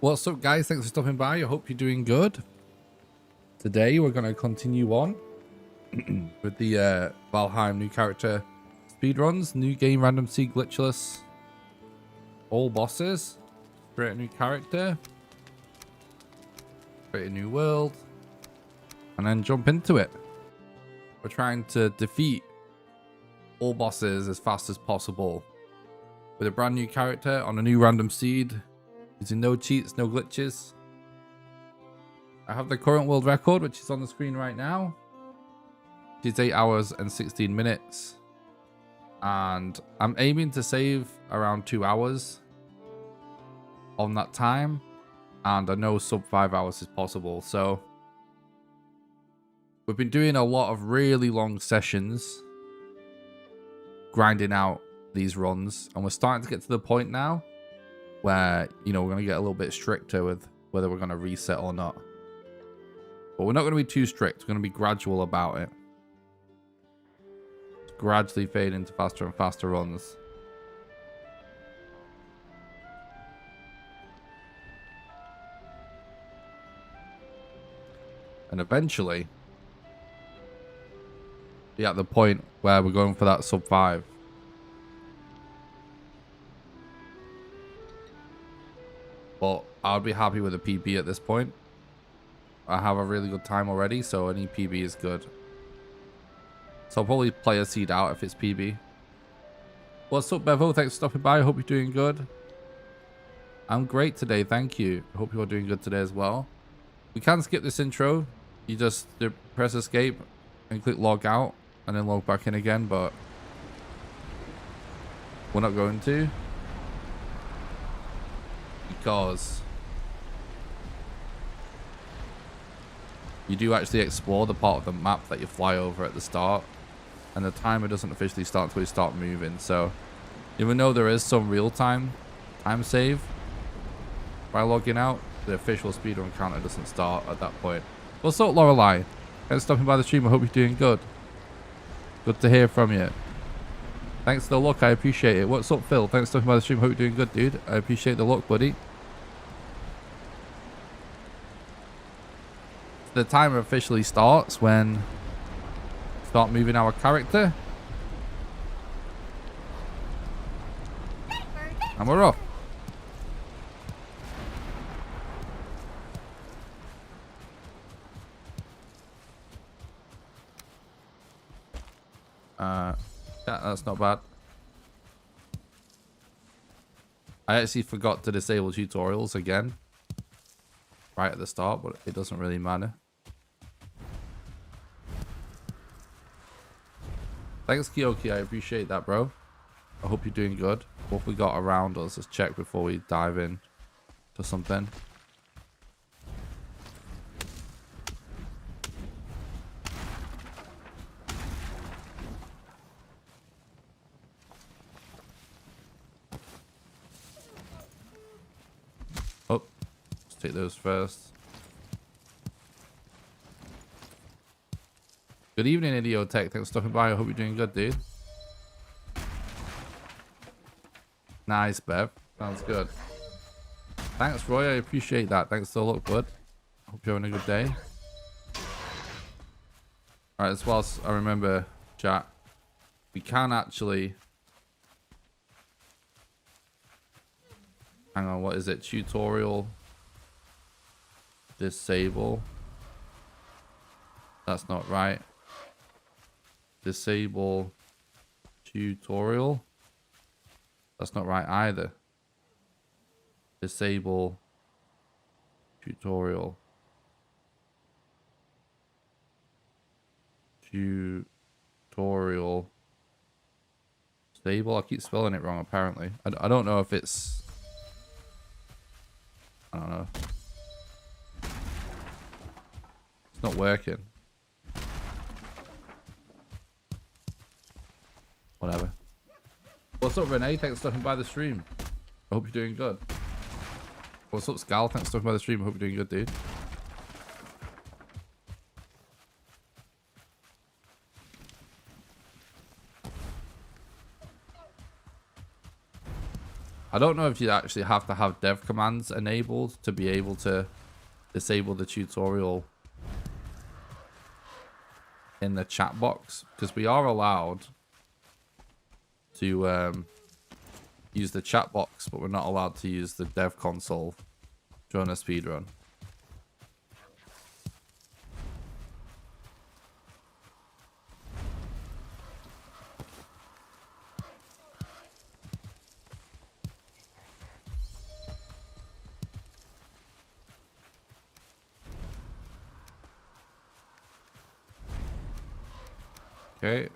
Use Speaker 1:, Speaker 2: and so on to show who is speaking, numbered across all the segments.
Speaker 1: What's up, guys? Thanks for stopping by. I hope you're doing good. Today we're going to continue on with the Valheim new character speedruns, new game, random seed, glitchless, all bosses, create a new character, create a new world, and then jump into it. We're trying to defeat all bosses as fast as possible with a brand new character on a new random seed, using no cheats, no glitches. I have the current world record, which is on the screen right now. It's 8 hours and 16 minutes. And I'm aiming to save around 2 hours on that time. And I know sub 5 hours is possible. So we've been doing a lot of really long sessions, grinding out these runs. And we're starting to get to the point now where, you know, we're going to get a little bit stricter with whether we're going to reset or not. But we're not going to be too strict. We're going to be gradual about it. Gradually fade into faster and faster runs. And eventually be at the point where we're going for that sub 5. But I'll be happy with a PB at this point. I have a really good time already, so any PB is good. So I'll probably play a seed out if it's PB. What's up, Bevo? Thanks for stopping by. I hope you're doing good. I'm great today, thank you. I hope you're doing good today as well. We can skip this intro. You just press escape and click log out and then log back in again, but we're not going to. Because you do actually explore the part of the map that you fly over at the start, and the timer doesn't officially start until you start moving. So even though there is some real-time time save by logging out, the official speedrun counter doesn't start at that point. What's up, Lorelei? Thanks for stopping by the stream. I hope you're doing good. Good to hear from you. Thanks for the look, I appreciate it. What's up, Phil? Thanks for stopping by the stream. Hope you're doing good, dude. I appreciate the look, buddy. The timer officially starts when we start moving our character. And we're off. Yeah, that's not bad. I actually forgot to disable tutorials again right at the start, but it doesn't really matter. Thanks, Kyoki. I appreciate that, bro. I hope you're doing good. What we got around us? Let's check before we dive in to something. Oh, let's take those first. Good evening, Idiotech. Thanks for stopping by. I hope you're doing good, dude. Nice, Bev. Sounds good. Thanks, Roy. I appreciate that. Thanks for the look, bud. Hope you're having a good day. Alright, as well as I remember, chat, we can actually... Hang on, what is it? Tutorial. Disable. That's not right. Disable tutorial. That's not right either. Disable tutorial. Tutorial. Stable. I keep spelling it wrong apparently. I don't know if it's... I don't know. It's not working. Whatever. What's up, Renee? Thanks for stopping by the stream. I hope you're doing good. What's up, Scal? Thanks for stopping by the stream. I hope you're doing good, dude. I don't know if you actually have to have dev commands enabled to be able to disable the tutorial in the chat box, because we are allowed to use the chat box, but we're not allowed to use the dev console during a speedrun. Okay.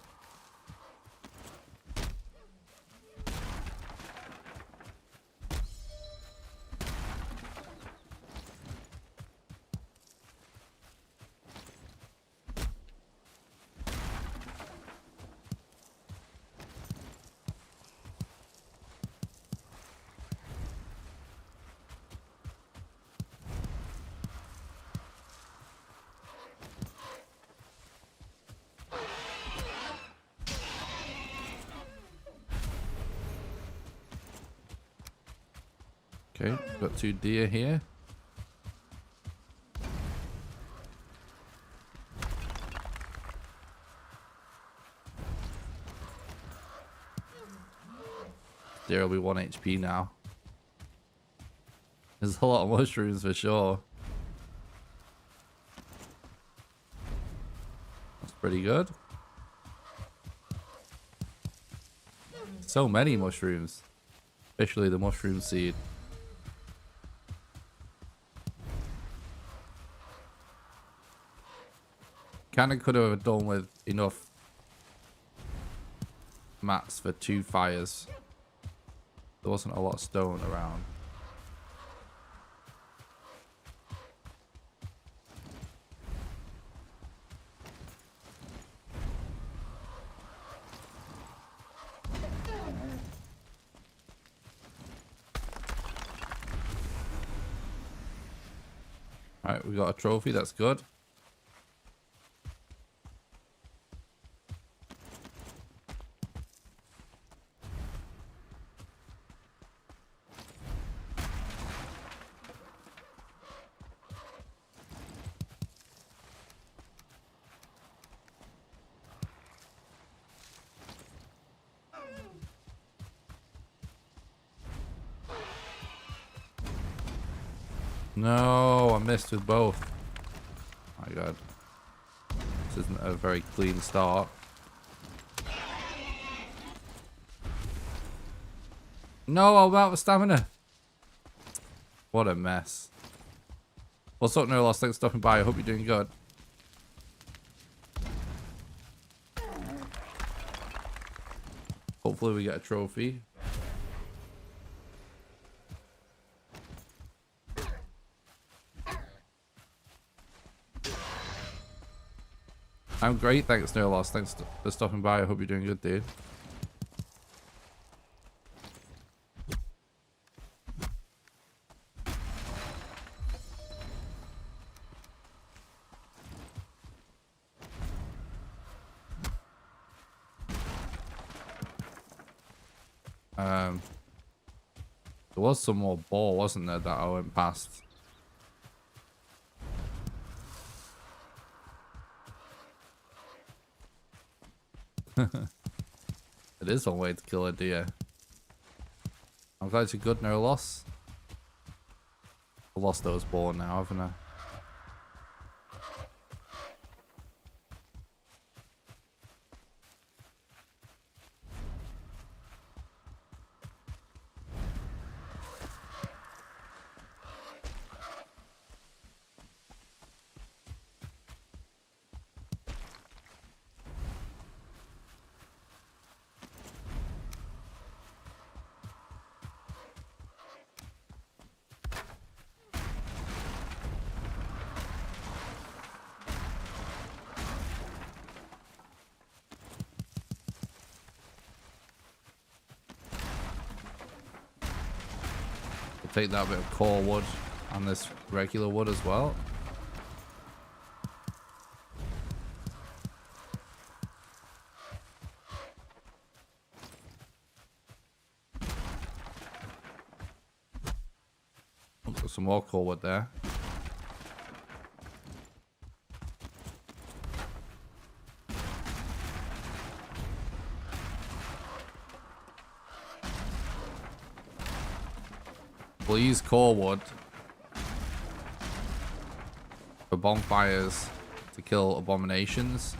Speaker 1: Okay, got 2 deer here. Deer will be 1 HP now. There's a lot of mushrooms for sure. That's pretty good. So many mushrooms. Especially the mushroom seed. Kinda could have done with enough mats for 2 fires. There wasn't a lot of stone around. Alright, we got a trophy, that's good. No, I missed with both. My god. This isn't a very clean start. No, I'm out of stamina. What a mess. What's up, No Loss? Thanks for stopping by. I hope you're doing good. Hopefully we get a trophy. I'm great, thanks, No Loss. Thanks for stopping by. I hope you're doing good, dude. There was some more ball, wasn't there, that I went past? It is one way to kill a deer. I'm glad you're good, No Loss. I lost those ball now, haven't I? Take that bit of core wood and this regular wood as well. Oh, got some more core wood there. We'll use core wood for bonfires to kill abominations.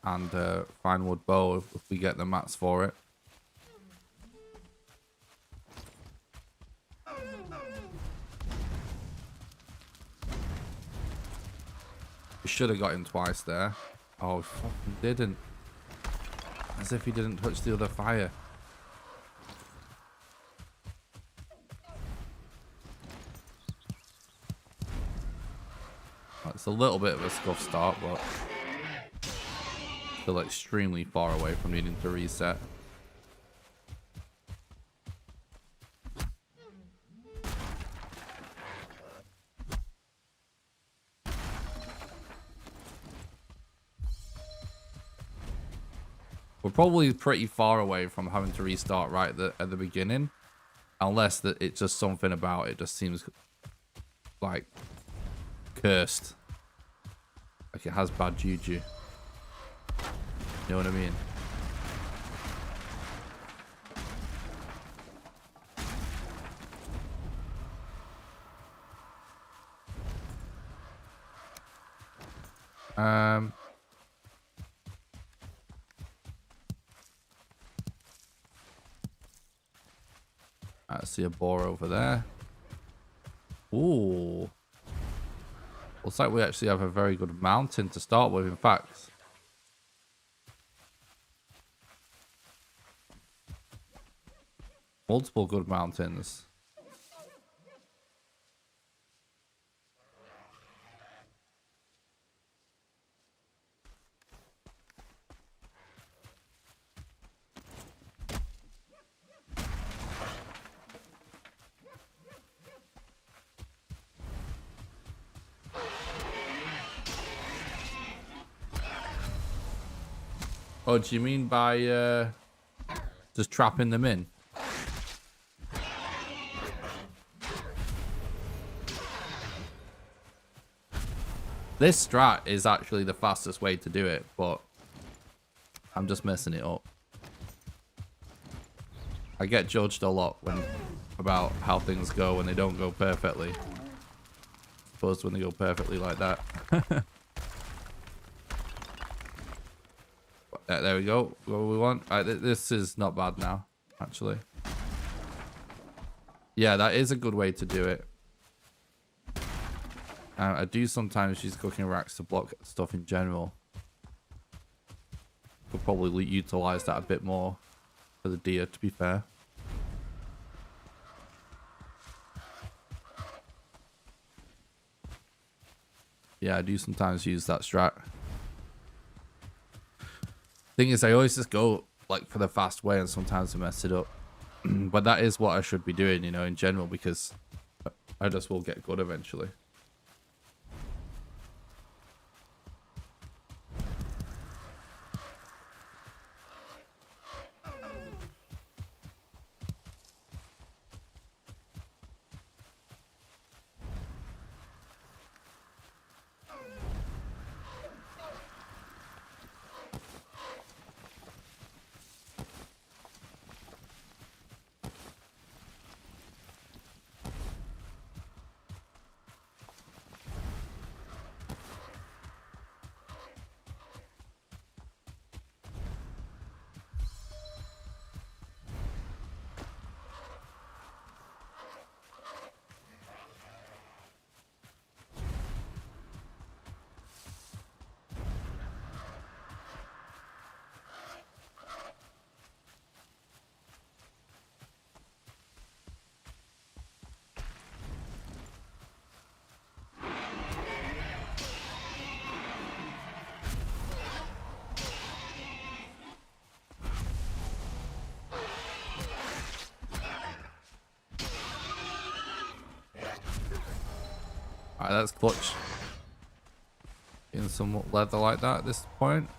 Speaker 1: And fine wood bow if we get the mats for it. We should have got him twice there. Oh, we fucking didn't. As if he didn't touch the other fire. It's a little bit of a scuff start, but still extremely far away from needing to reset. We're probably pretty far away from having to restart right at the beginning. Unless that it's just something about it just seems like cursed. Like it has bad juju. You know what I mean? I see a boar over there. Ooh. Looks like we actually have a very good mountain to start with, in fact. Multiple good mountains. Oh, do you mean by just trapping them in? This strat is actually the fastest way to do it, but I'm just messing it up. I get judged a lot about how things go when they don't go perfectly. Opposed to when they go perfectly like that. There we go. What we want. This is not bad now, actually. Yeah, that is a good way to do it. I do sometimes use cooking racks to block stuff in general. Could probably utilize that a bit more for the deer, to be fair. Yeah, I do sometimes use that strat. Thing is, I always just go like for the fast way, and sometimes I mess it up. But that is what I should be doing, you know, in general, because I just will get good eventually. Alright, that's clutch. Getting some leather like that at this point.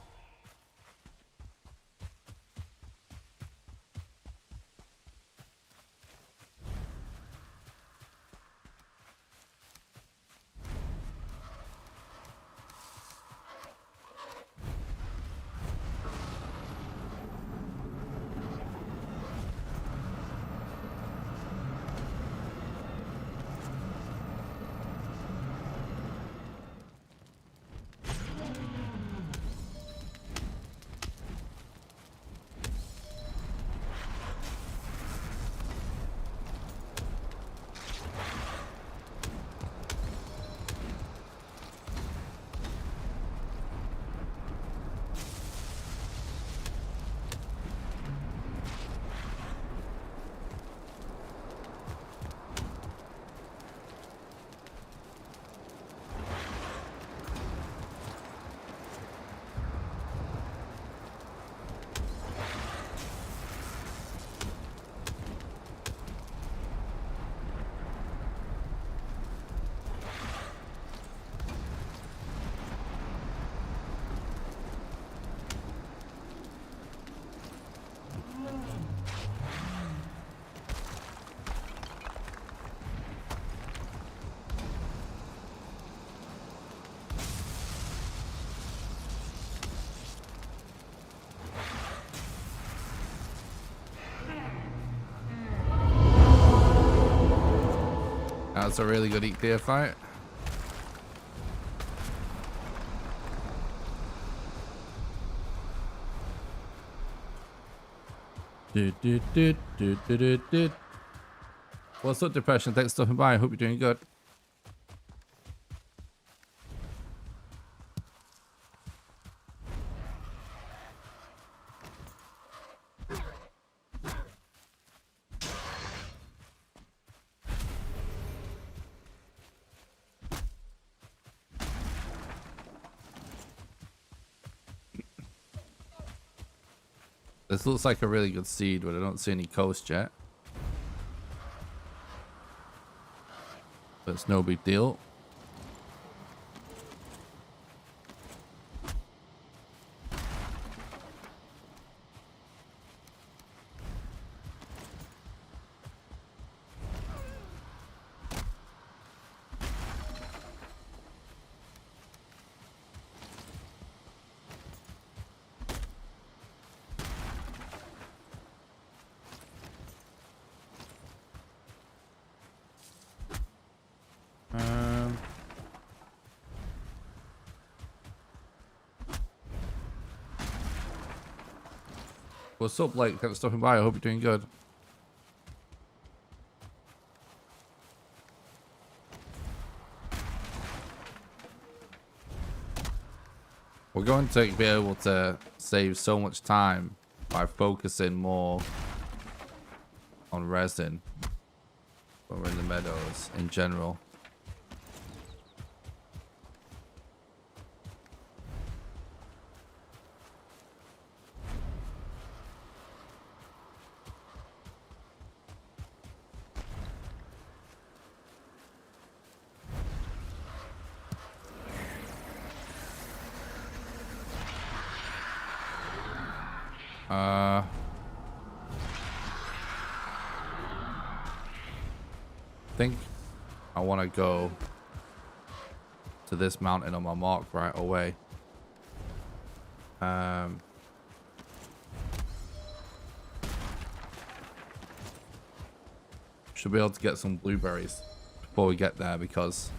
Speaker 1: That's a really good clear fight. What's up, Depression? Thanks for stopping by. I hope you're doing good. This looks like a really good seed, but I don't see any coast yet. But it's no big deal. What's up, Blake? Thanks for stopping by. I hope you're doing good. We're going to be able to save so much time by focusing more on resin when we're in the meadows in general. I think I want to go to this mountain on my mark right away. Should be able to get some blueberries before we get there, because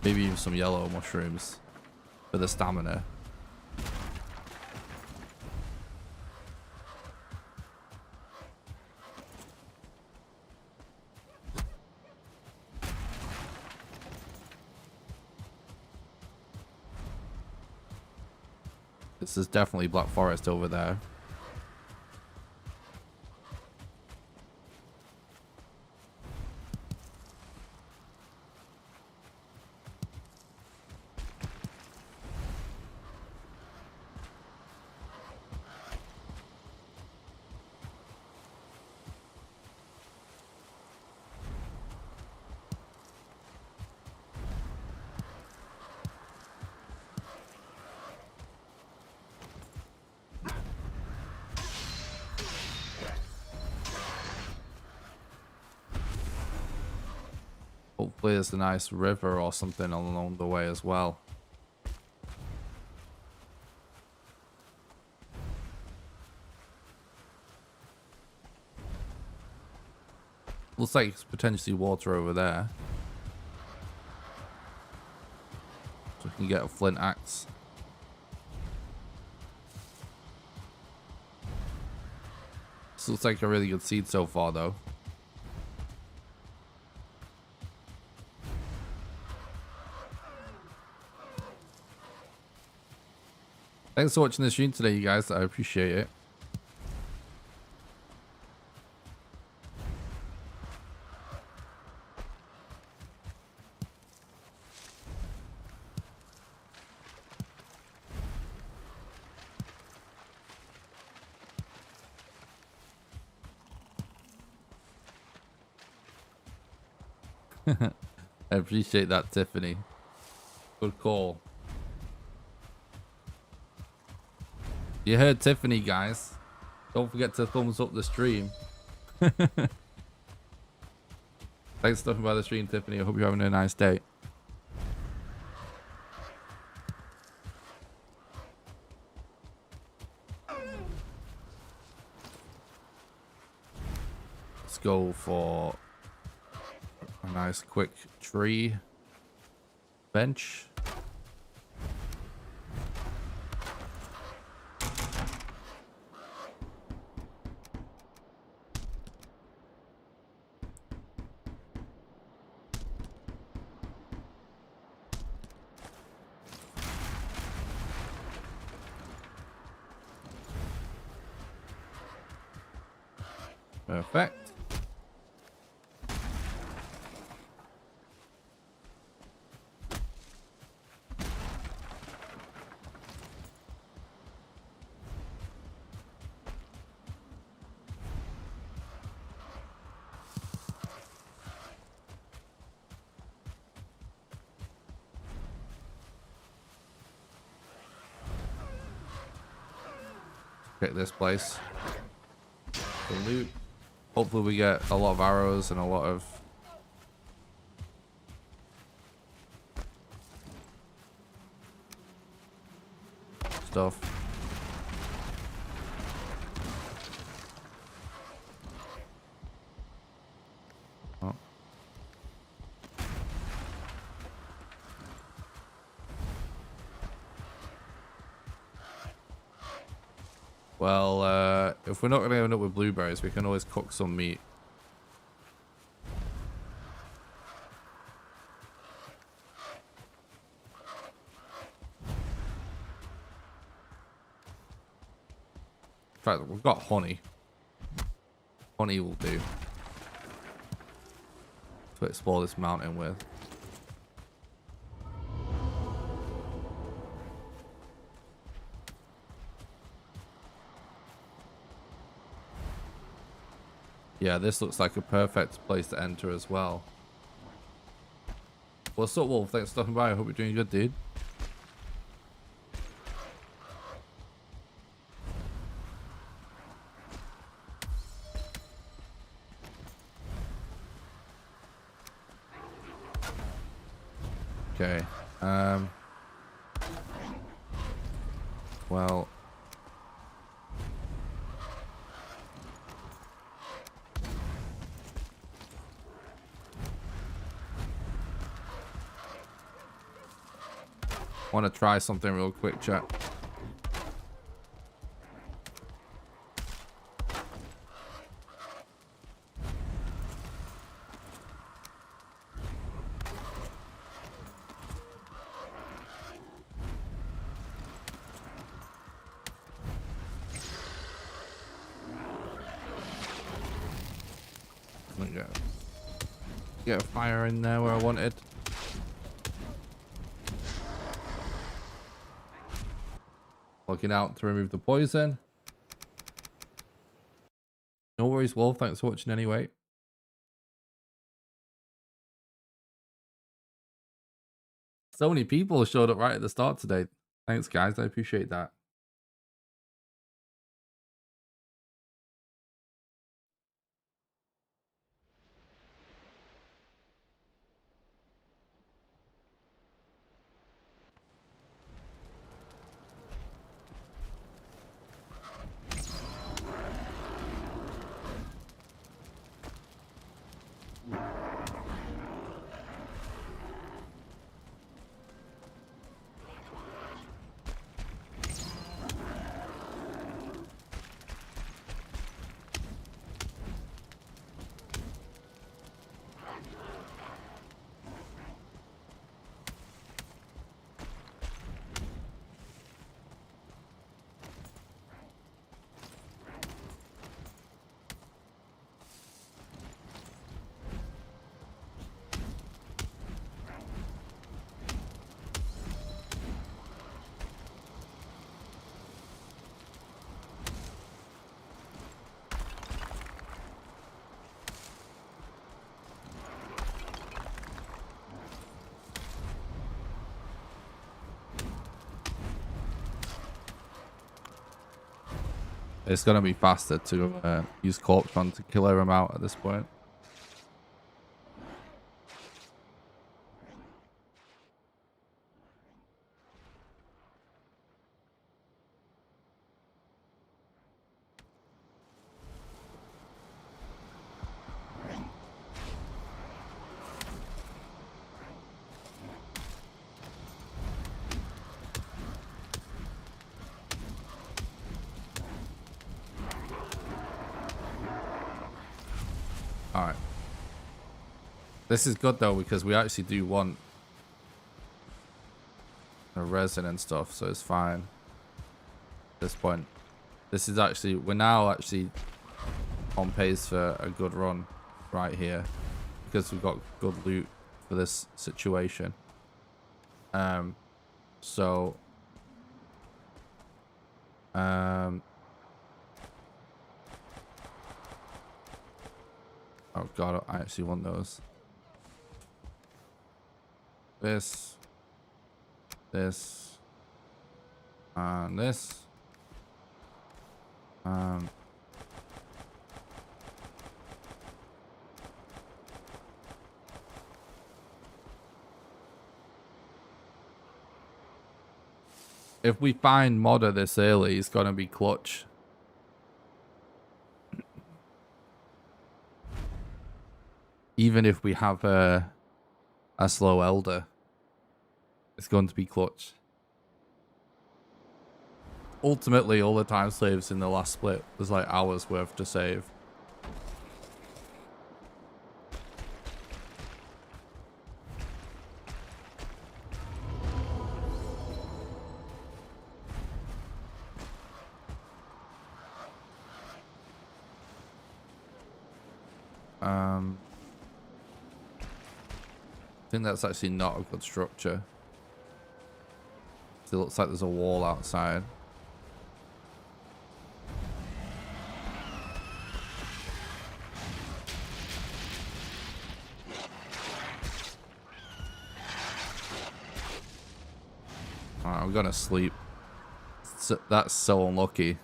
Speaker 1: maybe even some yellow mushrooms for the stamina. This is definitely Black Forest over there. Hopefully there's a nice river or something along the way as well. Looks like it's potentially water over there. So we can get a flint axe. This looks like a really good seed so far though. Thanks for watching the stream today, you guys. I appreciate it. I appreciate that, Tiffany. Good call. You heard Tiffany, guys. Don't forget to thumbs up the stream. Thanks for stopping by the stream, Tiffany. I hope you're having a nice day. Let's go for a nice quick tree bench. Perfect. Pick this place. The loot. Hopefully we get a lot of arrows and a lot of stuff. Oh. Well, if we're not going to end up with blueberries, we can always cook some meat. In fact, we've got honey. Honey will do to explore this mountain with. Yeah, this looks like a perfect place to enter as well. What's up, Wolf? Thanks for stopping by. I hope you're doing good, dude. Okay. Well. I want to try something real quick, chat. Get a fire in there where I wanted. Looking out to remove the poison. No worries, Wolf. Thanks for watching anyway. So many people showed up right at the start today. Thanks, guys. I appreciate that. It's gonna be faster to use Corpse Run to kill him out at this point. This is good though, because we actually do want a resin and stuff, so it's fine at this point. This is actually, we're now actually on pace for a good run right here, because we've got good loot for this situation. So oh god, I actually want those. This, and this. If we find modder this early, it's gonna be clutch. Even if we have a slow elder, it's going to be clutch. Ultimately, all the time saves in the last split was like hours worth to save. I think that's actually not a good structure. It looks like there's a wall outside. Alright, I'm gonna sleep. That's so unlucky.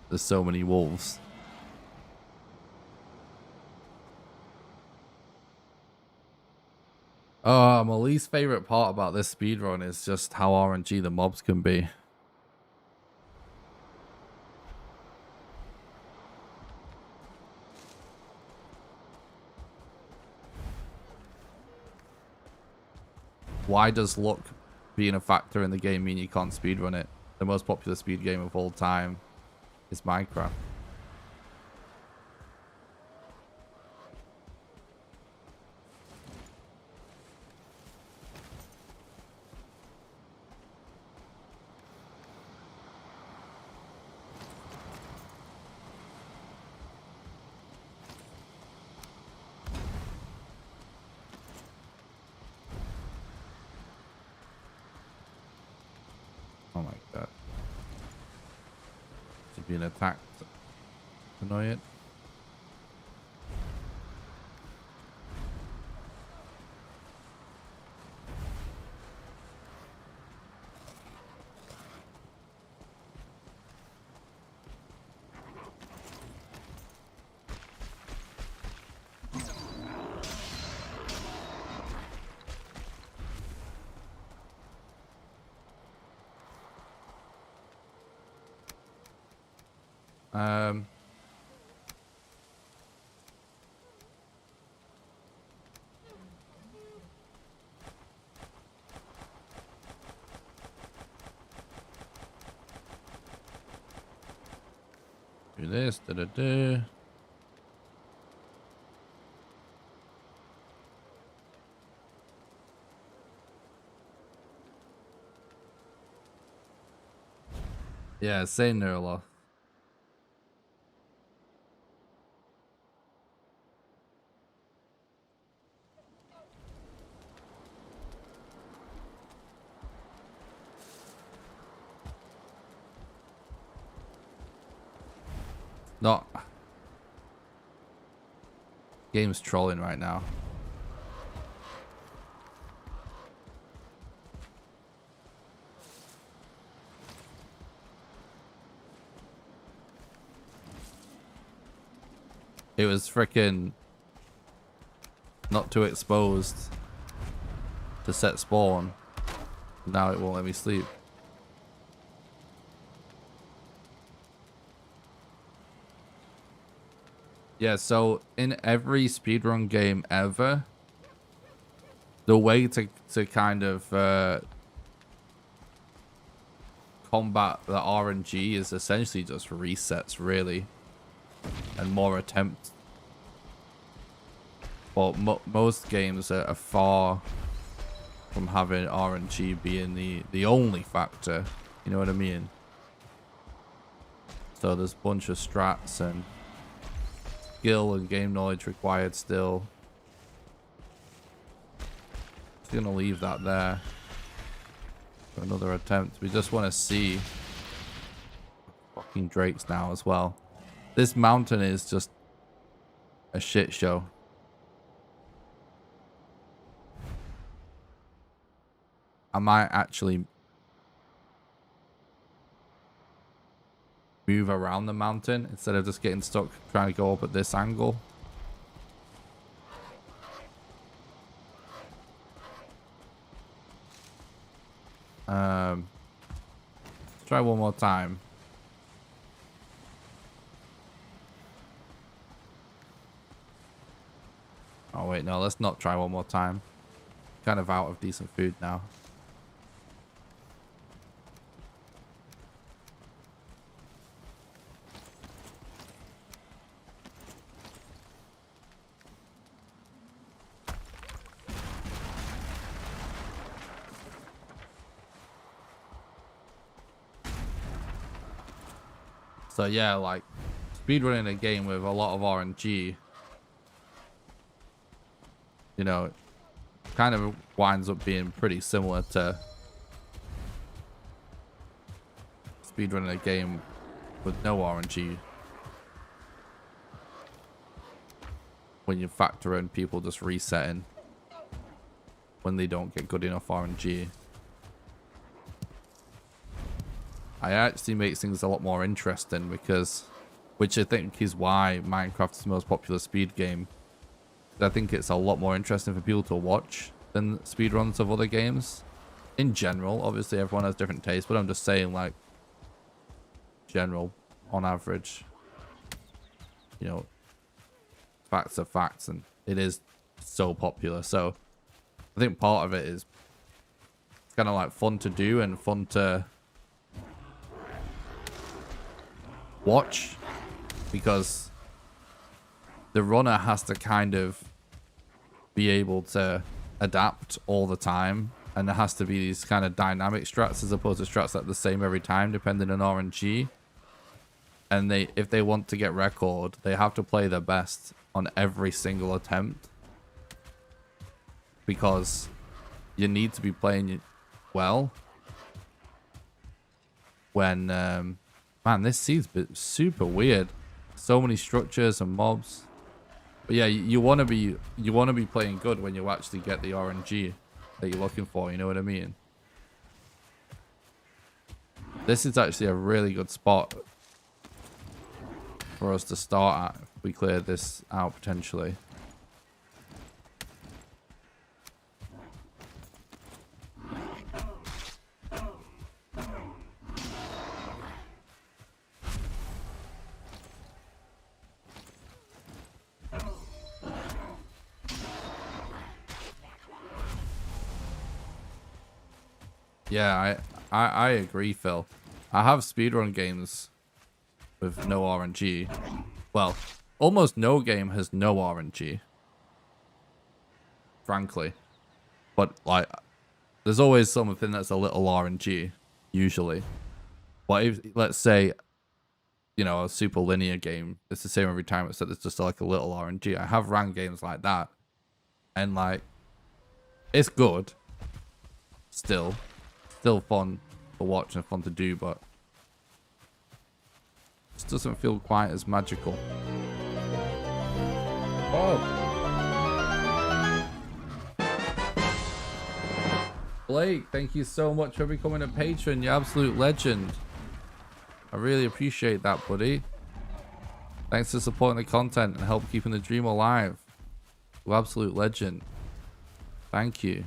Speaker 1: There's so many wolves. Oh, my least favorite part about this speedrun is just how RNG the mobs can be. Why does luck being a factor in the game mean you can't speedrun it? The most popular speed game of all time is Minecraft. Oh my god. She's being attacked. Annoy it. Do this, da-da-da. Yeah, say Nerla. Not. Game's trolling right now. It was freaking not too exposed to set spawn. Now it won't let me sleep. Yeah, so in every speedrun game ever, the way to kind of combat the RNG is essentially just resets, really, and more attempts. But most games are far from having RNG being the only factor. You know what I mean? So there's a bunch of strats and skill and game knowledge required still. Just gonna leave that there for another attempt. We just want to see fucking drakes now as well. This mountain is just a shit show. I might actually move around the mountain instead of just getting stuck trying to go up at this angle. Let's try one more time. Oh wait, no, let's not try one more time. Kind of out of decent food now. So yeah, like speedrunning a game with a lot of RNG, you know, kind of winds up being pretty similar to speedrunning a game with no RNG. When you factor in people just resetting when they don't get good enough RNG. I actually makes things a lot more interesting because, which I think is why Minecraft is the most popular speed game. I think it's a lot more interesting for people to watch than speedruns of other games. In general, obviously everyone has different tastes, but I'm just saying, like, general, on average, you know, facts are facts, and it is so popular. So I think part of it is it's kind of like fun to do and fun to watch, because the runner has to kind of be able to adapt all the time, and there has to be these kind of dynamic strats as opposed to strats that are the same every time depending on RNG. And if they want to get record, they have to play their best on every single attempt, because you need to be playing well when man, this seems super weird. So many structures and mobs. But yeah, you want to be playing good when you actually get the RNG that you're looking for, you know what I mean? This is actually a really good spot for us to start at if we clear this out potentially. Yeah, I agree, Phil. I have speedrun games with no RNG. Well, almost no game has no RNG, frankly. But, like, there's always something that's a little RNG, usually. But if, let's say, you know, a super linear game, it's the same every time, except it's just like a little RNG. I have ran games like that, and, like, it's good. Still fun to watch and fun to do, but it doesn't feel quite as magical. Oh, Blake, thank you so much for becoming a patron. You absolute legend. I really appreciate that, buddy. Thanks for supporting the content and help keeping the dream alive. You absolute legend. Thank you.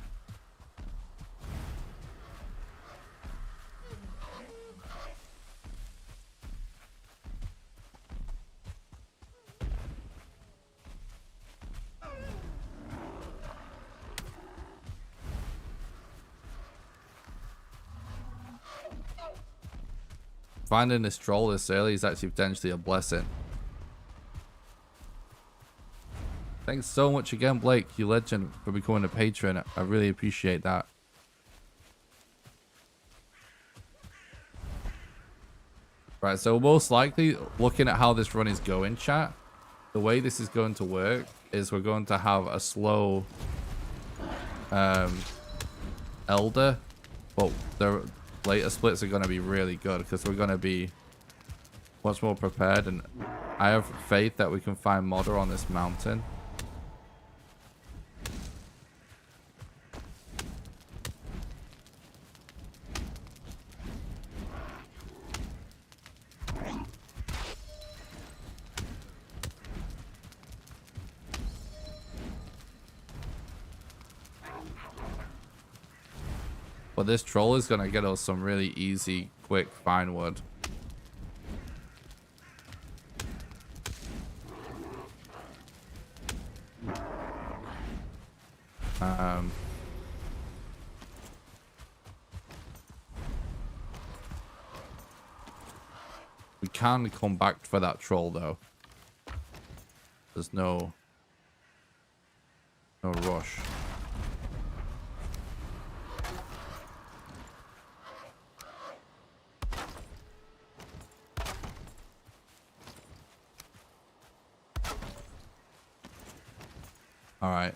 Speaker 1: Finding this troll this early is actually potentially a blessing. Thanks so much again, Blake, you legend, for becoming a patron. I really appreciate that. Right, so most likely, looking at how this run is going, chat, the way this is going to work is we're going to have a slow Elder, but the later splits are going to be really good because we're going to be much more prepared, and I have faith that we can find modder on this mountain. But this troll is going to get us some really easy, quick fine wood. We can come back for that troll though. There's no rush. All right.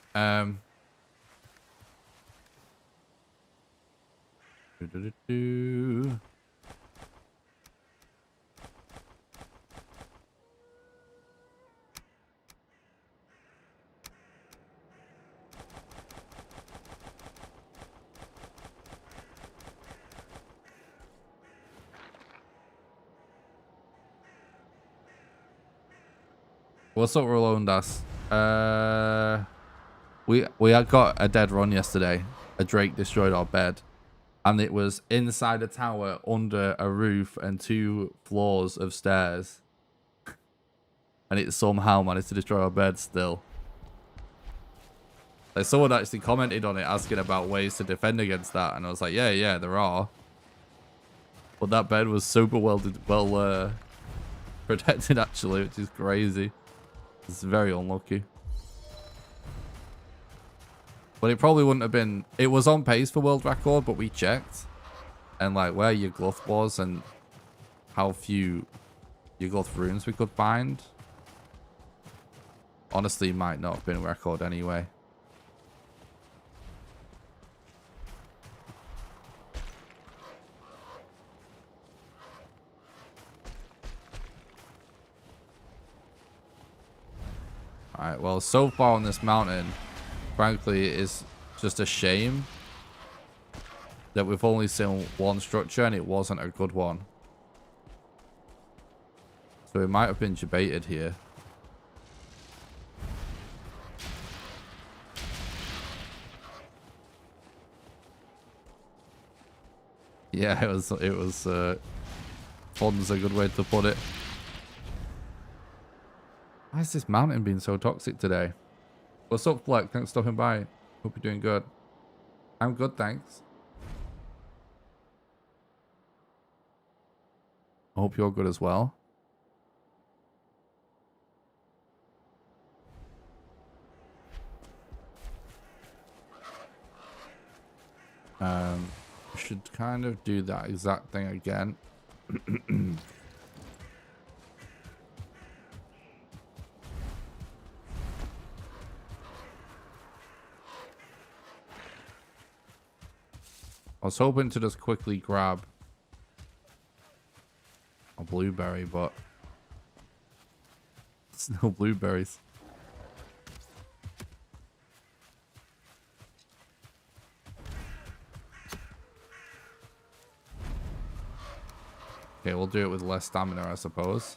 Speaker 1: What's up, Rolondas? We had got a dead run yesterday. A Drake destroyed our bed, and it was inside a tower, under a roof, and 2 floors of stairs. And it somehow managed to destroy our bed still. Like, someone actually commented on it asking about ways to defend against that, and I was like, yeah, there are. But that bed was super well protected actually, which is crazy. It's very unlucky. But it probably wouldn't have been... It was on pace for world record, but we checked. And like where your gluth was and how few your gluth runes we could find. Honestly, might not have been record anyway. Alright, well, so far on this mountain, frankly, it is just a shame that we've only seen one structure and it wasn't a good one. So it might have been debated here. Yeah, it was fun's a good way to put it. Why is this mountain being so toxic today? What's up, Fleck? Thanks for stopping by. Hope you're doing good. I'm good, thanks. I hope you're good as well. We should kind of do that exact thing again. I was hoping to just quickly grab a blueberry, but there's no blueberries. Okay, we'll do it with less stamina, I suppose.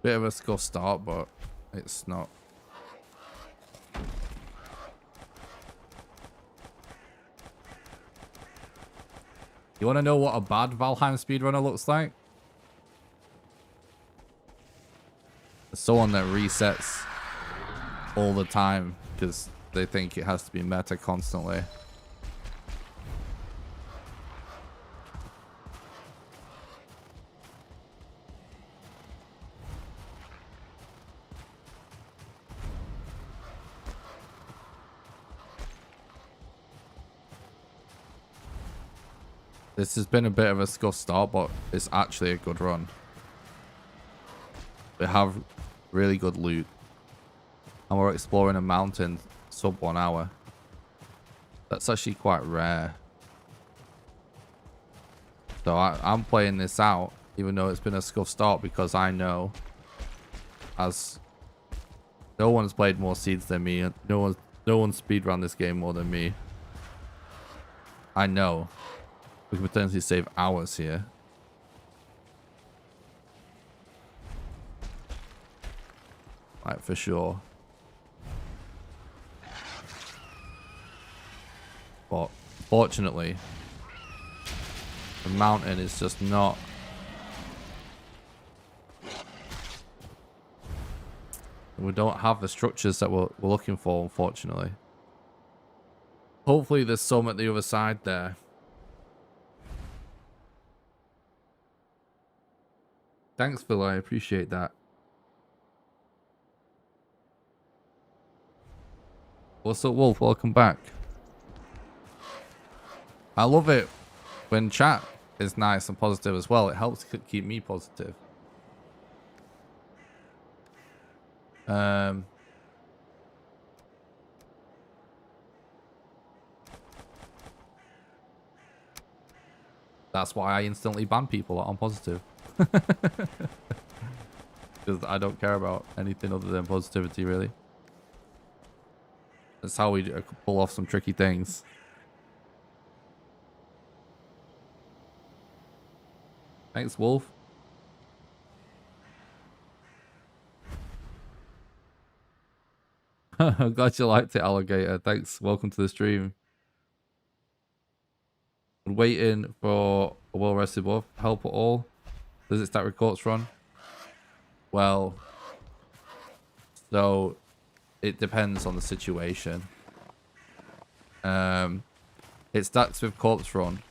Speaker 1: Bit of a scuff start, but it's not. You want to know what a bad Valheim speedrunner looks like? Someone that resets all the time because they think it has to be meta constantly. This has been a bit of a scuff start, but it's actually a good run. We have really good loot. And we're exploring a mountain sub 1 hour. That's actually quite rare. So I'm playing this out, even though it's been a scuff start, because I know, as no one's played more seeds than me, and no one's speedrun this game more than me. I know we can potentially save hours here. Like, for sure. But fortunately, the mountain is just not... We don't have the structures that we're looking for, unfortunately. Hopefully there's some at the other side there. Thanks, Phil. I appreciate that. What's up, Wolf? Welcome back. I love it when chat is nice and positive as well. It helps keep me positive. That's why I instantly ban people on positive. Because I don't care about anything other than positivity, really. That's how we pull off some tricky things. Thanks, Wolf. I'm glad you liked it, Alligator. Thanks. Welcome to the stream. Waiting for a well-rested wolf. Help at all? Does it start with Courts Run? Well, so it depends on the situation. It starts with Corpse Run.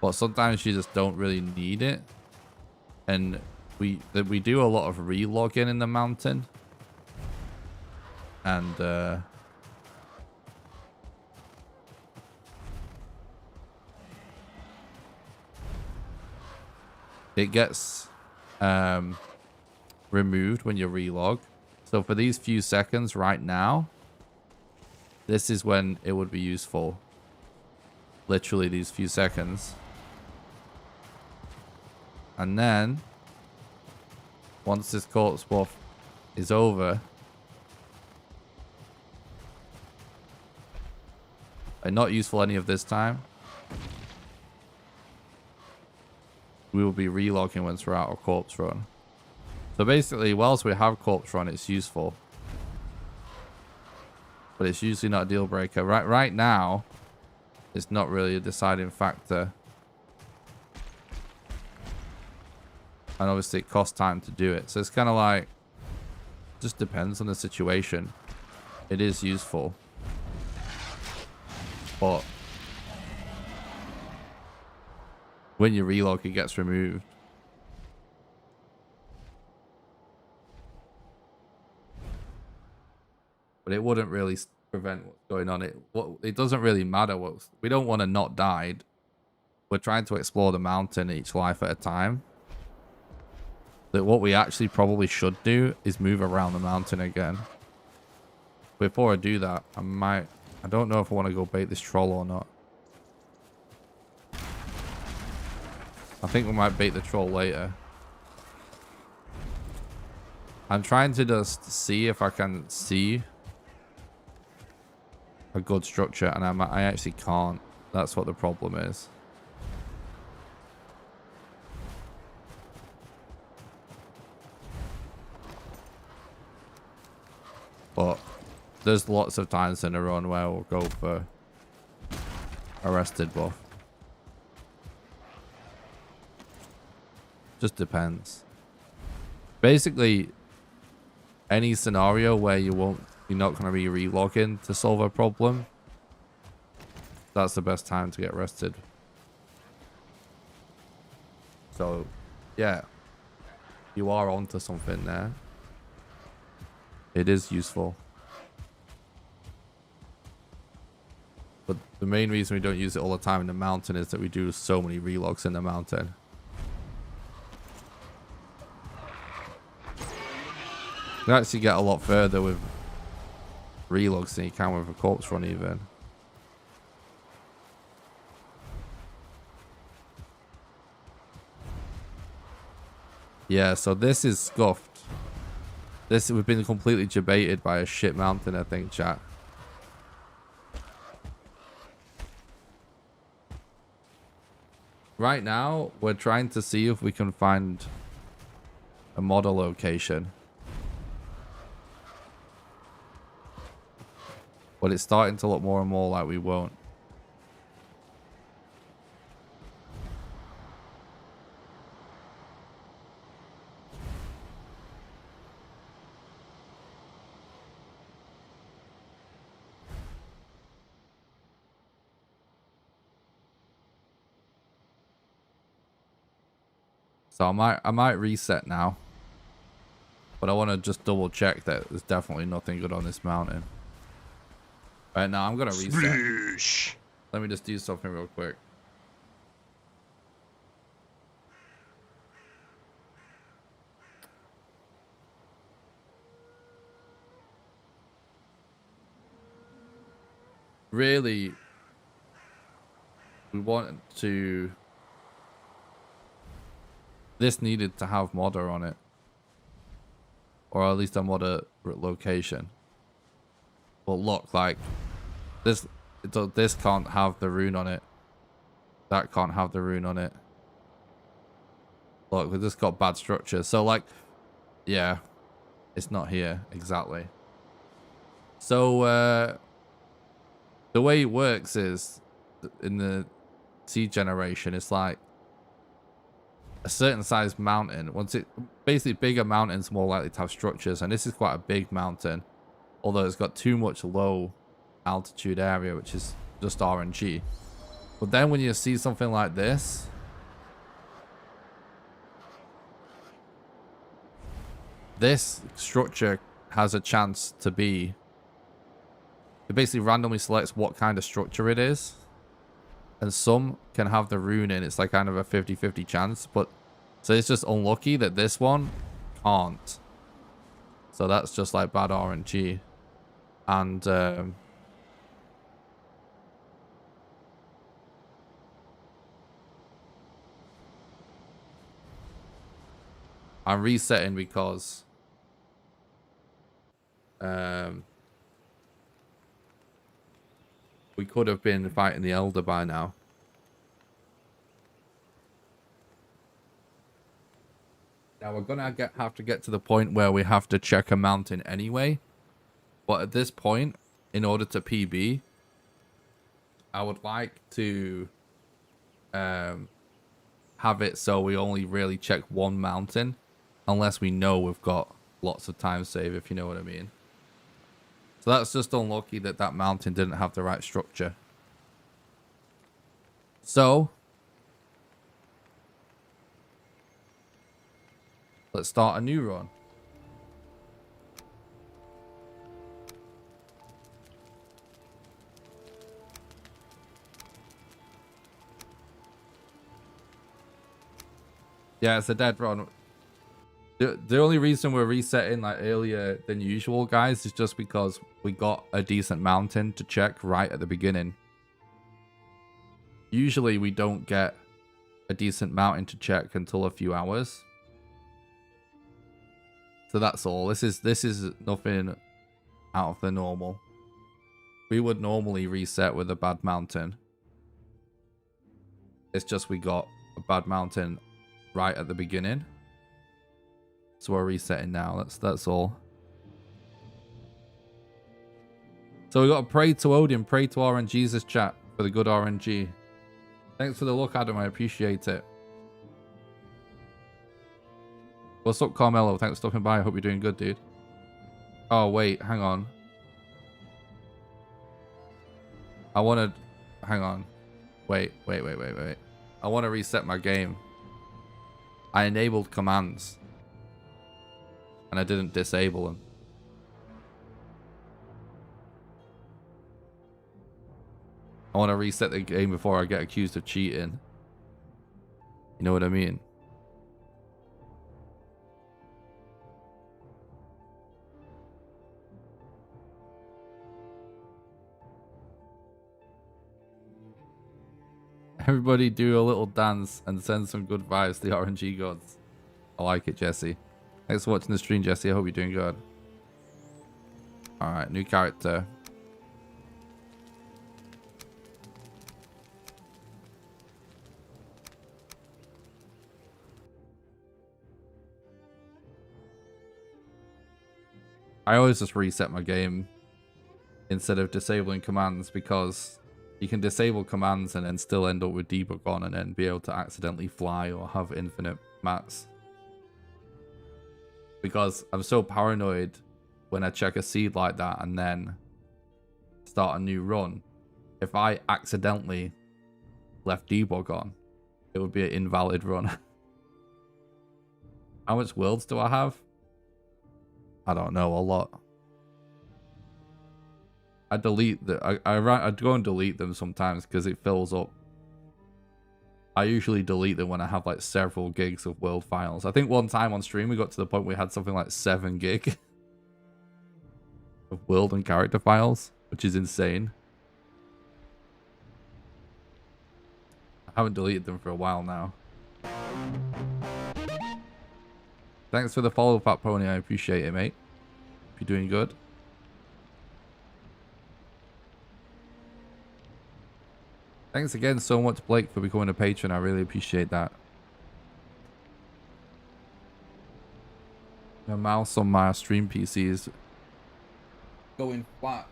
Speaker 1: But sometimes you just don't really need it. And we do a lot of relogging in the mountain. And it gets removed when you relog. So for these few seconds right now, this is when it would be useful. Literally these few seconds. And then once this corpse buff is over, and not useful any of this time, we will be relogging once we're out of Corpse Run. So basically, whilst we have Corpse Run, it's useful. But it's usually not a deal breaker. Right now, it's not really a deciding factor. And obviously it costs time to do it. So it's kind of like, just depends on the situation. It is useful. But when you relog, it gets removed. But it wouldn't really prevent what's going on. It doesn't really matter. We don't want to not die. We're trying to explore the mountain each life at a time. That what we actually probably should do is move around the mountain again. Before I do that, I don't know if I want to go bait this troll or not. I think we might bait the troll later. I'm trying to just see if I can see a good structure, and I actually can't. That's what the problem is. But there's lots of times in a run where we'll go for arrested buff. Just depends. Basically, any scenario where you're not going to be relogging to solve a problem, that's the best time to get arrested. So, yeah, you are onto something there. It is useful. But the main reason we don't use it all the time in the mountain is that we do so many relogs in the mountain. You can actually get a lot further with relogs than you can with a corpse run even. Yeah, so this is scuffed. We've been completely debated by a shit mountain, I think, chat. Right now, we're trying to see if we can find a model location. But it's starting to look more and more like we won't. So I might reset now. But I want to just double check that there's definitely nothing good on this mountain. Right now, I'm going to reset.
Speaker 2: Sploosh.
Speaker 1: Let me just do something real quick. Really, we want to... This needed to have modder on it. Or at least a modder location. But look, like, this can't have the rune on it. That can't have the rune on it. Look, we just got bad structure. So, like, yeah, it's not here exactly. So, the way it works is in the seed generation, it's like a certain size mountain. Basically bigger mountains more likely to have structures, and this is quite a big mountain. Although it's got too much low altitude area, which is just RNG. But then when you see something like this, this structure has a chance to be... It basically randomly selects what kind of structure it is. And some can have the rune in. It's like kind of a 50-50 chance. But so it's just unlucky that this one can't. So that's just like bad RNG. And I'm resetting because we could have been fighting the Elder by now. Now we're gonna have to get to the point where we have to check a mountain anyway. But at this point, in order to PB, I would like to have it so we only really check one mountain, unless we know we've got lots of time save, if you know what I mean. So that's just unlucky that that mountain didn't have the right structure. So let's start a new run. Yeah, it's a dead run. The only reason we're resetting like earlier than usual, guys, is just because we got a decent mountain to check right at the beginning. Usually we don't get a decent mountain to check until a few hours. So that's all. This is nothing out of the normal. We would normally reset with a bad mountain. It's just we got a bad mountain right at the beginning. So we're resetting now. That's all. So we got to pray to Odin, pray to RNG's chat for the good RNG. Thanks for the look, Adam. I appreciate it. What's up, Carmelo? Thanks for stopping by. I hope you're doing good, dude. Oh, wait. Hang on. I want to... Hang on. Wait. I want to reset my game. I enabled commands. And I didn't disable them. I want to reset the game before I get accused of cheating. You know what I mean? Everybody do a little dance and send some good vibes to the RNG gods. I like it, Jesse. Thanks for watching the stream, Jesse. I hope you're doing good. Alright, new character. I always just reset my game instead of disabling commands, because you can disable commands and then still end up with debug on and then be able to accidentally fly or have infinite mats. Because I'm so paranoid when I check a seed like that and then start a new run. If I accidentally left debug on, it would be an invalid run. How much worlds do I have? I don't know, a lot. I delete the I go and delete them sometimes because it fills up. I usually delete them when I have like several gigs of world files. I think one time on stream we got to the point we had something like 7 gig of world and character files, which is insane. I haven't deleted them for a while now. Thanks for the follow, Fat Pony. I appreciate it, mate. Hope you're doing good. Thanks again so much, Blake, for becoming a patron. I really appreciate that. The mouse on my stream PC is going flat.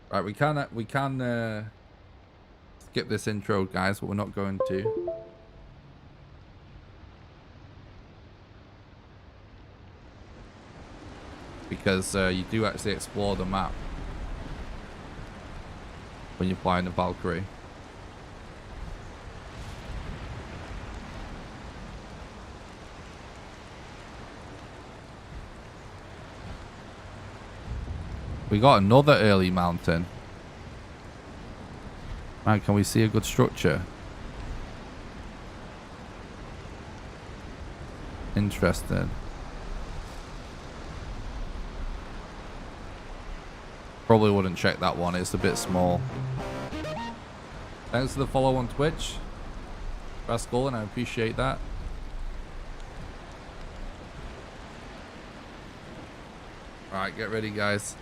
Speaker 1: Right, we can skip this intro, guys, but we're not going to. Because you do actually explore the map when you're flying the Valkyrie. We got another early mountain. Man, can we see a good structure? Interesting. Probably wouldn't check that one. It's a bit small. Thanks for the follow on Twitch, Rascal, and I appreciate that. Alright, get ready, guys.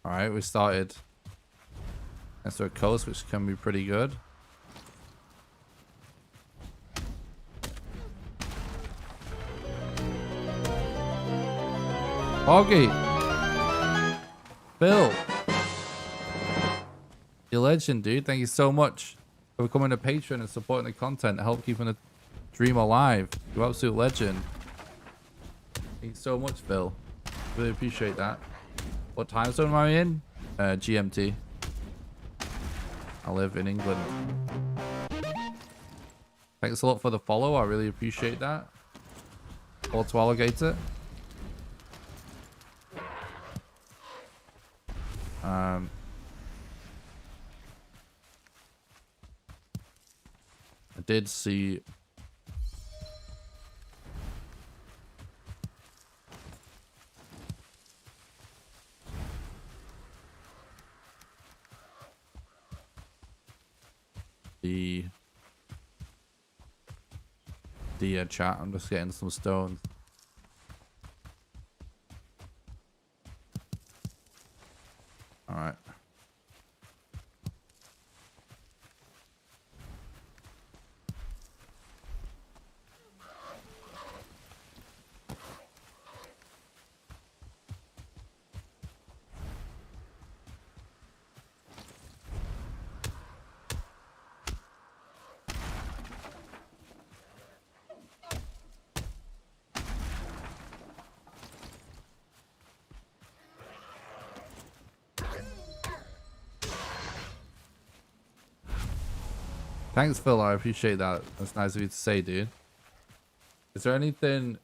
Speaker 1: Alright, we started next to a coast, which can be pretty good. Foggy! Phil! You're a legend, dude. Thank you so much for becoming a patron and supporting the content to help keeping the dream alive. You're an absolute legend. Thank you so much, Phil. Really appreciate that. What time zone am I in? GMT. I live in England. Thanks a lot for the follow. I really appreciate that. Auto Alligator. I did see... deer chat. I'm just getting some stones. All right. Thanks, Phil. I appreciate that. That's nice of you to say, dude. Is there anything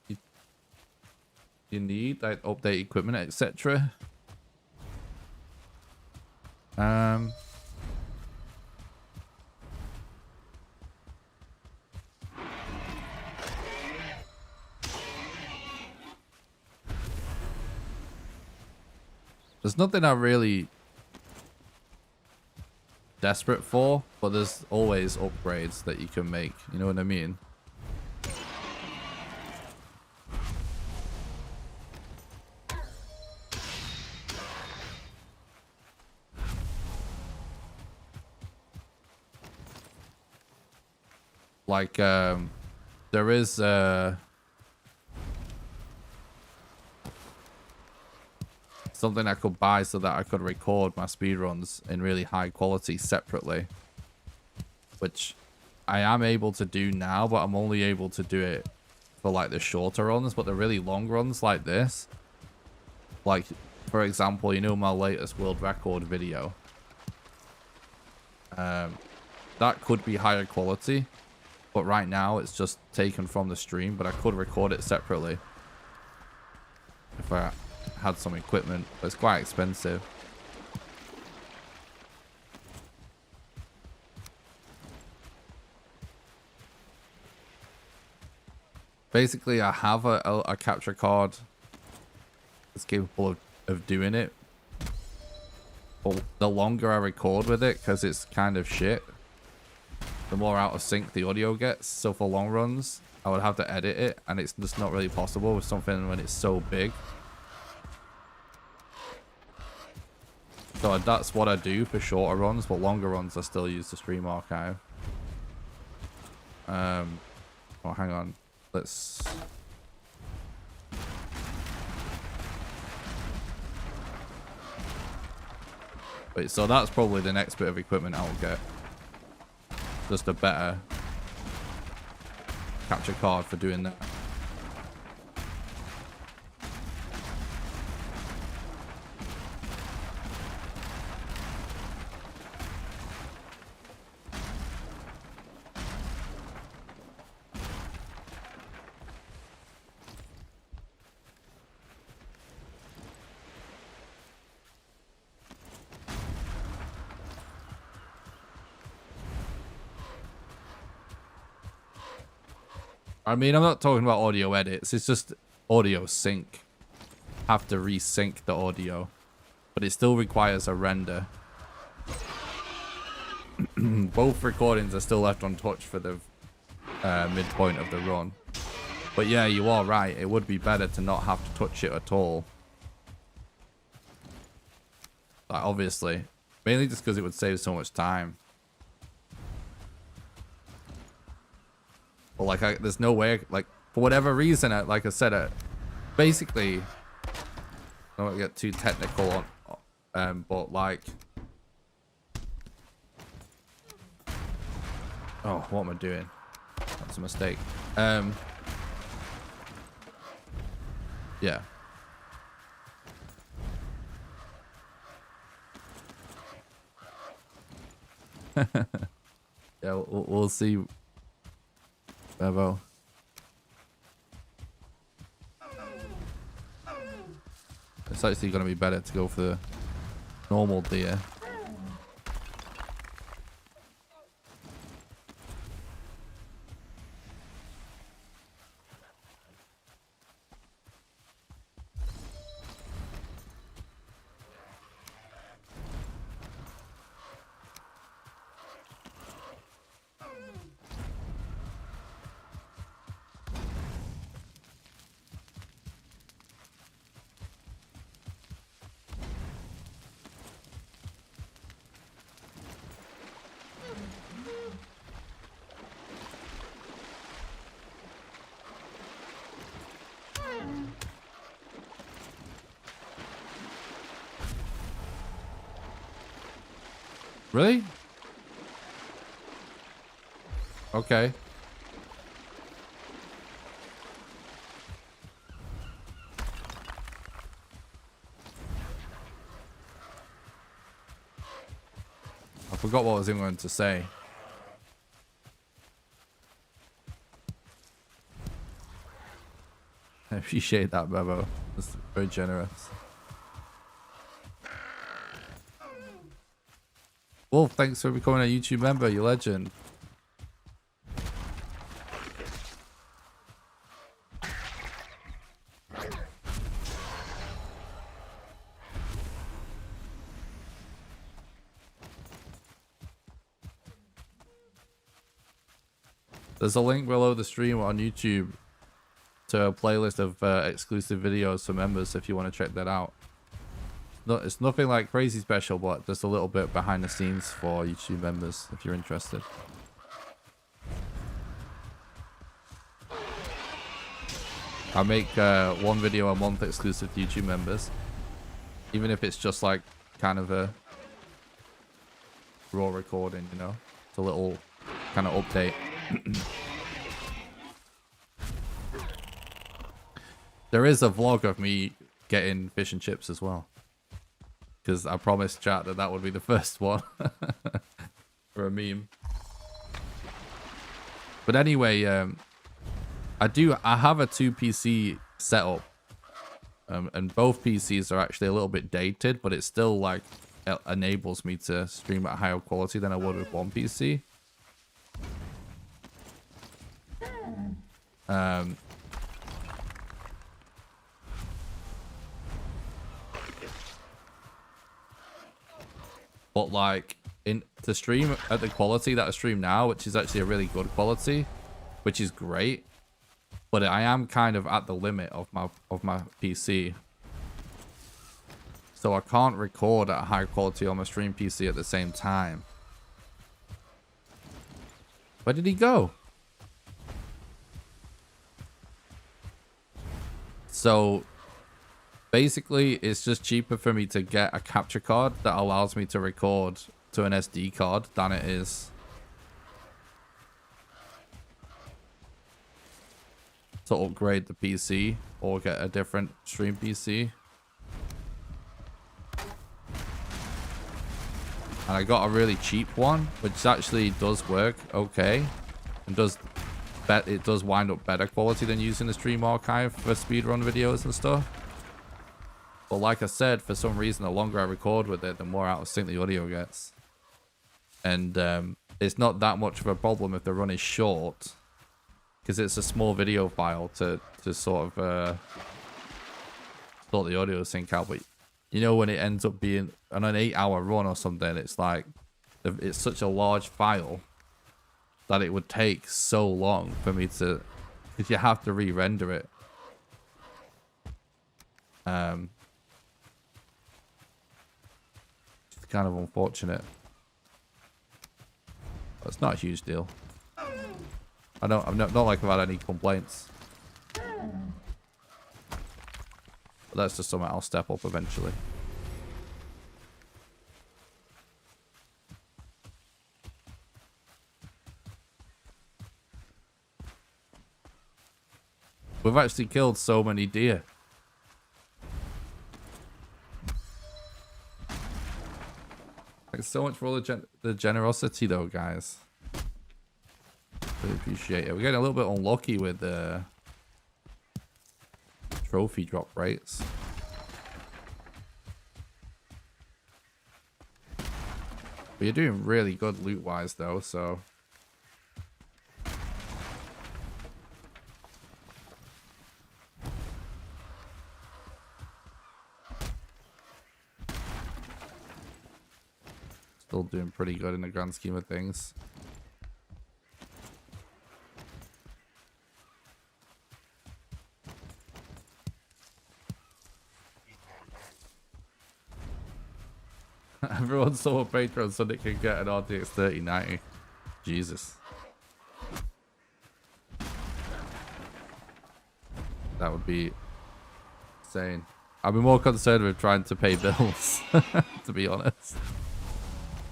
Speaker 1: you need, like update equipment, etc.? There's nothing I'm really desperate for, but there's always upgrades that you can make. You know what I mean? Like, there is something I could buy so that I could record my speedruns in really high quality separately, which I am able to do now, but I'm only able to do it for like the shorter runs. But the really long runs like this, like for example, you know, my latest world record video, that could be higher quality, but right now it's just taken from the stream. But I could record it separately if I had some equipment, but it's quite expensive. Basically, I have a capture card that's capable of doing it, but the longer I record with it, because it's kind of shit, the more out of sync the audio gets. So for long runs, I would have to edit it, and it's just not really possible with something when it's so big. So that's what I do for shorter runs, but longer runs I still use the stream archive. Oh, hang on. Let's... Wait, so that's probably the next bit of equipment I'll get. Just a better capture card for doing that. I mean, I'm not talking about audio edits. It's just audio sync. Have to resync the audio, but it still requires a render. Both recordings are still left untouched for the midpoint of the run. But yeah, you are right. It would be better to not have to touch it at all. Like, obviously. Mainly just because it would save so much time. But like, there's no way, like, for whatever reason, like I said, basically, I don't want to get too technical on, but like, oh, what am I doing? That's a mistake. Yeah. Yeah, we'll see. Bevo. It's actually going to be better to go for the normal deer. Really? Okay. I forgot what I was even going to say. I appreciate that, Bebo. That's very generous. Wolf, thanks for becoming a YouTube member. You legend. There's a link below the stream on YouTube to a playlist of exclusive videos for members if you want to check that out. No, it's nothing like crazy special, but just a little bit behind the scenes for YouTube members if you're interested. I make one video a month exclusive to YouTube members, even if it's just like kind of a raw recording, you know. It's a little kind of update. There is a vlog of me getting fish and chips as well, because I promised chat that that would be the first one for a meme. But anyway, I have a 2 PC setup, and both PCs are actually a little bit dated, but it still like enables me to stream at higher quality than I would with one PC. But like to stream at the quality that I stream now, which is actually a really good quality, which is great, but I am kind of at the limit of my PC. So I can't record at a high quality on my stream PC at the same time. Where did he go? So basically, it's just cheaper for me to get a capture card that allows me to record to an SD card than it is to upgrade the PC or get a different stream PC. And I got a really cheap one, which actually does work okay, and it does wind up better quality than using the stream archive for speedrun videos and stuff. But like I said, for some reason, the longer I record with it, the more out of sync the audio gets. And it's not that much of a problem if the run is short, because it's a small video file to sort of sort the audio sync out. But you know, when it ends up being on an 8-hour run or something, it's like it's such a large file that it would take so long for me to, because you have to re-render it. It's kind of unfortunate. But it's not a huge deal. I've not like I've had any complaints. But that's just something I'll step up eventually. We've actually killed so many deer. Thanks so much for all the generosity though, guys. Really appreciate it. We're getting a little bit unlucky with the trophy drop rates. But you're doing really good loot wise though, so still doing pretty good in the grand scheme of things. Everyone saw a Patreon so they can get an RTX 3090. Jesus. That would be insane. I'd be more concerned with trying to pay bills, to be honest.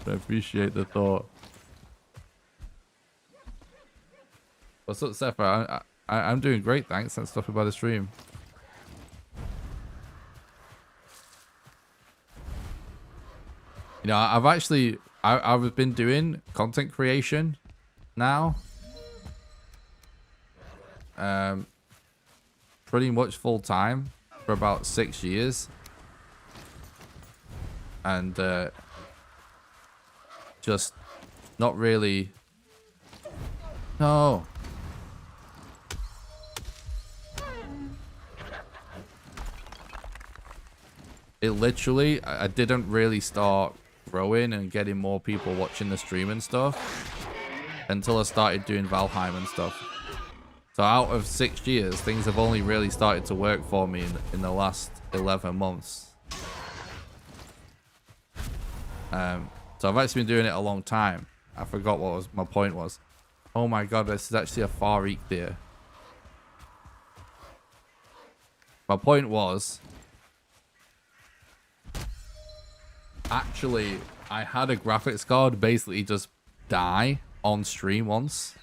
Speaker 1: I appreciate the thought. What's up, Seth? I'm doing great, thanks. That's stuff about the stream. You know, I've been doing content creation now. Pretty much full time for about 6 years. And just not really. No. It literally, I didn't really start growing and getting more people watching the stream and stuff until I started doing Valheim and stuff. So out of 6 years, things have only really started to work for me in the last 11 months. So I've actually been doing it a long time. I forgot what my point was. Oh my god, this is actually a far eek there. My point was, actually, I had a graphics card basically just die on stream once.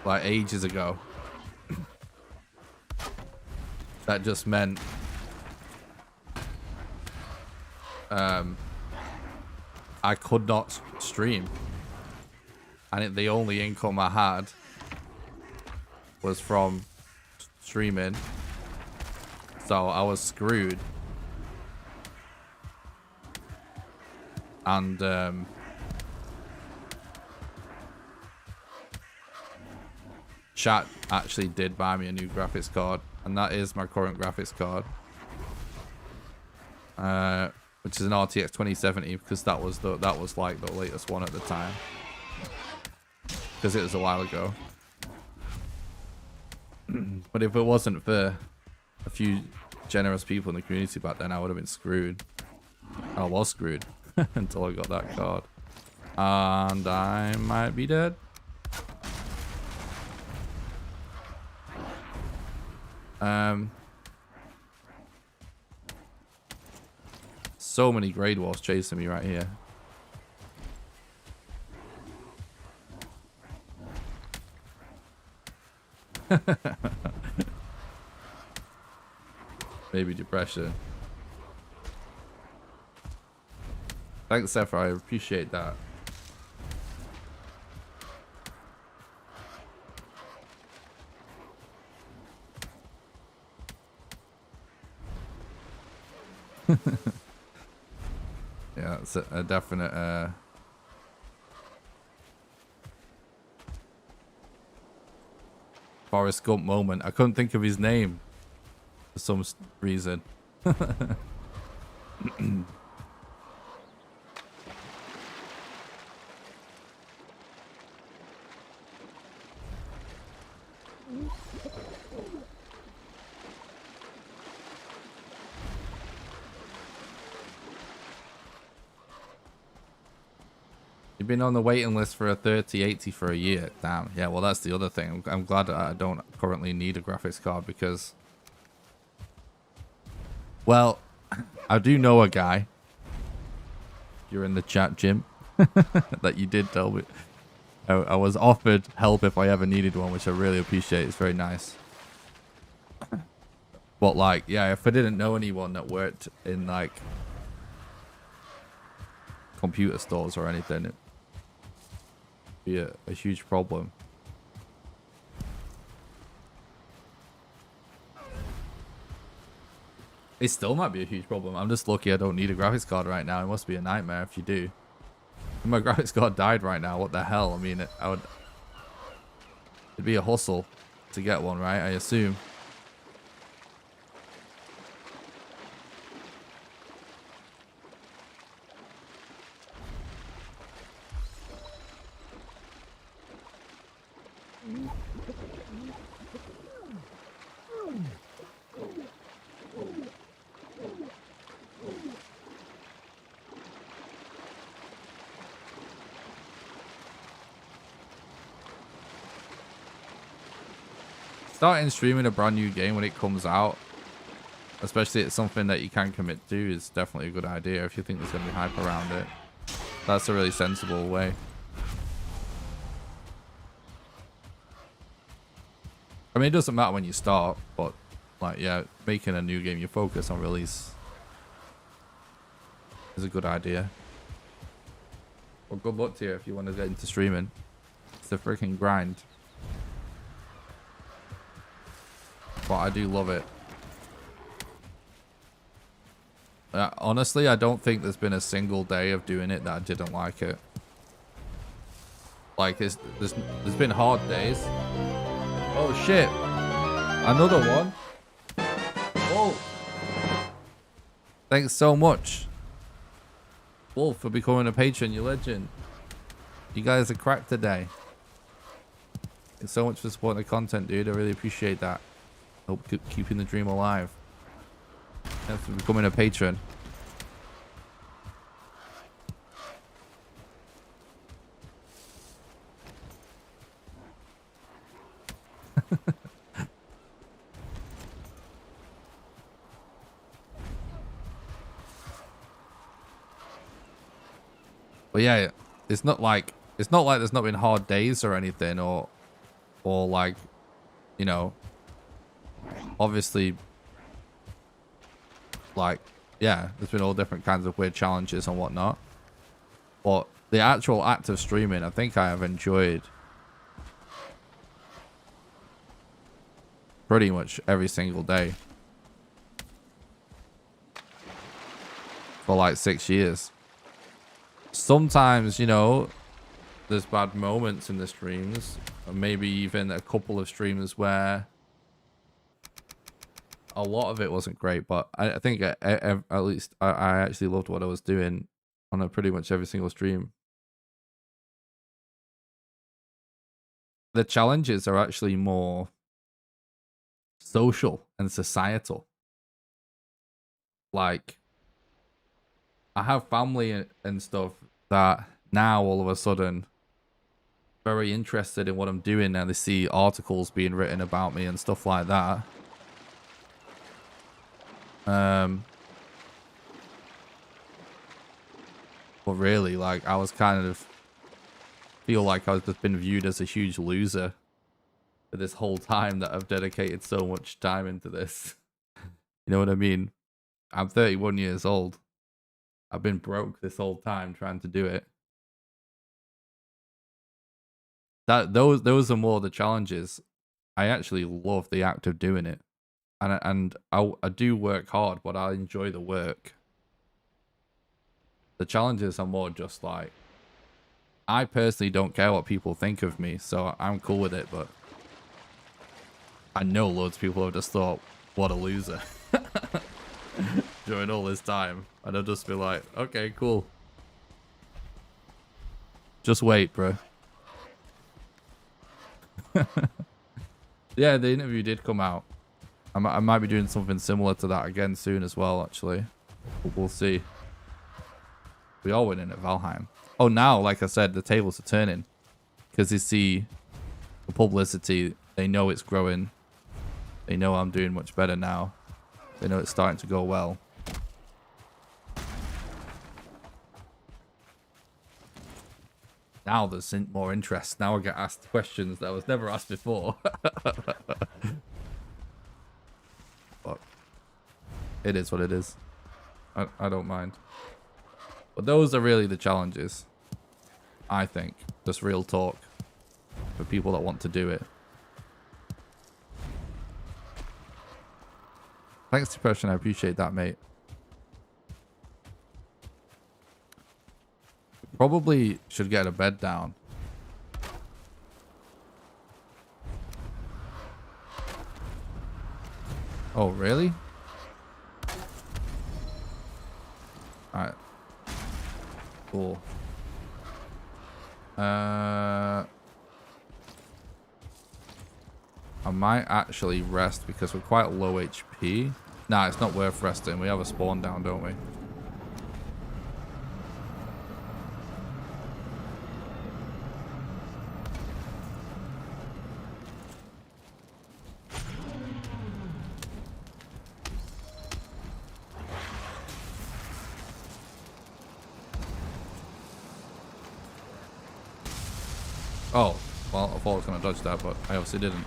Speaker 1: Like ages ago. That just meant I could not stream, and the only income I had was from streaming, so I was screwed. And chat actually did buy me a new graphics card, and that is my current graphics card, which is an RTX 2070, because that was like the latest one at the time, because it was a while ago. But if it wasn't for a few generous people in the community back then, I would have been screwed. I was screwed until I got that card, and I might be dead. So many grade wars chasing me right here. Maybe depression. Thanks, Zephyr. I appreciate that. Yeah, it's a definite Forrest Gump moment. I couldn't think of his name for some reason. You've been on the waiting list for a 3080 for a year. Damn. Yeah, well, that's the other thing. I'm glad that I don't currently need a graphics card because... Well, I do know a guy. You're in the chat, Jim. That you did tell me. I was offered help if I ever needed one, which I really appreciate. It's very nice. But, like, yeah, if I didn't know anyone that worked in, like, computer stores or anything, it'd be a huge problem. It still might be a huge problem. I'm just lucky I don't need a graphics card right now. It must be a nightmare if you do. If my graphics card died right now, what the hell? I mean, it'd be a hustle to get one, right? I assume. Starting streaming a brand new game when it comes out especially it's something that you can commit to, is definitely a good idea if you think there's going to be hype around it. That's a really sensible way. I mean, it doesn't matter when you start, but like, yeah, making a new game you focus on release is a good idea. Well, good luck to you if you want to get into streaming. It's a freaking grind. But I do love it. Honestly, I don't think there's been a single day of doing it that I didn't like it. Like, there's been hard days. Oh shit! Another one. Whoa! Thanks so much, Wolf, for becoming a patron. You legend. You guys are cracked today. Thanks so much for supporting the content, dude. I really appreciate that. Hope keeping the dream alive. Thanks for becoming a patron. But yeah, it's not like there's not been hard days or anything, or like, you know, obviously, like, yeah, there's been all different kinds of weird challenges and whatnot. But the actual act of streaming, I think I have enjoyed pretty much every single day for like 6 years. Sometimes, you know, there's bad moments in the streams, or maybe even a couple of streams where a lot of it wasn't great, but I think at least I actually loved what I was doing on pretty much every single stream. The challenges are actually more social and societal. Like, I have family and stuff that now all of a sudden very interested in what I'm doing, and they see articles being written about me and stuff like that. But really, like, I was kind of feel like I've just been viewed as a huge loser for this whole time that I've dedicated so much time into this. You know what I mean? I'm 31 years old. I've been broke this whole time trying to do it. Those are more the challenges. I actually love the act of doing it, and I do work hard, but I enjoy the work. The challenges are more just like, I personally don't care what people think of me, so I'm cool with it. But I know loads of people have just thought, what a loser. During all this time, and I'll just be like, okay, cool. Just wait, bro. Yeah, the interview did come out. I might be doing something similar to that again soon as well, actually. But we'll see. We are winning at Valheim. Oh, now, like I said, the tables are turning. Because they see the publicity. They know it's growing. They know I'm doing much better now. They know it's starting to go well. Now there's more interest. Now I get asked questions that I was never asked before. But it is what it is. I don't mind. But those are really the challenges, I think. Just real talk for people that want to do it. Thanks, Depression. I appreciate that, mate. Probably should get a bed down. Oh, really? Alright. Cool. I might actually rest because we're quite low HP. Nah, it's not worth resting. We have a spawn down, don't we? Oh, well, I thought I was going to dodge that, but I obviously didn't.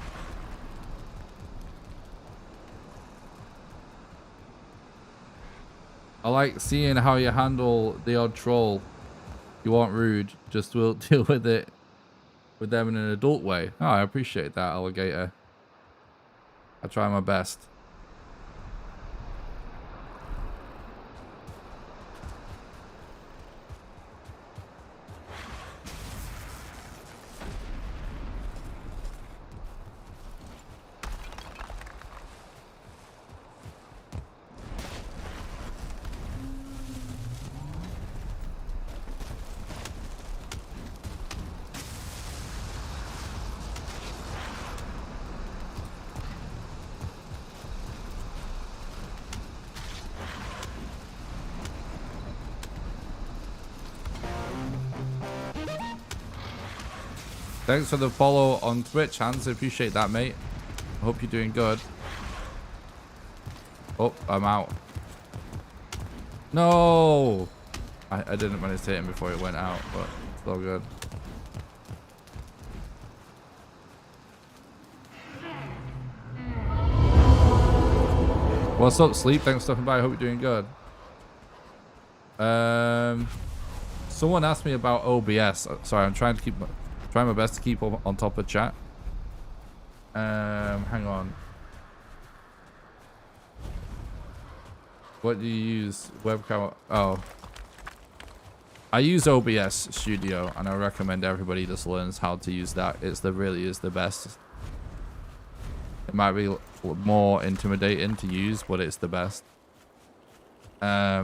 Speaker 1: I like seeing how you handle the odd troll. You aren't rude, just will deal with it with them in an adult way. Oh, I appreciate that, alligator. I try my best. Thanks for the follow on Twitch, Hans. I appreciate that, mate. I hope you're doing good. Oh, I'm out. No! I didn't manage to hit him before it went out, but it's all good. What's up, Sleep? Thanks for stopping by. I hope you're doing good. Someone asked me about OBS. Sorry, I'm trying my best to keep on top of chat. Hang on. What do you use? Webcam? Oh. I use OBS Studio, and I recommend everybody just learns how to use that. Really is the best. It might be more intimidating to use, but it's the best. I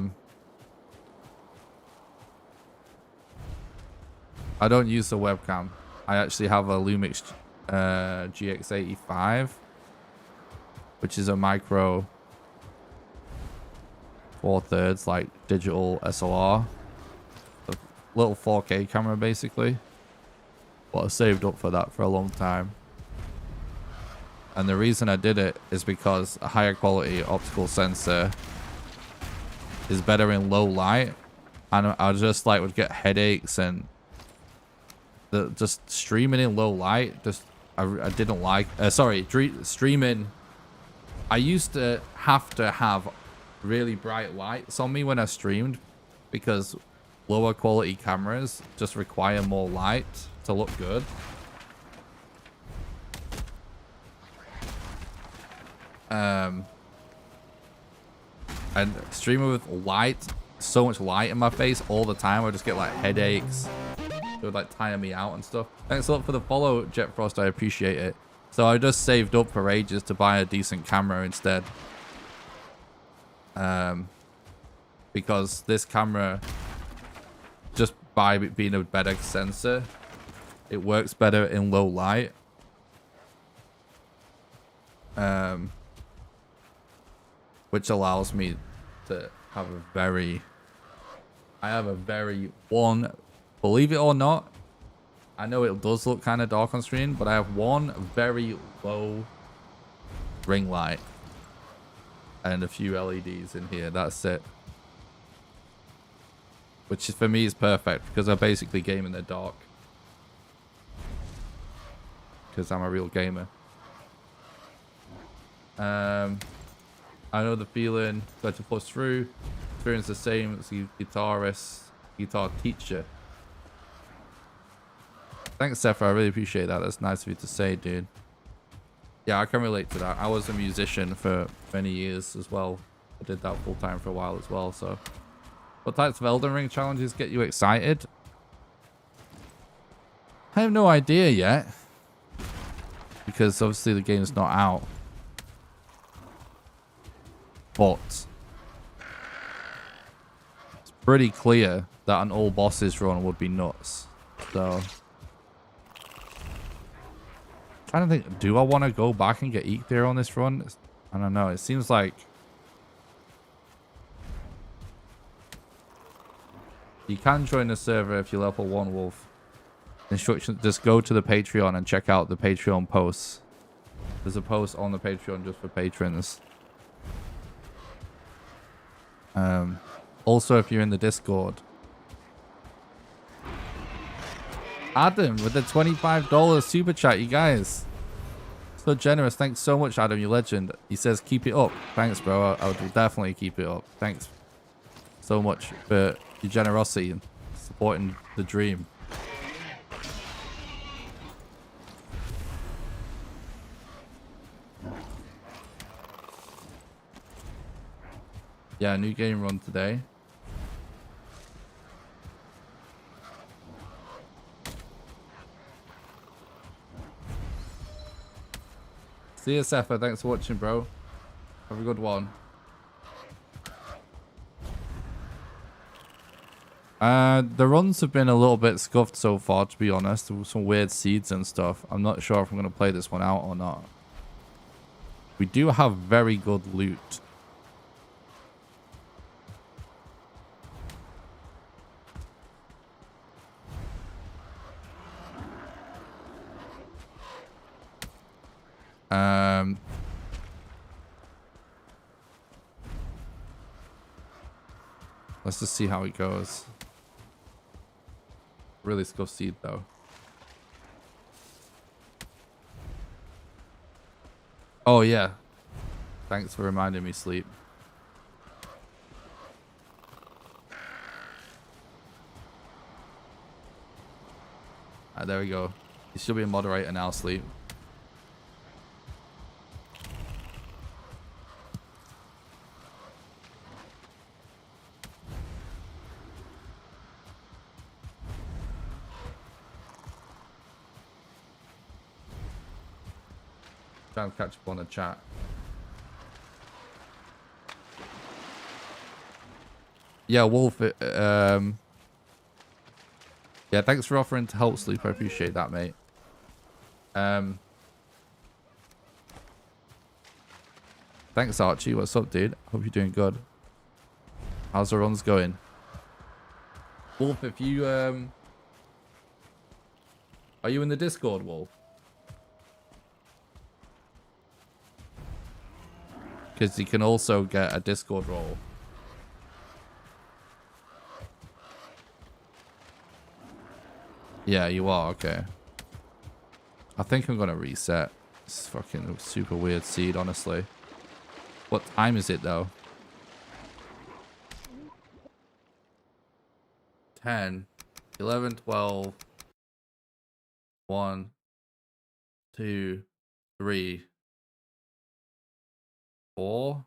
Speaker 1: don't use the webcam. I actually have a Lumix GX85, which is a micro 4/3 like digital SLR. A little 4K camera basically. But I saved up for that for a long time. And the reason I did it is because a higher quality optical sensor is better in low light. And I just like would get headaches and just streaming in low light. I didn't like, streaming. I used to have really bright lights on me when I streamed because lower quality cameras just require more light to look good. And streaming with light, so much light in my face all the time, I just get like headaches. It would like tire me out and stuff. Thanks a lot for the follow, Jet Frost. I appreciate it. So I just saved up for ages to buy a decent camera instead. Because this camera, just by it being a better sensor, it works better in low light. Which allows me to have believe it or not, I know it does look kind of dark on screen, but I have one very low ring light and a few LEDs in here. That's it. Which for me is perfect because I basically game in the dark. Because I'm a real gamer. I know the feeling, got to push through. Experience the same as a guitar teacher. Thanks, Zephyr. I really appreciate that. That's nice of you to say, dude. Yeah, I can relate to that. I was a musician for many years as well. I did that full time for a while as well, so. What types of Elden Ring challenges get you excited? I have no idea yet. Because obviously the game's not out. But it's pretty clear that an all bosses run would be nuts. So trying to think, do I want to go back and get Eekbeer on this run? I don't know. It seems like you can join the server if you're level 1 wolf. Instructions, just go to the Patreon and check out the Patreon posts. There's a post on the Patreon just for patrons. Also, if you're in the Discord, Adam with the $25 super chat, you guys. So generous. Thanks so much, Adam, you legend. He says, keep it up. Thanks, bro. I will definitely keep it up. Thanks so much for your generosity and supporting the dream. Yeah, new game run today. See you, Sepha. Thanks for watching, bro. Have a good one. The runs have been a little bit scuffed so far, to be honest. There were some weird seeds and stuff. I'm not sure if I'm going to play this one out or not. We do have very good loot. Let's just see how it goes. Really scuffed seed though. Oh yeah. Thanks for reminding me, Sleep. There we go. You should be a moderator now, Sleep. Trying to catch up on the chat. Yeah, Wolf. Yeah, thanks for offering to help, Sleep. I appreciate that, mate. Thanks, Archie. What's up, dude? Hope you're doing good. How's the runs going? Wolf, if you are you in the Discord, Wolf? Because you can also get a Discord role. Yeah, you are. Okay. I think I'm gonna reset. This is fucking super weird seed, honestly. What time is it though? 10, 11, 12, 1, 2, 3, 4.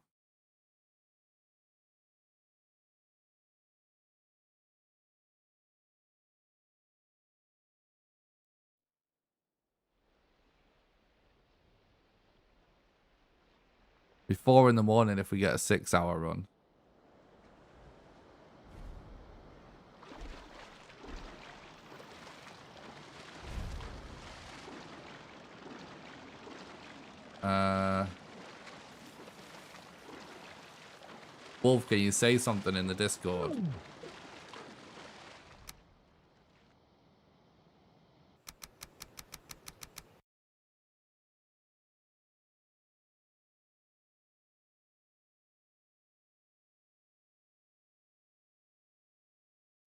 Speaker 1: Be 4 in the morning if we get a 6-hour run. Wolf, can you say something in the Discord?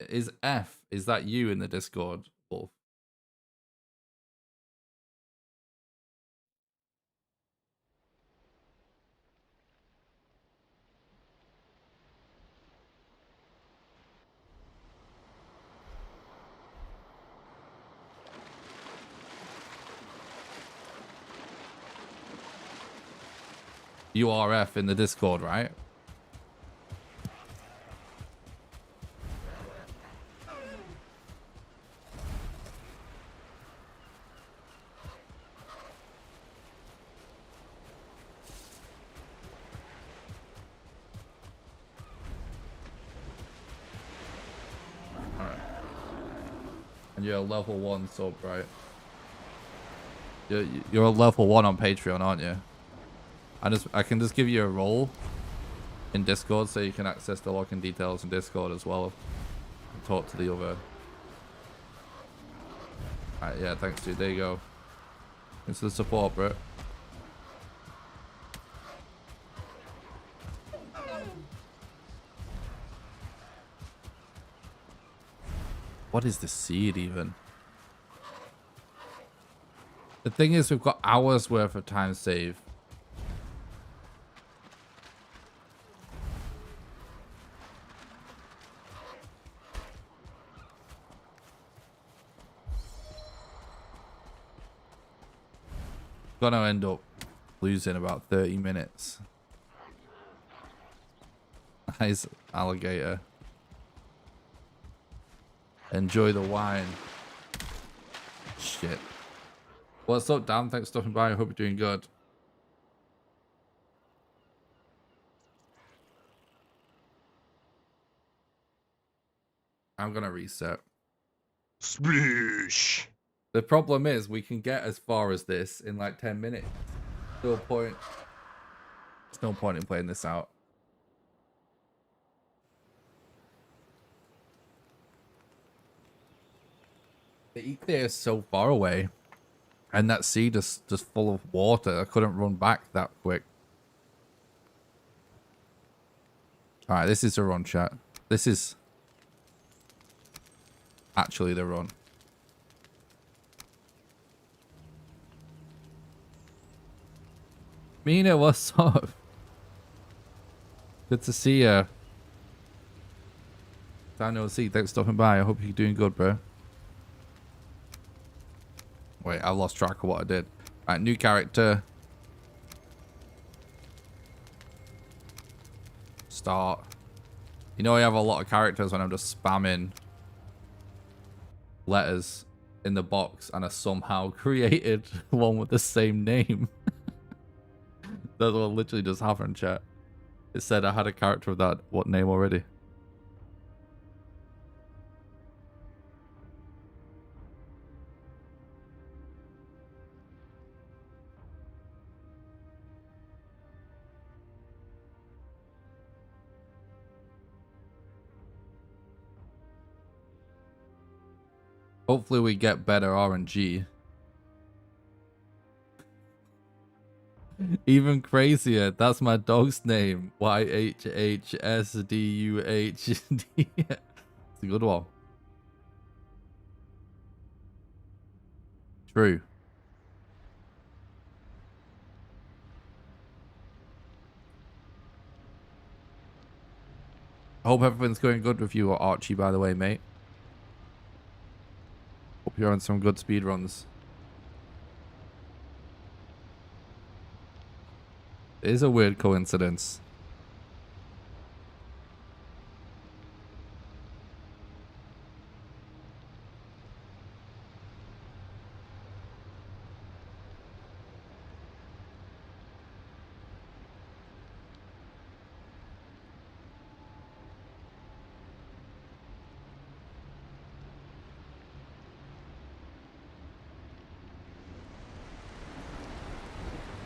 Speaker 1: Is that you in the Discord, Wolf? You are F in the Discord, right? Alright. And you're a level 1 sub, right? You're a level 1 on Patreon, aren't you? I can just give you a role in Discord so you can access the login details in Discord as well and talk to the other. Alright, yeah, thanks, dude. There you go. Thanks for the support, bro. What is the seed even? The thing is, we've got hours worth of time save. Gonna end up losing about 30 minutes. Nice alligator. Enjoy the wine. Shit. What's up, Dan? Thanks for stopping by. I hope you're doing good. I'm gonna reset.
Speaker 2: Splish.
Speaker 1: The problem is we can get as far as this in like 10 minutes. No point. There's no point in playing this out. The equator is so far away, and that sea just full of water. I couldn't run back that quick. All right, this is the run, chat. This is actually the run. Mina, what's up? Good to see you. Daniel C, thanks for stopping by. I hope you're doing good, bro. Wait, I lost track of what I did. Alright, new character. Start. You know I have a lot of characters when I'm just spamming letters in the box and I somehow created one with the same name. That's what literally just happened, chat. It said I had a character with that what name already. Hopefully we get better RNG. Even crazier, that's my dog's name. YHHSDUHD. It's a good one. True. I hope everything's going good with you, Archie, by the way, mate. Hope you're on some good speed runs. It is a weird coincidence.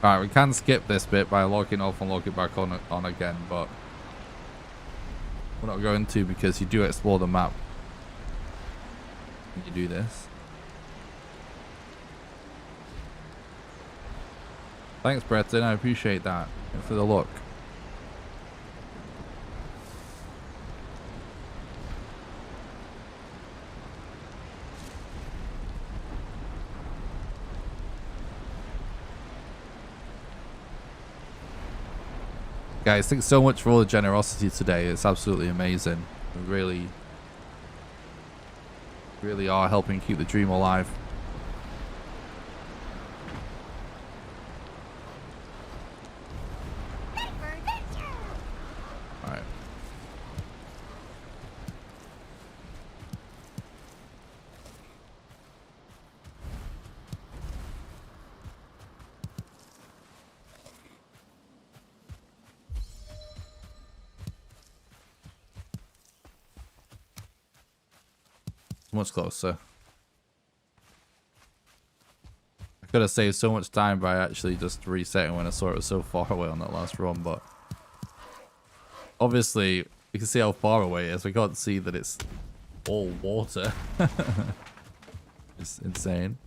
Speaker 1: Alright, we can skip this bit by logging off and logging back on again, but we're not going to because you do explore the map when you do this. Thanks, Breton. I appreciate that. Thanks for the look. Guys, thanks so much for all the generosity today. It's absolutely amazing. We really are helping keep the dream alive. Alright. Much closer. I could have saved so much time by actually just resetting when I saw it was so far away on that last run, but obviously you can see how far away it is. We can't see that it's all water. It's insane.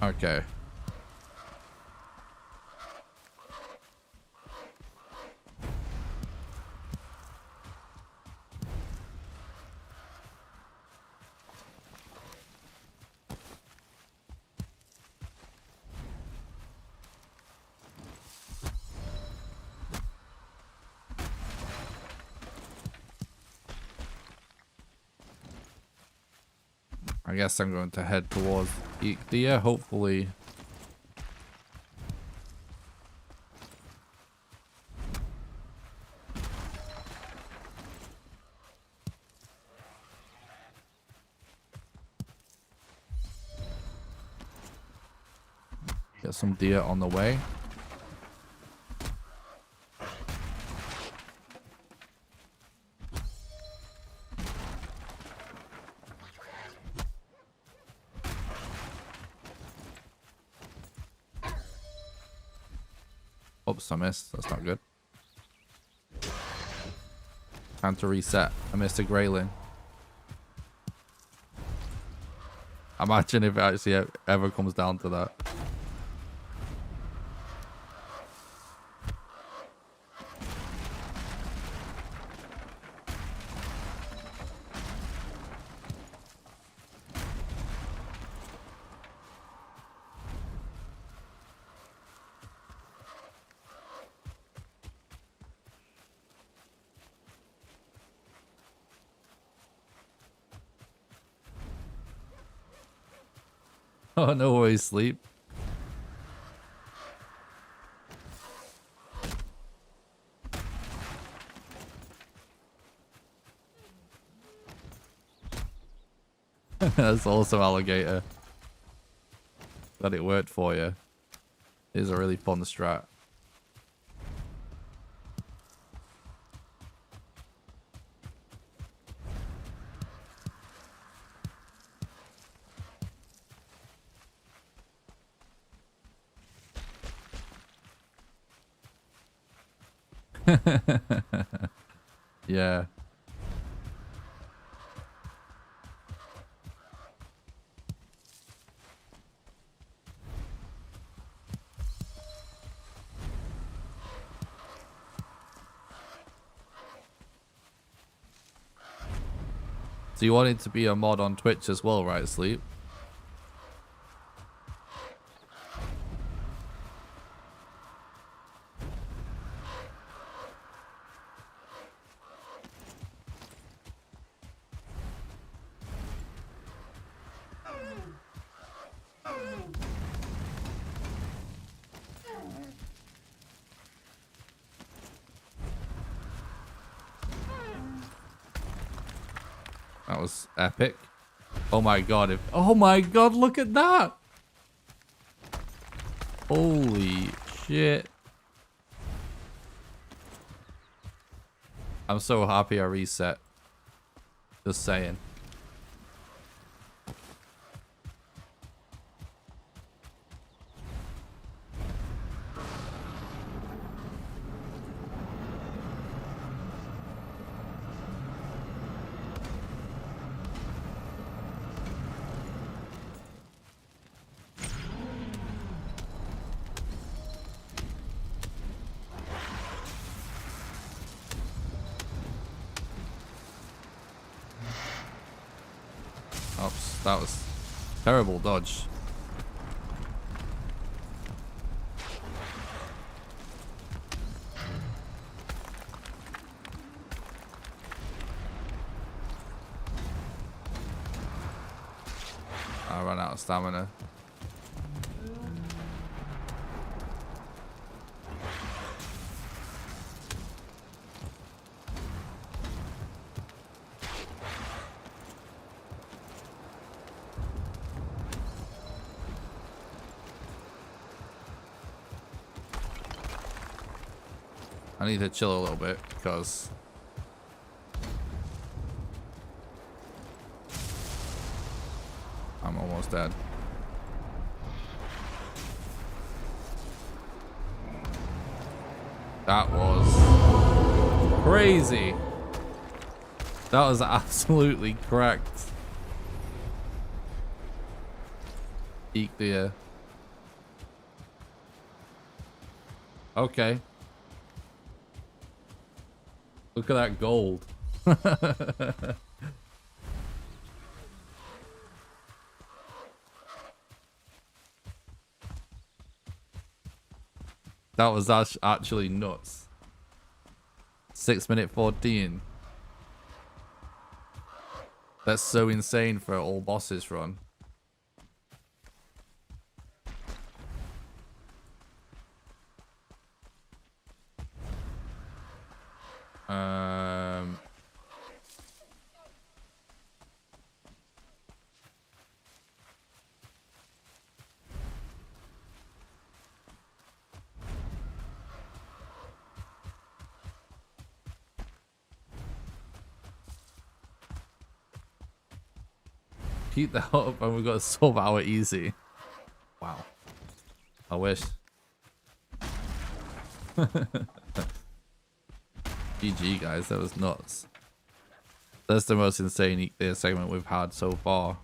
Speaker 1: Okay. I guess I'm going to head towards Deer, hopefully. Get some deer on the way. Oops, I missed. That's not good. Time to reset. I missed a grayling. Imagine if it actually ever comes down to that. Oh, no way, sleep. That's also alligator. Glad it worked for you. It is a really fun strat. Yeah. So you wanted to be a mod on Twitch as well, right, Sleep? That was epic. Oh my god. Oh my god, look at that. Holy shit. I'm so happy I reset. Just saying. Oops, that was terrible dodge. I ran out of stamina. I need to chill a little bit because I'm almost dead. That was crazy. That was absolutely correct. Peek there. Okay. Look at that gold. That was actually nuts. 6 minute 14. That's so insane for all bosses run. Keep that up and we've got a sub-hour easy. Wow. I wish. GG guys, that was nuts. That's the most insane segment we've had so far.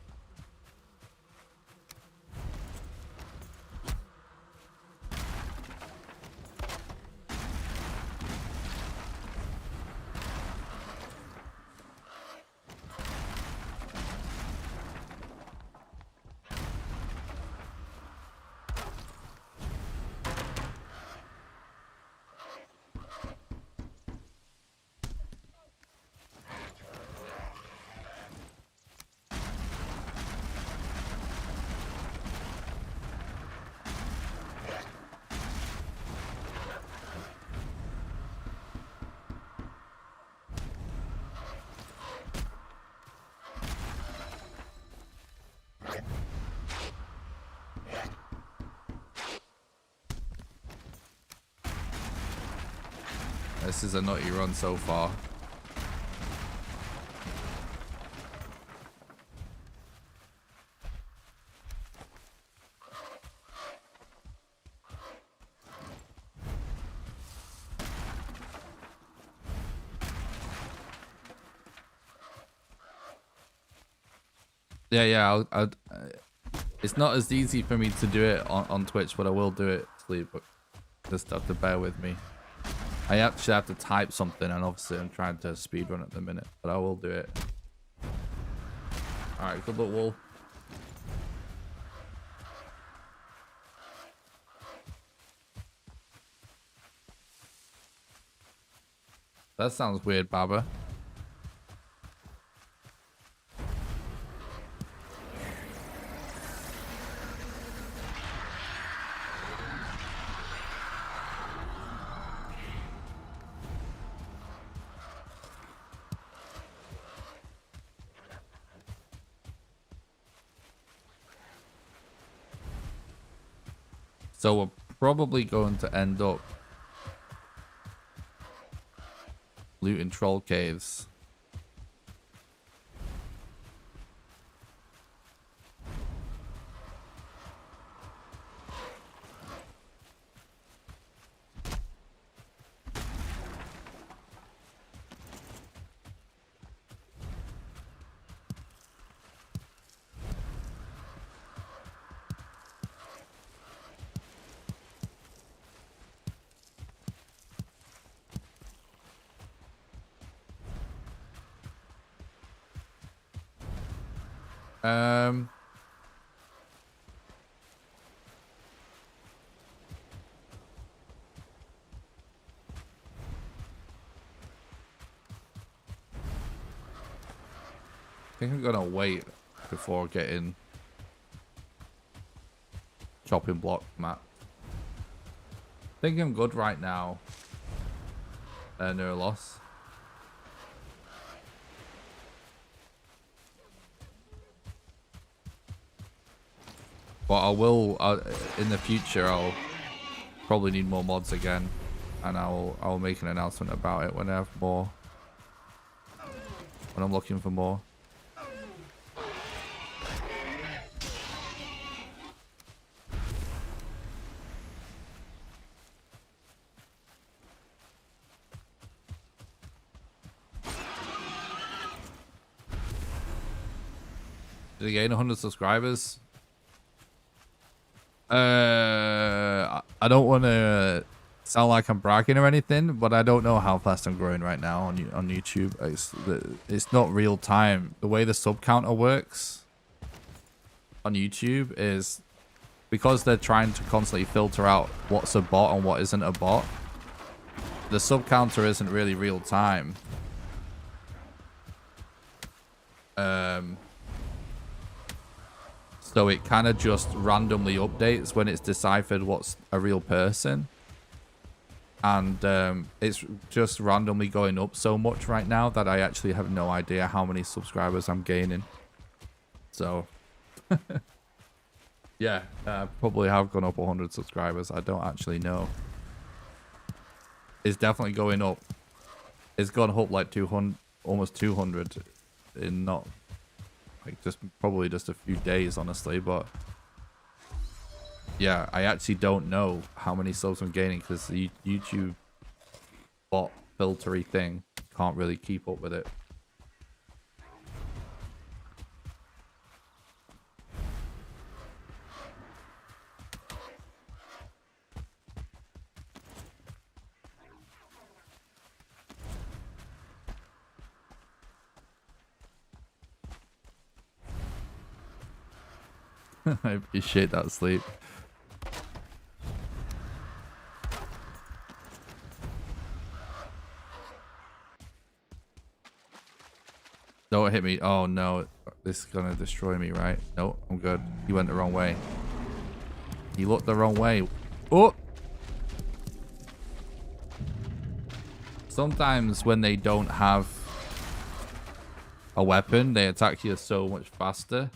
Speaker 1: This is a nutty run so far. Yeah. It's not as easy for me to do it on Twitch, but I will do it. But just have to bear with me. I actually have to type something, and obviously I'm trying to speedrun at the minute, but I will do it. Alright, good luck, Wolf. That sounds weird, Baba. So we're probably going to end up looting troll caves. I think I'm gonna wait before getting chopping block map. I think I'm good right now. No loss. But I will in the future. I'll probably need more mods again, and I'll make an announcement about it when I have more. When I'm looking for more. Did he gain 100 subscribers? I don't want to sound like I'm bragging or anything, but I don't know how fast I'm growing right now on YouTube. It's not real time. The way the sub counter works on YouTube is because they're trying to constantly filter out what's a bot and what isn't a bot. The sub counter isn't really real time. So it kind of just randomly updates when it's deciphered what's a real person. And it's just randomly going up so much right now that I actually have no idea how many subscribers I'm gaining. So, yeah, I probably have gone up 100 subscribers. I don't actually know. It's definitely going up. It's gone up like 200, almost 200 in not... like probably just a few days, honestly, but yeah, I actually don't know how many subs I'm gaining because the YouTube bot filtery thing can't really keep up with it. I appreciate that, Sleep. Don't hit me. Oh no, this is gonna destroy me, right? No, I'm good. He went the wrong way. He looked the wrong way. Oh! Sometimes when they don't have a weapon, they attack you so much faster.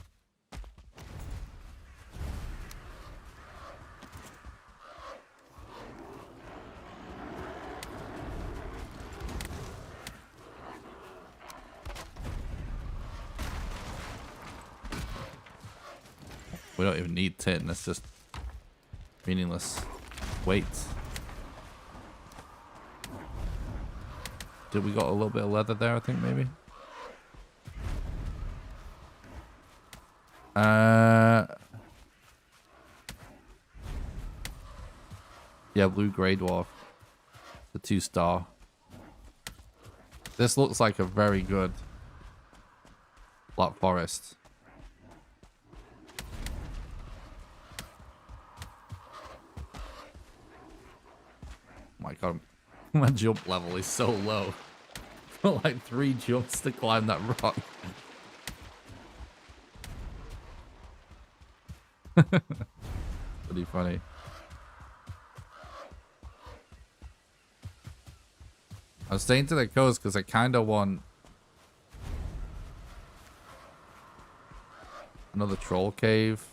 Speaker 1: We don't even need tin. That's just meaningless weights. Did we got a little bit of leather there, I think, maybe? Yeah, blue grey dwarf. The 2-star. This looks like a very good Black Forest. Oh my god, my jump level is so low. Like 3 jumps to climb that rock. Pretty funny. I'm staying to the coast because I kind of want another troll cave.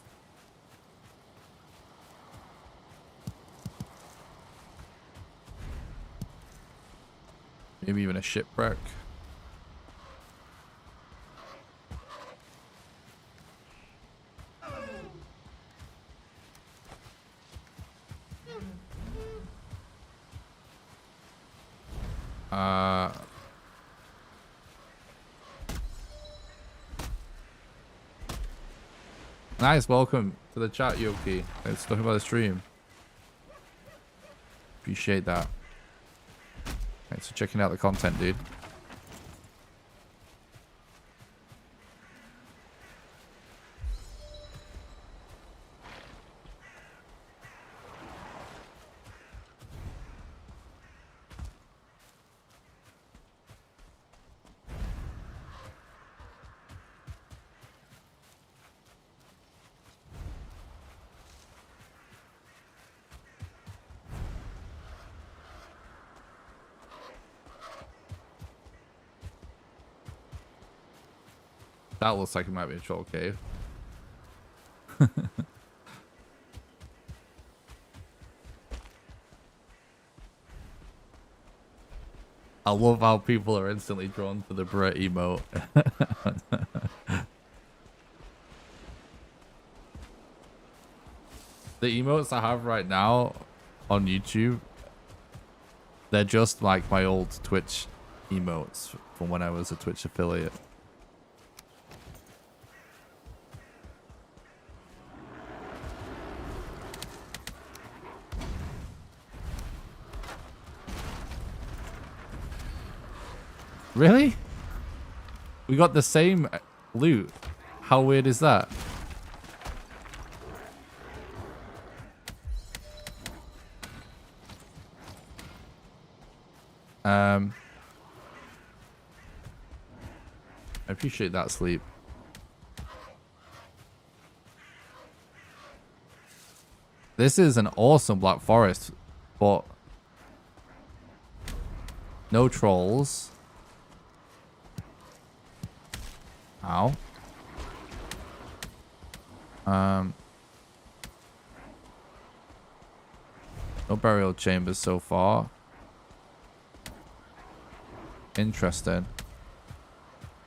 Speaker 1: Maybe even a shipwreck. Nice, welcome to the chat, Yoki. Thanks for talking about the stream. Appreciate that. Thanks for checking out the content, dude. That looks like it might be a troll cave. I love how people are instantly drawn to the Brit emote. The emotes I have right now on YouTube, they're just like my old Twitch emotes from when I was a Twitch affiliate. Really? We got the same loot. How weird is that? I appreciate that, Sleep. This is an awesome Black Forest, but no trolls. Ow. No burial chambers so far. Interesting.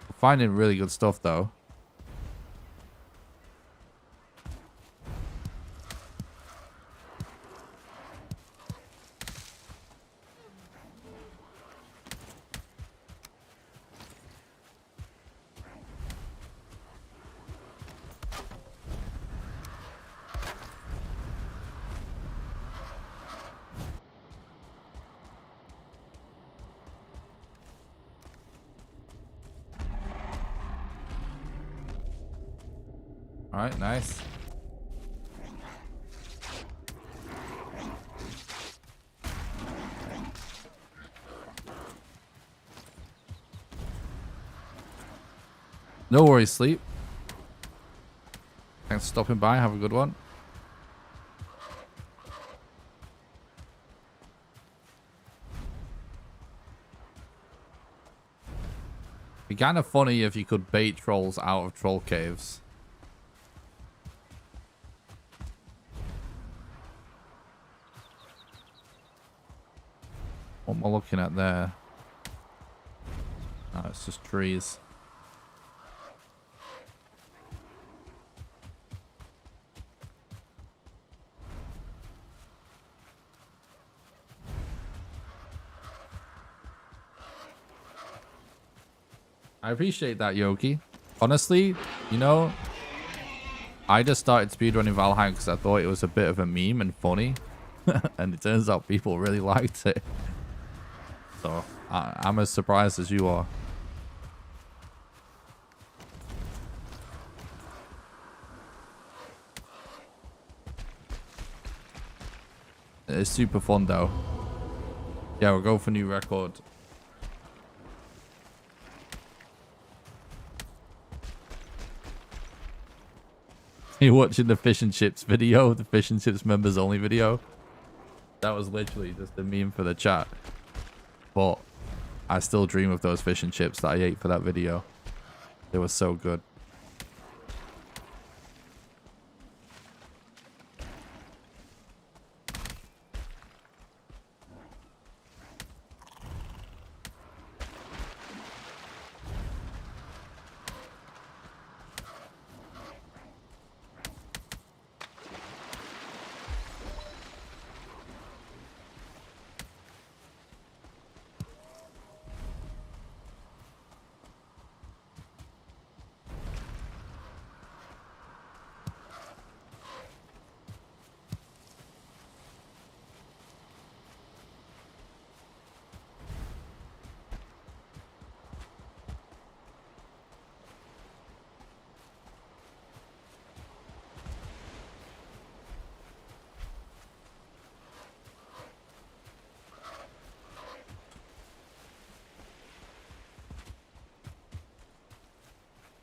Speaker 1: We're finding really good stuff though. All right, nice. No worries, Sleep. Thanks for stopping by. Have a good one. It'd be kind of funny if you could bait trolls out of troll caves. What am I looking at there? Oh, it's just trees. I appreciate that, Yoki. Honestly, you know, I just started speedrunning Valheim because I thought it was a bit of a meme and funny. And it turns out people really liked it. So I'm as surprised as you are. It's super fun though. Yeah, we'll go for new record. You're watching the fish and chips video, the fish and chips members only video. That was literally just a meme for the chat. But I still dream of those fish and chips that I ate for that video. They were so good.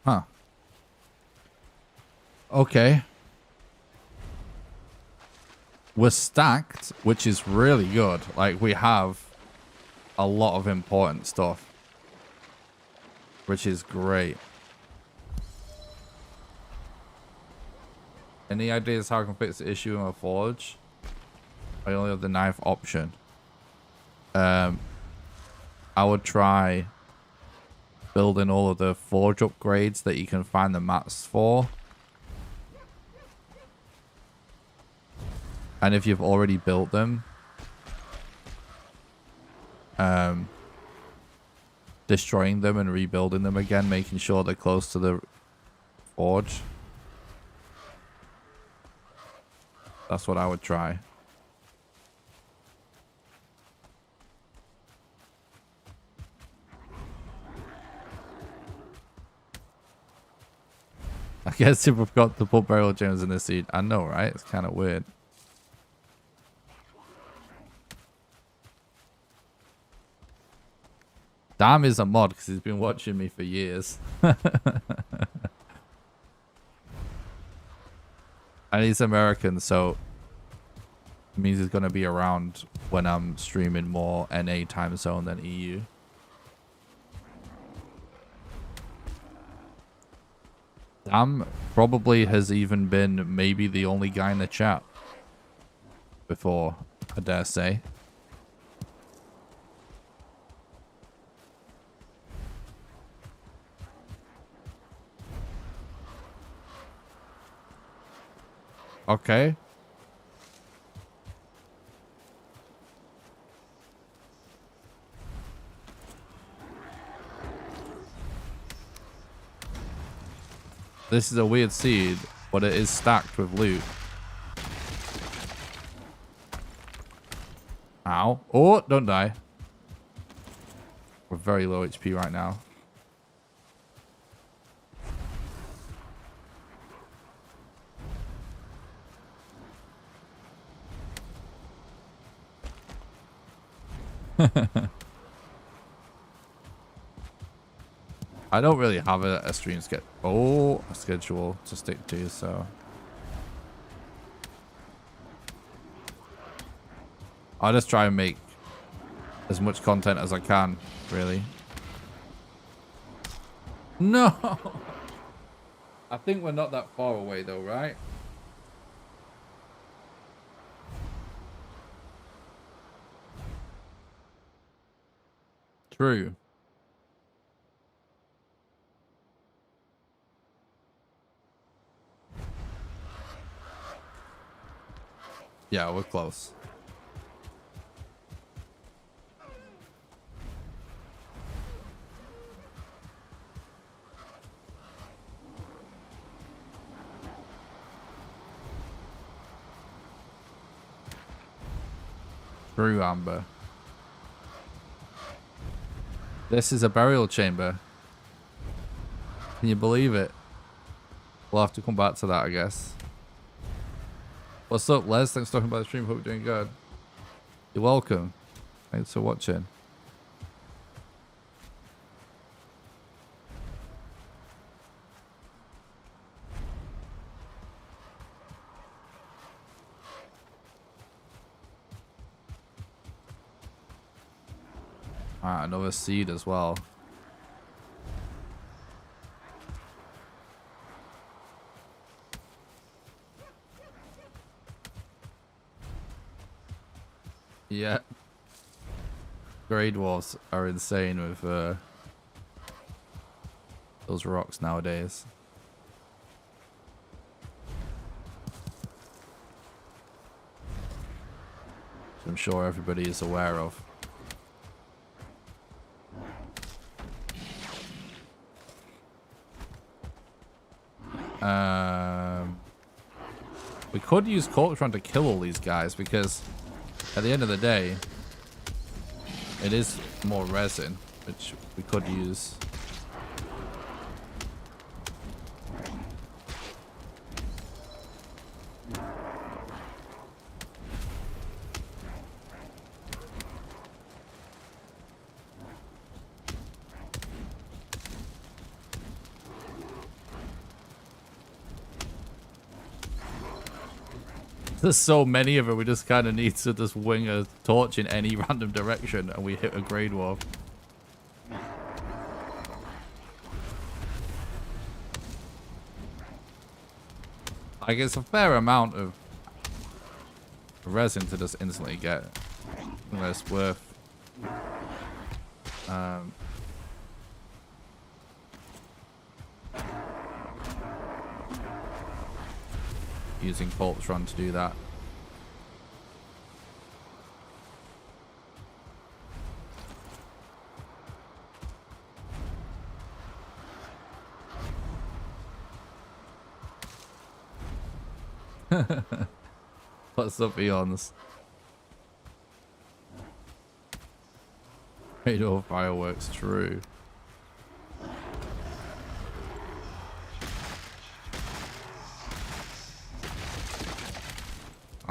Speaker 1: Huh. Okay. We're stacked, which is really good. Like, we have a lot of important stuff, which is great. Any ideas how I can fix the issue in my forge? I only have the knife option. I would try building all of the forge upgrades that you can find the mats for. And if you've already built them, destroying them and rebuilding them again, making sure they're close to the forge. That's what I would try. guess if we've got to put burial chambers in this seed. I know, right? It's kind of weird. Damn is a mod because he's been watching me for years. And he's American, so it means he's going to be around when I'm streaming more NA time zone than EU. Damn probably has even been maybe the only guy in the chat before, I dare say. Okay. This is a weird seed, but it is stacked with loot. Ow. Oh, don't die. We're very low HP right now. I don't really have a stream a schedule to stick to, so I'll just try and make as much content as I can, really. No! I think we're not that far away though, right? True. Yeah, we're close. True, Amber. This is a burial chamber. Can you believe it? We'll have to come back to that, I guess. What's up, Les? Thanks for talking about the stream. Hope you're doing good. You're welcome. Thanks for watching. Alright, another seed as well. Yeah. Grade wars are insane with those rocks nowadays. Which I'm sure everybody is aware of. We could use Corpse Run to kill all these guys because at the end of the day, it is more resin, which we could use. There's so many of it, we just kind of need to just wing a torch in any random direction and we hit a grade wall. Like, it's a fair amount of resin to just instantly get. It's worth using Corpse Run to do that. What's up, Eons? Radio fireworks, true.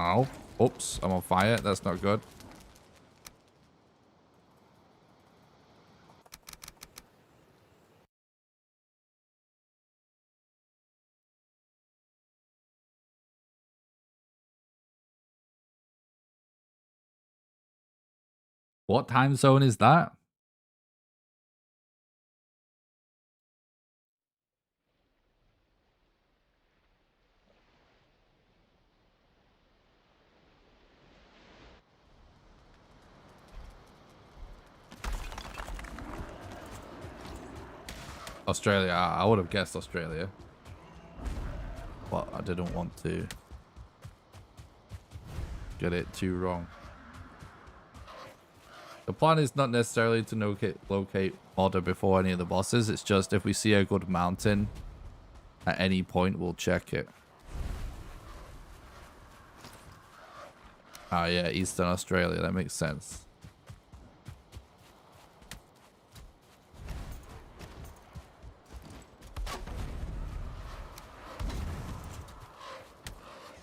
Speaker 1: Ow. Oops, I'm on fire. That's not good. What time zone is that? Australia. I would have guessed Australia. But I didn't want to get it too wrong. The plan is not necessarily to locate order before any of the bosses. It's just if we see a good mountain at any point, we'll check it. Ah, yeah, Eastern Australia. That makes sense.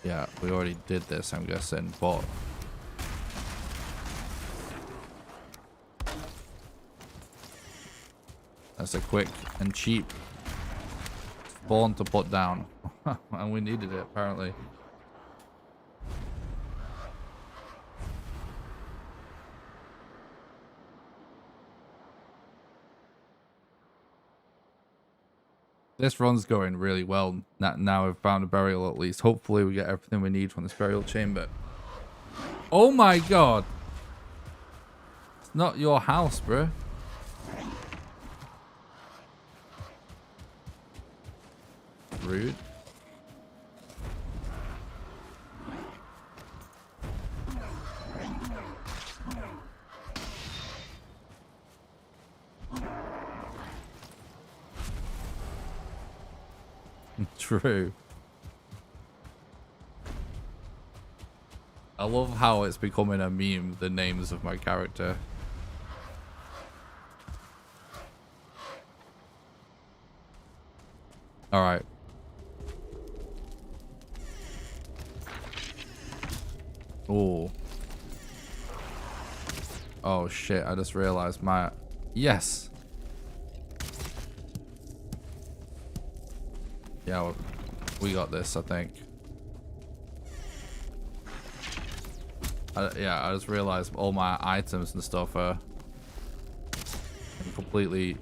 Speaker 1: Yeah, we already did this, I'm guessing, but... That's a quick and cheap spawn to put down. And we needed it, apparently. This run's going really well. Now we've found a burial at least. Hopefully we get everything we need from this burial chamber. Oh my god! It's not your house, bro. Rude. True. I love how it's becoming a meme, the names of my character. Alright. Oh. Oh shit, I just realized my... Yes! Yeah, we got this, I think. Yeah, I just realized all my items and stuff are completely...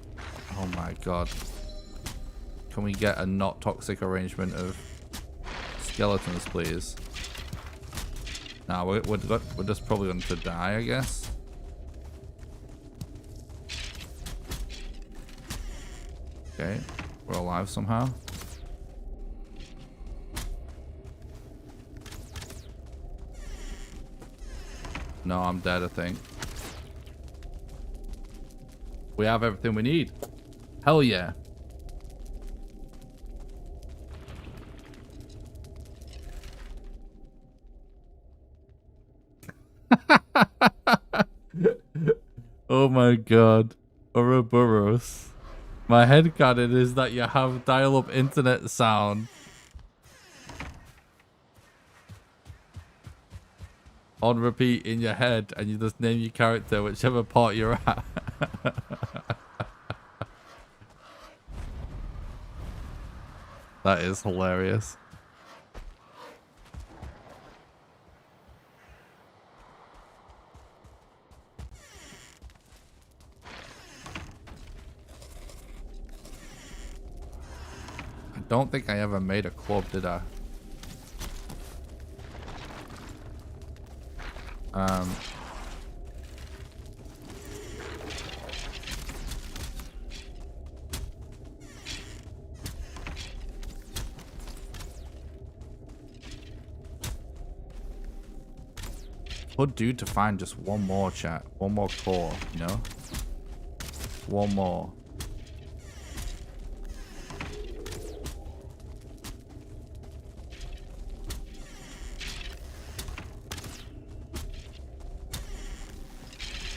Speaker 1: Oh my god. Can we get a not toxic arrangement of skeletons, please? Nah, we're just probably going to die, I guess. Okay, we're alive somehow. No, I'm dead, I think. We have everything we need. Hell yeah. Oh my god. Ouroboros. My headcanon is that you have dial-up internet sound on repeat in your head, and you just name your character whichever part you're at. That is hilarious. I don't think I ever made a club, did I? Would do to find just one more chat, one more core, you know? One more.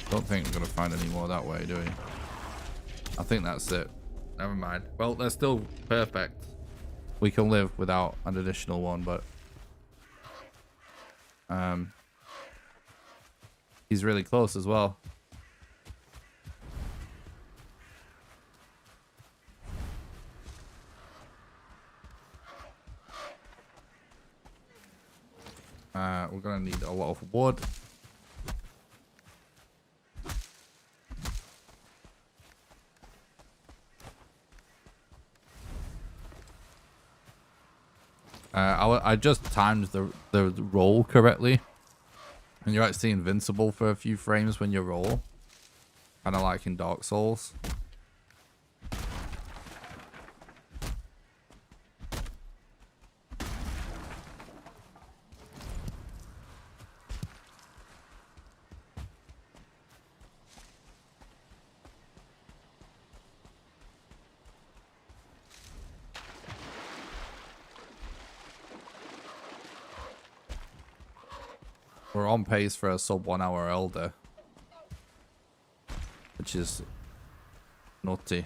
Speaker 1: Don't think we're gonna find any more that way, do we? I think that's it. Never mind. Well, they're still perfect. We can live without an additional one, but He's really close as well. We're gonna need a lot of wood. I just timed the roll correctly, and you're actually invincible for a few frames when you roll, kind of like in Dark Souls. We're on pace for a sub 1 hour elder, which is nutty.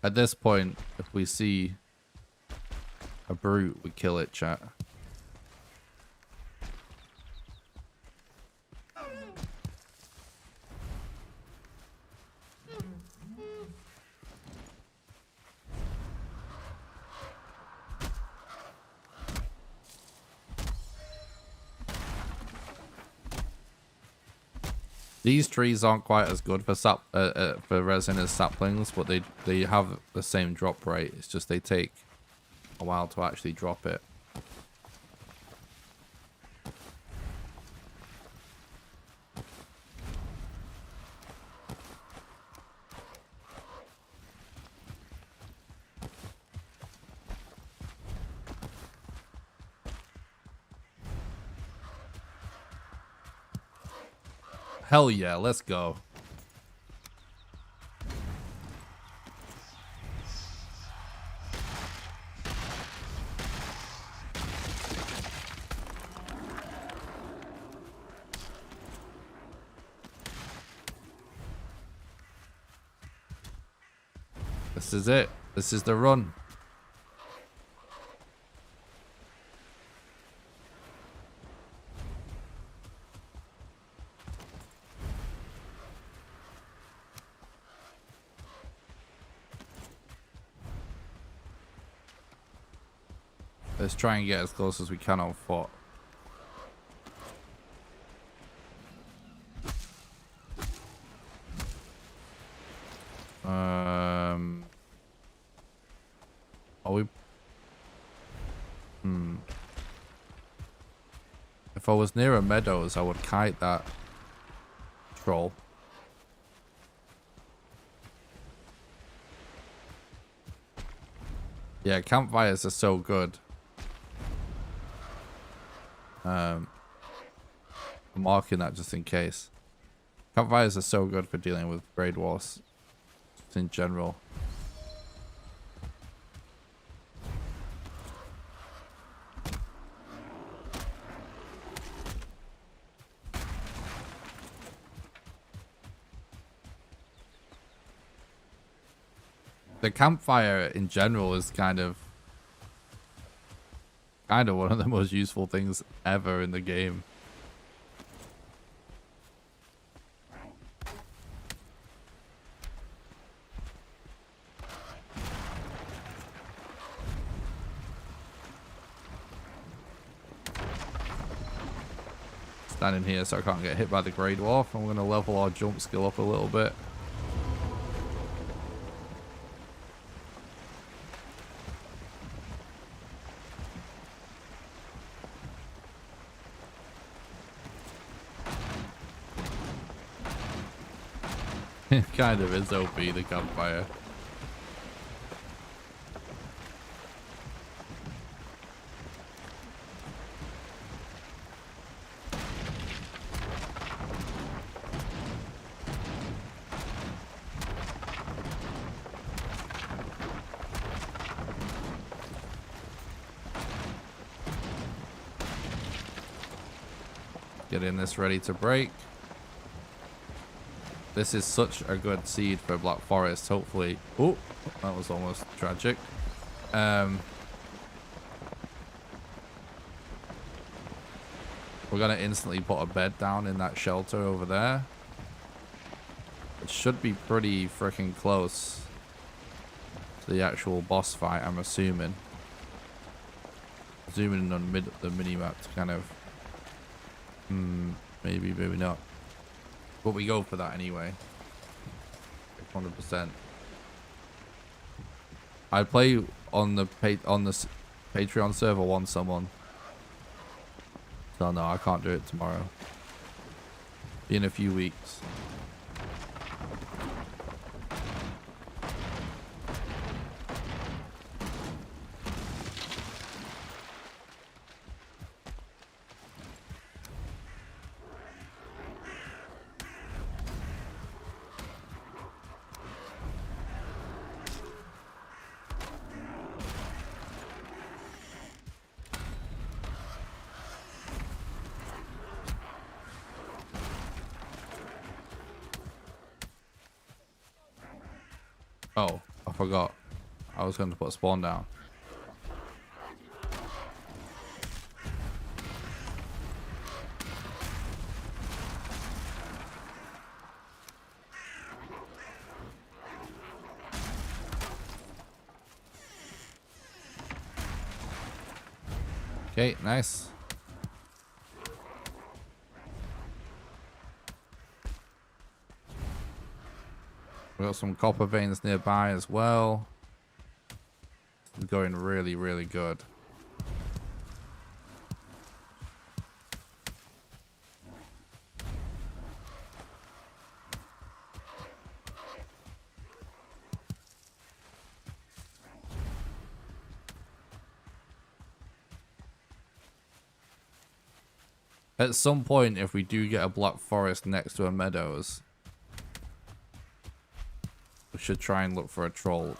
Speaker 1: At this point, if we see a brute, we kill it, chat. These trees aren't quite as good for resin as saplings, but they have the same drop rate. It's just they take a while to actually drop it. Hell yeah, let's go. This is it. This is the run. Let's try and get as close as we can on foot. Are we? If I was near a meadows, I would kite that troll. Yeah, campfires are so good. I'm marking that just in case. Campfires are so good for dealing with raid wars just in general. The campfire in general is kind of one of the most useful things ever in the game. Standing here so I can't get hit by the grey dwarf. I'm going to level our jump skill up a little bit. It kind of is OP, the campfire. Getting this ready to break. This is such a good seed for Black Forest. Hopefully. Oh, that was almost tragic. We're gonna instantly put a bed down in that shelter over there. It should be pretty freaking close to the actual boss fight, I'm assuming. Zooming in on the mini-map to kind of... maybe, maybe not. But we go for that anyway. 100%. I'd play on the Patreon server once someone. So no, I can't do it tomorrow. Be in a few weeks. Oh, I forgot. I was going to put a spawn down. Okay, nice. We got some copper veins nearby as well. It's going really, really good. At some point, if we do get a black forest next to a meadows, we should try and look for a troll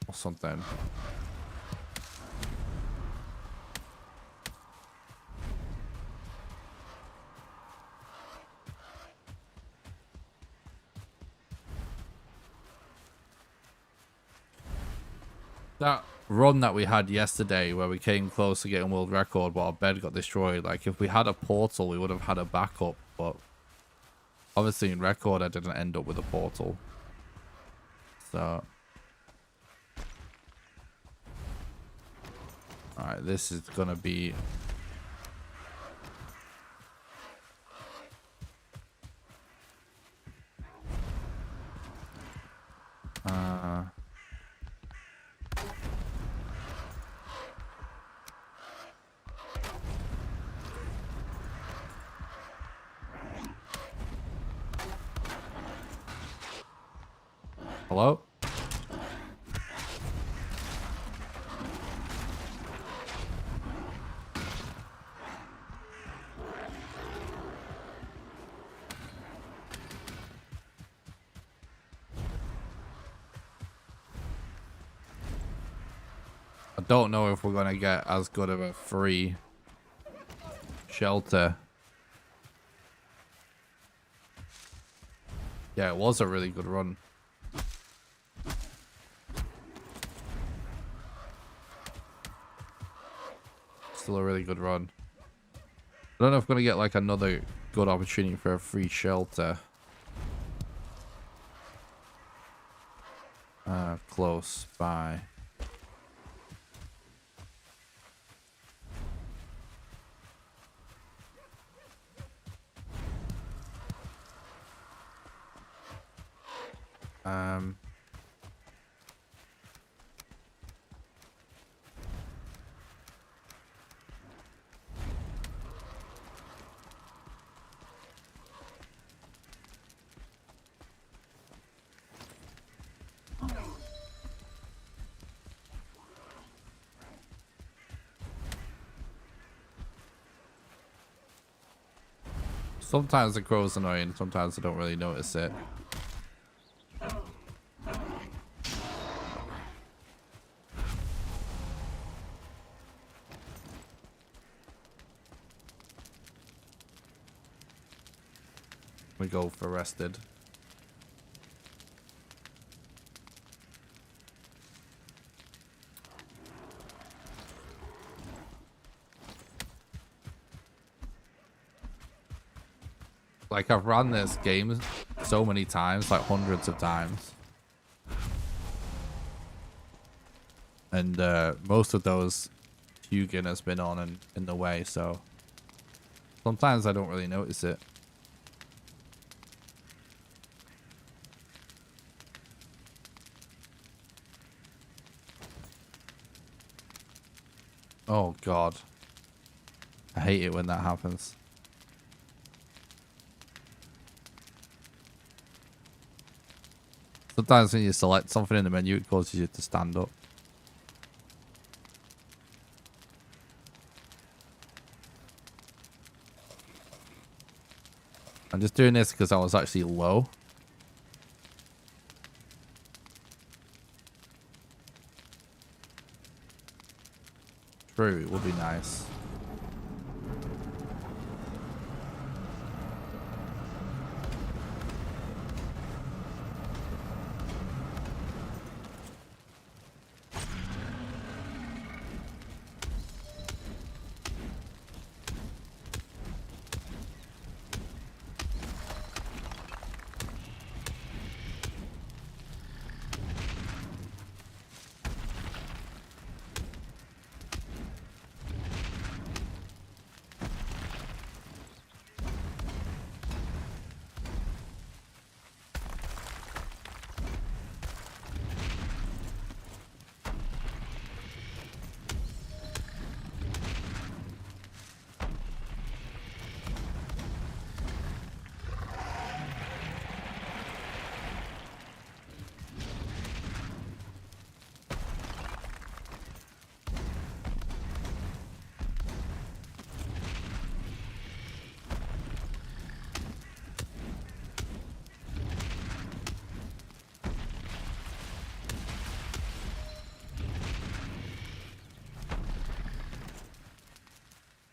Speaker 1: or something. That run that we had yesterday where we came close to getting world record but our bed got destroyed, like if we had a portal we would have had a backup, but obviously in record I didn't end up with a portal. So alright, this is gonna be hello? I don't know if we're gonna get as good of a free shelter. Yeah, it was a really good run. Still a really good run. I don't know if we're gonna get like another good opportunity for a free shelter. Close by. Sometimes the crow's annoying, sometimes I don't really notice it. We go for rested. Like, I've run this game so many times, like hundreds of times. And most of those Hugin has been on and in the way, so sometimes I don't really notice it. Oh god. I hate it when that happens. Sometimes when you select something in the menu, it causes you to stand up. I'm just doing this because I was actually low. True, it would be nice.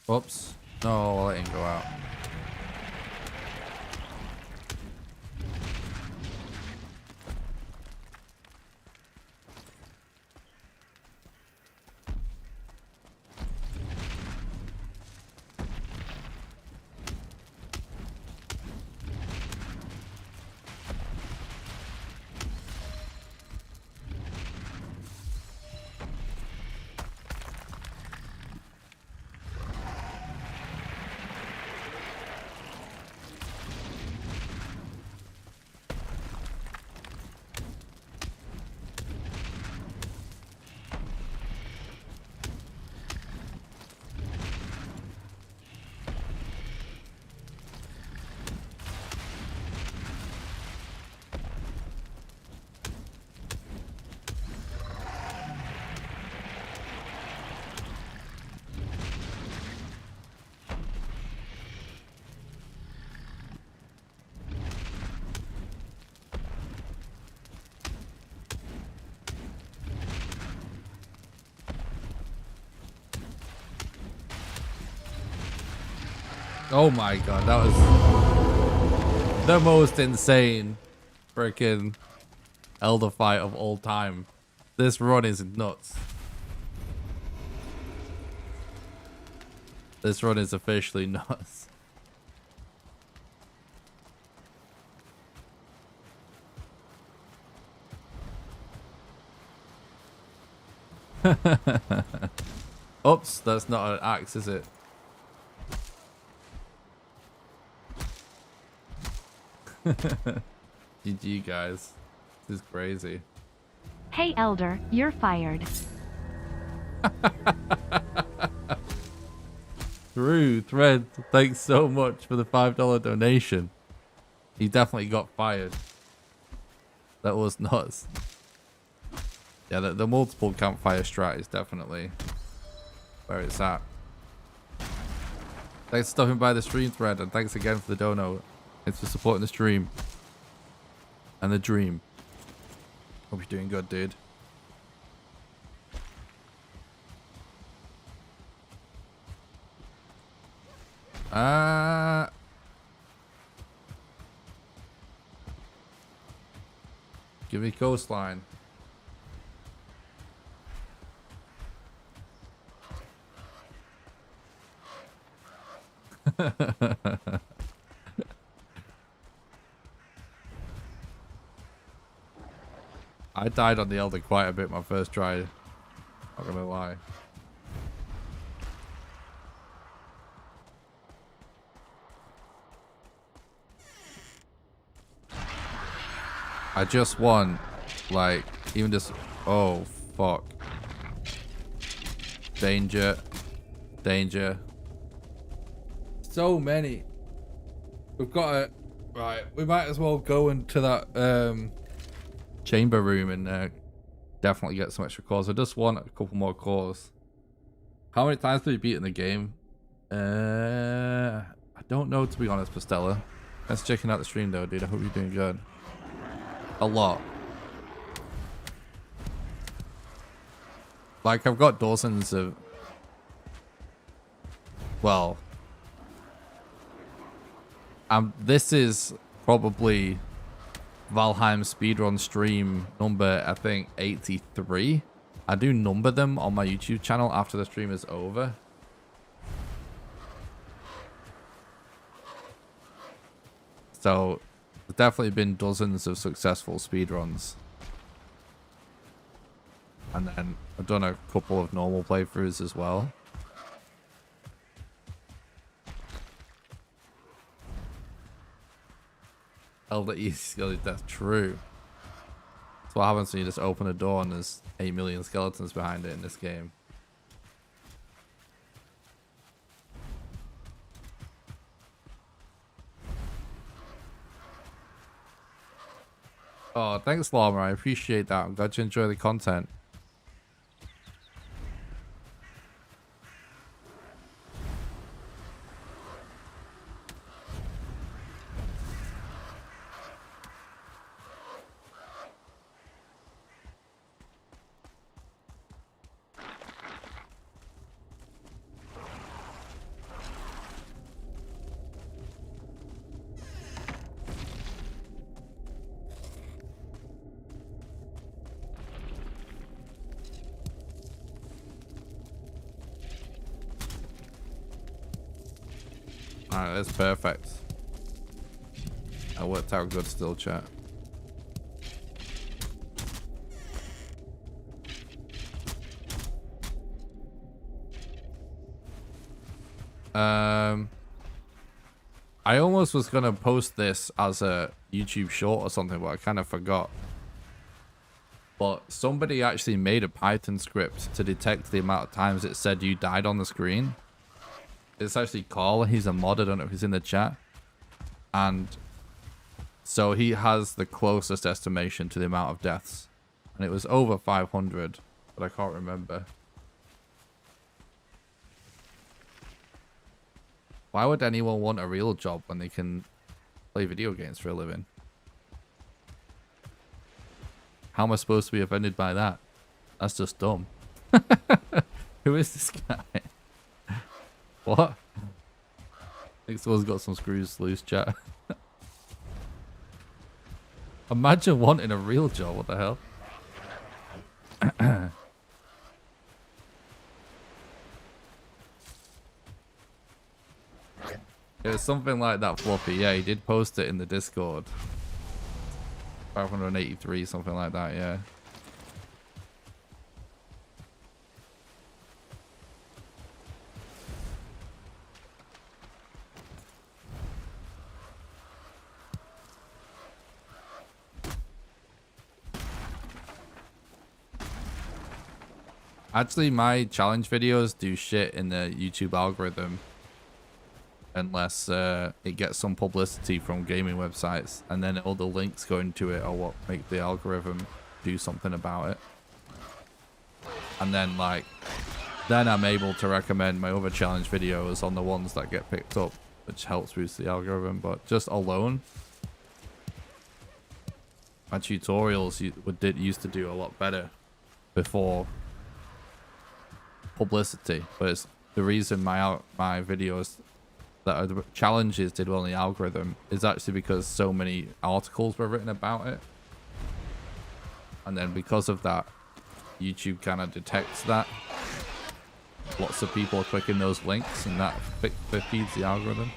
Speaker 1: Whoops. No, I'll let him go out. Oh my god, that was the most insane freaking Elder fight of all time. This run is nuts. This run is officially nuts. Oops, that's not an axe, is it? GG, guys. This is crazy.
Speaker 2: Hey, Elder, you're fired.
Speaker 1: True, Thread, thanks so much for the $5 donation. He definitely got fired. That was nuts. Yeah, the multiple campfire strat is definitely where it's at. Thanks for stopping by the stream, Thread, and thanks again for the dono. Thanks for supporting the stream. And the dream. Hope you're doing good, dude. Give me coastline. I died on the Elder quite a bit my first try. Not gonna lie. I just want, like, even just... Oh, fuck. Danger. Danger. So many. We've got to... Right, we might as well go into that chamber room and definitely get some extra cores. I just want a couple more cores. How many times have we beaten the game? I don't know, to be honest, Pastella. Thanks for checking out the stream, though, dude. I hope you're doing good. A lot. Like, I've got dozens of... Well... this is probably Valheim Speedrun stream number, I think, 83. I do number them on my YouTube channel after the stream is over. So, there's definitely been dozens of successful speedruns. And then I've done a couple of normal playthroughs as well. Elder East, that's true. That's what happens when you just open a door and there's 8 million skeletons behind it in this game. Oh, thanks, Llama. I appreciate that. I'm glad you enjoy the content. Alright, that's perfect. That worked out good still, chat. I almost was gonna post this as a YouTube short or something, but I kind of forgot. But somebody actually made a Python script to detect the amount of times it said you died on the screen. It's actually Carl. He's a mod. I don't know if he's in the chat. And so he has the closest estimation to the amount of deaths. And it was over 500, but I can't remember. Why would anyone want a real job when they can play video games for a living? How am I supposed to be offended by that? That's just dumb. Who is this guy? What? I think someone's got some screws loose, chat. Imagine wanting a real job. What the hell? It was something like that, Floppy. Yeah, he did post it in the Discord. 583, something like that, yeah. Actually, my challenge videos do shit in the YouTube algorithm. Unless it gets some publicity from gaming websites. And then all the links going to it are what make the algorithm do something about it. And then, like, then I'm able to recommend my other challenge videos on the ones that get picked up. Which helps boost the algorithm. But just alone, my tutorials used to do a lot better before publicity. But it's the reason my videos that are the challenges did well in the algorithm is actually because so many articles were written about it. And then because of that, YouTube kind of detects that. Lots of people are clicking those links, and that feeds the algorithm.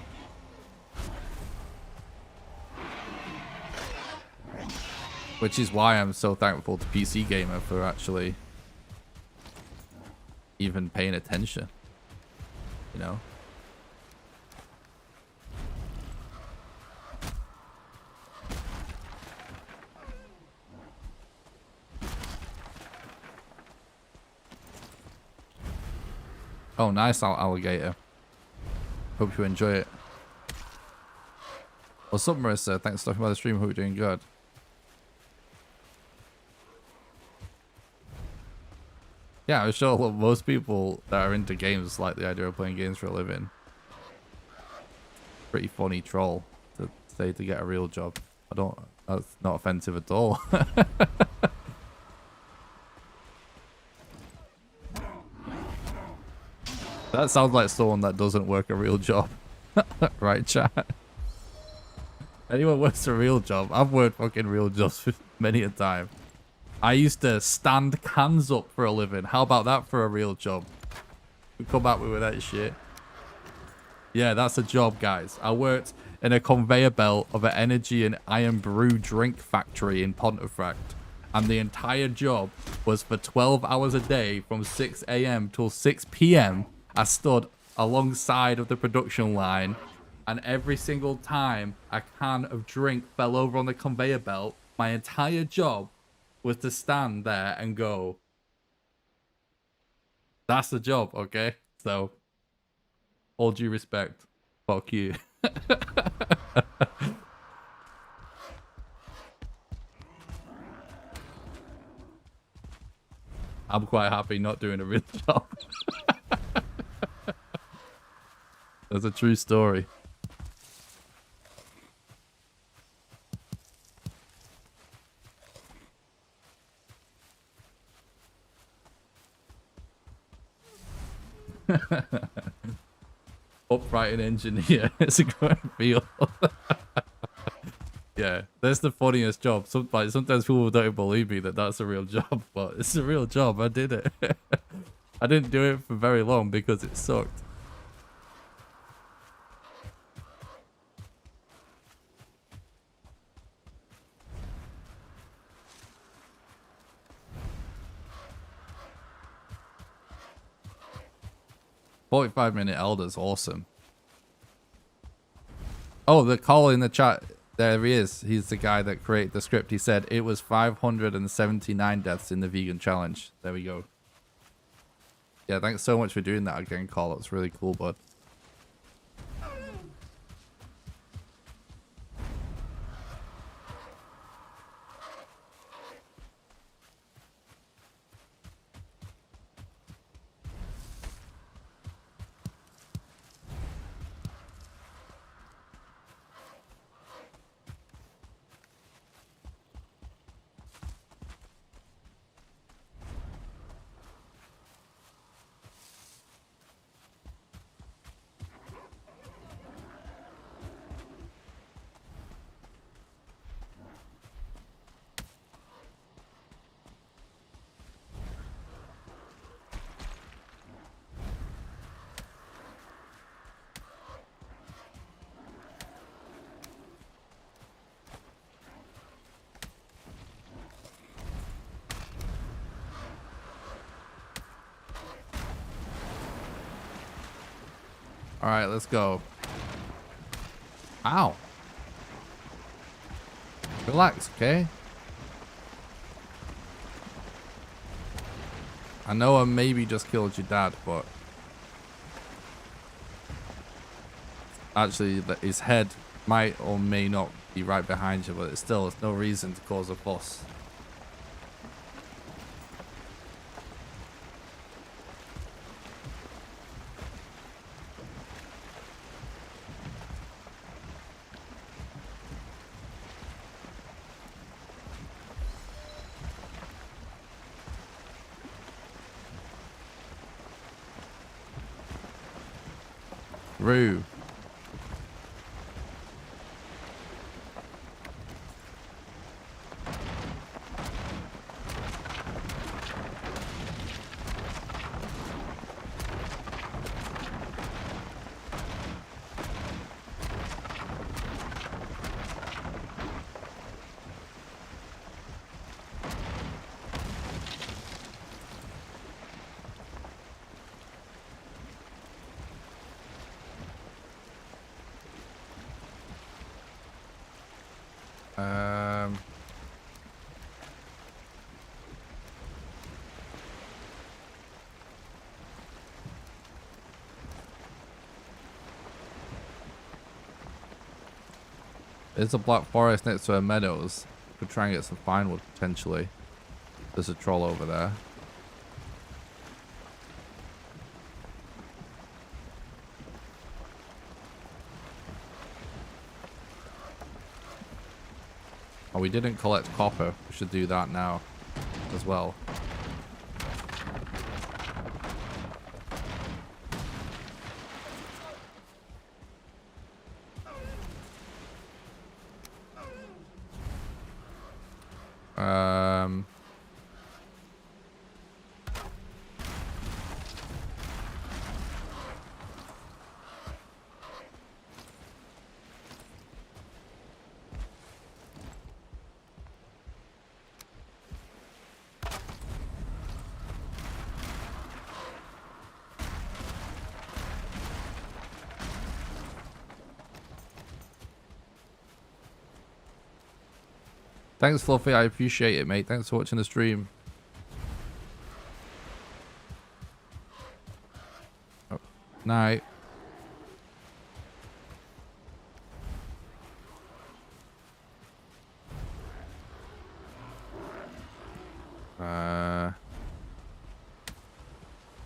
Speaker 1: Which is why I'm so thankful to PC Gamer for actually even paying attention, you know? Oh, nice alligator. Hope you enjoy it. What's up, Marissa? Thanks for stopping by the stream. Hope you're doing good. Yeah, I'm sure most people that are into games like the idea of playing games for a living. Pretty funny troll to say to get a real job. That's not offensive at all. That sounds like someone that doesn't work a real job. Right, chat? Anyone works a real job? I've worked fucking real jobs many a time. I used to stand cans up for a living. How about that for a real job? We come back with that shit. Yeah, that's a job, guys. I worked in a conveyor belt of an energy and iron brew drink factory in Pontefract. And the entire job was for 12 hours a day from 6 a.m. till 6 p.m. I stood alongside of the production line. And every single time a can of drink fell over on the conveyor belt, my entire job was to stand there and go, that's the job, okay? So, all due respect, fuck you. I'm quite happy not doing a real job. That's a true story. Upright engineer. It's a great field. Yeah, that's the funniest job. Sometimes people don't believe me that that's a real job, but it's a real job. I did it. I didn't do it for very long because it sucked. "45-minute Elder's awesome." Oh, the call in the chat. There he is. He's the guy that created the script. He said it was 579 deaths in the vegan challenge. There we go. Yeah, thanks so much for doing that again, Call. It's really cool, bud. All right, let's go. Ow. Relax, okay? I know I maybe just killed your dad, but actually his head might or may not be right behind you, but it's still, it's no reason to cause a fuss. Roo. Um. There's a black forest next to our meadows. Could try and get some fine wood potentially. There's a troll over there. Oh, we didn't collect copper. We should do that now as well. Thanks, Fluffy. I appreciate it, mate. Thanks for watching the stream. Oh, night.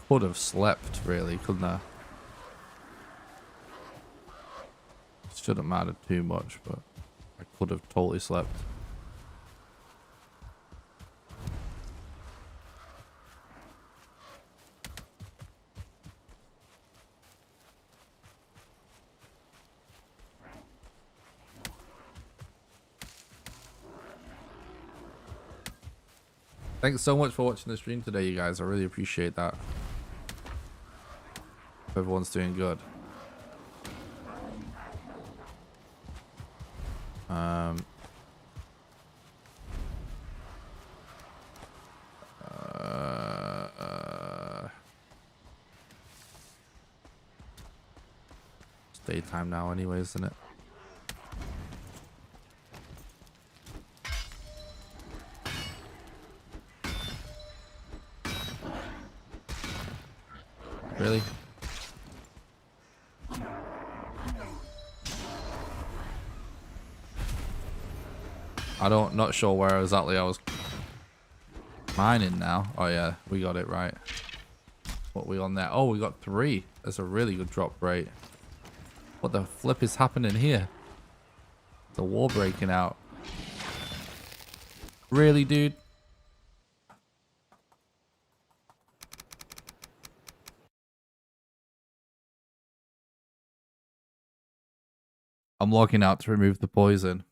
Speaker 1: Could have slept, really, couldn't I? Shouldn't matter too much, but I could have totally slept. Thanks so much for watching the stream today, you guys. I really appreciate that. Hope everyone's doing good. It's daytime now anyways, isn't it? Really? Not sure where exactly I was mining now. Oh yeah, we got it right. What we on there? Oh, we got 3. That's a really good drop rate. What the flip is happening here? The war breaking out. Really, dude? I'm logging out to remove the poison.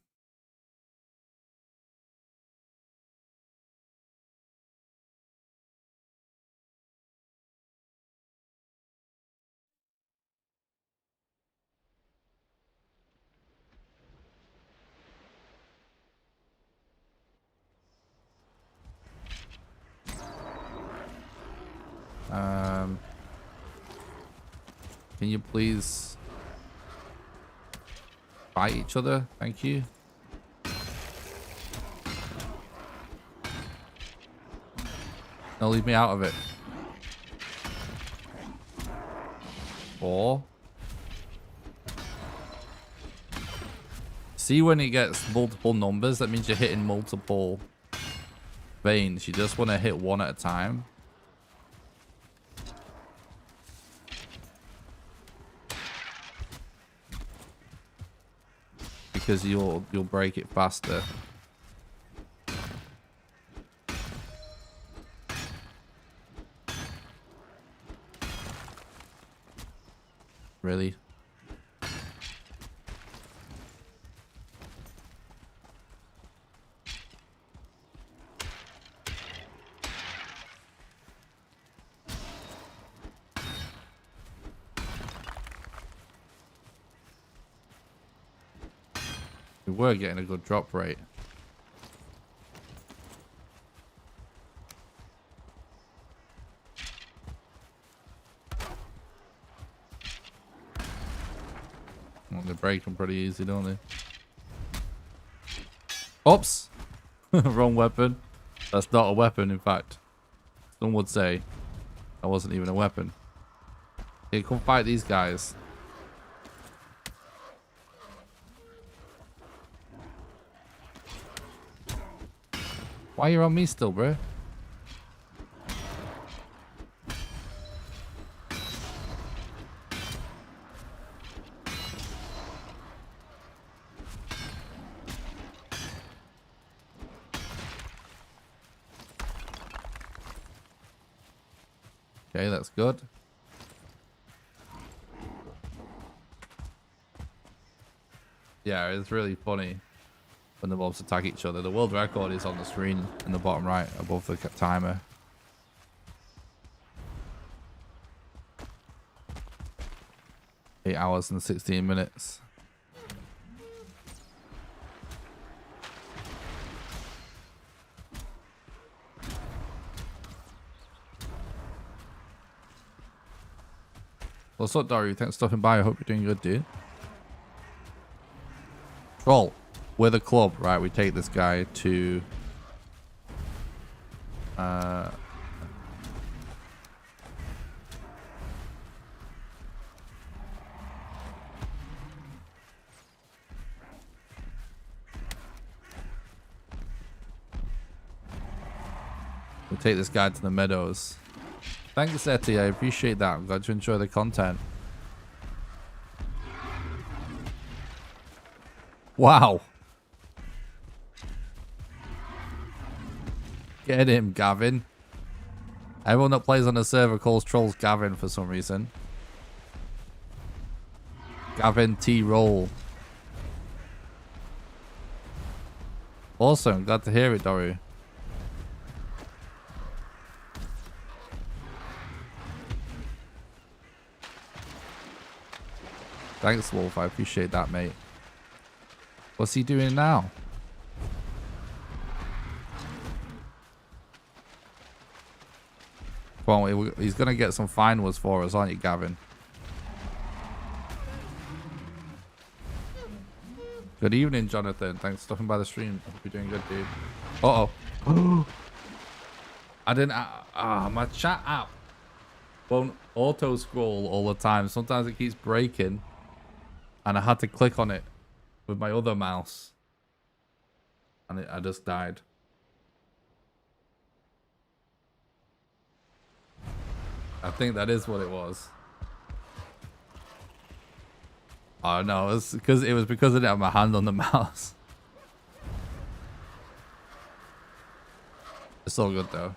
Speaker 1: Can you please fight each other? Thank you. No, leave me out of it. 4. See, when it gets multiple numbers, that means you're hitting multiple veins. You just want to hit one at a time. Because you'll break it faster. Really? We were getting a good drop rate. Well, they break them pretty easy, don't they? Oops. Wrong weapon. That's not a weapon, in fact. Some would say that wasn't even a weapon. Okay, come fight these guys. Why are you on me still, bro? Okay, that's good. Yeah, it's really funny when the mobs attack each other. The world record is on the screen in the bottom right above the timer. $8 and 16 minutes. What's up, Dory? Thanks for stopping by. I hope you're doing good, dude. Troll, we're the club, right? We take this guy to we take this guy to the meadows. Thanks, Etty. I appreciate that. I'm glad you enjoy the content. Wow. Get him, Gavin. Everyone that plays on the server calls trolls Gavin for some reason. Gavin T. Roll. Awesome. Glad to hear it, Dory. Thanks, Wolf. I appreciate that, mate. What's he doing now? Well, he's going to get some fine words for us, aren't you, Gavin? Good evening, Jonathan. Thanks for stopping by the stream. Hope you're doing good, dude. Uh-oh. I didn't... my chat app won't auto-scroll all the time. Sometimes it keeps breaking. And I had to click on it with my other mouse. And I just died. I think that is what it was. Oh no, it was because I didn't have my hand on the mouse. It's all good though.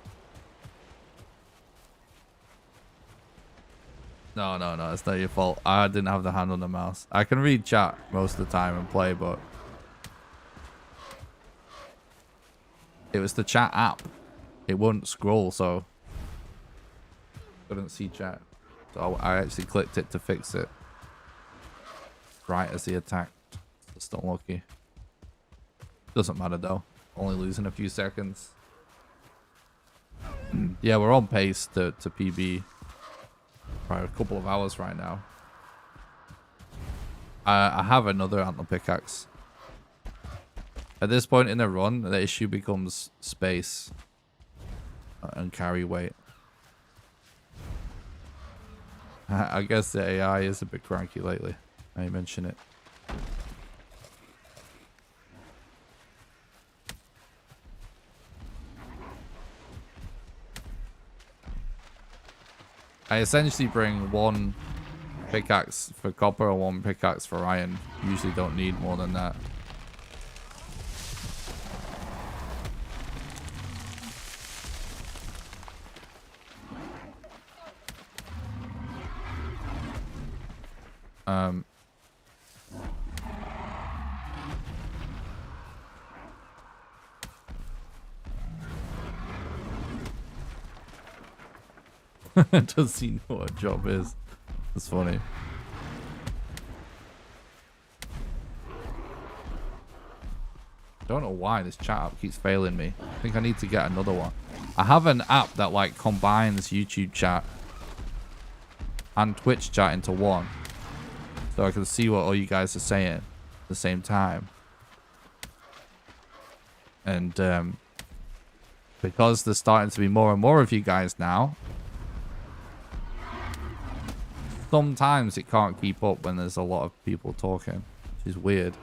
Speaker 1: No, it's not your fault. I didn't have the hand on the mouse. I can read chat most of the time and play, but it was the chat app. It wouldn't scroll, so couldn't see chat. So I actually clicked it to fix it. Right as he attacked. Just unlucky. Doesn't matter though. Only losing a few seconds. Yeah, we're on pace to PB. By a couple of hours right now. I have another antler pickaxe. At this point in the run, the issue becomes space and carry weight. I guess the AI is a bit cranky lately. I mention it. I essentially bring one pickaxe for copper and one pickaxe for iron. Usually don't need more than that. Does he know what a job is? That's funny. Don't know why this chat app keeps failing me. I think I need to get another one. I have an app that like combines YouTube chat and Twitch chat into one, so I can see what all you guys are saying at the same time. And because there's starting to be more and more of you guys now, sometimes it can't keep up when there's a lot of people talking, which is weird.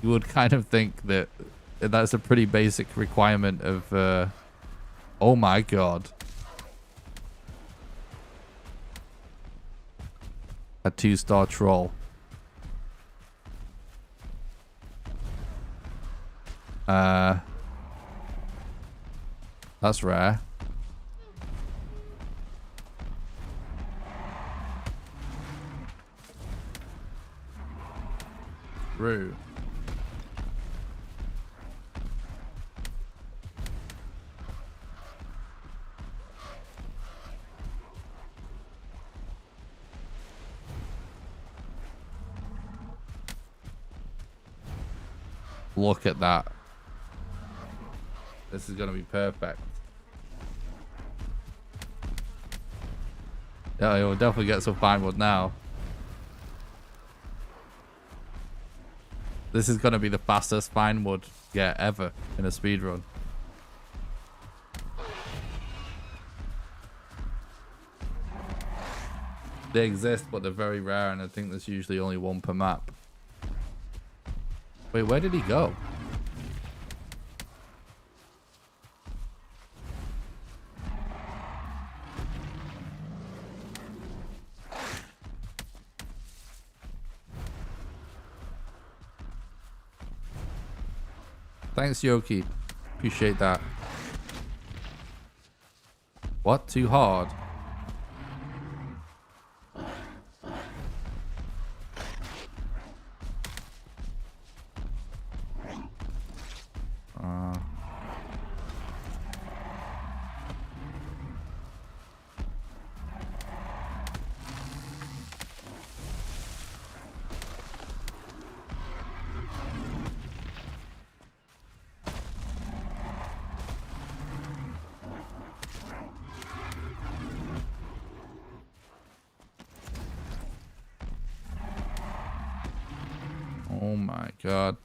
Speaker 1: You would kind of think that that's a pretty basic requirement of, oh my god. A 2-star troll. That's rare. True. Look at that. This is gonna be perfect. Yeah, you'll definitely get some fine wood now. This is gonna be the fastest fine wood get ever in a speedrun. They exist, but they're very rare, and I think there's usually only one per map. Wait, where did he go? Thanks, Yoki. Appreciate that. What? Too hard? Oh my god.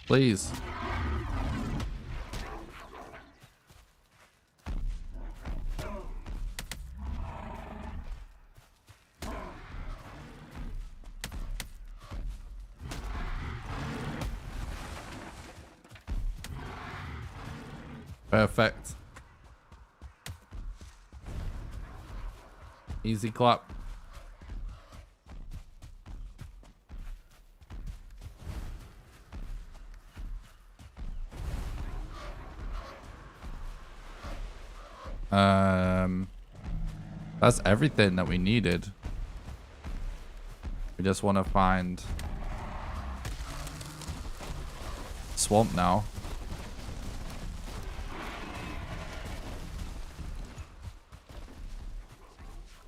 Speaker 1: Please. Perfect. Easy clap. That's everything that we needed. We just want to find swamp now.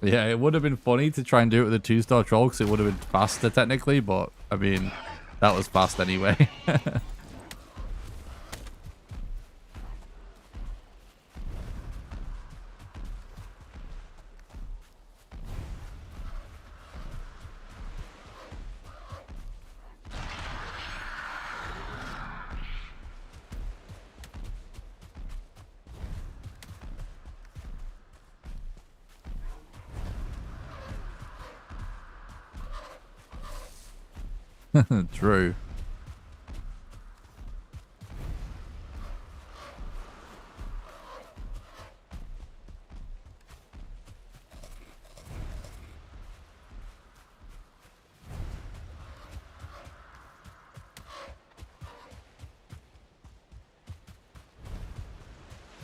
Speaker 1: Yeah, it would have been funny to try and do it with a 2-star troll because it would have been faster technically, but I mean, that was fast anyway. True.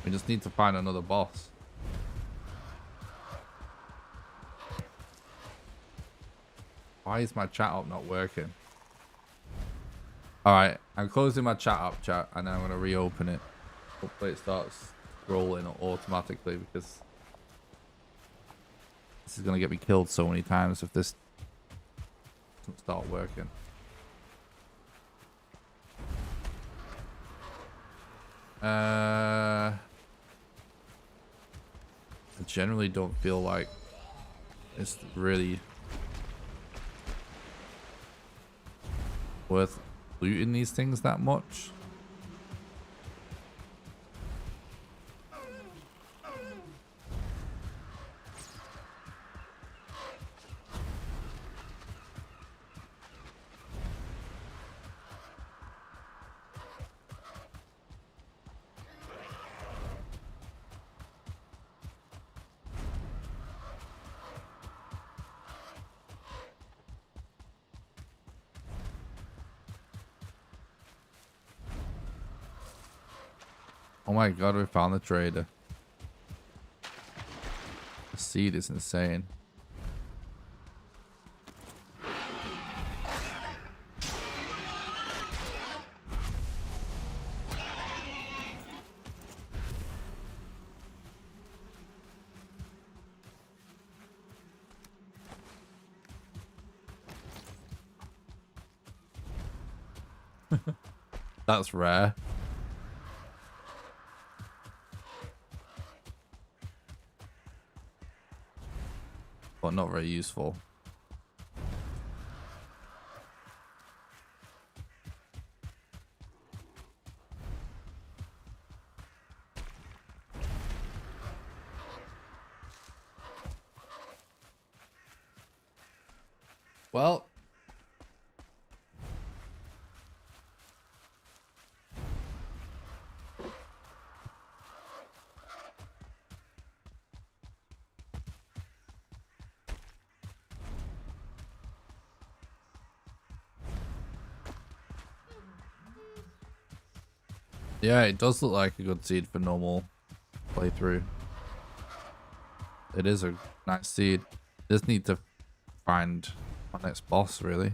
Speaker 1: We just need to find another boss. Why is my chat up not working? Alright, I'm closing my chat up, chat, and then I'm going to reopen it. Hopefully it starts rolling automatically, because this is going to get me killed so many times if this doesn't start working. I generally don't feel like it's really worth looting these things that much. Oh my god, we found the trader. The seed is insane. That's rare. But not very useful. Well, yeah, it does look like a good seed for normal playthrough. It is a nice seed. Just need to find my next boss, really.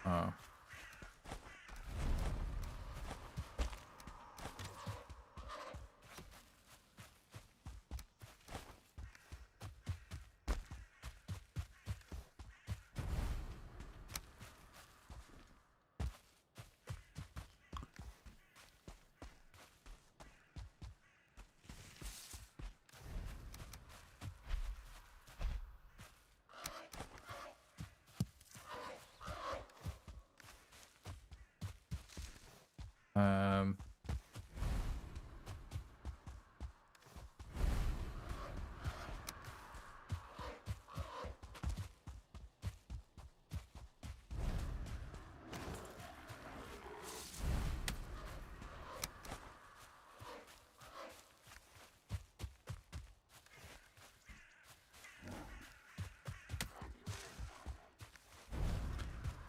Speaker 1: Oh.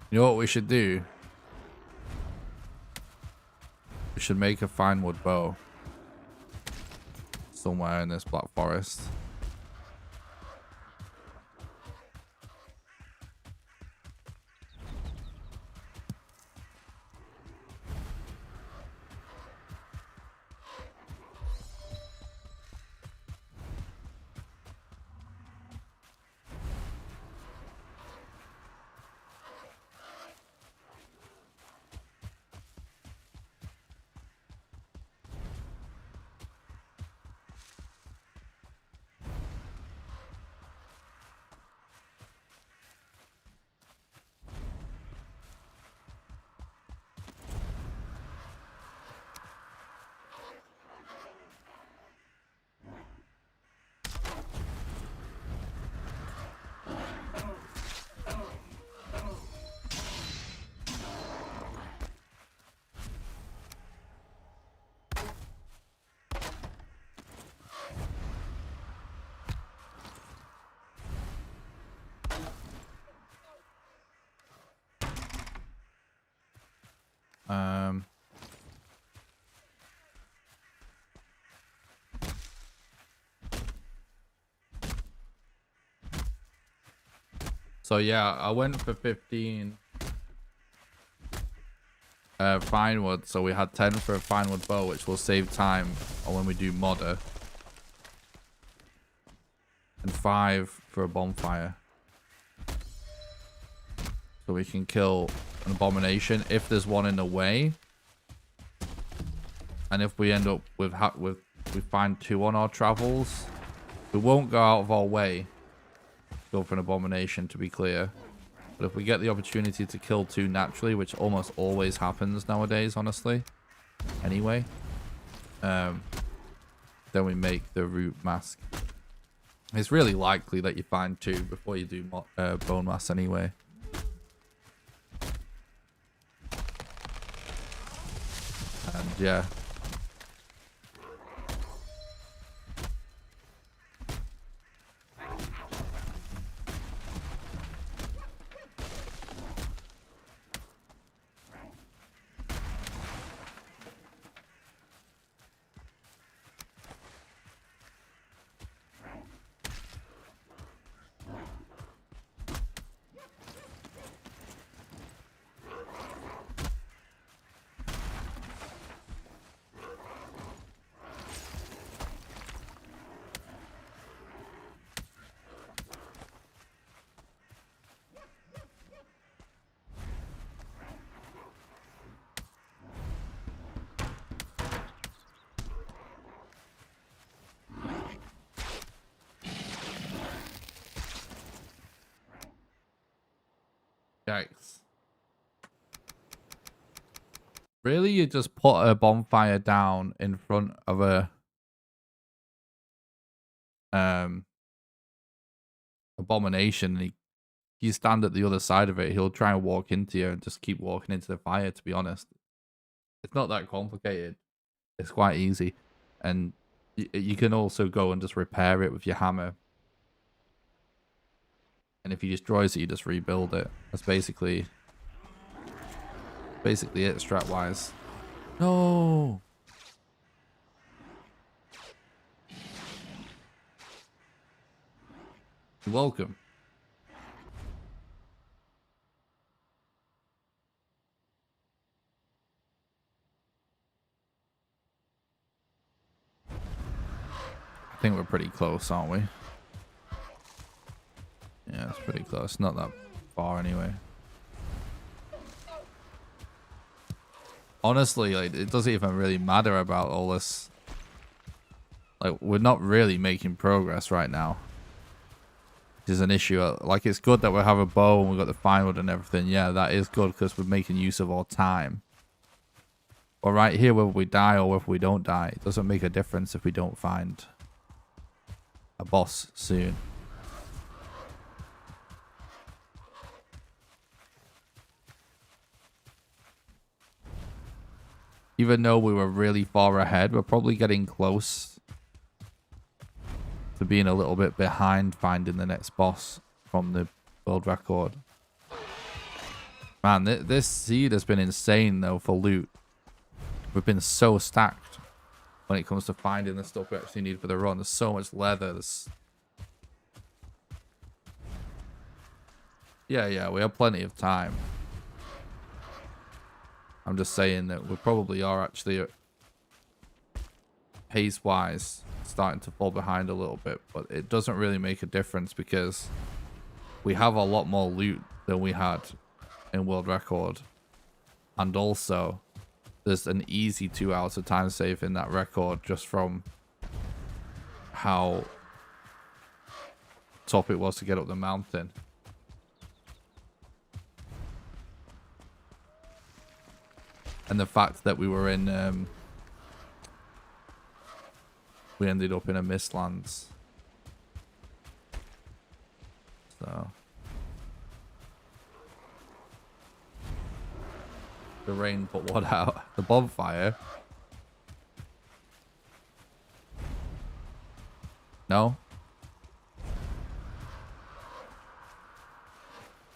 Speaker 1: You know what we should do? We should make a fine wood bow somewhere in this black forest. So yeah, I went for 15 fine wood, so we had 10 for a fine wood bow, which will save time when we do modder, and 5 for a bonfire. So we can kill an abomination if there's one in the way. And if we end up with we find 2 on our travels, we won't go out of our way to go for an abomination, to be clear. But if we get the opportunity to kill 2 naturally, which almost always happens nowadays, honestly, anyway, then we make the root mask. It's really likely that you find 2 before you do bone mass anyway. And yeah. Yikes. Really, you just put a bonfire down in front of a abomination, and you stand at the other side of it, he'll try and walk into you and just keep walking into the fire, to be honest. It's not that complicated. It's quite easy. And you can also go and just repair it with your hammer. And if he destroys it, you just rebuild it. That's basically it strat-wise. No! You're welcome. I think we're pretty close, aren't we? Yeah, it's pretty close. Not that far anyway. Honestly, like, it doesn't even really matter about all this. Like, we're not really making progress right now. Which is an issue. Like, it's good that we have a bow and we've got the firewood and everything. Yeah, that is good because we're making use of our time. But right here, whether we die or if we don't die, it doesn't make a difference if we don't find a boss soon. Even though we were really far ahead, we're probably getting close to being a little bit behind finding the next boss from the world record. Man, this seed has been insane, though, for loot. We've been so stacked when it comes to finding the stuff we actually need for the run. There's so much leather. Yeah, we have plenty of time. I'm just saying that we probably are actually, pace-wise, starting to fall behind a little bit. But it doesn't really make a difference because we have a lot more loot than we had in world record. And also, there's an easy 2 hours of time save in that record just from how tough it was to get up the mountain. And the fact that we were in, we ended up in a Mistlands. So. The rain put what out? The bonfire? No?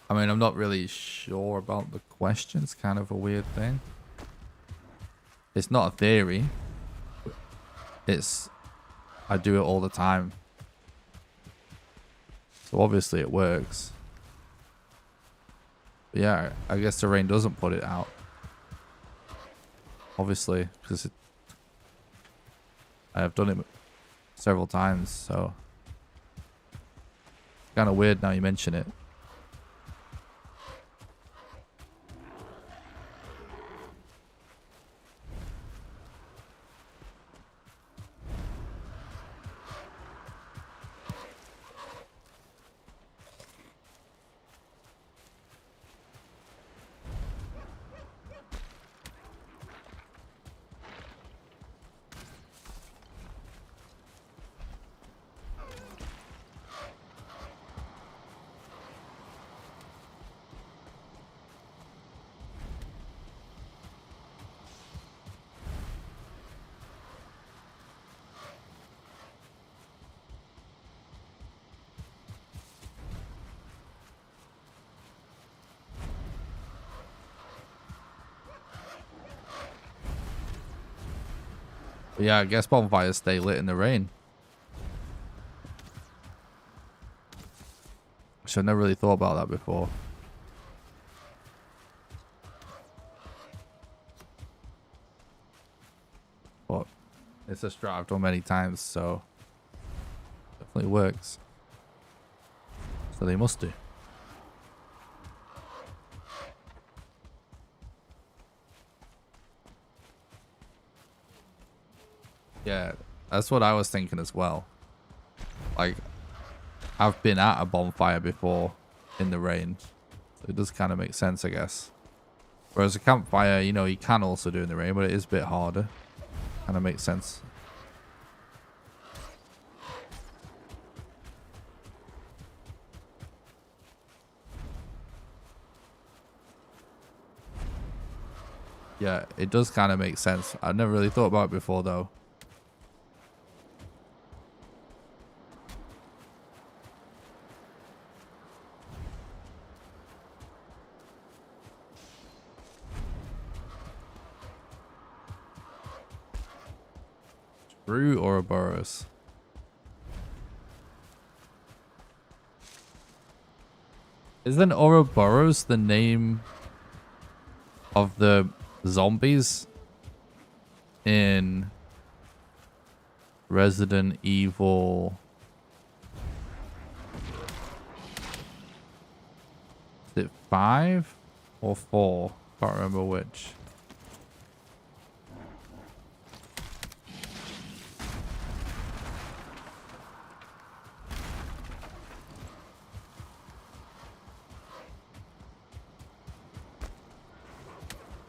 Speaker 1: I mean, I'm not really sure about the question. It's kind of a weird thing. It's not a theory. It's... I do it all the time. So obviously it works. But yeah, I guess the rain doesn't put it out. Obviously, because I have done it several times, so... Kind of weird now you mention it. But yeah, I guess bonfires stay lit in the rain. So I never really thought about that before. But it's a strat I've done many times, so definitely works. So they must do. Yeah, that's what I was thinking as well. Like, I've been at a bonfire before in the rain. So it does kind of make sense, I guess. Whereas a campfire, you know, you can also do in the rain, but it is a bit harder. Kind of makes sense. Yeah, it does kind of make sense. I've never really thought about it before, though. True Ouroboros. Isn't Ouroboros the name of the zombies in Resident Evil? Is it 5 or 4? Can't remember which.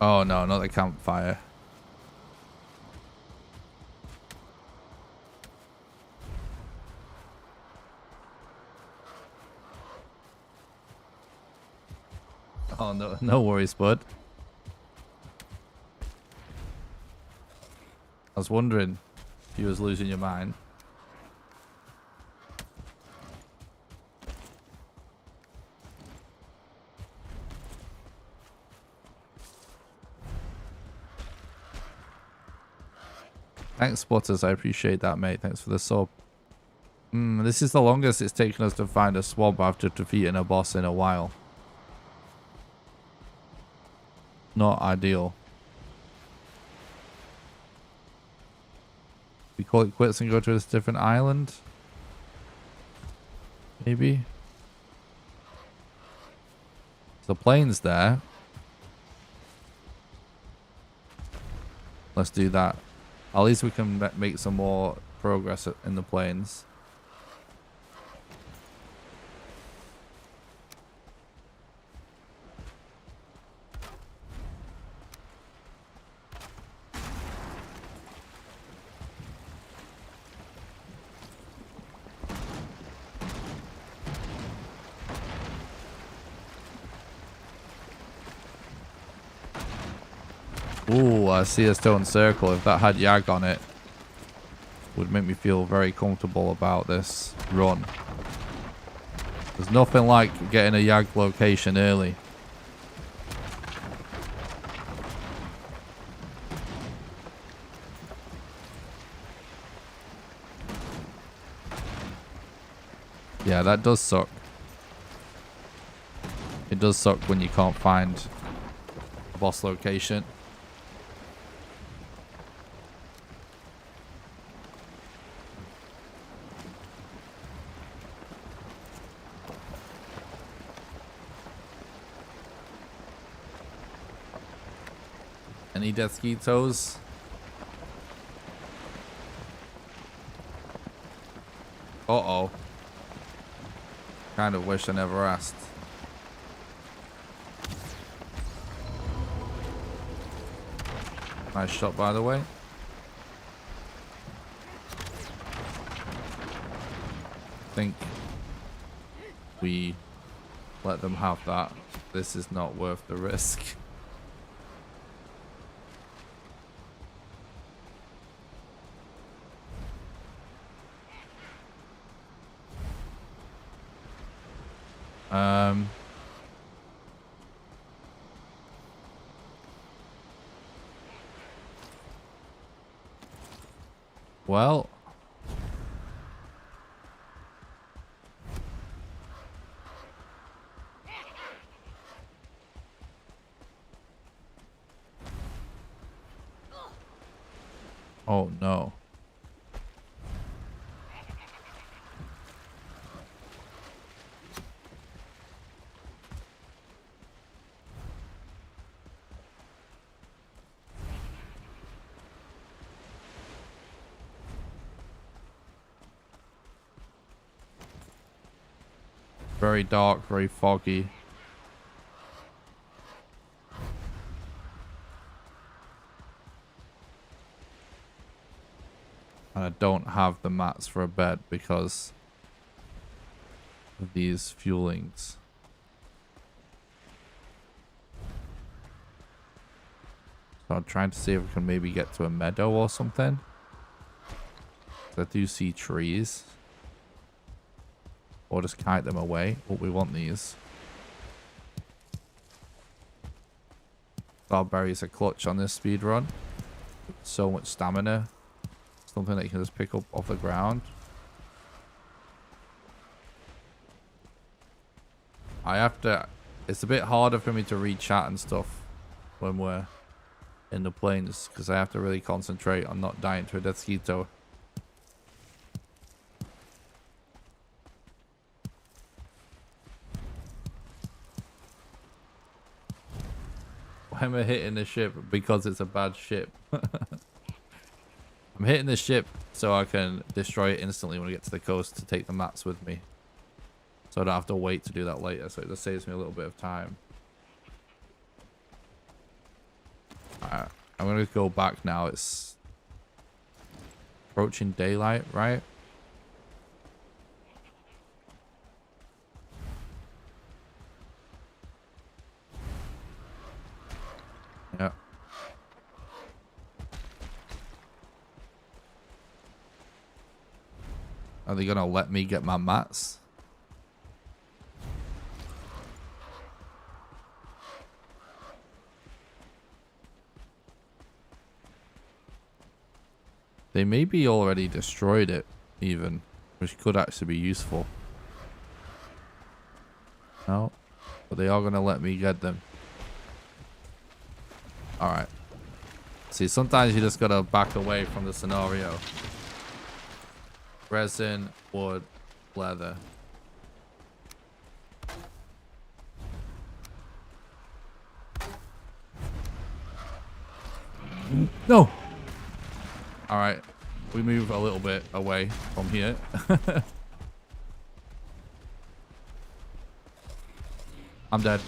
Speaker 1: Oh no, not the campfire. Oh no, no worries, bud. I was wondering if you was losing your mind. Thanks, Spotters. I appreciate that, mate. Thanks for the sub. This is the longest it's taken us to find a swamp after defeating a boss in a while. Not ideal. We call it quits and go to a different island? Maybe? The plane's there. Let's do that. At least we can make some more progress in the planes. Ooh, I see a stone circle. If that had Yag on it, would make me feel very comfortable about this run. There's nothing like getting a Yag location early. Yeah, that does suck. It does suck when you can't find a boss location. Any Deathskitos? Uh-oh. Kind of wish I never asked. Nice shot, by the way. I think we let them have that. This is not worth the risk. Well. Oh no. Very dark, very foggy. And I don't have the mats for a bed because of these fuelings. So I'm trying to see if we can maybe get to a meadow or something. I do see trees. Or just kite them away. But we want these. Strawberries are clutch on this speed run. So much stamina. Something that you can just pick up off the ground. I have to... It's a bit harder for me to read chat and stuff when we're in the plains. Because I have to really concentrate on not dying to a mosquito. Why am I hitting the ship? Because it's a bad ship. I'm hitting the ship so I can destroy it instantly when we get to the coast to take the mats with me. So I don't have to wait to do that later. So it just saves me a little bit of time. Alright. I'm going to go back now. It's approaching daylight, right? Yeah. Are they gonna let me get my mats? They maybe already destroyed it, even, which could actually be useful. No, but they are gonna let me get them. Alright. See, sometimes you just gotta back away from the scenario. Resin, wood, leather. No! Alright. We move a little bit away from here. I'm dead.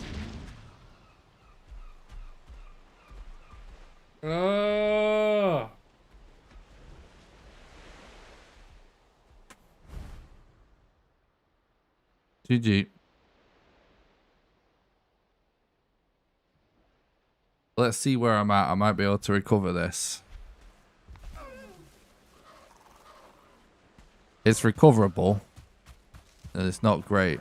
Speaker 1: GG. Let's see where I'm at. I might be able to recover this. It's recoverable. And it's not great.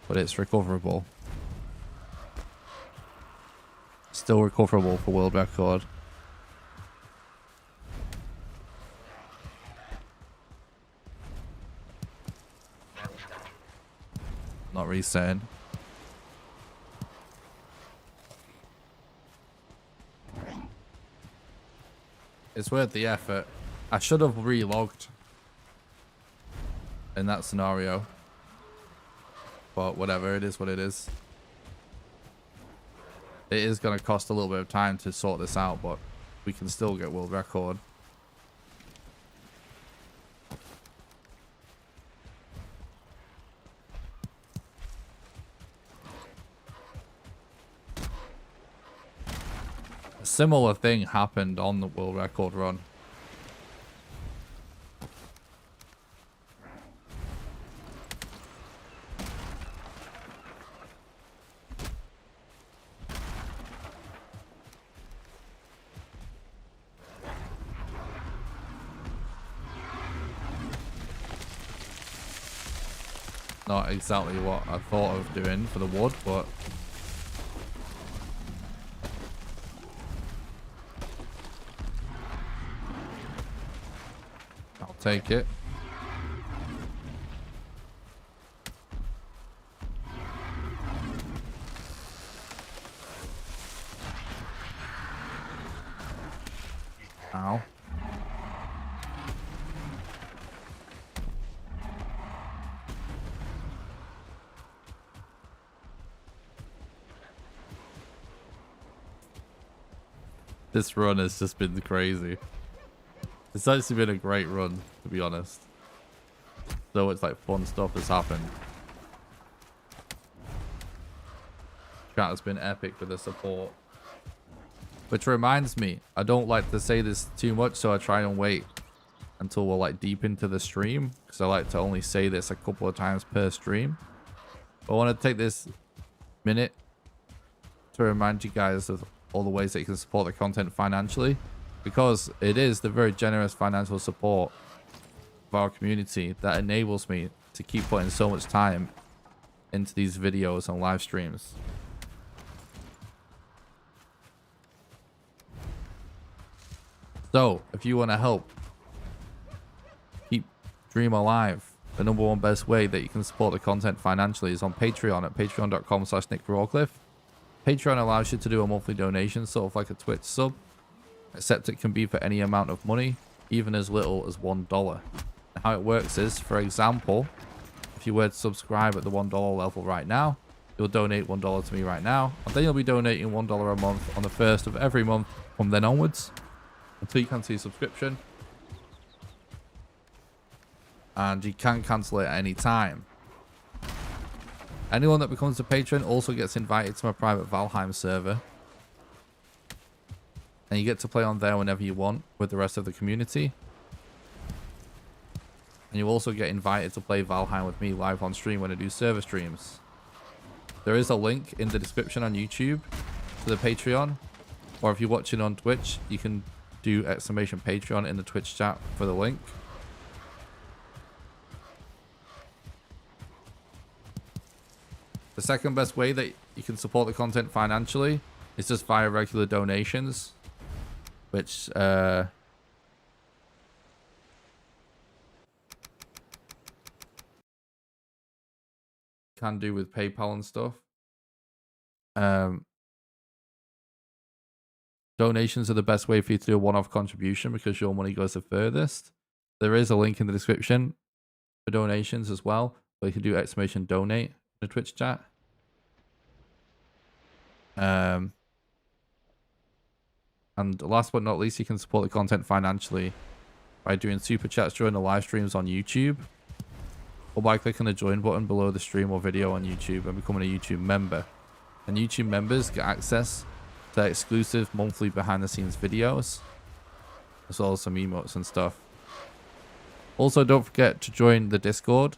Speaker 1: But it's recoverable. Still recoverable for world record. Not resetting. It's worth the effort. I should have relogged in that scenario. But whatever, it is what it is. It is going to cost a little bit of time to sort this out, but we can still get world record. A similar thing happened on the world record run. Not exactly what I thought of doing for the wood, but take it. Ow. This run has just been crazy. It's actually been a great run, to be honest. So it's like fun stuff has happened. Chat has been epic for the support. Which reminds me, I don't like to say this too much, so I try and wait until we're like deep into the stream, because I like to only say this a couple of times per stream. But I want to take this minute to remind you guys of all the ways that you can support the content financially, because it is the very generous financial support of our community that enables me to keep putting so much time into these videos and live streams. So if you want to help keep Dream alive, the #1 best way that you can support the content financially is on Patreon at patreon.com/NickRawcliffe. Patreon allows you to do a monthly donation, sort of like a Twitch sub, except it can be for any amount of money, even as little as $1. And how it works is, for example, if you were to subscribe at the $1 level right now, you'll donate $1 to me right now, and then you'll be donating $1 a month on the 1st of every month from then onwards, until you cancel your subscription. And you can cancel it at any time. Anyone that becomes a patron also gets invited to my private Valheim server. And you get to play on there whenever you want with the rest of the community. And you also get invited to play Valheim with me live on stream when I do server streams. There is a link in the description on YouTube to the Patreon. Or if you're watching on Twitch, you can do !Patreon in the Twitch chat for the link. The second best way that you can support the content financially is just via regular donations, which can do with PayPal and stuff. Donations are the best way for you to do a one-off contribution because your money goes the furthest. There is a link in the description for donations as well, where you can do !Donate in the Twitch chat. And last but not least, you can support the content financially by doing super chats during the live streams on YouTube, or by clicking the join button below the stream or video on YouTube and becoming a YouTube member. And YouTube members get access to exclusive monthly behind the scenes videos, as well as some emotes and stuff. Also, don't forget to join the Discord.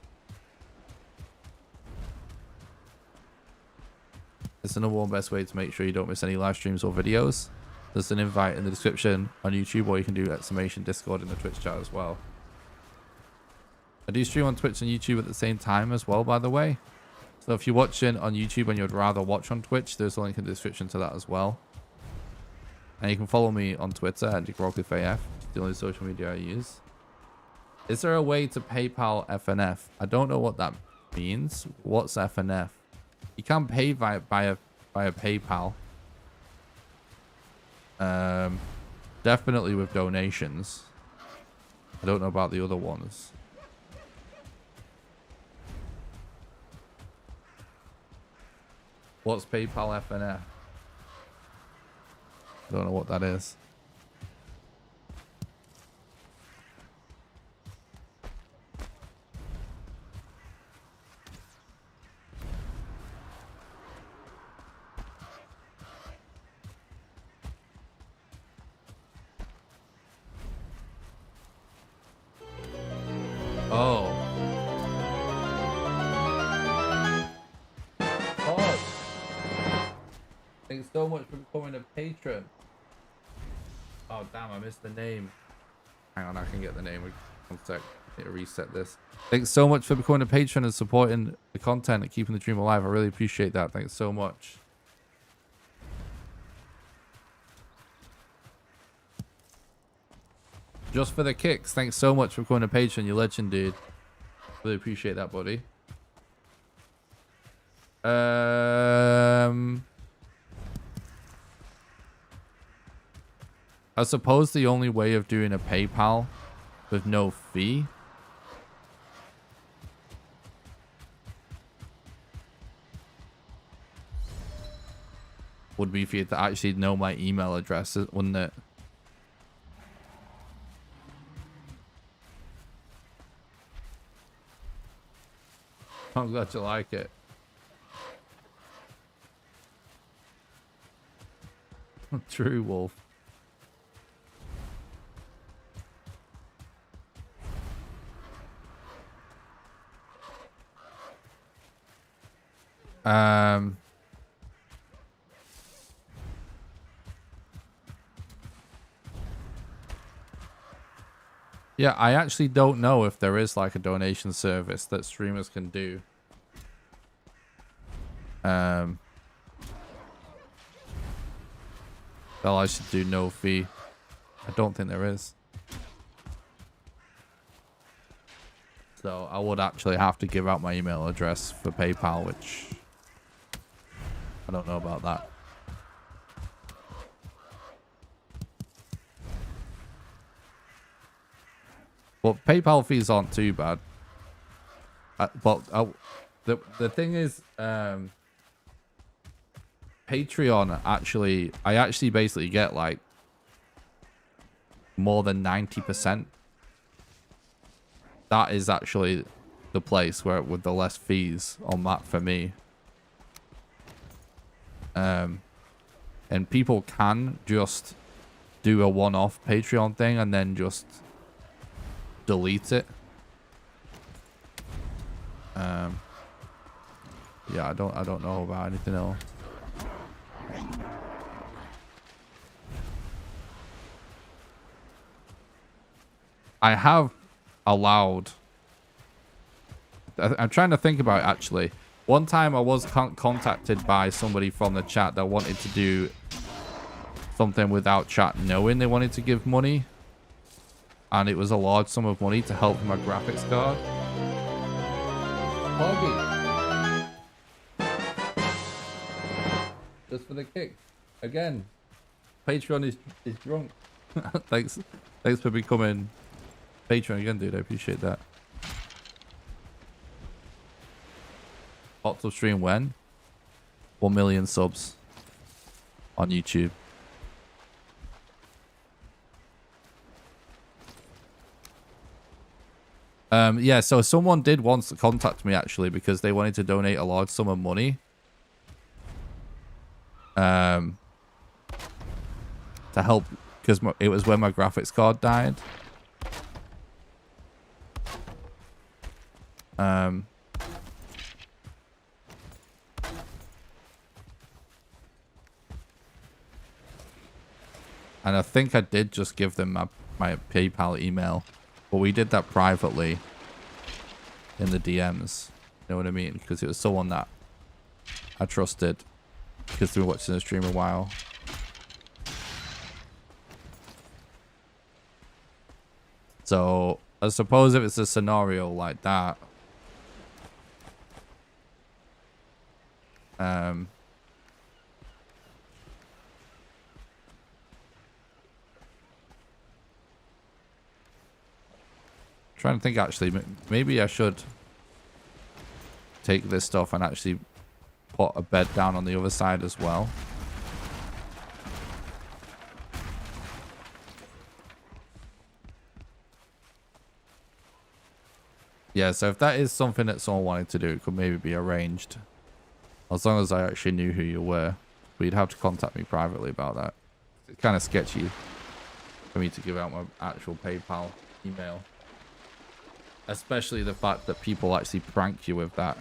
Speaker 1: It's the #1 best way to make sure you don't miss any live streams or videos. There's an invite in the description on YouTube, or you can do !Discord in the Twitch chat as well. I do stream on Twitch and YouTube at the same time as well, by the way. So if you're watching on YouTube and you'd rather watch on Twitch, there's a link in the description to that as well. And you can follow me on Twitter at NickRawcliffeAF, the only social media I use. Is there a way to PayPal FNF? I don't know what that means. What's FNF? You can pay via PayPal. Definitely with donations. I don't know about the other ones. What's PayPal FNF? I don't know what that is. Oh. Thanks so much for becoming a patron. Oh damn, I missed the name. Hang on, I can get the name. One sec. I need to reset this. Thanks so much for becoming a patron and supporting the content and keeping the dream alive. I really appreciate that. Thanks so much. Just for the kicks. Thanks so much for coming to Patreon, you legend, dude. Really appreciate that, buddy. I suppose the only way of doing a PayPal with no fee would be for you to actually know my email address, wouldn't it? I'm glad you like it. True, Wolf. Yeah, I actually don't know if there is like a donation service that streamers can do. That I should do no fee. I don't think there is. So I would actually have to give out my email address for PayPal, which I don't know about that. But PayPal fees aren't too bad. The thing is, Patreon actually, I actually basically get like more than 90%. That is actually the place where with the less fees on that for me. And people can just do a one-off Patreon thing and then just delete it. Yeah, I don't know about anything else. I have allowed. I'm trying to think about it, actually. One time I was contacted by somebody from the chat that wanted to do something without chat knowing they wanted to give money. And it was a large sum of money to help my graphics card. Hoggy. Just for the kick. Again, Patreon is drunk. Thanks for becoming Patreon again, dude. I appreciate that. Hot Tub stream when? 1 million subs on YouTube. Yeah, so someone did once contact me actually because they wanted to donate a large sum of money. To help, because it was when my graphics card died. And I think I did just give them my PayPal email. But we did that privately in the DMs. You know what I mean? Because it was someone that I trusted. Because they were watching the stream a while. So, I suppose if it's a scenario like that. Trying to think, actually, maybe I should take this stuff and actually put a bed down on the other side as well. Yeah, so if that is something that someone wanted to do, it could maybe be arranged. As long as I actually knew who you were. But you'd have to contact me privately about that. It's kind of sketchy for me to give out my actual PayPal email. Especially the fact that people actually prank you with that.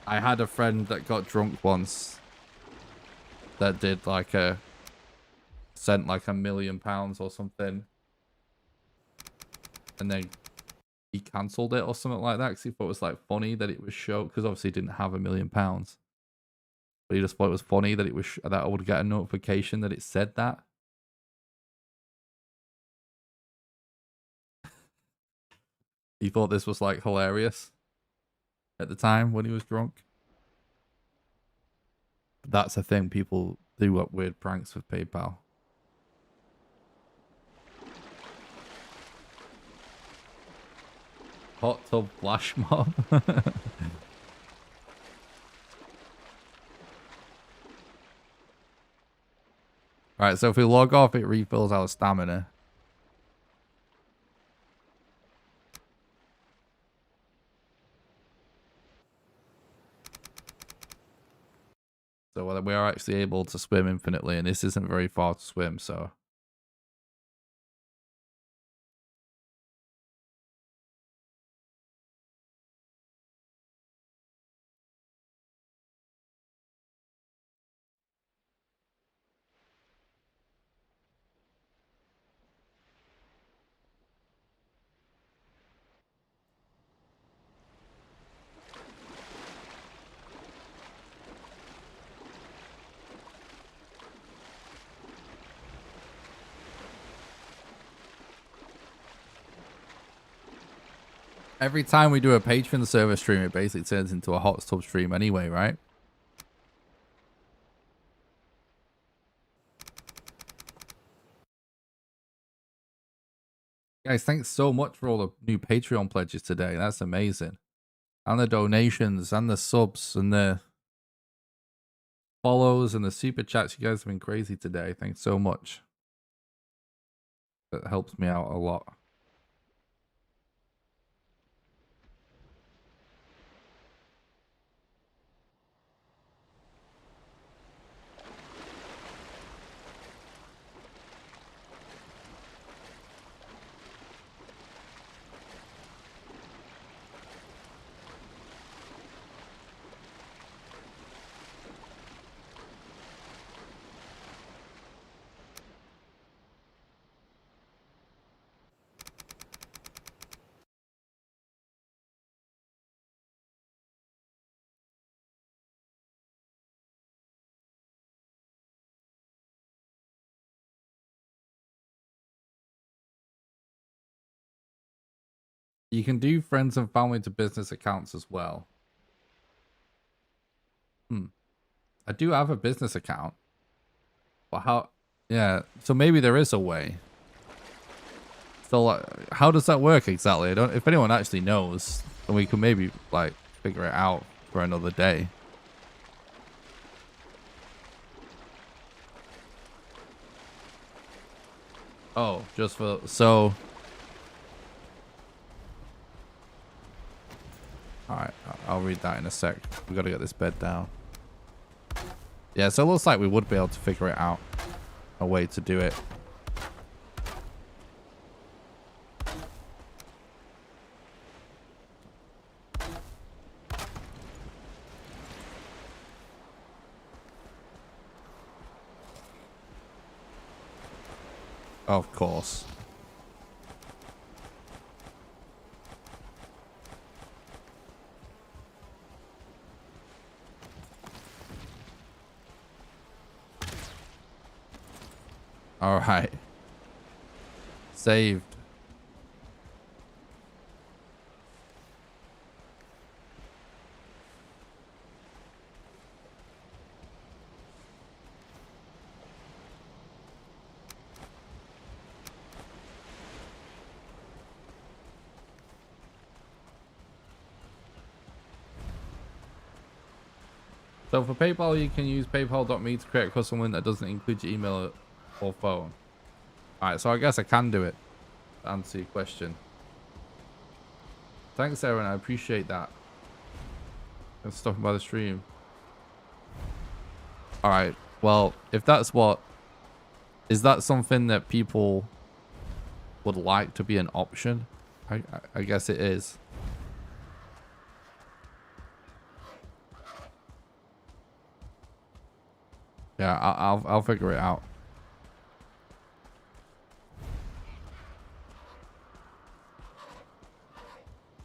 Speaker 1: I had a friend that got drunk once that did like sent like £1 million or something. And then he cancelled it or something like that because he thought it was like funny that it was show, because obviously he didn't have £1 million. But he just thought it was funny that it was that I would get a notification that it said that. He thought this was like hilarious at the time when he was drunk. But that's a thing, people do up weird pranks with PayPal. Hot tub flash mob. Alright, so if we log off, it refills our stamina. So we are actually able to swim infinitely, and this isn't very far to swim, so... Every time we do a Patreon server stream, it basically turns into a hot tub stream anyway, right? Guys, thanks so much for all the new Patreon pledges today. That's amazing. And the donations, and the subs, and the follows, and the super chats. You guys have been crazy today. Thanks so much. That helps me out a lot. You can do friends and family to business accounts as well. I do have a business account. But how... Yeah, so maybe there is a way. So, like, how does that work exactly? I don't... If anyone actually knows, then we can maybe, like, figure it out for another day. Oh, just for... So... Alright, I'll read that in a sec. We gotta get this bed down. Yeah, so it looks like we would be able to figure it out. A way to do it. Of course. All right. Saved. So for PayPal, you can use paypal.me to create a custom link that doesn't include your email or phone. Alright, so I guess I can do it to answer your question. Thanks, Aaron. I appreciate that. I'm stopping by the stream. Alright, well, if that's what... Is that something that people would like to be an option? I guess it is. Yeah, I'll figure it out.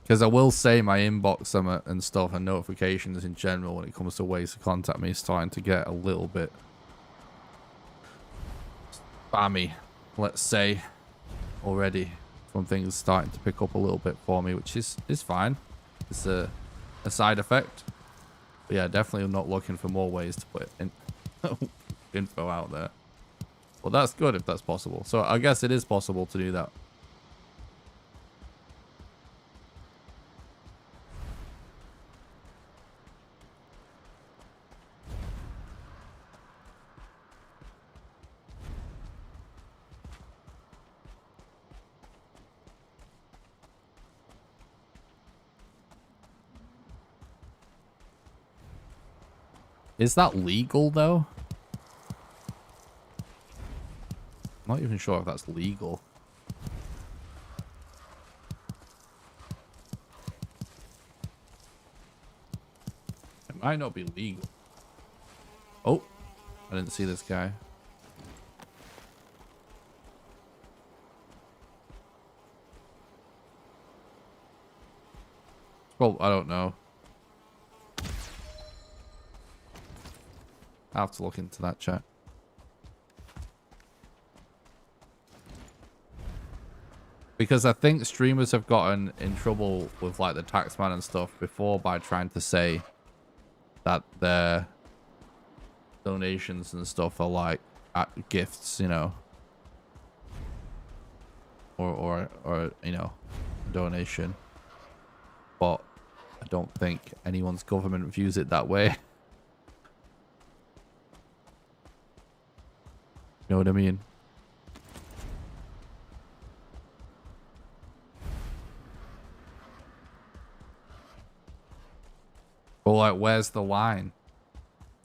Speaker 1: Because I will say my inbox and stuff and notifications in general when it comes to ways to contact me is starting to get a little bit spammy, let's say, already. from things starting to pick up a little bit for me, which is fine. It's a side effect. But yeah, definitely not looking for more ways to put info out there. Well, that's good if that's possible. So I guess it is possible to do that. Is that legal though? I'm not even sure if that's legal. It might not be legal. Oh, I didn't see this guy. Well, I don't know. I have to look into that chat. Because I think streamers have gotten in trouble with like the taxman and stuff before by trying to say that their donations and stuff are like gifts, you know, or you know, a donation. But I don't think anyone's government views it that way. You know what I mean? But like, where's the line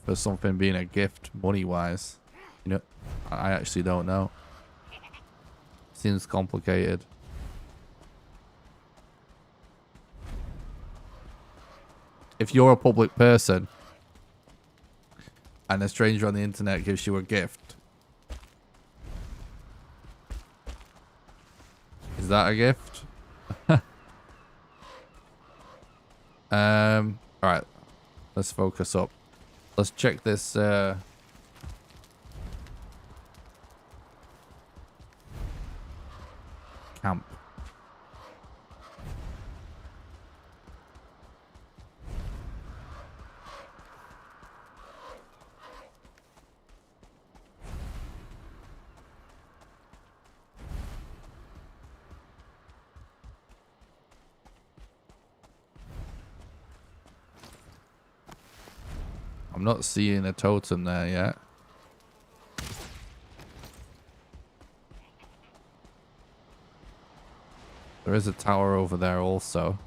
Speaker 1: for something being a gift money-wise? You know, I actually don't know. Seems complicated. If you're a public person and a stranger on the internet gives you a gift, is that a gift? All right, let's focus up. Let's check this camp. I'm not seeing a totem there yet. There is a tower over there also.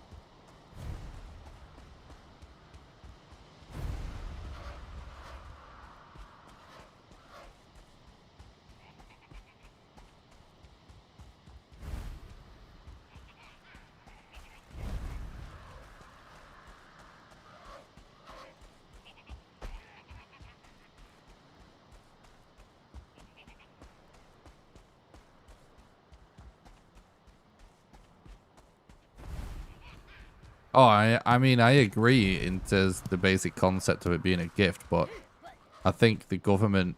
Speaker 1: Oh, I mean, I agree into the basic concept of it being a gift, but I think the government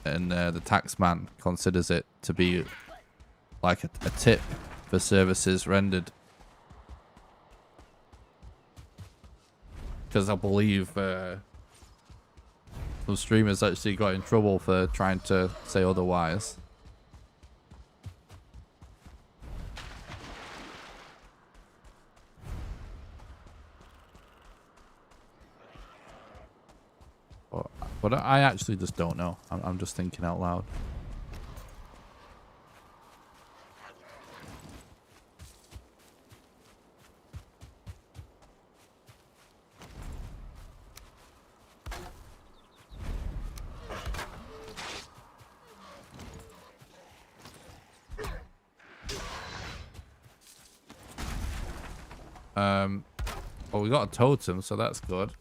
Speaker 1: and the taxman considers it to be like a tip for services rendered. Because I believe some streamers actually got in trouble for trying to say otherwise. But I actually just don't know. I'm just thinking out loud. Well, we got a totem, so that's good.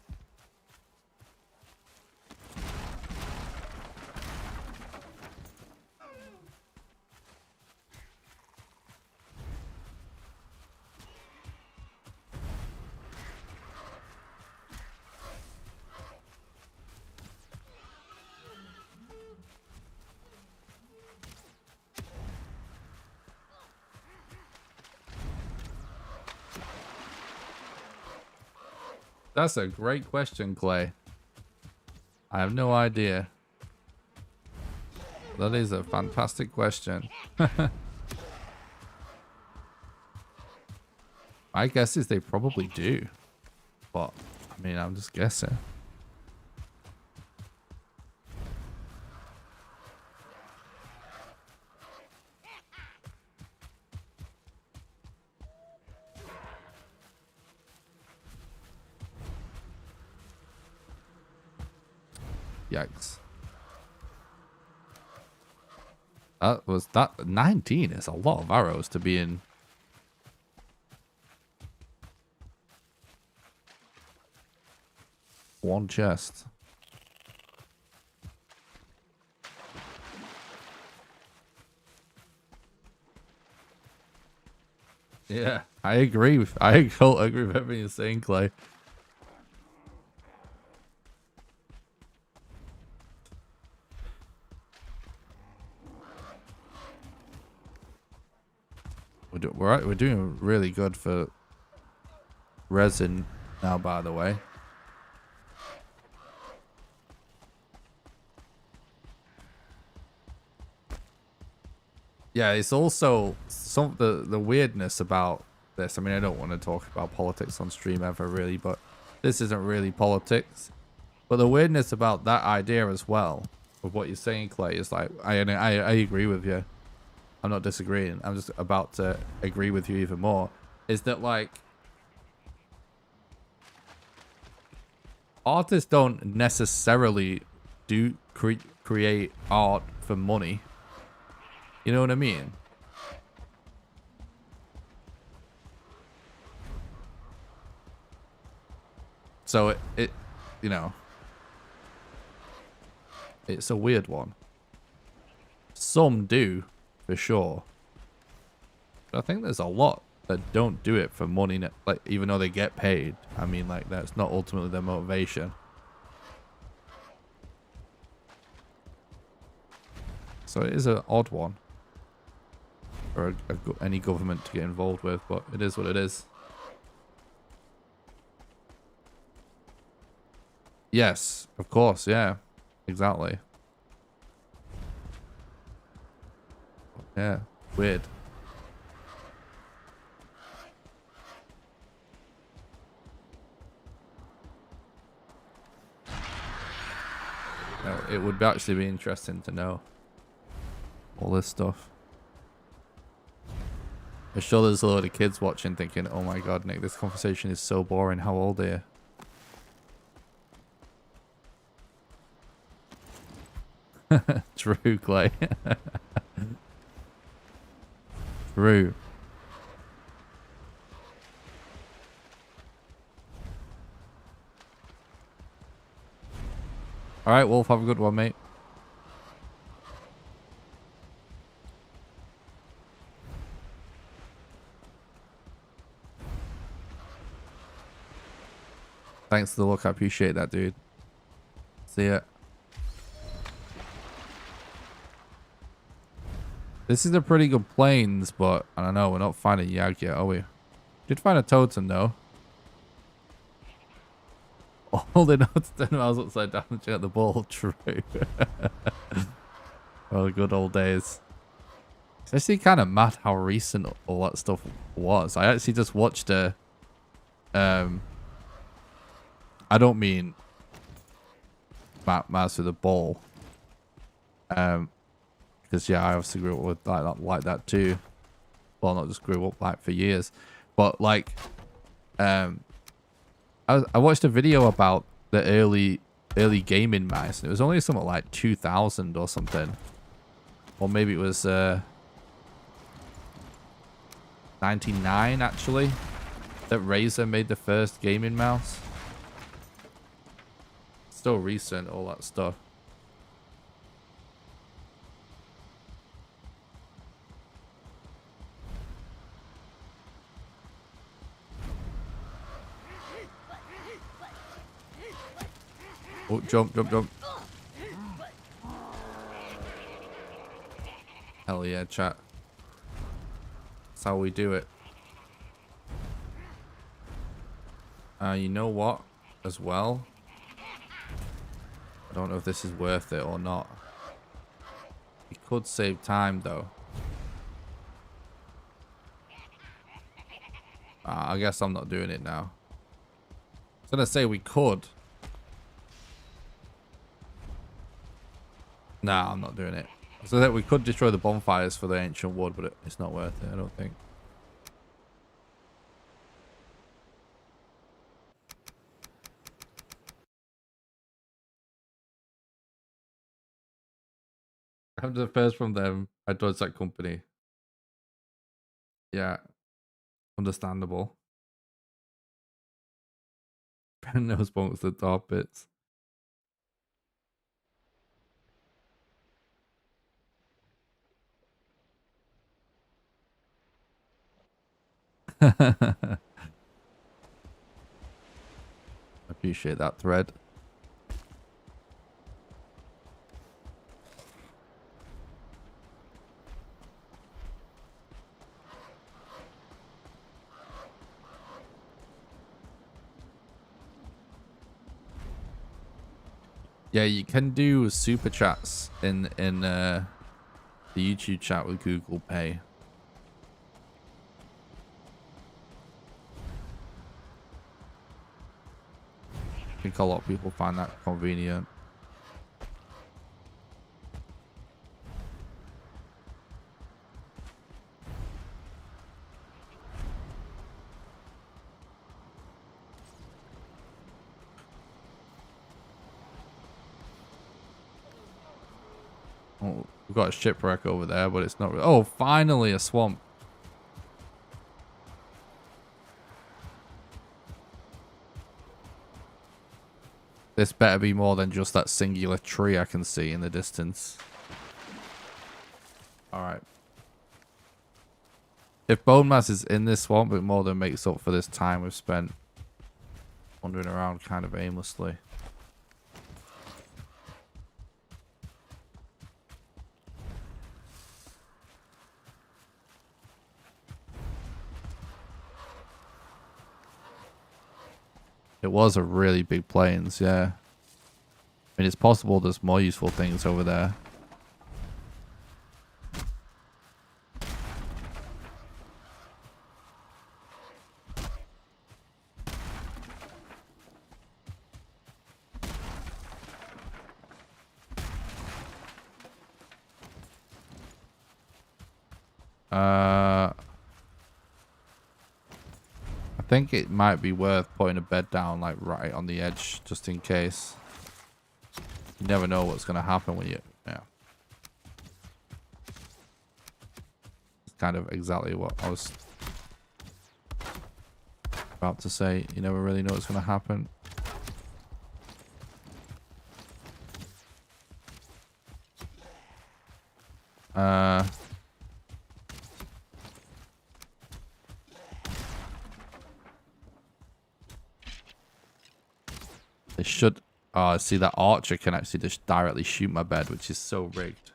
Speaker 1: That's a great question, Clay. I have no idea. That is a fantastic question. My guess is they probably do. But, I mean, I'm just guessing. Yikes. That 19 is a lot of arrows to be in. One chest. Yeah, I agree with everything you're saying, Clay. We're doing really good for resin now, by the way. Yeah, it's also some the weirdness about this. I mean, I don't want to talk about politics on stream ever, really, but this isn't really politics. But the weirdness about that idea as well, of what you're saying, Clay, is like I agree with you. I'm not disagreeing. I'm just about to agree with you even more. Is that like artists don't necessarily create art for money. You know what I mean? So it you know, it's a weird one. Some do, for sure. But I think there's a lot that don't do it for money, like even though they get paid. I mean, like that's not ultimately their motivation. So it is an odd one for any government to get involved with, but it is what it is. Yes, of course, yeah, exactly. Yeah, weird. No, it would actually be interesting to know all this stuff. I'm sure there's a load of kids watching thinking, oh my god, Nick, this conversation is so boring. How old are you? True, Clay. True. Alright, Wolf, have a good one, mate. Thanks for the look. I appreciate that, dude. See ya. This is a pretty good plains, but I don't know. We're not finding Yag yet, are we? Did find a totem, though. Holding on to 10 miles upside down and check the ball. True. Oh, the good old days. It's actually kind of mad how recent all that stuff was. I actually just watched a... I don't mean Mouse with a ball. Because yeah, I obviously grew up with like that too. Well, not just grew up like for years, but like, I watched a video about the early gaming mice, and it was only something like 2000 or something, or maybe it was 99 actually, that Razer made the first gaming mouse. Still recent, all that stuff. Oh, jump, jump, jump. Hell yeah, chat. That's how we do it. You know what? as well. I don't know if this is worth it or not. We could save time though. I guess I'm not doing it now. I was gonna say we could. Nah, I'm not doing it. So that we could destroy the bonfires for the ancient wood, but it's not worth it, I don't think. I'm the first from them. I dodged that company. Yeah, understandable. No response to the top bits. Appreciate that thread. Yeah, you can do super chats in the YouTube chat with Google Pay. I think a lot of people find that convenient. Oh, we've got a shipwreck over there, but it's not really... Oh, finally a swamp. This better be more than just that singular tree I can see in the distance. Alright. If bone mass is in this swamp, it more than makes up for this time we've spent wandering around kind of aimlessly. It was a really big plains, yeah. I mean, it's possible there's more useful things over there. I think it might be worth putting a bed down like right on the edge just in case. You never know what's going to happen when you... Yeah. It's kind of exactly what I was about to say. You never really know what's going to happen. They should... Oh, see, that archer can actually just directly shoot my bed, which is so rigged.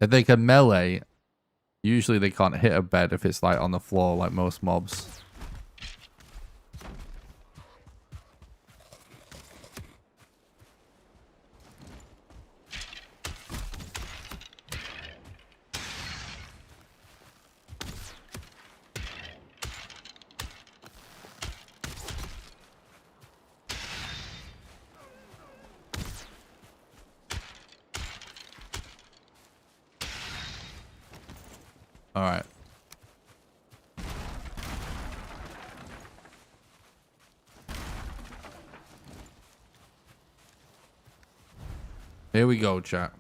Speaker 1: If they can melee, usually they can't hit a bed if it's like on the floor like most mobs. All right. Here we go, chat.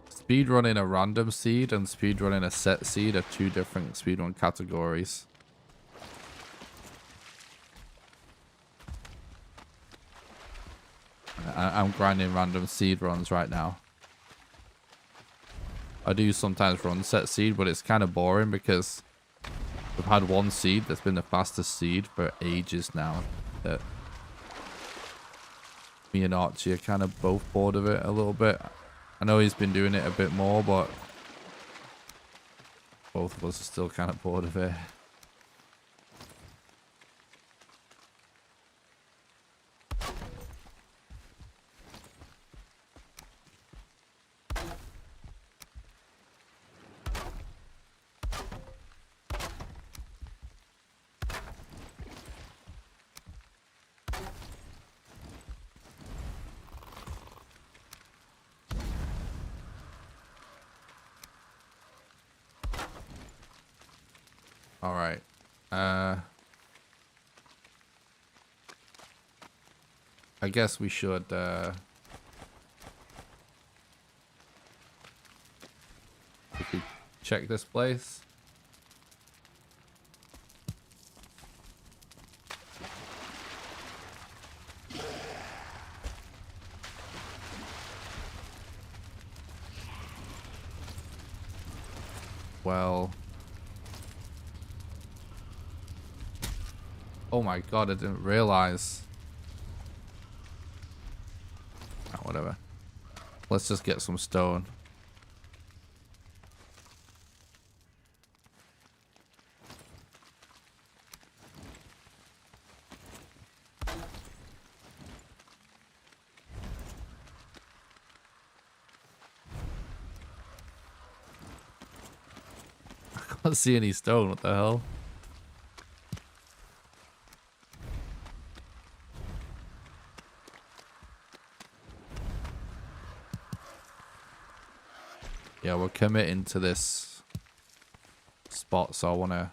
Speaker 1: Speedrunning a random seed and speedrunning a set seed are two different speedrun categories. I'm grinding random seed runs right now. I do sometimes run set seed, but it's kind of boring because we've had one seed that's been the fastest seed for ages now. That Me and Archie are kind of both bored of it a little bit. I know he's been doing it a bit more, but both of us are still kind of bored of it. All right. I guess we should we could check this place. Well, oh my god, I didn't realize. Oh, whatever. Let's just get some stone. I can't see any stone. What the hell? Yeah, we're committing to this spot, so I want to...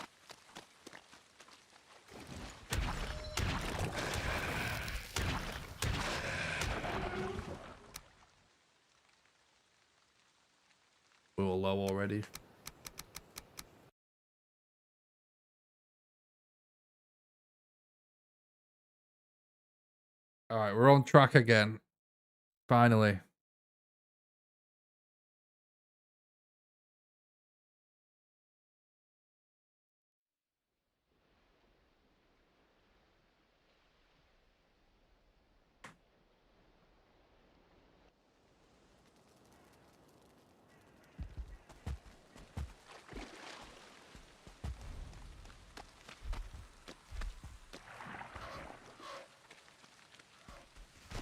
Speaker 1: We were low already. Alright, we're on track again. Finally.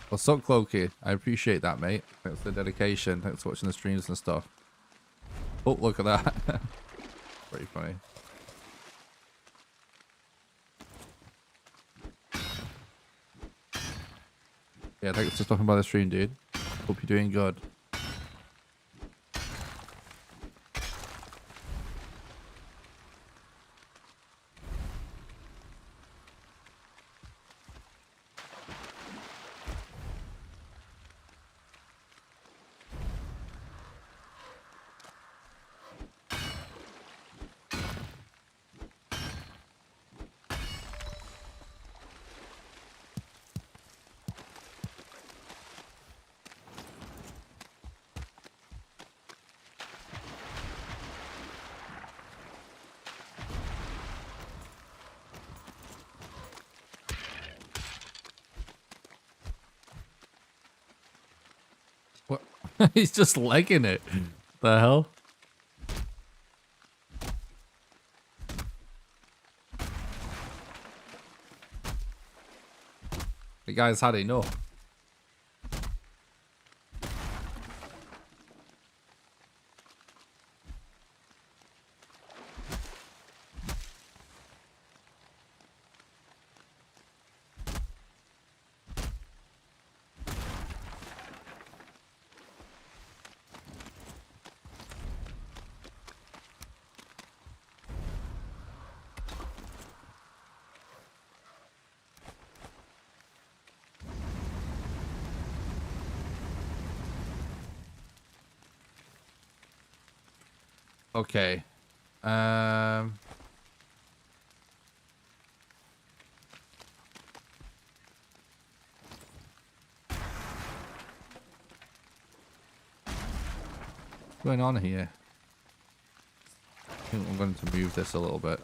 Speaker 1: What's up, Clokey? I appreciate that, mate. Thanks for the dedication. Thanks for watching the streams and stuff. Oh, look at that. Pretty funny. Yeah, thanks for stopping by the stream, dude. Hope you're doing good. What? He's just legging it. The hell? The guy's had enough. Okay. What's going on here? I think I'm going to move this a little bit.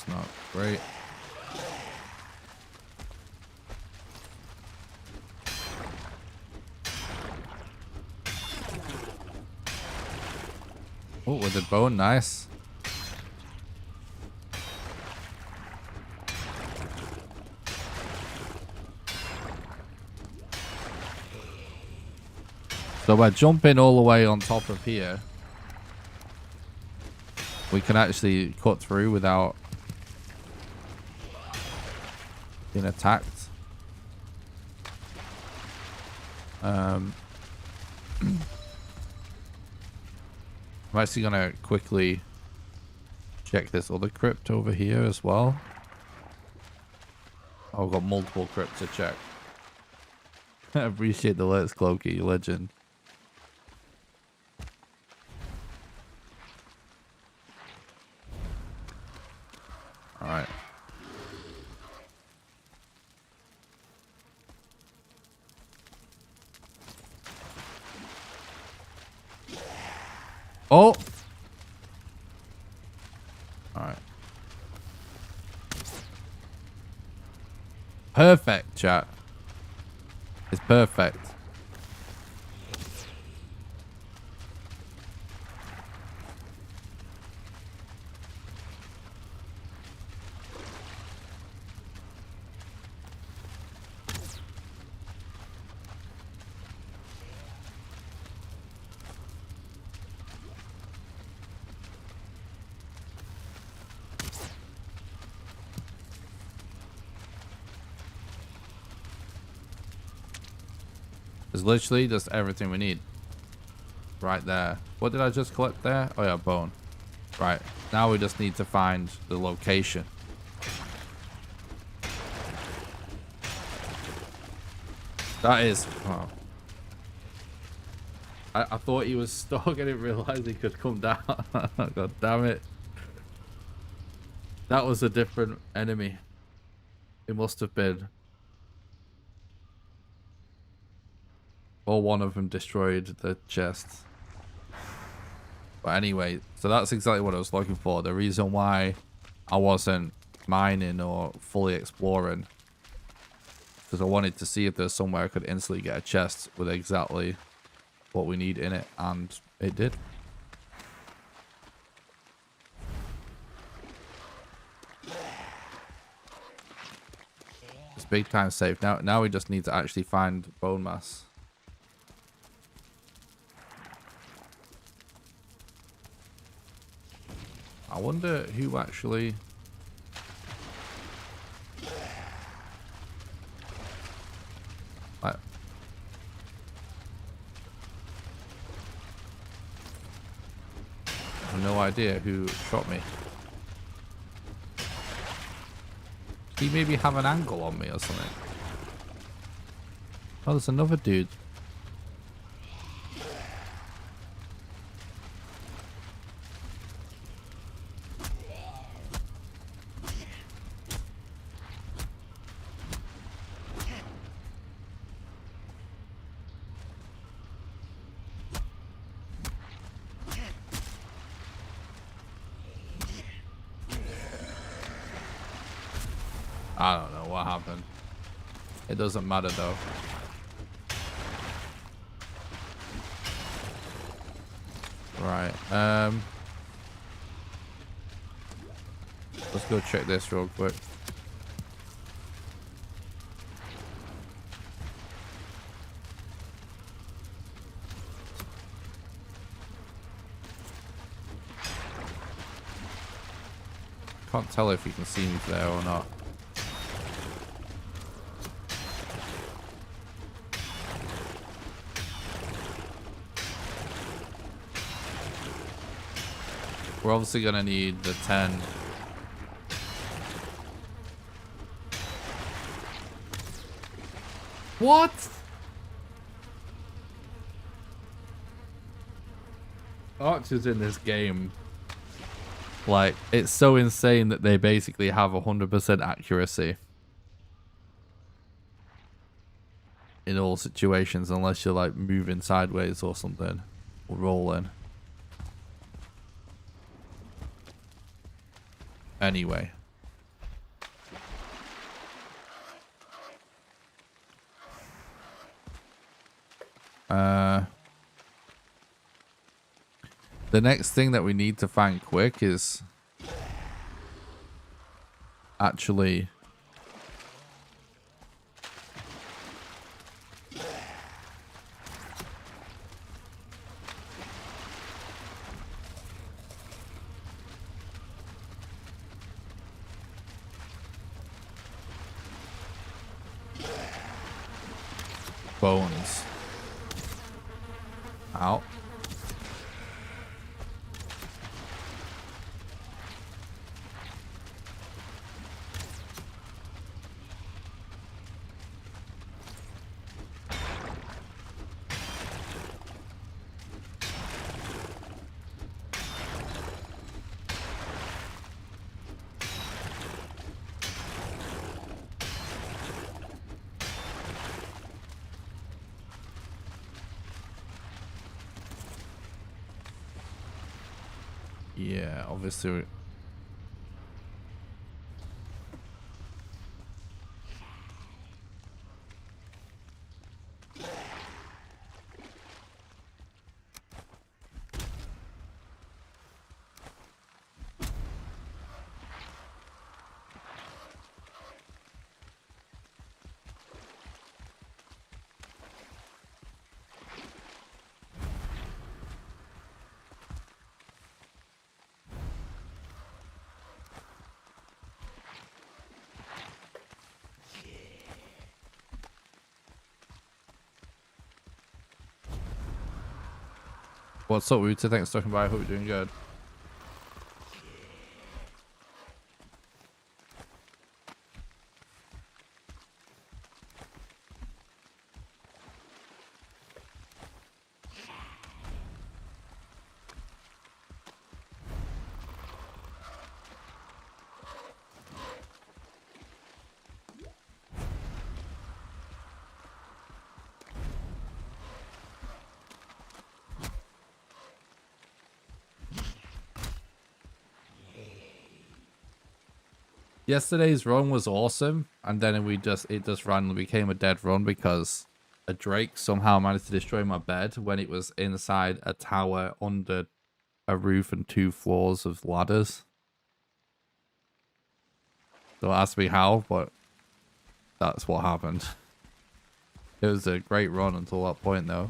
Speaker 1: not great. Oh, with the bone, nice. So by jumping all the way on top of here, we can actually cut through without being attacked. I'm actually gonna quickly check this other crypt over here as well. Oh, I've got multiple crypts to check. I appreciate the Let's Cloaky, you legend. Alright. Oh! Alright. Perfect, chat. It's perfect. There's literally just everything we need. Right there. What did I just collect there? Oh yeah, bone. Right. Now we just need to find the location. That is... Oh. I thought he was stuck. I didn't realize he could come down. God damn it. That was a different enemy. It must have been. Or one of them destroyed the chest. But anyway, so that's exactly what I was looking for. The reason why I wasn't mining or fully exploring. Because I wanted to see if there's somewhere I could instantly get a chest with exactly what we need in it. And it did. It's big time safe. Now we just need to actually find bone mass. I wonder who actually... I have no idea who shot me. Did he maybe have an angle on me or something? Oh, there's another dude. I don't know what happened. It doesn't matter though. Right. Let's go check this real quick. Can't tell if you can see me there or not. We're obviously gonna need the 10. What? Archers in this game, like, it's so insane that they basically have 100% accuracy in all situations, unless you're like moving sideways or something, or rolling. Anyway, The next thing that we need to find quick is actually bones. Out. Yeah, obviously. What's up, Rooter? Thanks for stopping by. I hope you're doing good. Yesterday's run was awesome, and then it just randomly became a dead run because a Drake somehow managed to destroy my bed when it was inside a tower under a roof and 2 floors of ladders. Don't ask me how, but that's what happened. It was a great run until that point, though.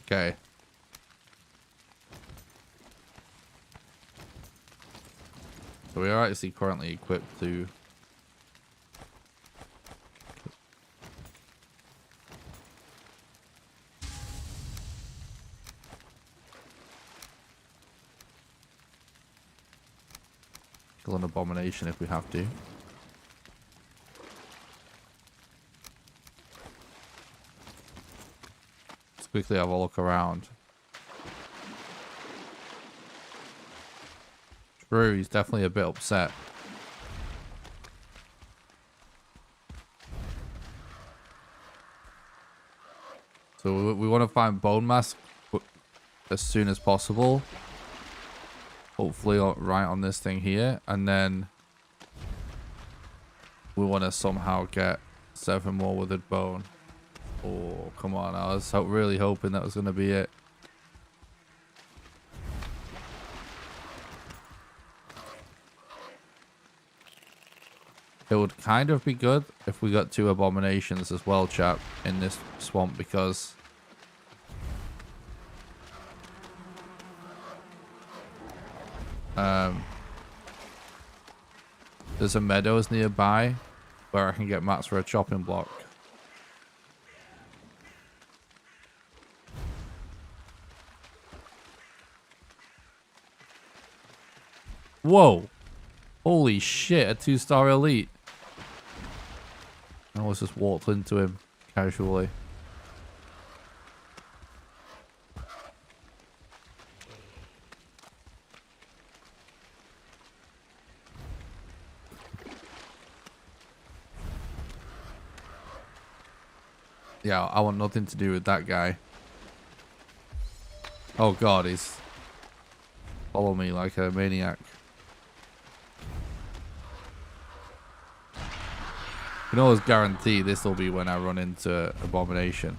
Speaker 1: Okay. So we are actually currently equipped to kill an abomination if we have to. Let's quickly have a look around. True, he's definitely a bit upset. So we want to find bone mass as soon as possible. Hopefully right on this thing here. And then we want to somehow get 7 more withered bone. Oh, come on. I was really hoping that was going to be it. It would kind of be good if we got 2 abominations as well, chap, in this swamp, because There's some meadows nearby where I can get mats for a chopping block. Whoa. Holy shit, a 2-star elite. I almost just walked into him casually. Yeah, I want nothing to do with that guy. Oh god, he's following me like a maniac. You can always guarantee this will be when I run into Abomination.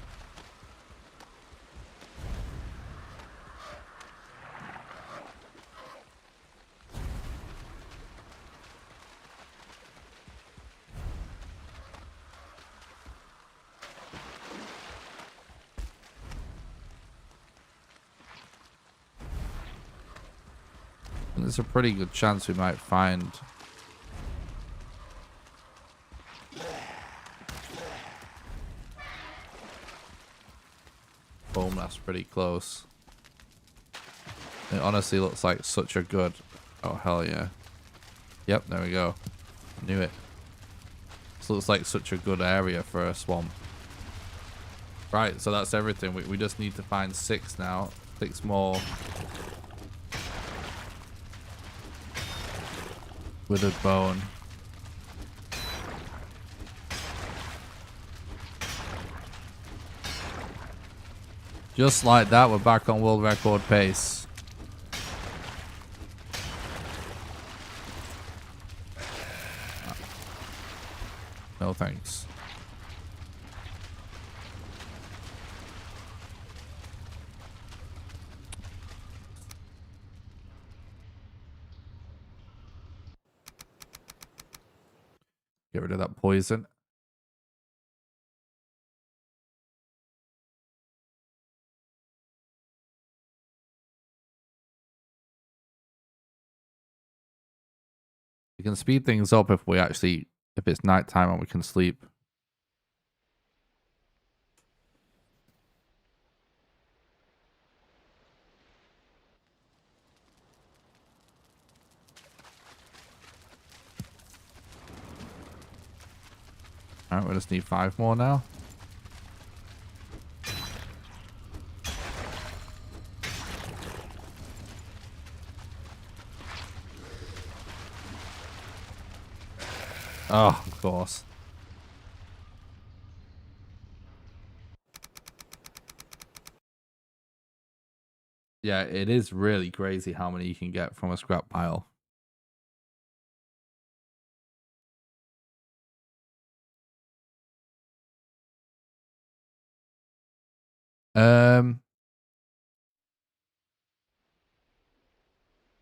Speaker 1: There's a pretty good chance we might find boom. That's pretty close. It honestly looks like such a good. Oh hell yeah! Yep, there we go. Knew it. This looks like such a good area for a swamp. Right, so that's everything. We just need to find 6 now. 6 more. Withered bone. Just like that, we're back on world record pace. No thanks. Get rid of that poison. We can speed things up if it's nighttime and we can sleep. Alright, we just need 5 more now. Oh, of course. Yeah, it is really crazy how many you can get from a scrap pile.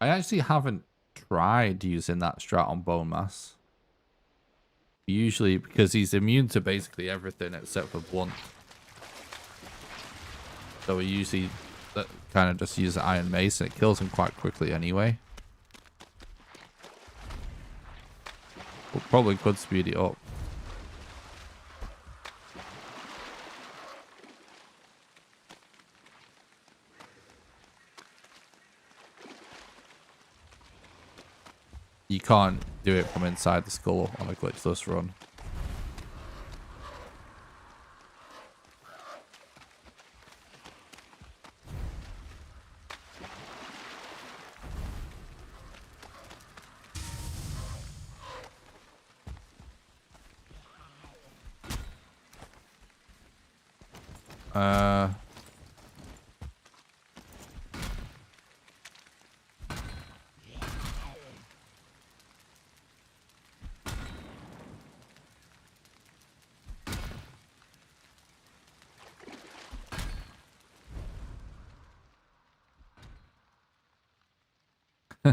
Speaker 1: I actually haven't tried using that strat on bone mass. Usually, because he's immune to basically everything except for blunt. So we usually kind of just use the iron mace and it kills him quite quickly anyway. We probably could speed it up. You can't do it from inside the skull on a glitchless run.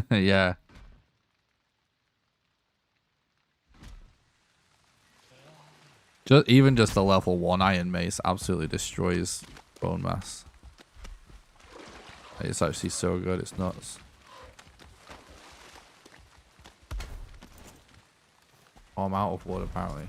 Speaker 1: Yeah. Even just a level 1 iron mace absolutely destroys bone mass. It's actually so good, it's nuts. Oh, I'm out of wood apparently.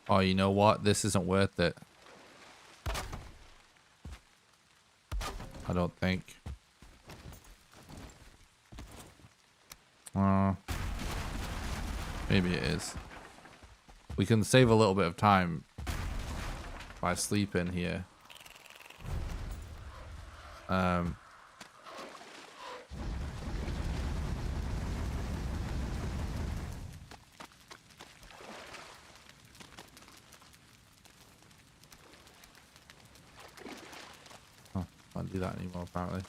Speaker 1: Oh, you know what? This isn't worth it. I don't think. Maybe it is. We can save a little bit of time by sleeping here. Oh, can't do that anymore apparently.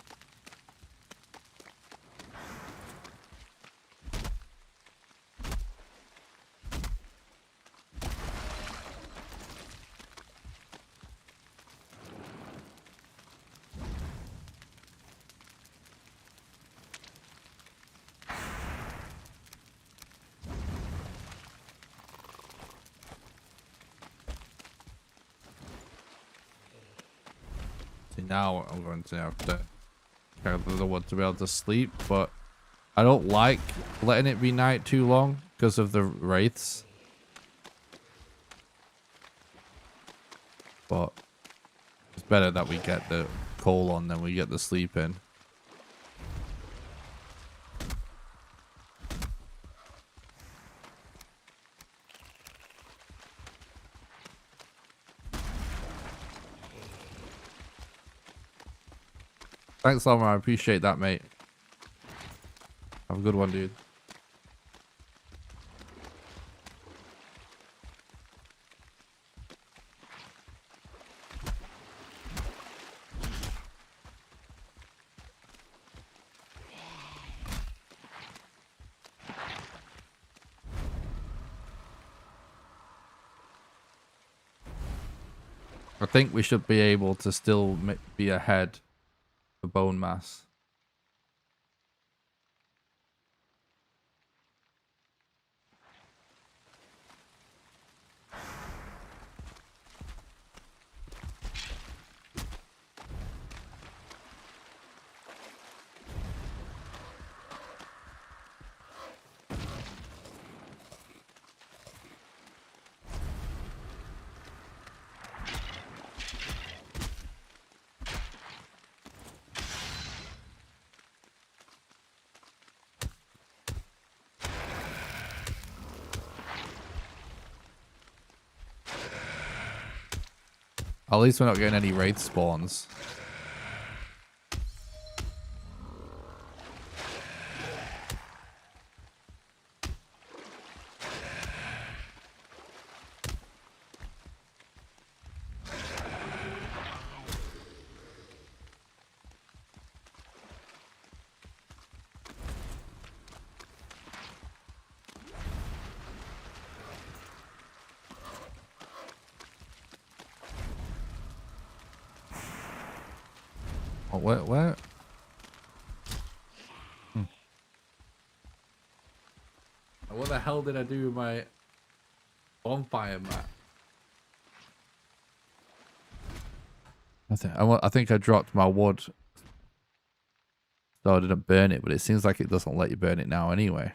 Speaker 1: See, now I'm going to have to check the wood to be able to sleep, but I don't like letting it be night too long because of the wraiths. But it's better that we get the coal on than we get the sleep in. Thanks, Lama. I appreciate that, mate. Have a good one, dude. I think we should be able to still be ahead for bone mass. At least we're not getting any raid spawns. Oh, where? What the hell did I do with my bonfire mat? I think I dropped my wood, so I didn't burn it. But it seems like it doesn't let you burn it now anyway.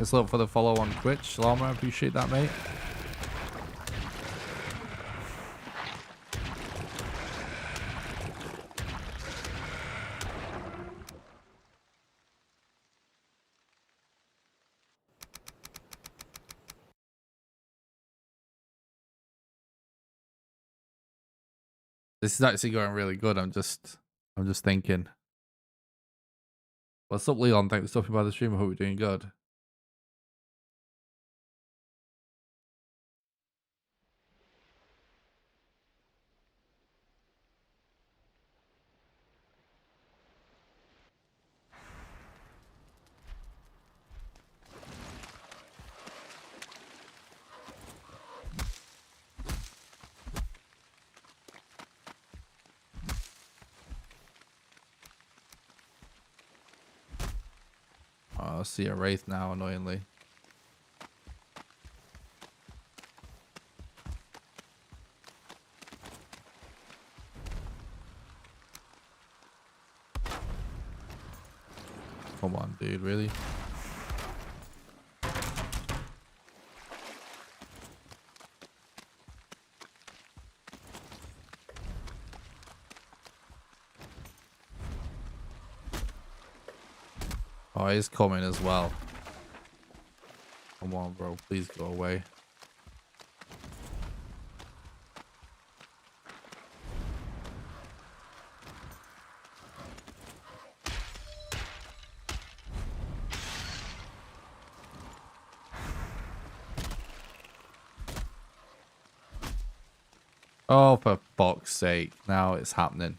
Speaker 1: Thanks a lot for the follow on Twitch. Llama, I appreciate that, mate. This is actually going really good. I'm just thinking. What's up, Leon? Thanks for stopping by the stream. I hope you're doing good. Oh, I see a wraith now, annoyingly. Come on, dude, really? Oh, he's coming as well. Come on, bro. Please go away. Oh, for fuck's sake. Now it's happening.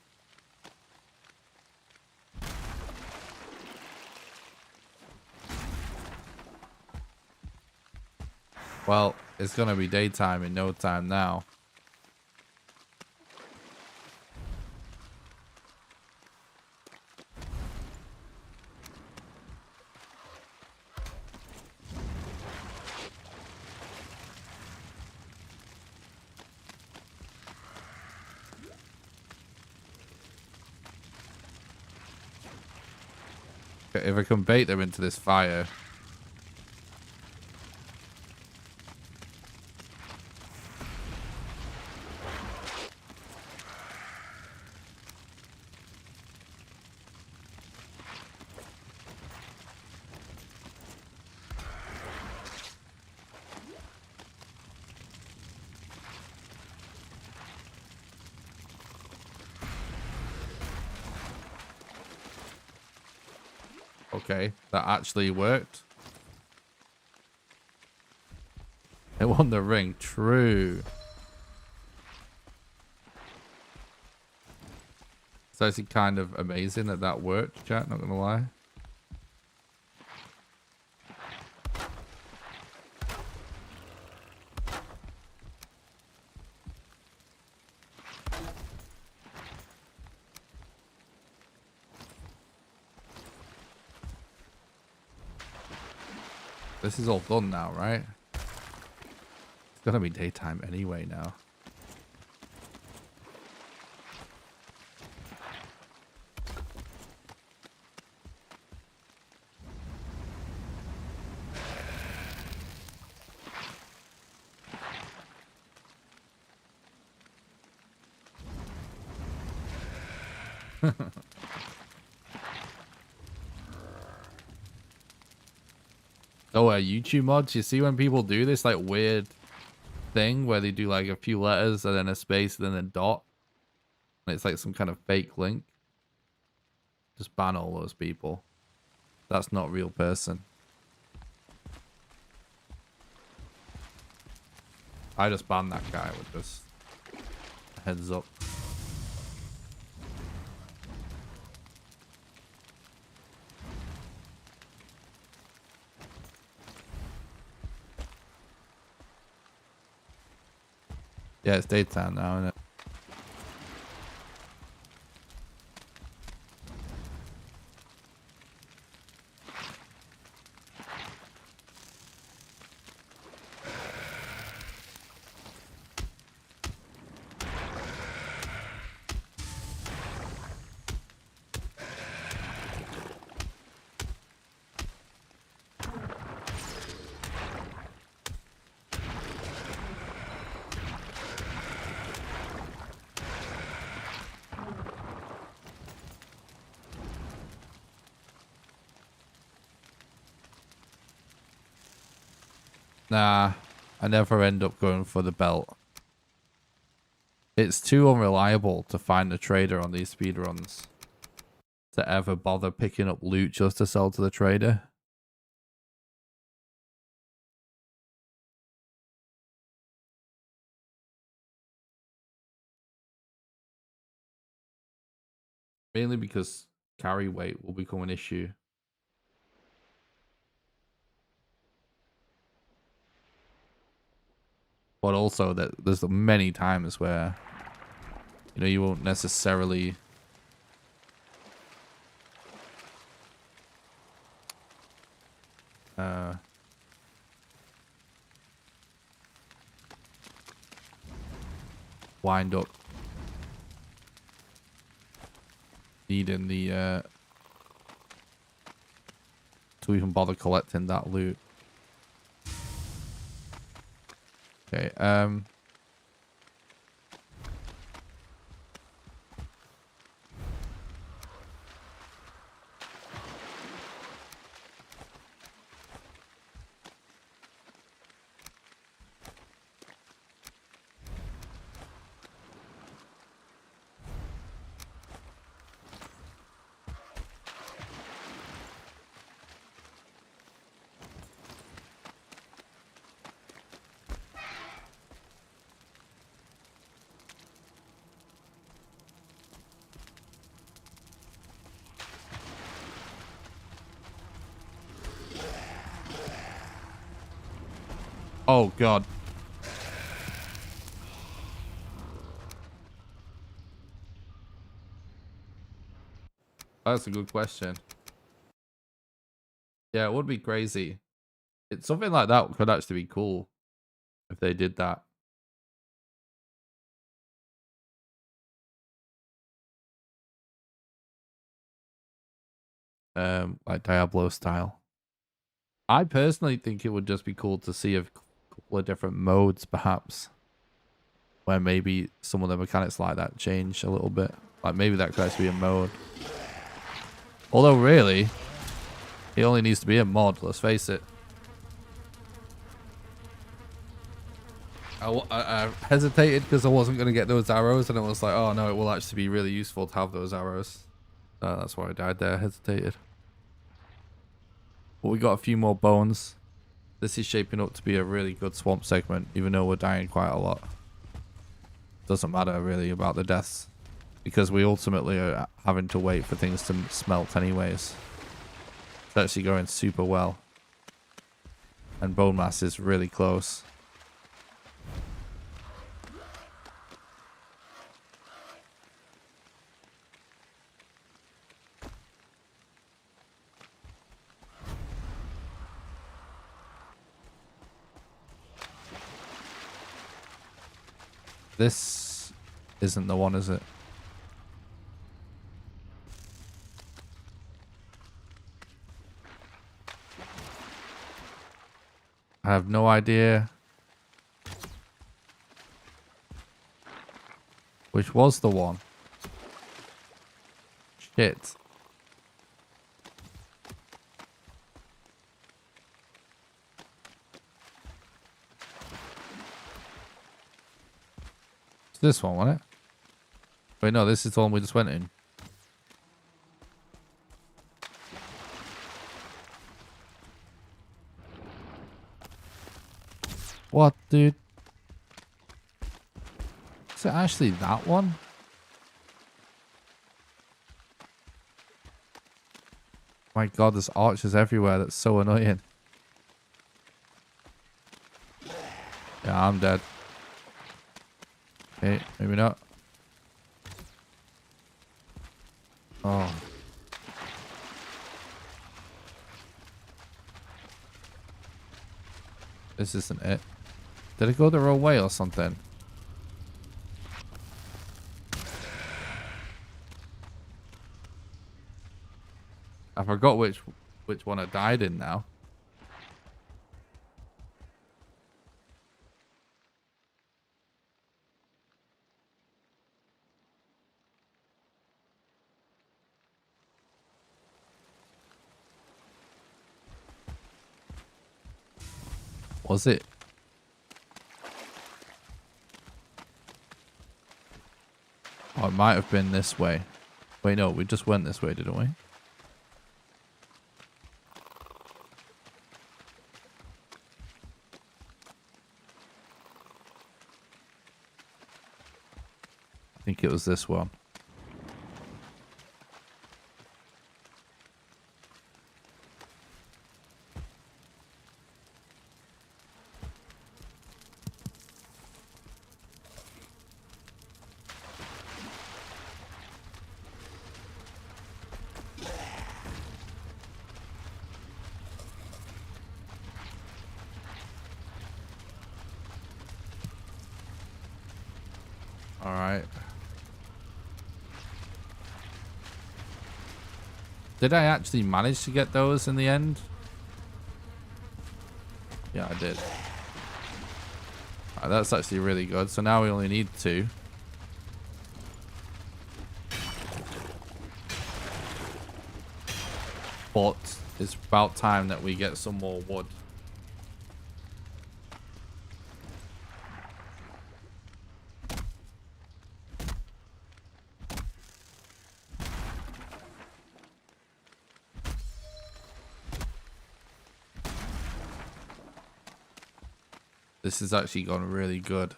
Speaker 1: Well, it's going to be daytime in no time now. If I can bait them into this fire. Okay, that actually worked. It won the ring. True. It's actually kind of amazing that that worked, chat, not gonna lie. This is all done now, right? It's gonna be daytime anyway now. Oh, YouTube mods. You see when people do this like weird thing where they do like a few letters and then a space and then a dot, and it's like some kind of fake link. Just ban all those people. That's not a real person. I just banned that guy with just a heads up. Yeah, it's daytime now, isn't it? Nah, I never end up going for the belt. It's too unreliable to find a trader on these speedruns to ever bother picking up loot just to sell to the trader. Mainly because carry weight will become an issue. But also that there's many times where, you know, you won't necessarily wind up needing the to even bother collecting that loot. Okay, oh god. That's a good question. Yeah, it would be crazy. It's something like that could actually be cool if they did that. Like Diablo style. I personally think it would just be cool to see a couple of different modes, perhaps, where maybe some of the mechanics like that change a little bit. Like maybe that could actually be a mode. Although really, it only needs to be a mod, let's face it. I hesitated because I wasn't going to get those arrows, and it was like, oh no, it will actually be really useful to have those arrows. That's why I died there, hesitated. But we got a few more bones. This is shaping up to be a really good swamp segment, even though we're dying quite a lot. Doesn't matter really about the deaths, because we ultimately are having to wait for things to smelt anyways. It's actually going super well. And bone mass is really close. This isn't the one, is it? I have no idea which was the one. Shit. It's this one, wasn't it? Wait, no, this is the one we just went in. What, dude? Is it actually that one? My god, there's archers everywhere. That's so annoying. Yeah, I'm dead. Okay, maybe not. Oh. This isn't it. Did it go the wrong way or something? I forgot which one I died in now. Was it? Oh, it might have been this way. Wait, no, we just went this way, didn't we? I think it was this one. All right. Did I actually manage to get those in the end? Yeah, I did. All right, that's actually really good. So now we only need 2. But it's about time that we get some more wood. This has actually gone really good.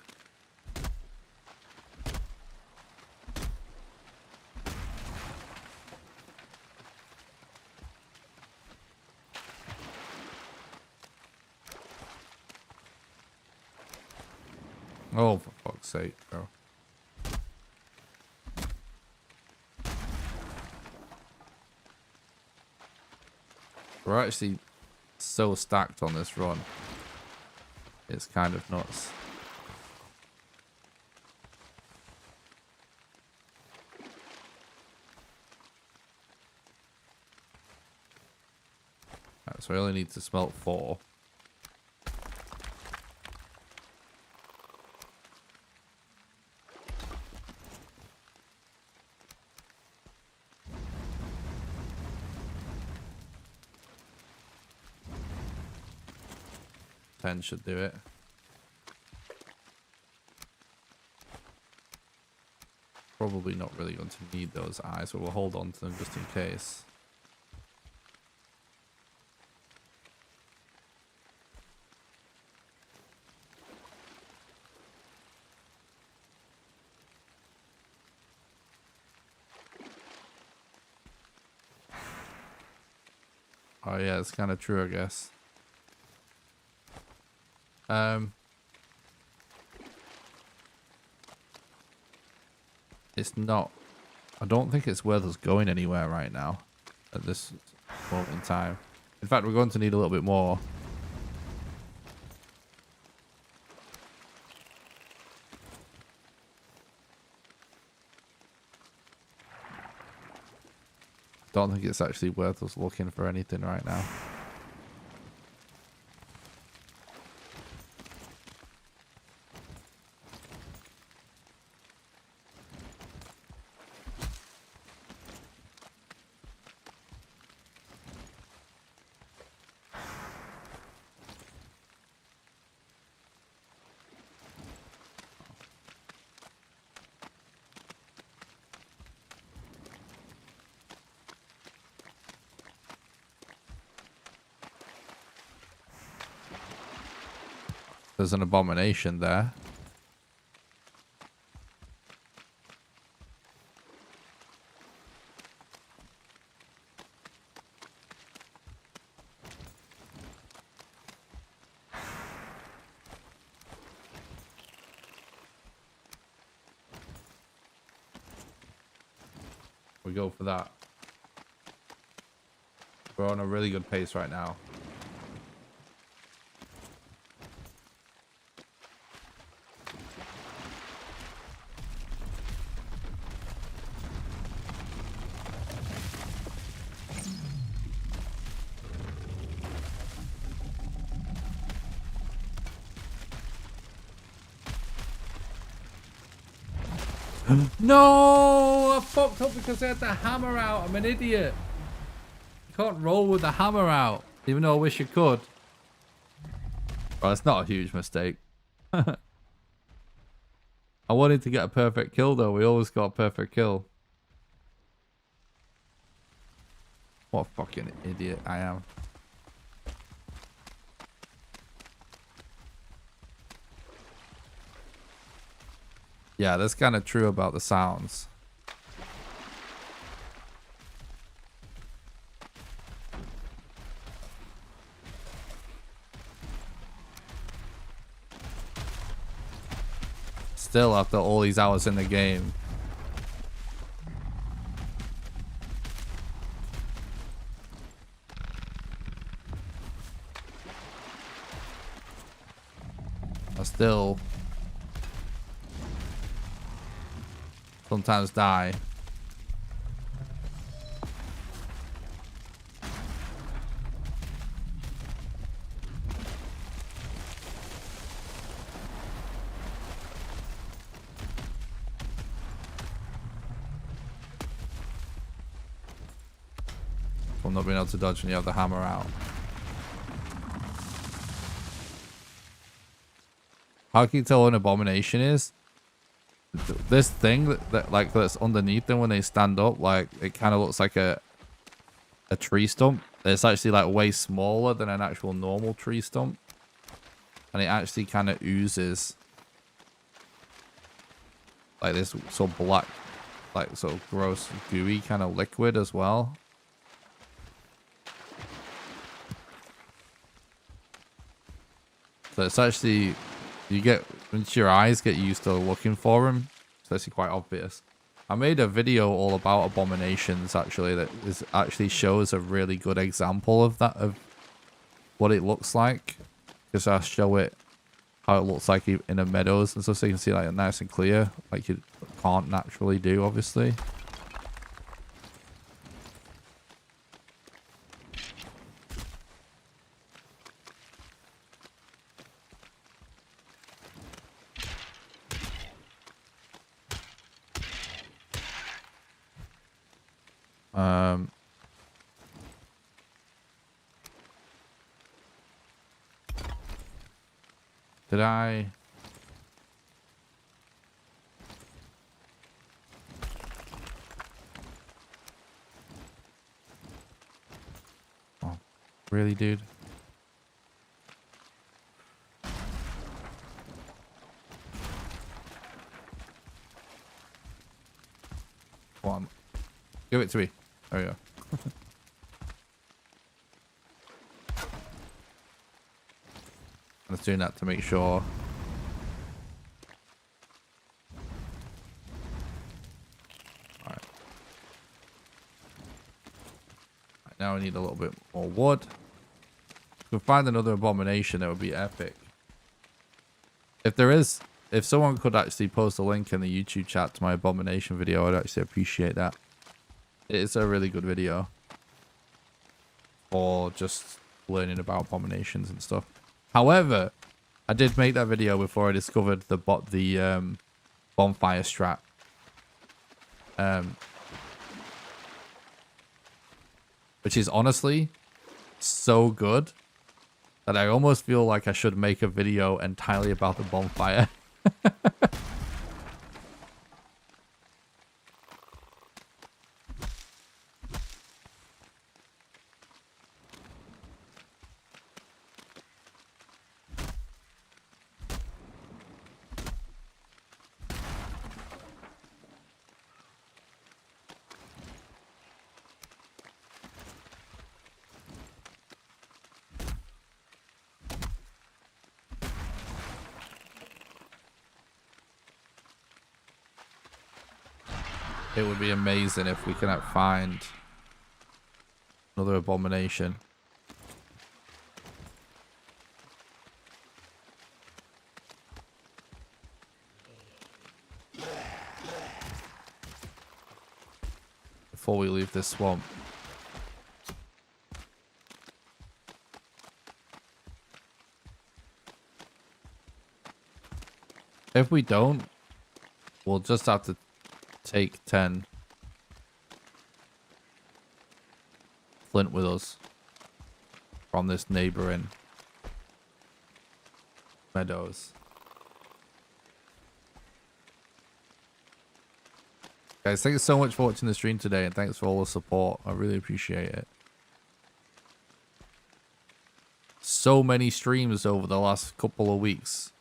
Speaker 1: Oh, for fuck's sake, bro. We're actually so stacked on this run. It's kind of nuts. Right, so I only need to smelt 4. Should do it. Probably not really going to need those eyes, but we'll hold on to them just in case. Oh yeah, it's kind of true, I guess. It's not. I don't think it's worth us going anywhere right now at this moment in time. In fact, we're going to need a little bit more. Don't think it's actually worth us looking for anything right now. There's an abomination there. We go for that. We're on a really good pace right now. No! I fucked up because I had the hammer out. I'm an idiot. You can't roll with the hammer out, even though I wish you could. Well, it's not a huge mistake. I wanted to get a perfect kill, though. We always got a perfect kill. What a fucking idiot I am. Yeah, that's kind of true about the sounds. Still, after all these hours in the game. I still sometimes die. From not being able to dodge when you have the hammer out. How can you tell what an abomination is? This thing that's underneath them when they stand up, like it kind of looks like a tree stump. It's actually like way smaller than an actual normal tree stump, and it actually kind of oozes like this sort of black, like sort of gross gooey kind of liquid as well. So it's actually, you get, once your eyes get used to looking for them, it's actually quite obvious. I made a video all about abominations actually that actually shows a really good example of that, of what it looks like. Because I show it how it looks like in the meadows and stuff, so you can see like nice and clear, like you can't naturally do, obviously. Did I? Oh, really, dude? Come on. Give it to me. There we go. I was doing that to make sure. Alright. Now I need a little bit more wood. If we find another abomination, that would be epic. If someone could actually post a link in the YouTube chat to my abomination video, I'd actually appreciate that. It's a really good video. Or just learning about abominations and stuff. However, I did make that video before I discovered the bonfire strat. Which is honestly so good that I almost feel like I should make a video entirely about the bonfire. It would be amazing if we can find another abomination. Before we leave this swamp. If we don't, we'll just have to take 10 flint with us from this neighboring Meadows. Guys, thanks so much for watching the stream today, and thanks for all the support. I really appreciate it. So many streams over the last couple of weeks.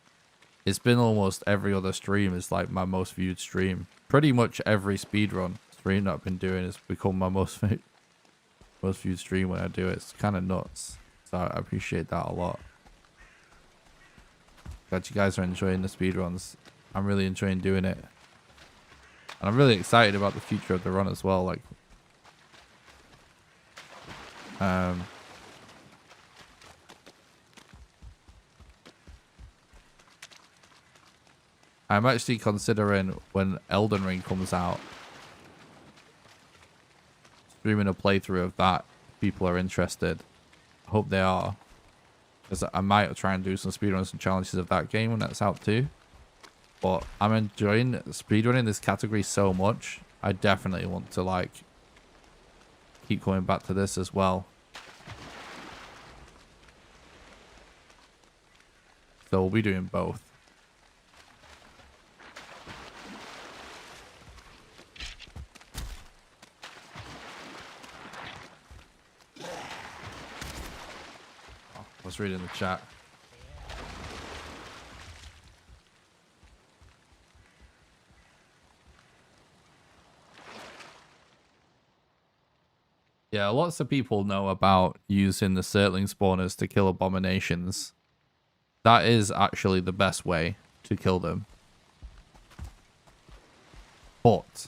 Speaker 1: It's been almost every other stream is like my most viewed stream. Pretty much every speedrun stream that I've been doing has become my most viewed stream when I do it. It's kind of nuts. So I appreciate that a lot. Glad you guys are enjoying the speedruns. I'm really enjoying doing it. And I'm really excited about the future of the run as well. Like, I'm actually considering when Elden Ring comes out, streaming a playthrough of that. If people are interested. I hope they are. Because I might try and do some speedruns and challenges of that game when that's out too. But I'm enjoying speedrunning this category so much. I definitely want to like keep coming back to this as well. So we'll be doing both. Oh, I was reading the chat. Yeah, lots of people know about using the Surtling spawners to kill abominations. That is actually the best way to kill them. But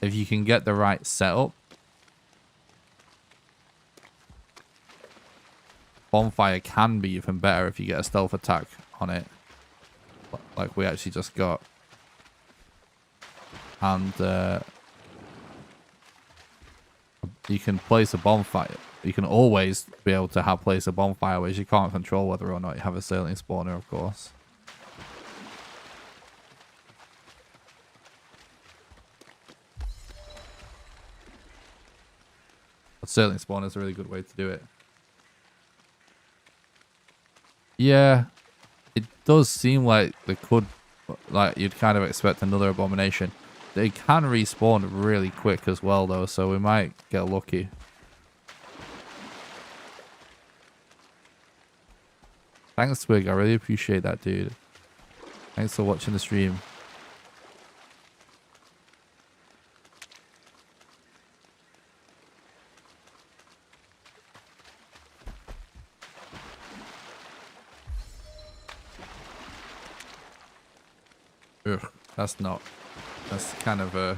Speaker 1: if you can get the right setup, bonfire can be even better if you get a stealth attack on it, like we actually just got. And you can place a bonfire. You can always be able to place a bonfire, whereas you can't control whether or not you have a Surtling spawner, of course. But Surtling spawner is a really good way to do it. Yeah, it does seem like they could, like you'd kind of expect another abomination. They can respawn really quick as well, though, so we might get lucky. Thanks, Twig. I really appreciate that, dude. Thanks for watching the stream. Ugh, that's not... That's kind of a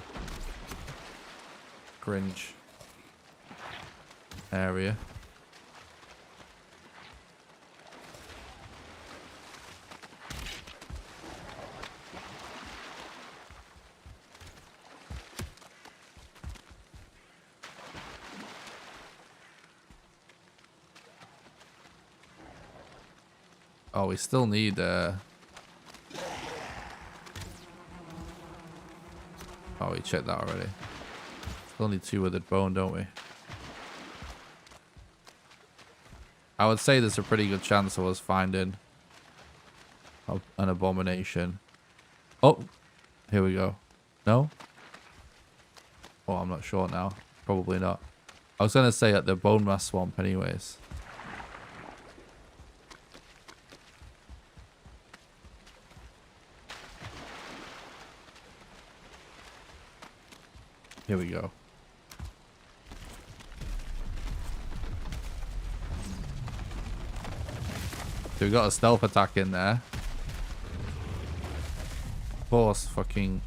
Speaker 1: cringe area. Oh, we still need oh, we checked that already. Still need 2-withered bone, don't we? I would say there's a pretty good chance of us finding an abomination. Oh, here we go. No? Oh, I'm not sure now. Probably not. I was going to say at the bone mass swamp anyways. Here we go. So we got a stealth attack in there. Of course, fucking...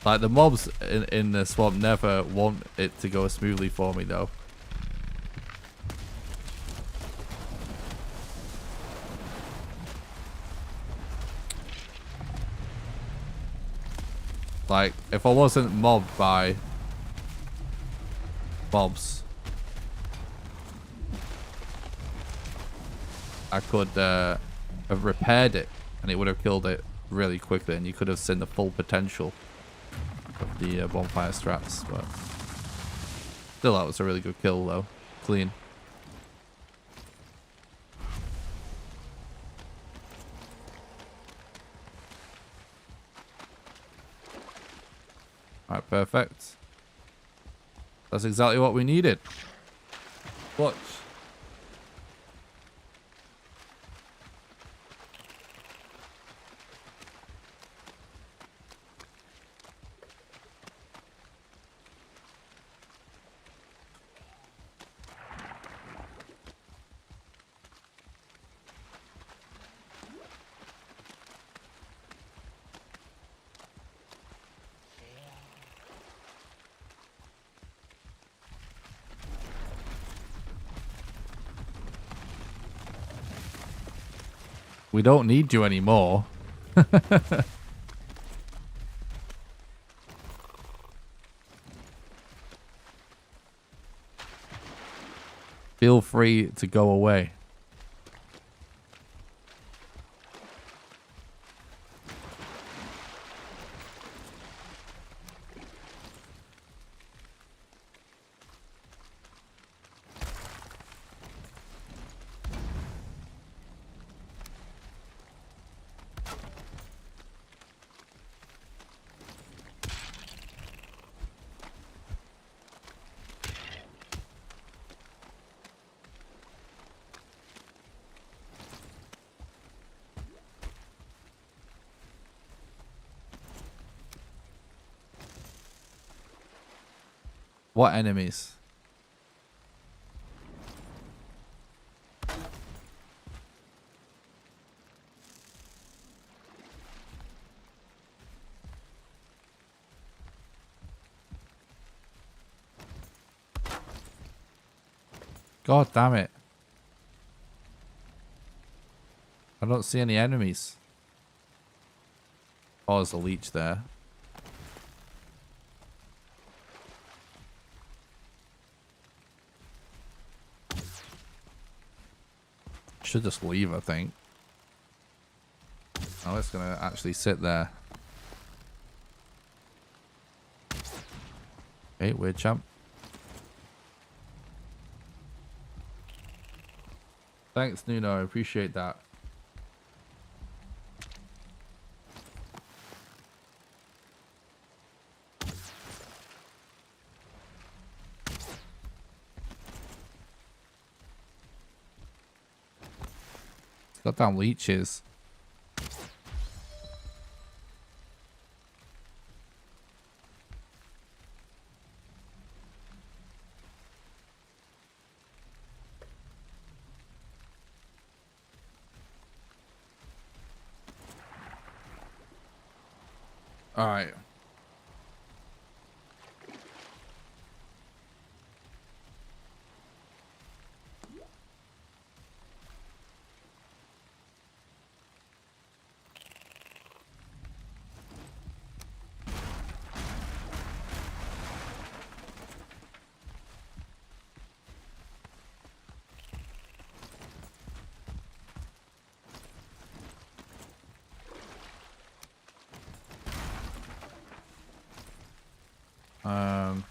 Speaker 1: Like, the mobs in the swamp never want it to go smoothly for me, though. Like, if I wasn't mobbed by mobs, I could have repaired it and it would have killed it really quickly, and you could have seen the full potential of the bonfire strats. But still, that was a really good kill, though. Clean. Alright, perfect. That's exactly what we needed. Watch. We don't need you anymore. Feel free to go away. What enemies? God damn it. I don't see any enemies. Oh, there's a leech there. Should just leave, I think. Oh, it's gonna actually sit there. Okay, weird champ. Thanks, Nuno. I appreciate that. Goddamn leeches. All right. Um.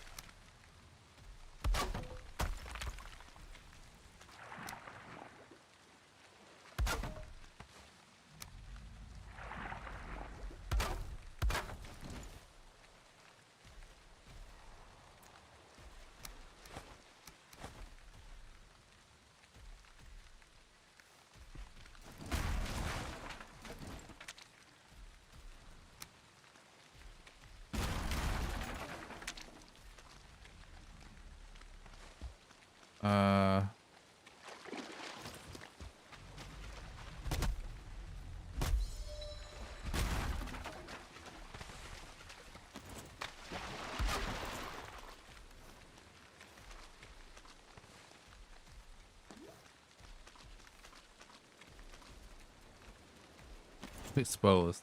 Speaker 1: Exposed.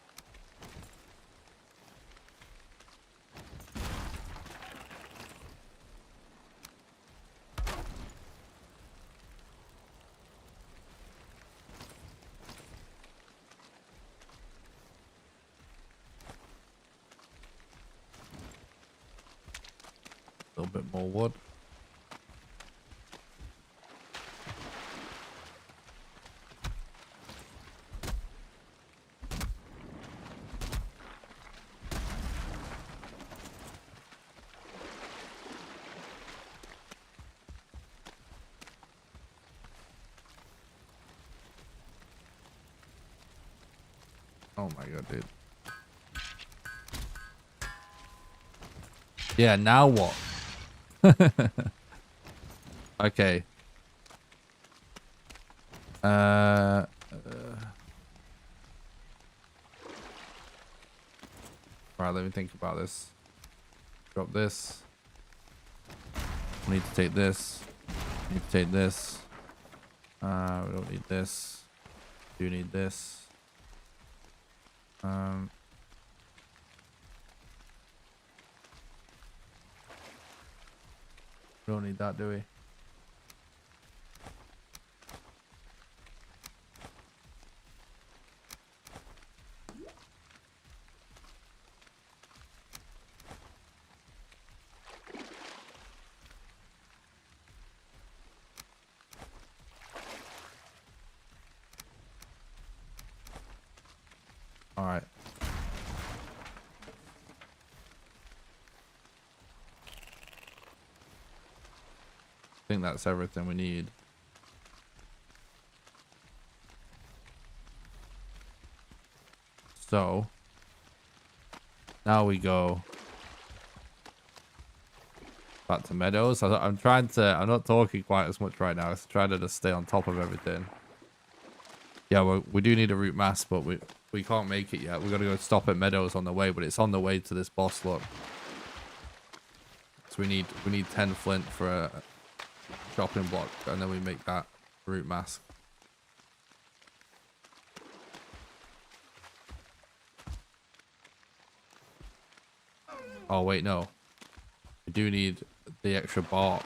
Speaker 1: A little bit more wood. Oh my god, dude. Yeah, now what? Okay. Right, let me think about this. Drop this. We need to take this. We need to take this. We don't need this. Do need this. We don't need that, do we? All right. I think that's everything we need. So now we go back to meadows. I'm trying to, I'm not talking quite as much right now. I'm trying to just stay on top of everything. Yeah, we do need a route mass, but we can't make it yet. We got to go stop at meadows on the way, but it's on the way to this boss, look. So we need 10 flint for a chopping block, and then we make that root mask. Oh wait, no. We do need the extra bark.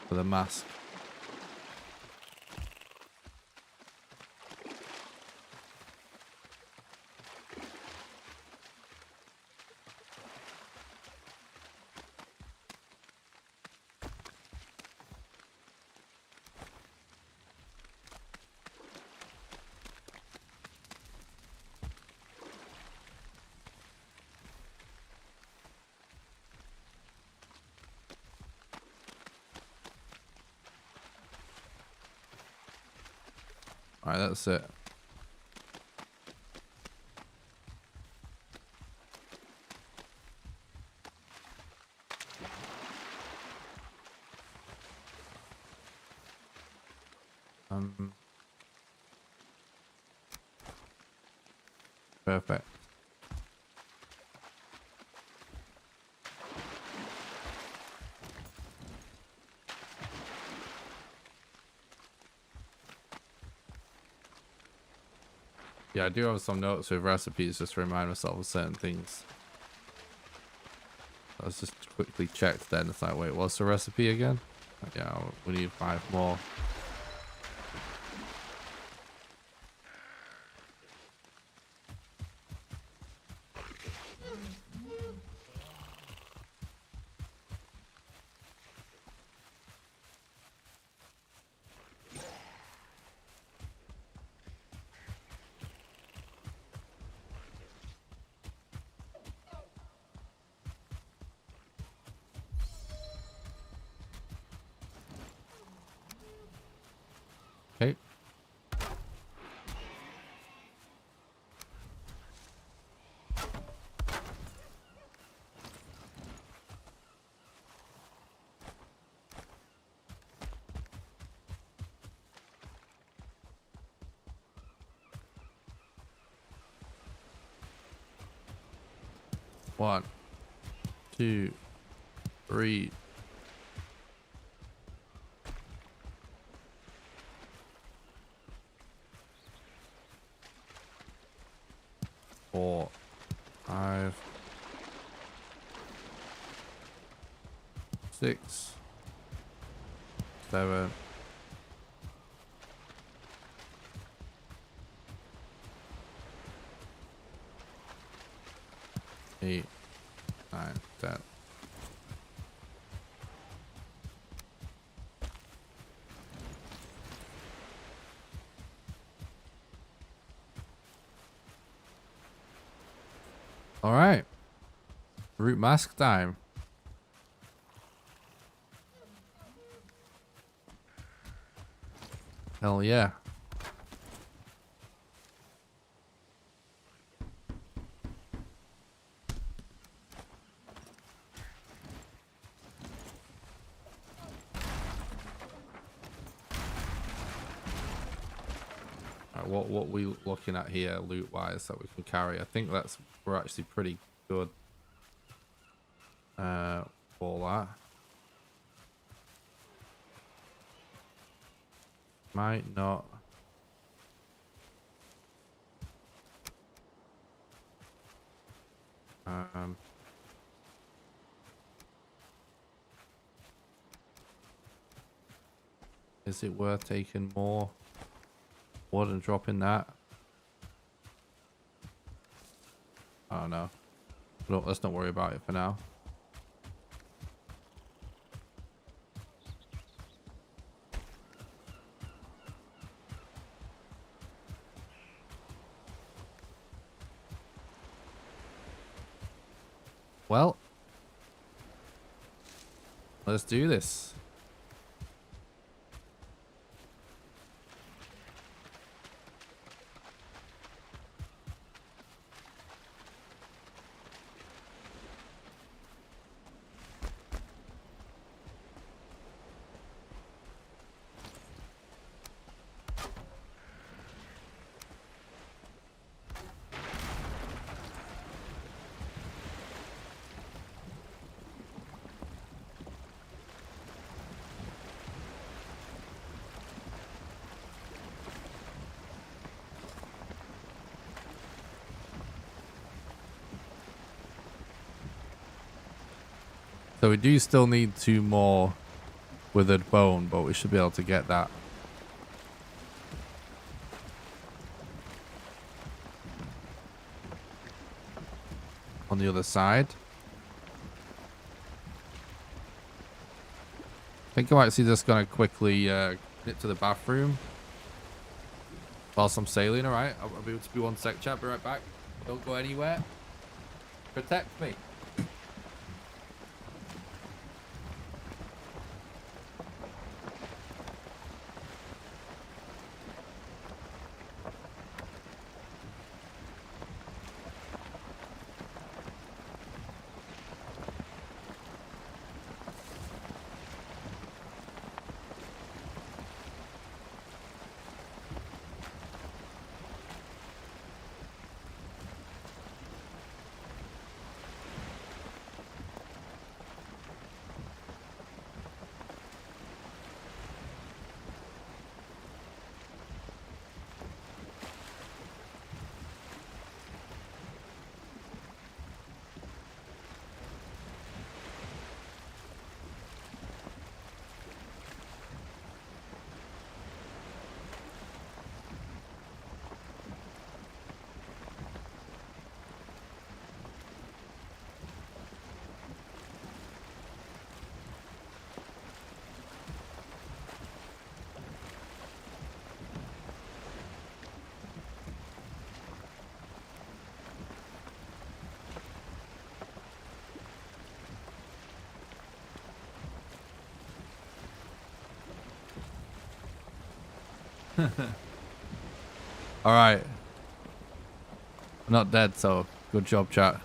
Speaker 1: For the mask. Alright, that's it. Perfect. Yeah, I do have some notes with recipes just to remind myself of certain things. Let's just quickly check then. It's like, wait, what's the recipe again? Yeah, we need 5 more. Okay. One, 2, 3. 4, 5, 6, 7, 8, 9, 10. All right. Root mask time. Hell yeah. Right, what we looking at here loot wise that we can carry? I think we're actually pretty good for that. Might not. Is it worth taking more wood and dropping that? I don't know. Look, let's not worry about it for now. Well, let's do this. So we do still need 2 more withered bone, but we should be able to get that. On the other side. I think I'm actually just going to quickly get to the bathroom whilst I'm sailing, alright? I'll be able to be 1 sec, chat. Be right back. Don't go anywhere. Protect me. Alright. I'm not dead, so good job, chat.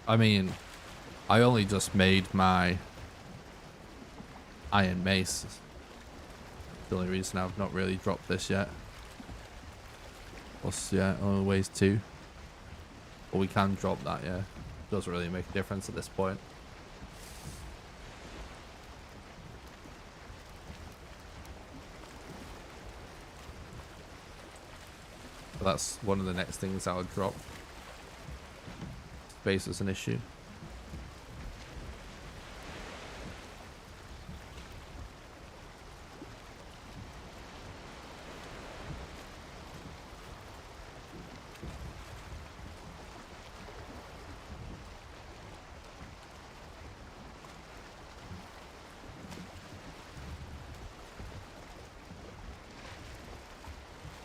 Speaker 1: I mean, I only just made my iron mace. The only reason I've not really dropped this yet. Plus, yeah, only weighs 2. But we can drop that, yeah. Doesn't really make a difference at this point. But that's one of the next things I would drop. Space is an issue.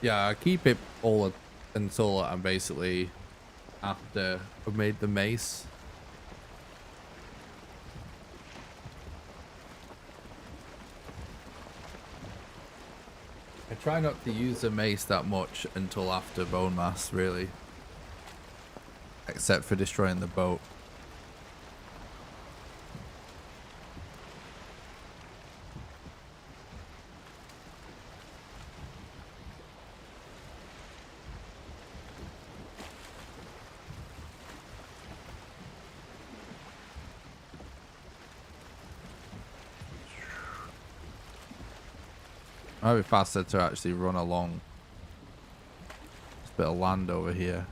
Speaker 1: Yeah, I keep it all until I'm basically after I've made the mace. I try not to use the mace that much until after bone mass, really. Except for destroying the boat. Might be faster to actually run along this bit of land over here.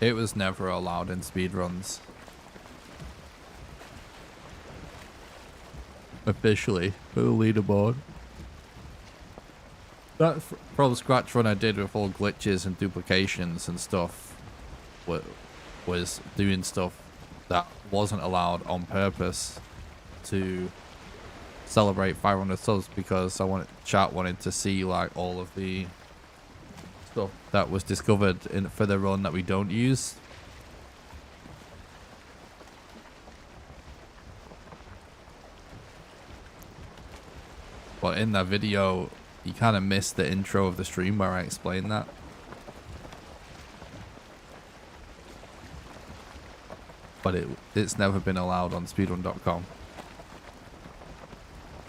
Speaker 1: It was never allowed in speedruns. Officially, for the leaderboard. That from scratch run I did with all glitches and duplications and stuff was doing stuff that wasn't allowed on purpose to celebrate 500 subs, because chat wanted to see like all of the stuff that was discovered for the run that we don't use. But in that video, you kind of missed the intro of the stream where I explained that. But it's never been allowed on speedrun.com.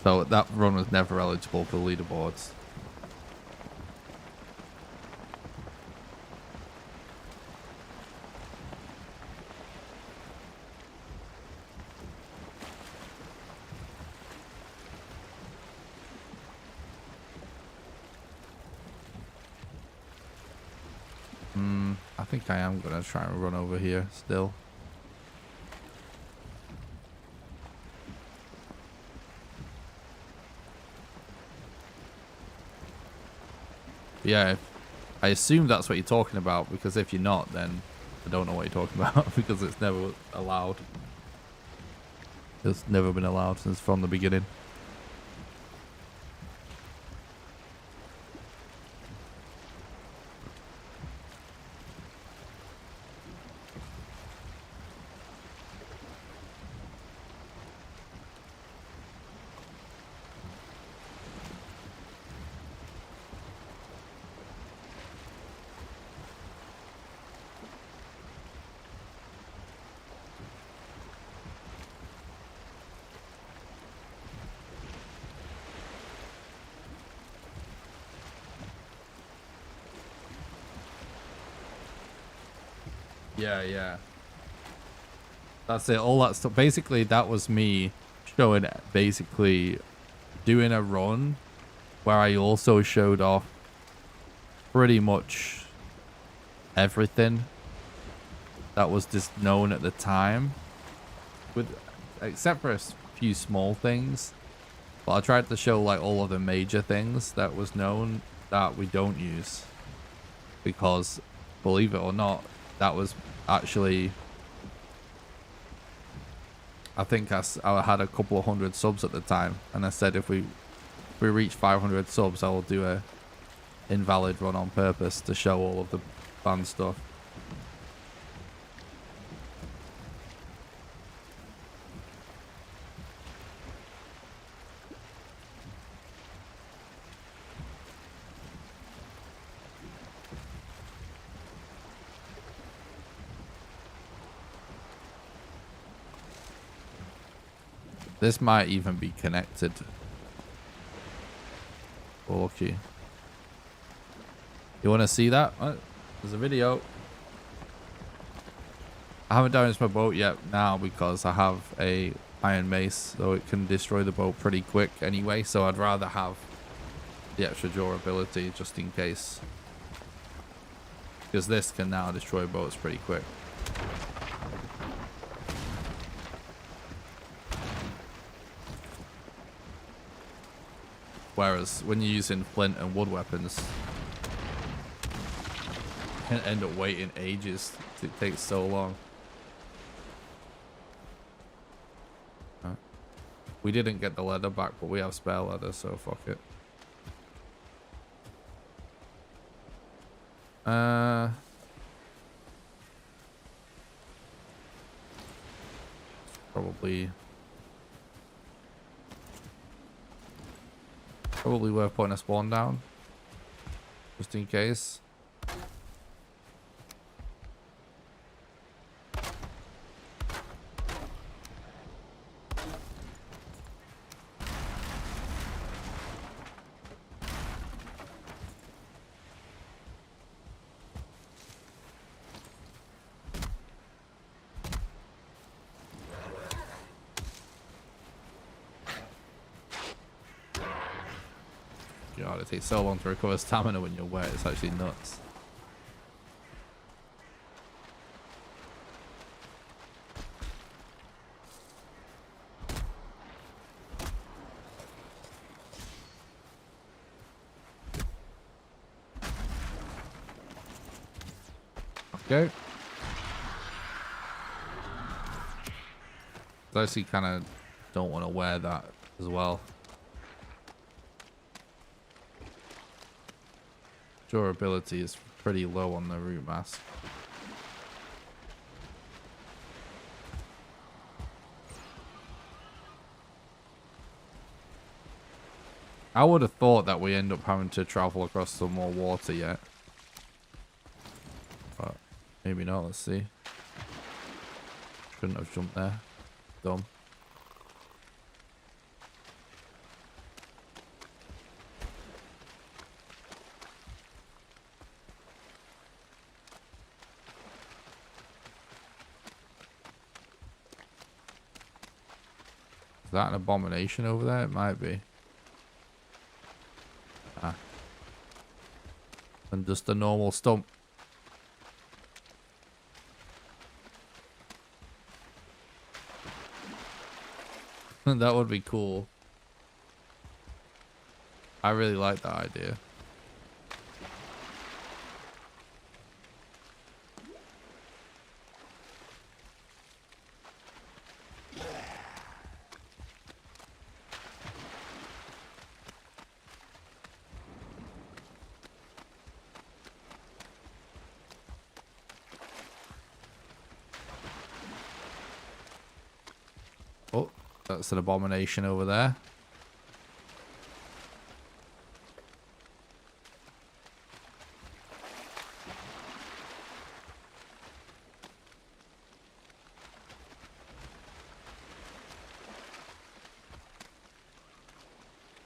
Speaker 1: So that run was never eligible for leaderboards. I think I am going to try and run over here still. Yeah, I assume that's what you're talking about, because if you're not, then I don't know what you're talking about, because it's never allowed. It's never been allowed since from the beginning. Yeah. That's it. All that stuff. Basically, that was me showing, basically doing a run where I also showed off pretty much everything that was just known at the time, except for a few small things. But I tried to show like all of the major things that was known that we don't use, because believe it or not, that was actually, I think I had a couple of hundred subs at the time, and I said if we reach 500 subs, I will do a invalid run on purpose to show all of the banned stuff. This might even be connected. Oh, lucky. You want to see that? Oh, there's a video. I haven't damaged my boat yet now because I have a iron mace, so it can destroy the boat pretty quick anyway. So I'd rather have the extra durability just in case, because this can now destroy boats pretty quick. Whereas when you're using flint and wood weapons, you can end up waiting ages. It takes so long. We didn't get the leather back, but we have spare leather, so fuck it. Probably worth putting a spawn down, just in case. God, it takes so long to recover stamina when you're wet. It's actually nuts. Okay. I actually kind of don't want to wear that as well. Durability is pretty low on the root mask. I would have thought that we end up having to travel across some more water yet. But maybe not, let's see. Shouldn't have jumped there. Dumb. Is that an abomination over there? It might be. Ah. And just a normal stump. That would be cool. I really like that idea. Oh, that's an abomination over there.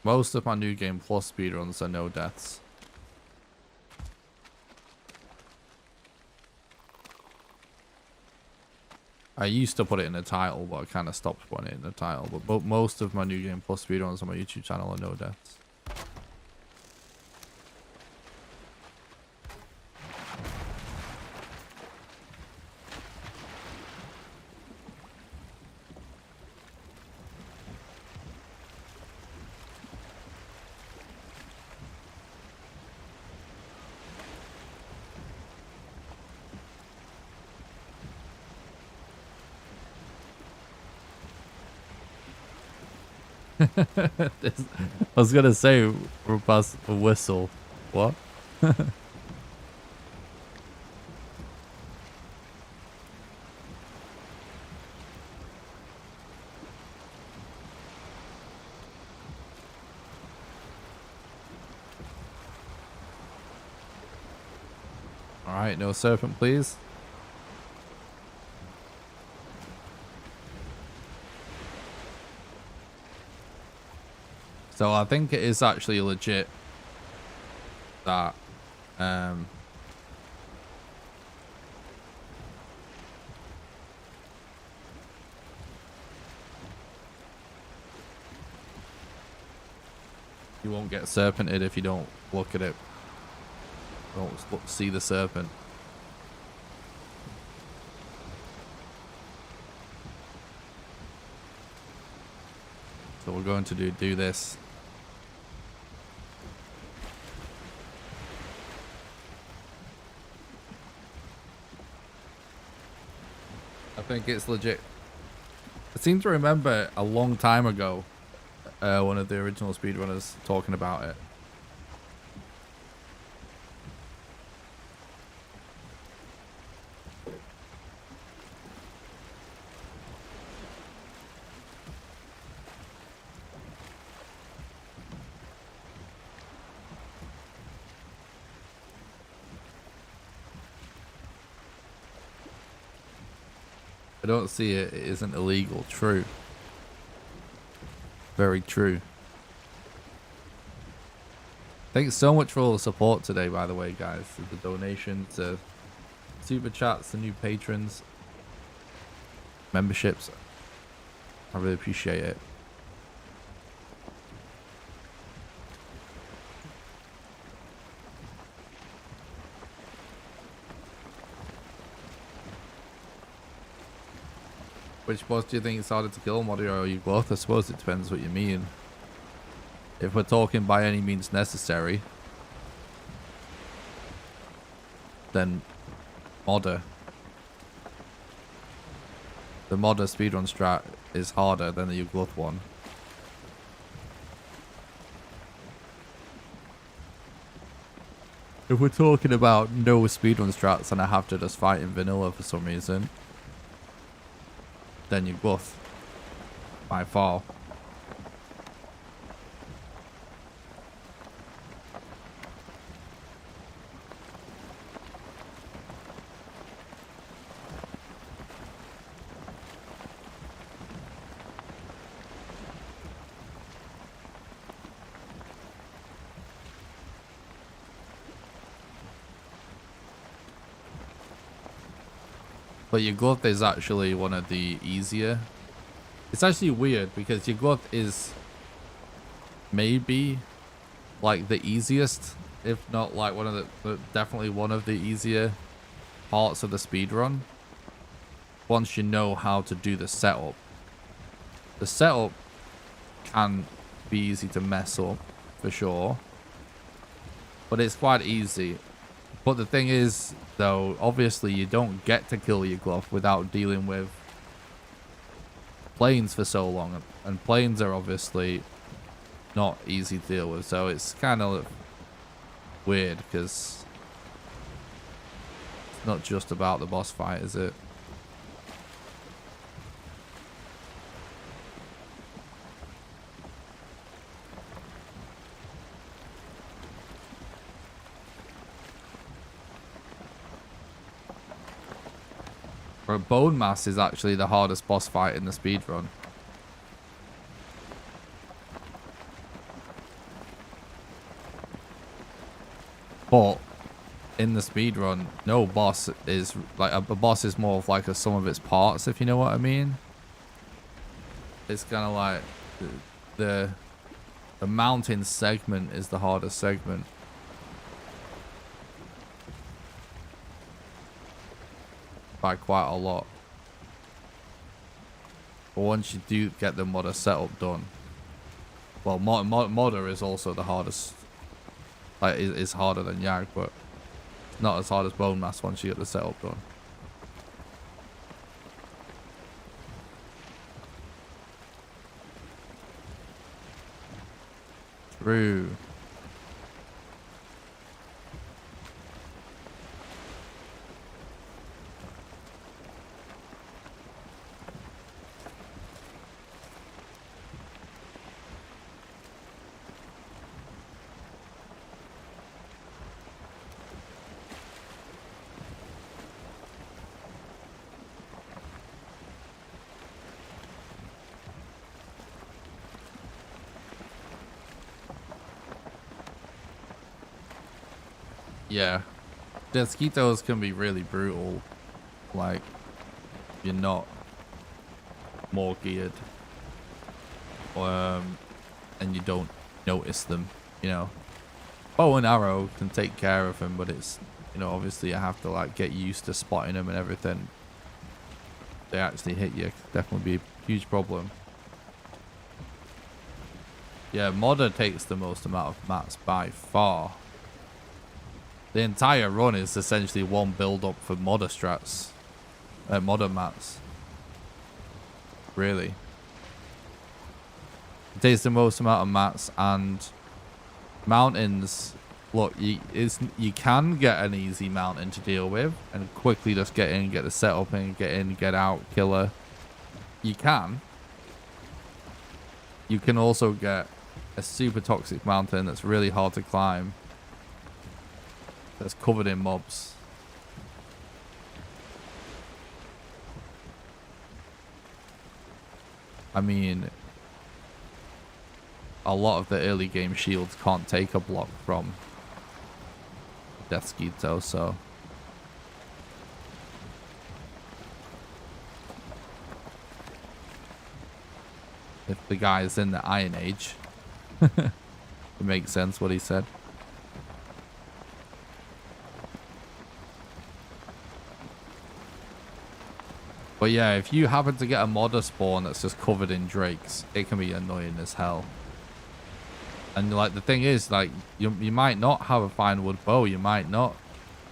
Speaker 1: Most of my new game plus speedruns are no deaths. I used to put it in the title, but I kind of stopped putting it in the title. But most of my new game plus speedruns on my YouTube channel are no deaths. I was gonna say robust whistle. What? Alright, no serpent, please. So I think it is actually legit that you won't get serpented if you don't look at it. Don't see the serpent. So we're going to do this. I think it's legit. I seem to remember a long time ago, one of the original speedrunners talking about it. I don't see it. It isn't illegal. True. Very true. Thanks so much for all the support today, by the way, guys. The donations, the super chats, the new patrons, memberships. I really appreciate it. Which boss do you think is harder to kill, Modio or you both? I suppose it depends what you mean. If we're talking by any means necessary, then modder. The modder speedrun strat is harder than the Yugluth one. If we're talking about no speedrun strats and I have to just fight in vanilla for some reason, then Yugluth by far. But Yugluth is actually one of the easier. It's actually weird because Yugluth is maybe like the easiest, if not like one of the definitely one of the easier parts of the speedrun. Once you know how to do the setup. The setup can be easy to mess up for sure, but it's quite easy. But the thing is, though, obviously you don't get to kill Yugluth without dealing with planes for so long, and planes are obviously not easy to deal with, so it's kind of weird because it's not just about the boss fight, is it? But Bone Mass is actually the hardest boss fight in the speedrun. But in the speedrun, no boss is like a boss is more of like a sum of its parts, if you know what I mean. It's kind of like the mountain segment is the hardest segment. By quite a lot. But once you do get the modder setup done, well, modder is also the hardest. Like, it's harder than Yag, but not as hard as Bone Mass once you get the setup done. True. Yeah, the Skeetos can be really brutal. Like, you're not more geared, and you don't notice them. You know, bow and arrow can take care of them, but it's, you know, obviously you have to like get used to spotting them and everything. They actually hit you, definitely be a huge problem. Yeah, modder takes the most amount of mats by far. The entire run is essentially one build up for modder strats, modder mats. really. It takes the most amount of mats, and mountains, look, you can get an easy mountain to deal with and quickly just get in, get the setup in, get in, get out, killer. You can. You can also get a super toxic mountain that's really hard to climb, that's covered in mobs. I mean, a lot of the early game shields can't take a block from Death Skeeto, so if the guy is in the Iron Age, it makes sense what he said. But yeah, if you happen to get a modder spawn that's just covered in drakes, it can be annoying as hell. And like the thing is, like you might not have a fine wood bow, you might not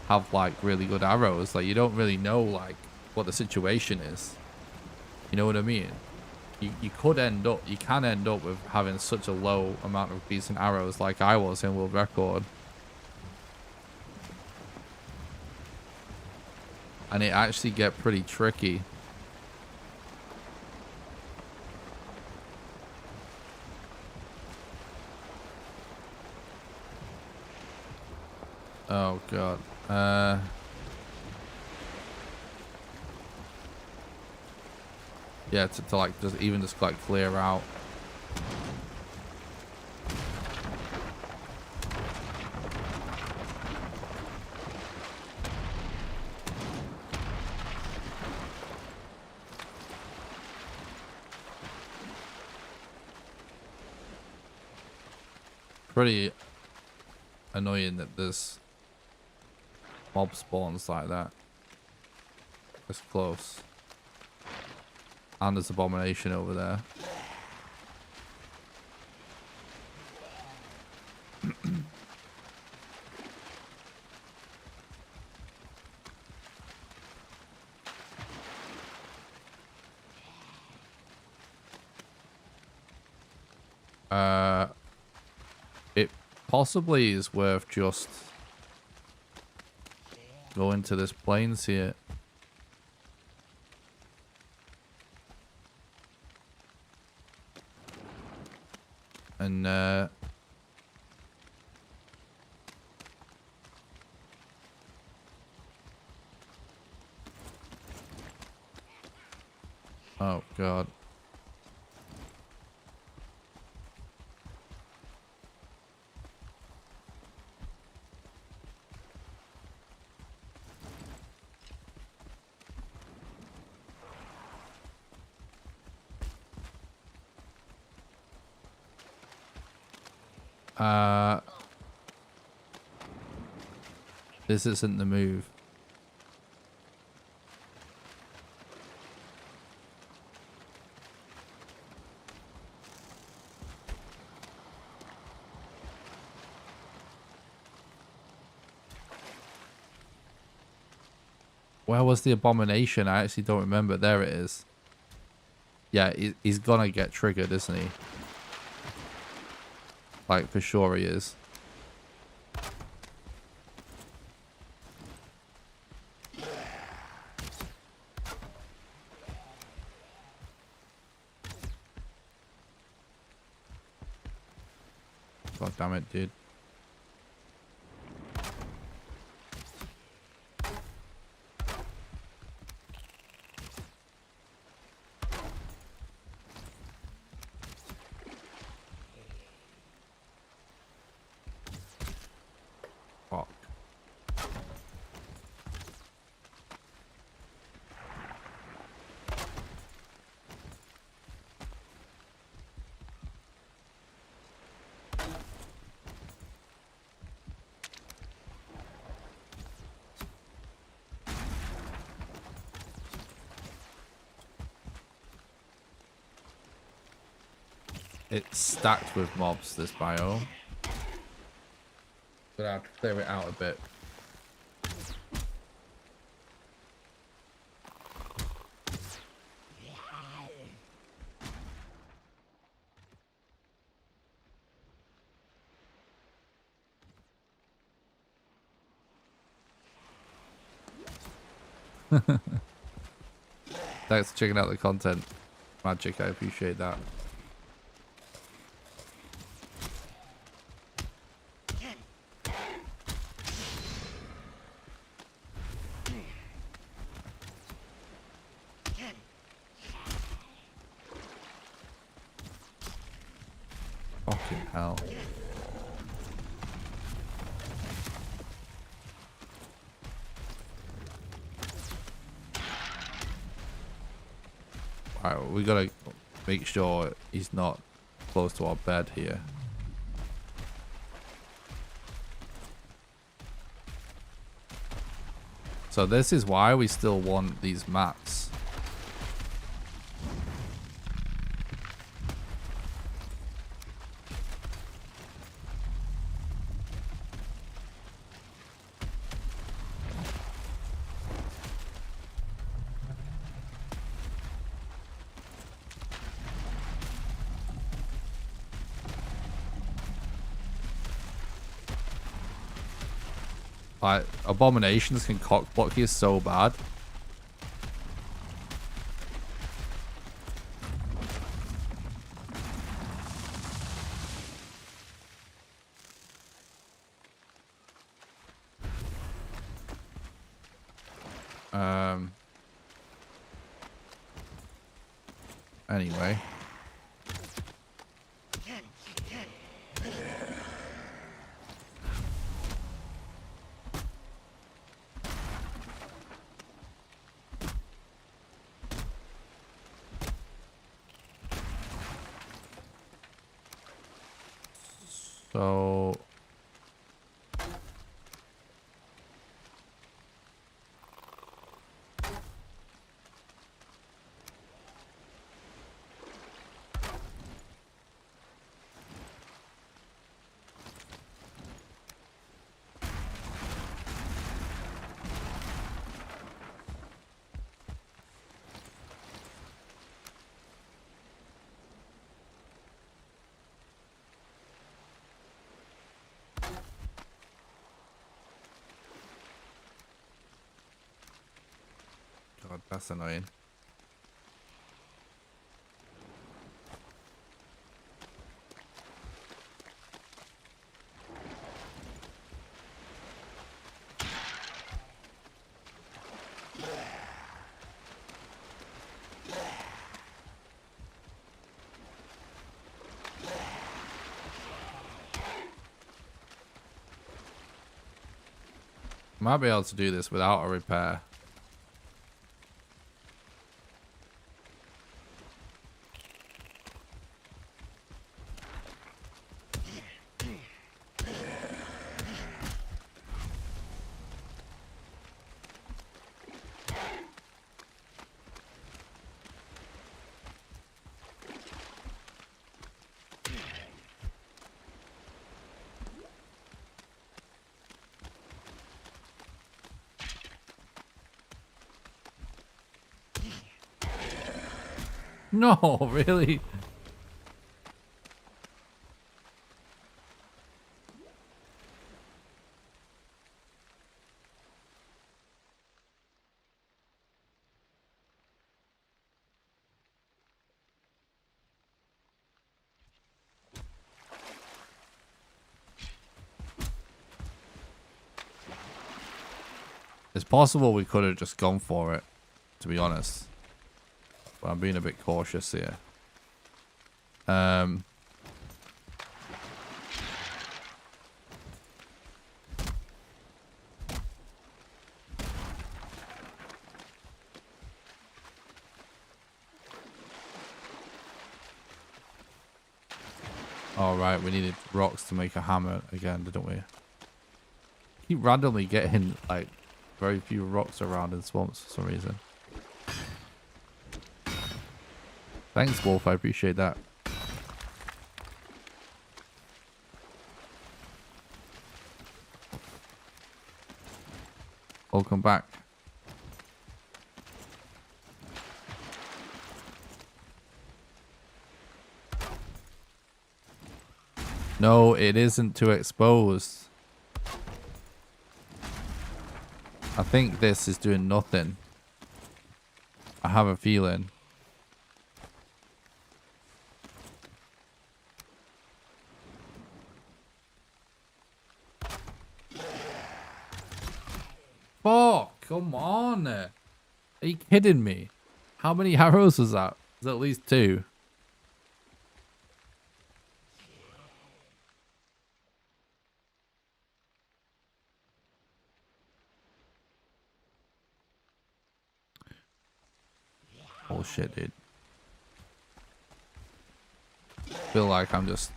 Speaker 1: have like really good arrows. Like you don't really know like what the situation is. You know what I mean? You could end up, you can end up with having such a low amount of decent arrows like I was in world record. And it actually get pretty tricky. Oh god. Yeah, to like just like clear out. Pretty annoying that there's mob spawns like that. It's close. And there's abomination over there. It possibly is worth just going to this plains here. And oh god. This isn't the move. Where was the abomination? I actually don't remember. There it is. Yeah, he's gonna get triggered, isn't he? Like, for sure he is. God damn it, dude. Fuck. It's stacked with mobs, this biome. But I have to clear it out a bit. Thanks for checking out the content. Magic, I appreciate that. Fucking hell. Alright, we gotta make sure he's not close to our bed here. So this is why we still want these mats. Like, abominations can cockblock you so bad. Anyway. So God, that's annoying. Might be able to do this without a repair. No, really? It's possible we could have just gone for it, to be honest. But I'm being a bit cautious here. All right, we needed rocks to make a hammer again, didn't we? Keep randomly getting like very few rocks around in swamps for some reason. Thanks, Wolf. I appreciate that. Welcome back. No, it isn't too exposed. I think this is doing nothing. I have a feeling. Fuck, come on. Are you kidding me? How many arrows was that? There's at least 2. Oh shit, dude. Feel like I'm just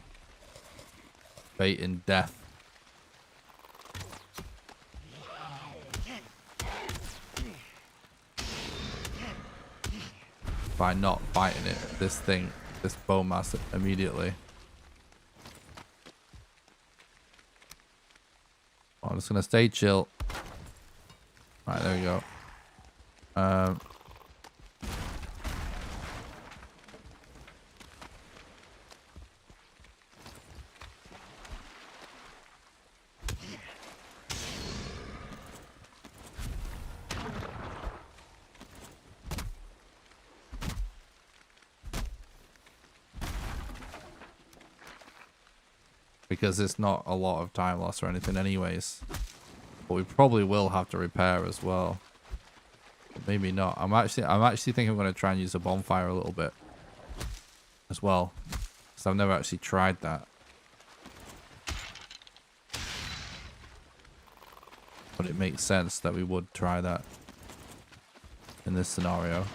Speaker 1: baiting death. By not fighting it, this bone mass immediately. I'm just gonna stay chill. Right, there we go. Because it's not a lot of time loss or anything anyways. But we probably will have to repair as well. But maybe not. I'm actually thinking I'm going to try and use a bonfire a little bit as well. Because I've never actually tried that. But it makes sense that we would try that in this scenario.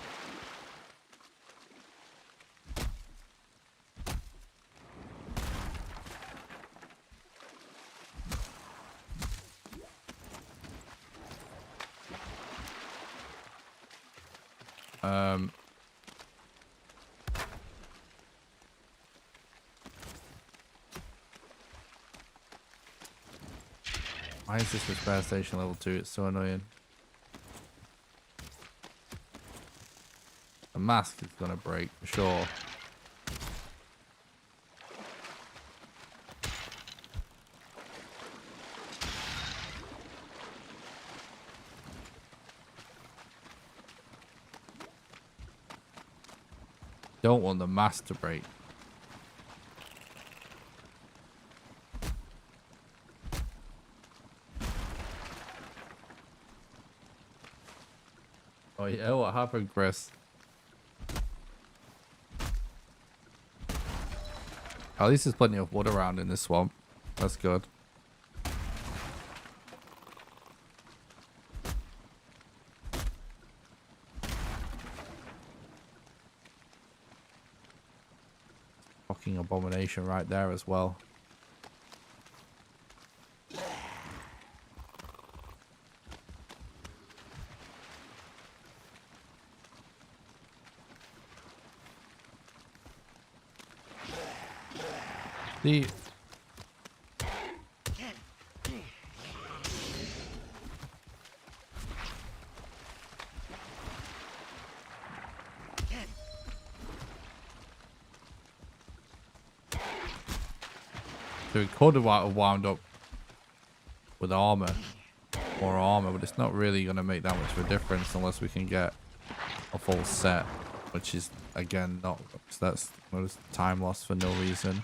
Speaker 1: Why is this repair station level 2? It's so annoying. The mask is gonna break for sure. Don't want the mask to break. Oh yeah, what happened, Chris? At least there's plenty of wood around in this swamp. That's good. Fucking abomination right there as well. The So we could have wound up with armor, more armor, but it's not really going to make that much of a difference unless we can get a full set, which is again not. So that's time loss for no reason.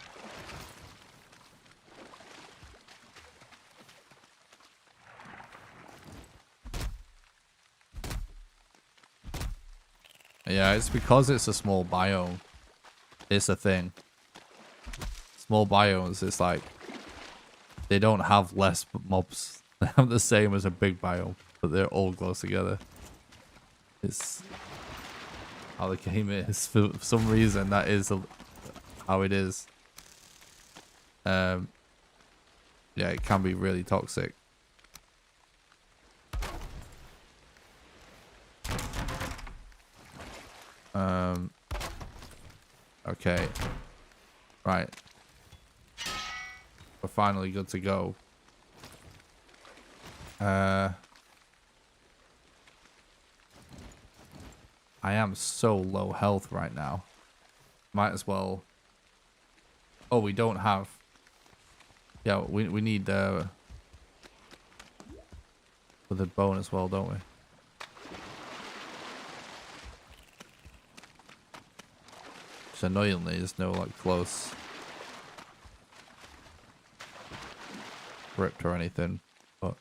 Speaker 1: Yeah, it's because it's a small biome. It's a thing. Small biomes, it's like they don't have less mobs. They have the same as a big biome, but they're all close together. It's how the game is. For some reason, that is how it is. Yeah, it can be really toxic. Okay. Right. We're finally good to go. I am so low health right now. Might as well. Oh, we don't have. Yeah, we need with the bone as well, don't we? So annoyingly, there's no like close crypt or anything, but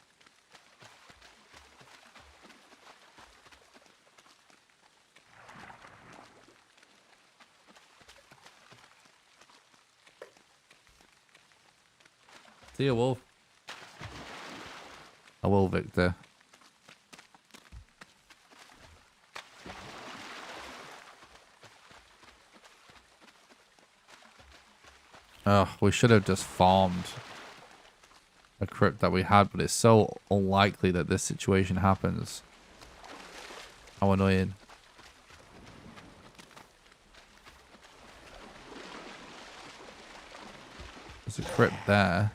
Speaker 1: see you, Wolf. I will, Victor. Oh, we should have just farmed a crypt that we had, but it's so unlikely that this situation happens. How annoying. There's a crypt there.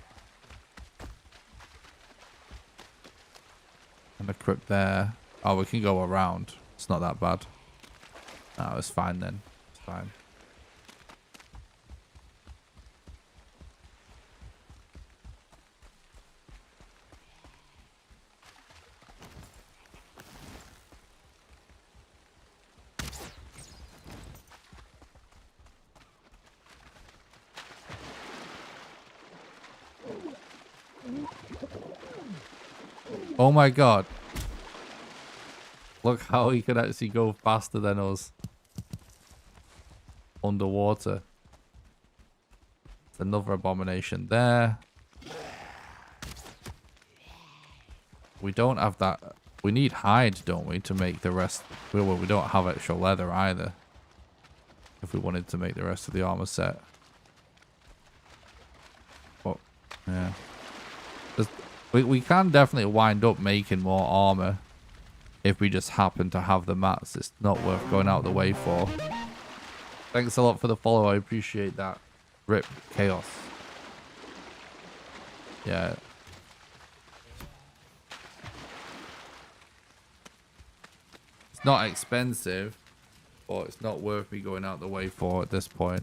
Speaker 1: And a crypt there. Oh, we can go around. It's not that bad. Oh, it's fine then. It's fine. Oh my god. Look how he can actually go faster than us. Underwater. It's another abomination there. We don't have that. We need hide, don't we, to make the rest. Well, we don't have extra leather either. If we wanted to make the rest of the armor set. But, yeah. We can definitely wind up making more armor. If we just happen to have the mats. It's not worth going out the way for. Thanks a lot for the follow. I appreciate that. Rip Chaos. Yeah. It's not expensive, but it's not worth me going out the way for at this point.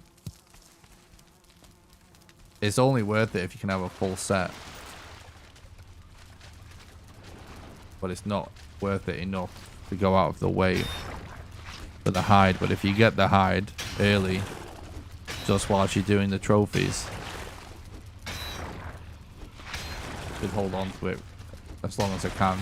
Speaker 1: It's only worth it if you can have a full set. But it's not worth it enough to go out of the way for the hide. But if you get the hide early, just whilst you're doing the trophies, I should hold on to it as long as I can.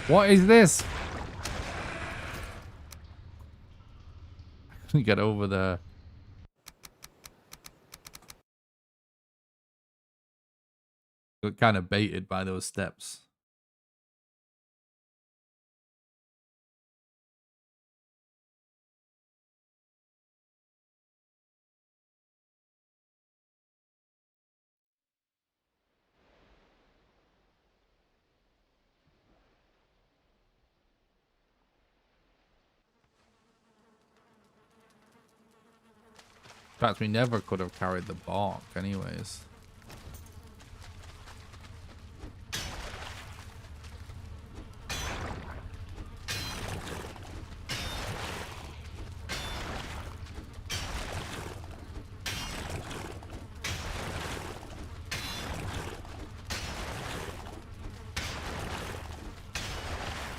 Speaker 1: What is this? I couldn't get over there. Got kind of baited by those steps. In fact, we never could have carried the bark anyways.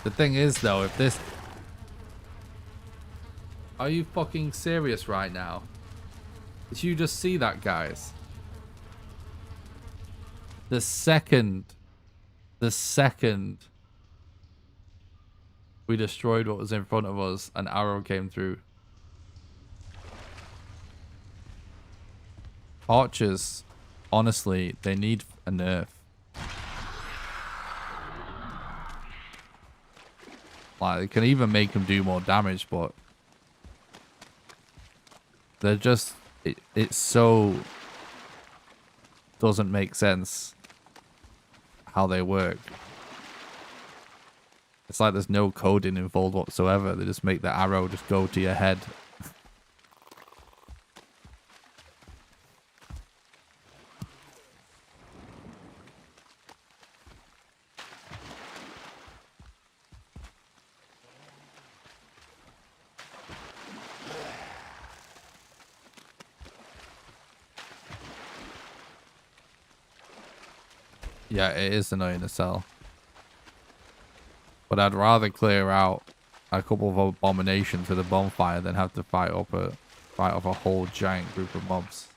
Speaker 1: The thing is, though, if this... Are you fucking serious right now? Did you just see that, guys? The second we destroyed what was in front of us, an arrow came through. Archers, honestly, they need a nerf. Like, it can even make them do more damage, but they're just... It so doesn't make sense how they work. It's like there's no coding involved whatsoever. They just make the arrow just go to your head. Yeah, it is annoying to sell. But I'd rather clear out a couple of abominations with a bonfire than have to fight off a whole giant group of mobs.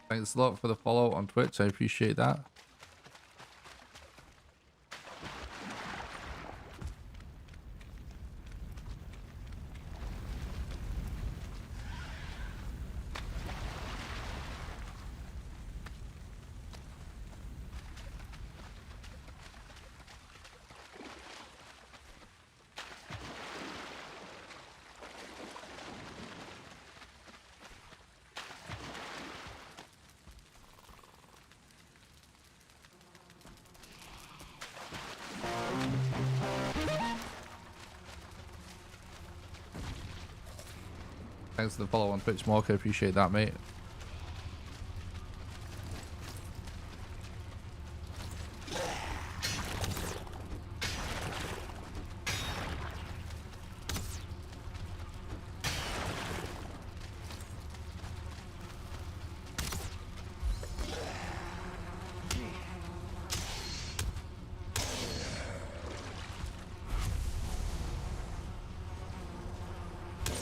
Speaker 1: Thanks a lot for the follow on Twitch. I appreciate that. Thanks for the follow on Twitch, Mark. I appreciate that, mate.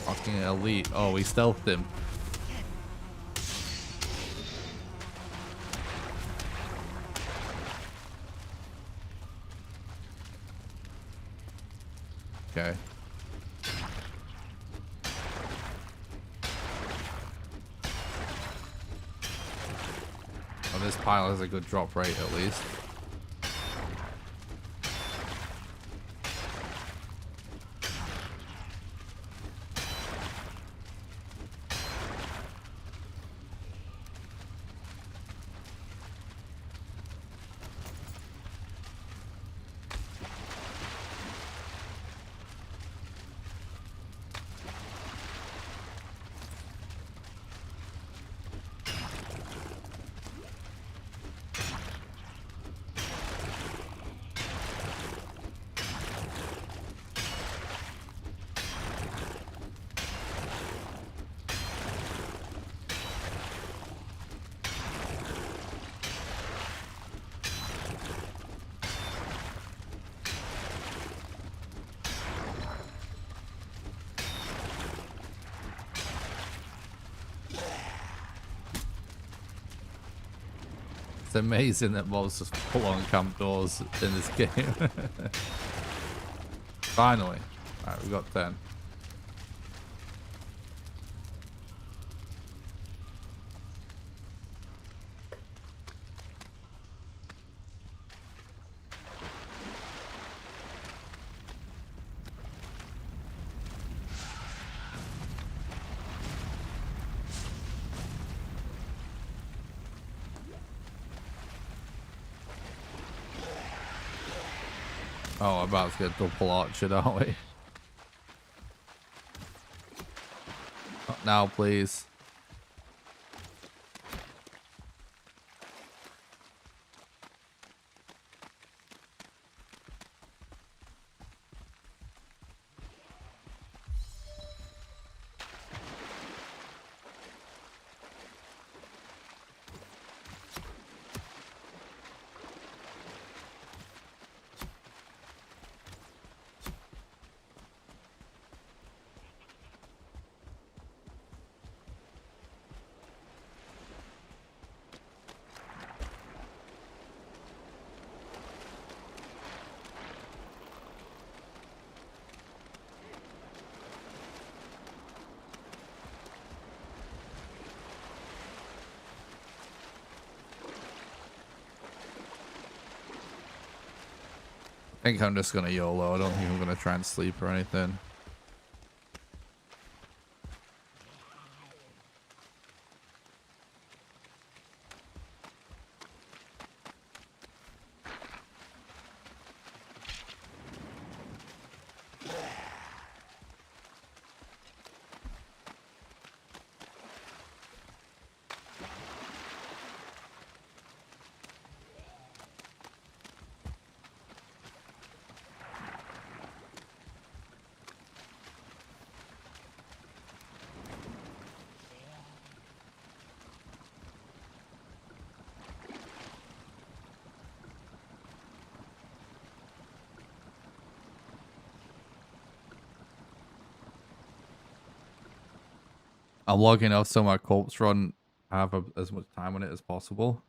Speaker 1: Fucking elite. Oh, we stealthed him. Okay. Oh, this pile has a good drop rate at least. It's amazing that mobs just pull on camp doors in this game. Finally. Alright, we got 10. Oh, I'm about to get double archered, aren't we? Not now, please. think I'm just gonna YOLO. I don't think I'm gonna try and sleep or anything. I'm logging off so my corpse run have as much time on it as possible.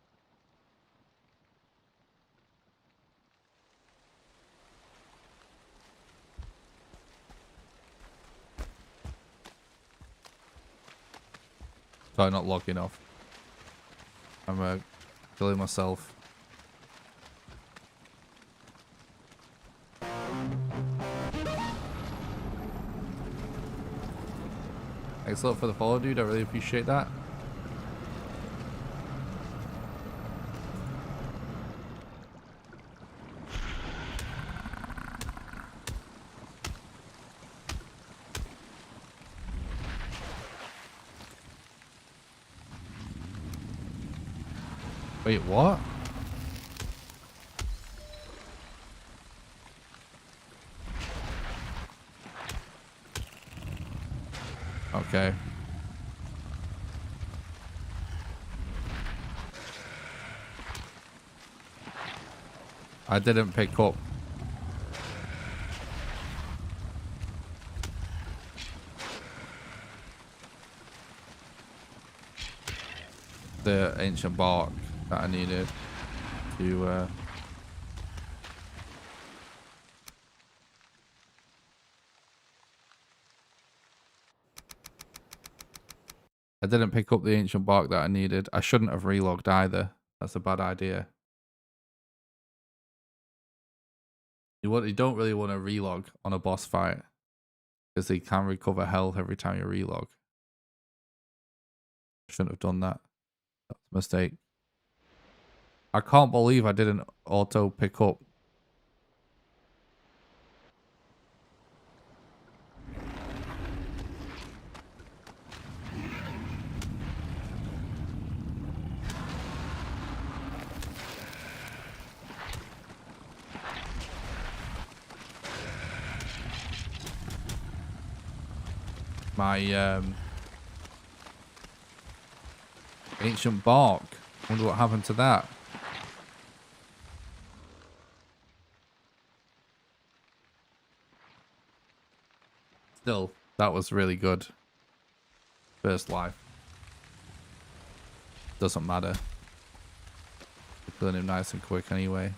Speaker 1: So I'm not logging off. I'm killing myself. Thanks a lot for the follow, dude. I really appreciate that. Wait, what? Okay. I didn't pick up the ancient bark that I needed to I didn't pick up the ancient bark that I needed. I shouldn't have relogged either. That's a bad idea. You don't really want to relog on a boss fight because they can recover health every time you relog. Shouldn't have done that. That's a mistake. I can't believe I didn't auto pick up. My ancient bark. Wonder what happened to that. Still, that was really good. First life. Doesn't matter. We're killing him nice and quick anyway.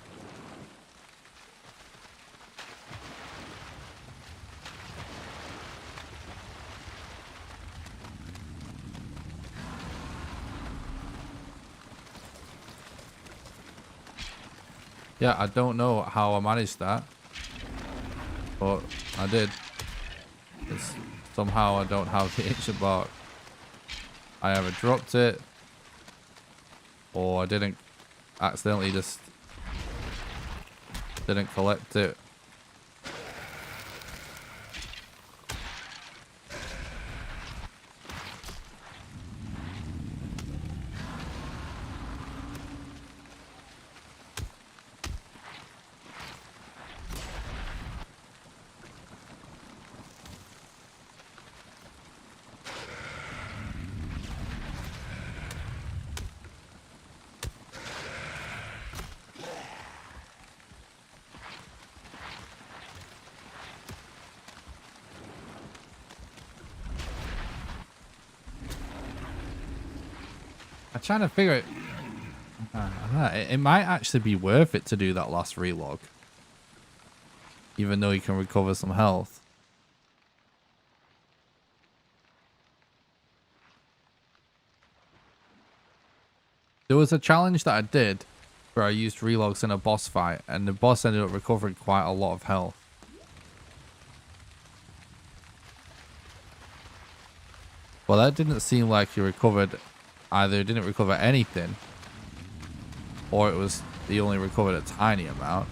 Speaker 1: Yeah, I don't know how I managed that, but I did. It's, somehow I don't have the ancient bark. I either dropped it, or I didn't accidentally just didn't collect it. I'm trying to figure it. It might actually be worth it to do that last relog, even though you can recover some health. There was a challenge that I did where I used relogs in a boss fight, and the boss ended up recovering quite a lot of health. Well, that didn't seem like he recovered. Either he didn't recover anything, or it was he only recovered a tiny amount.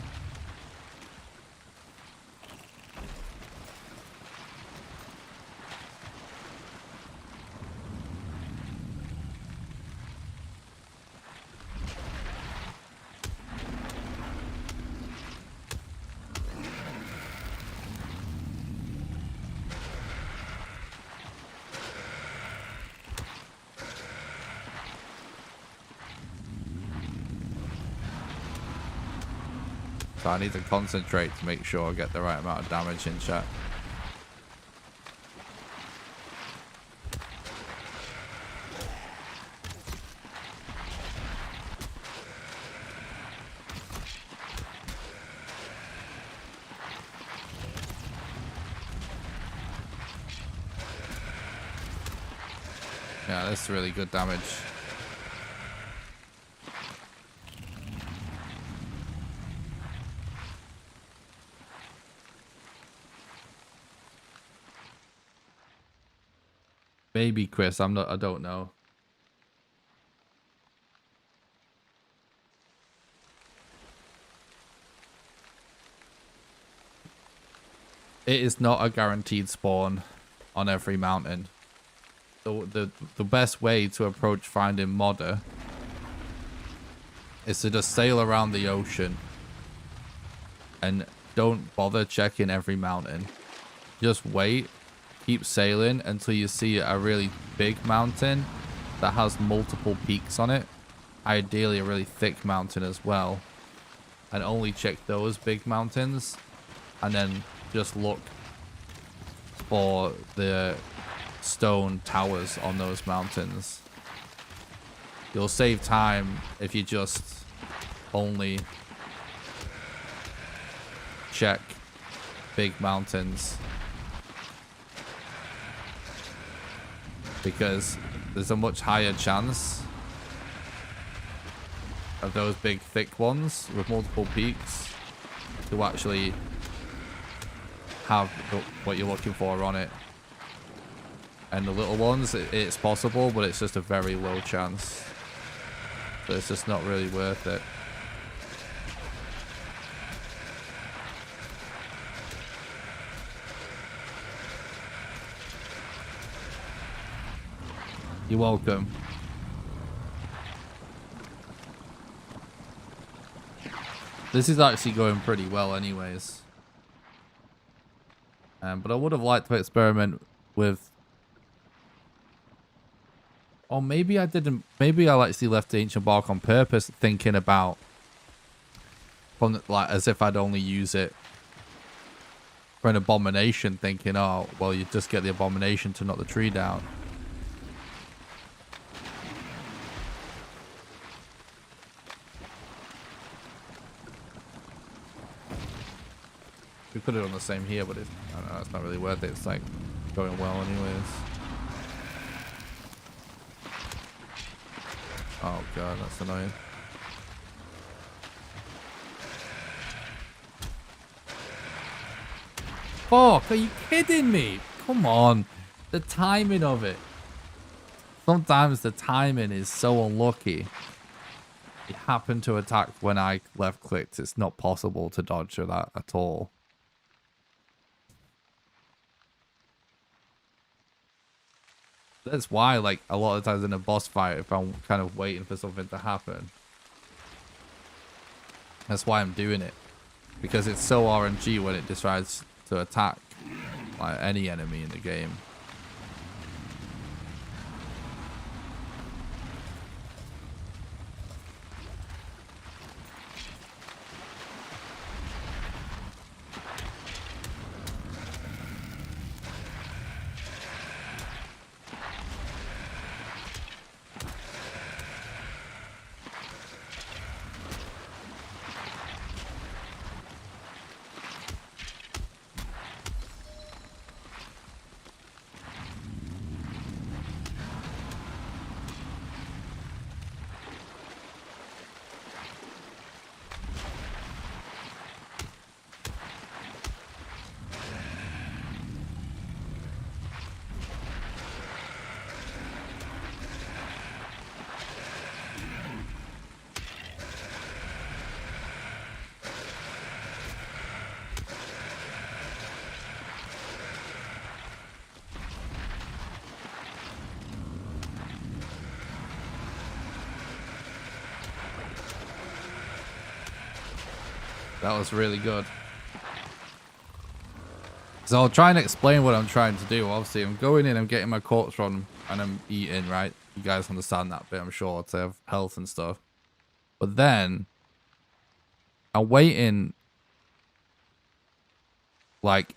Speaker 1: So I need to concentrate to make sure I get the right amount of damage in chat. Yeah, that's really good damage. Maybe Chris, I don't know. It is not a guaranteed spawn on every mountain. The best way to approach finding modder is to just sail around the ocean and don't bother checking every mountain. Just wait, keep sailing until you see a really big mountain that has multiple peaks on it. Ideally a really thick mountain as well. And only check those big mountains, and then just look for the stone towers on those mountains. You'll save time if you just only check big mountains, because there's a much higher chance of those big thick ones with multiple peaks to actually have what you're looking for on it. And the little ones, it's possible, but it's just a very low chance. So it's just not really worth it. You're welcome. This is actually going pretty well anyways. But I would have liked to experiment with... Or maybe I didn't. Maybe I actually left the ancient bark on purpose, thinking about... like, as if I'd only use it for an abomination, thinking, oh, well, you just get the abomination to knock the tree down. We put it on the same here, but I don't know, it's not really worth it. It's like going well anyways. Oh god, that's annoying. Fuck, are you kidding me? Come on. The timing of it. Sometimes the timing is so unlucky. It happened to attack when I left clicked. It's not possible to dodge that at all. That's why, like, a lot of times in a boss fight, if I'm kind of waiting for something to happen, that's why I'm doing it. Because it's so RNG when it decides to attack, like, any enemy in the game. That was really good. So I'll try and explain what I'm trying to do. Obviously, I'm going in, I'm getting my corpse run, and I'm eating, right? You guys understand that bit, I'm sure, to have health and stuff. But then, I'm waiting, like,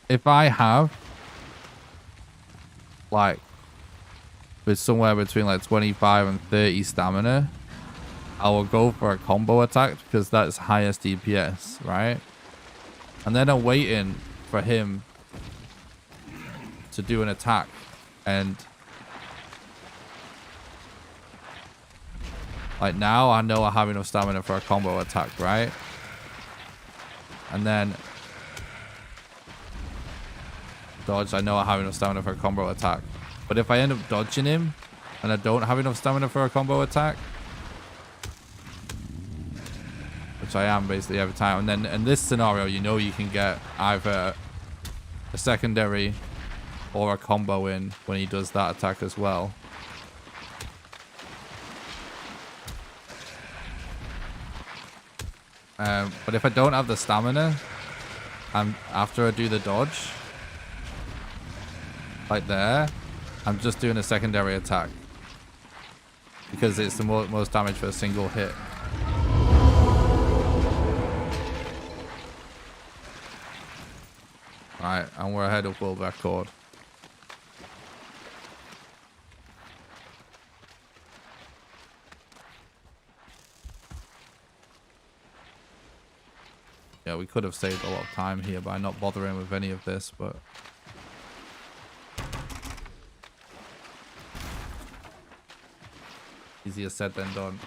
Speaker 1: if I have, like, with somewhere between, like, 25 and 30 stamina, I will go for a combo attack because that's highest DPS, right? And then I'm waiting for him to do an attack, and like now I know I have enough stamina for a combo attack, right? And then dodge, I know I have enough stamina for a combo attack. But if I end up dodging him and I don't have enough stamina for a combo attack, which I am basically every time, and then in this scenario, you know, you can get either a secondary or a combo in when he does that attack as well. But if I don't have the stamina, after I do the dodge, like there, I'm just doing a secondary attack because it's the most damage for a single hit. Right, and we're ahead of world record. Yeah, we could have saved a lot of time here by not bothering with any of this, but easier said than done.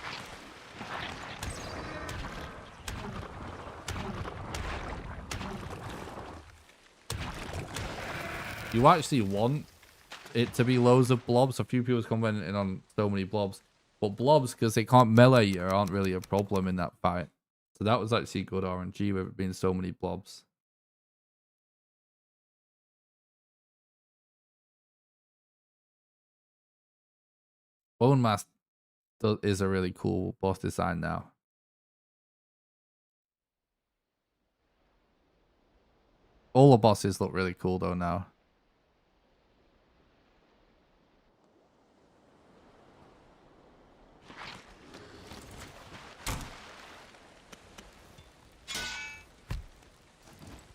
Speaker 1: You actually want it to be loads of blobs. A few people's commenting on so many blobs, but blobs, because they can't melee you, aren't really a problem in that fight. So that was actually good RNG with it being so many blobs. Bone Mask is a really cool boss design now. All the bosses look really cool though now.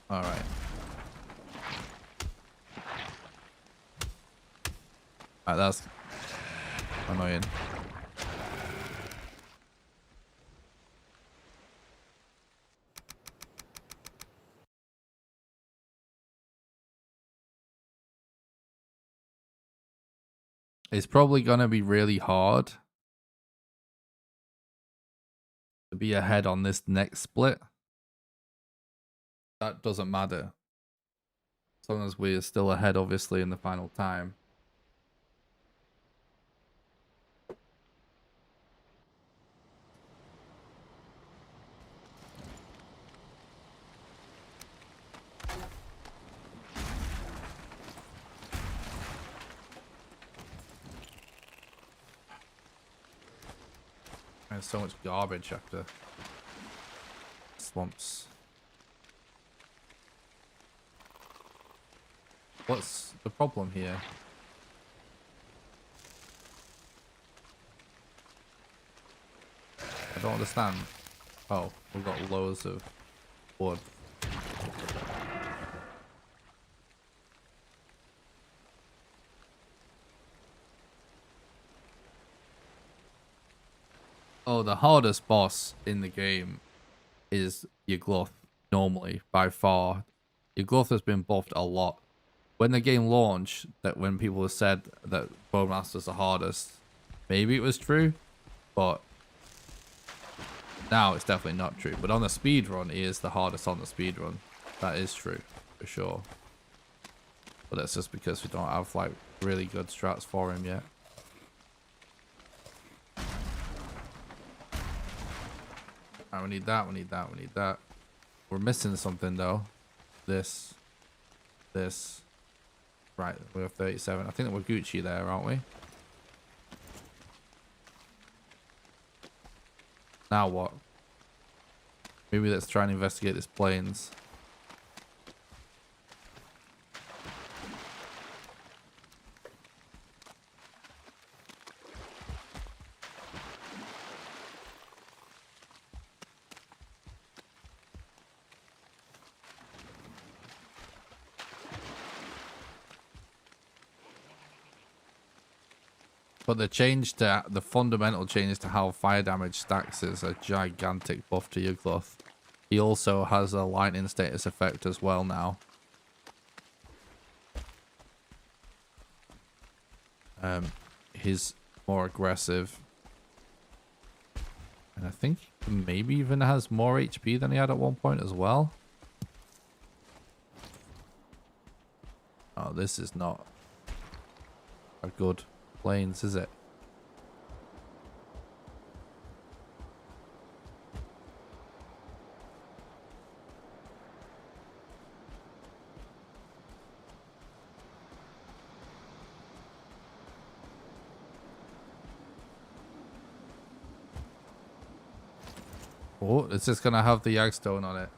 Speaker 1: All right. Alright, that's annoying. It's probably going to be really hard to be ahead on this next split. That doesn't matter. As long as we're still ahead, obviously, in the final time. There's so much garbage after swamps. What's the problem here? I don't understand. Oh, we've got loads of wood. Oh, the hardest boss in the game is your Gluth, normally, by far. Your Gluth has been buffed a lot. When the game launched, that when people said that Bone Master's the hardest, maybe it was true, but now it's definitely not true. But on the speedrun, he is the hardest on the speedrun. That is true, for sure. But that's just because we don't have, like, really good strats for him yet. Alright, we need that, we need that, we need that. We're missing something, though. This. Right, we have 37. I think that we're Gucci there, aren't we? Now what? Maybe let's try and investigate this plains. But the fundamental change to how fire damage stacks is a gigantic buff to Yugloth. He also has a lightning status effect as well now. He's more aggressive. And I think he maybe even has more HP than he had at one point as well. Oh, this is not a good plains, is it? Oh, it's just gonna have the Yagstone on it.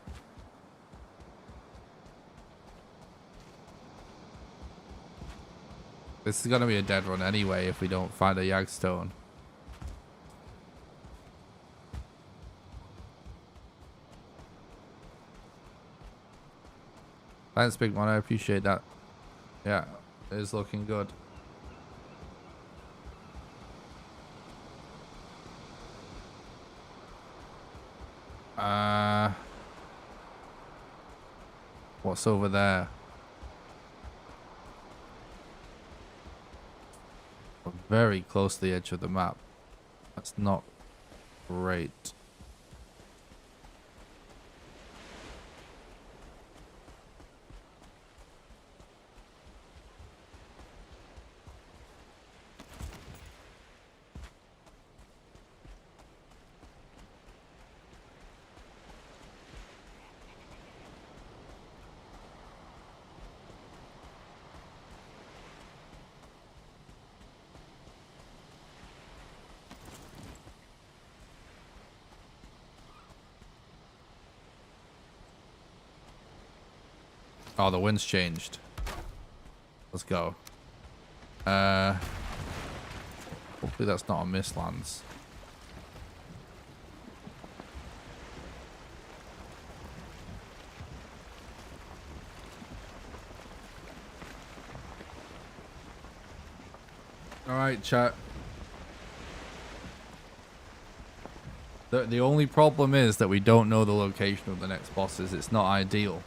Speaker 1: This is gonna be a dead run anyway if we don't find a Yagstone. Thanks, Big Man. I appreciate that. Yeah, it is looking good. What's over there? We're very close to the edge of the map. That's not great. Oh, the wind's changed. Let's go. Hopefully that's not a Mistlands. Alright, chat. The only problem is that we don't know the location of the next bosses. It's not ideal.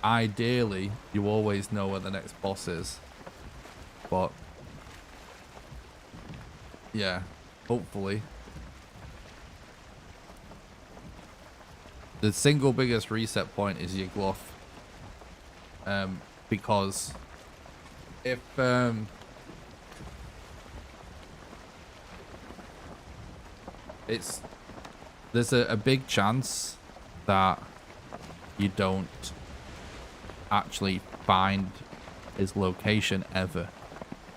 Speaker 1: Ideally, you always know where the next boss is. But yeah, hopefully. The single biggest reset point is Yugloth. Because if there's a big chance that you don't actually find his location ever.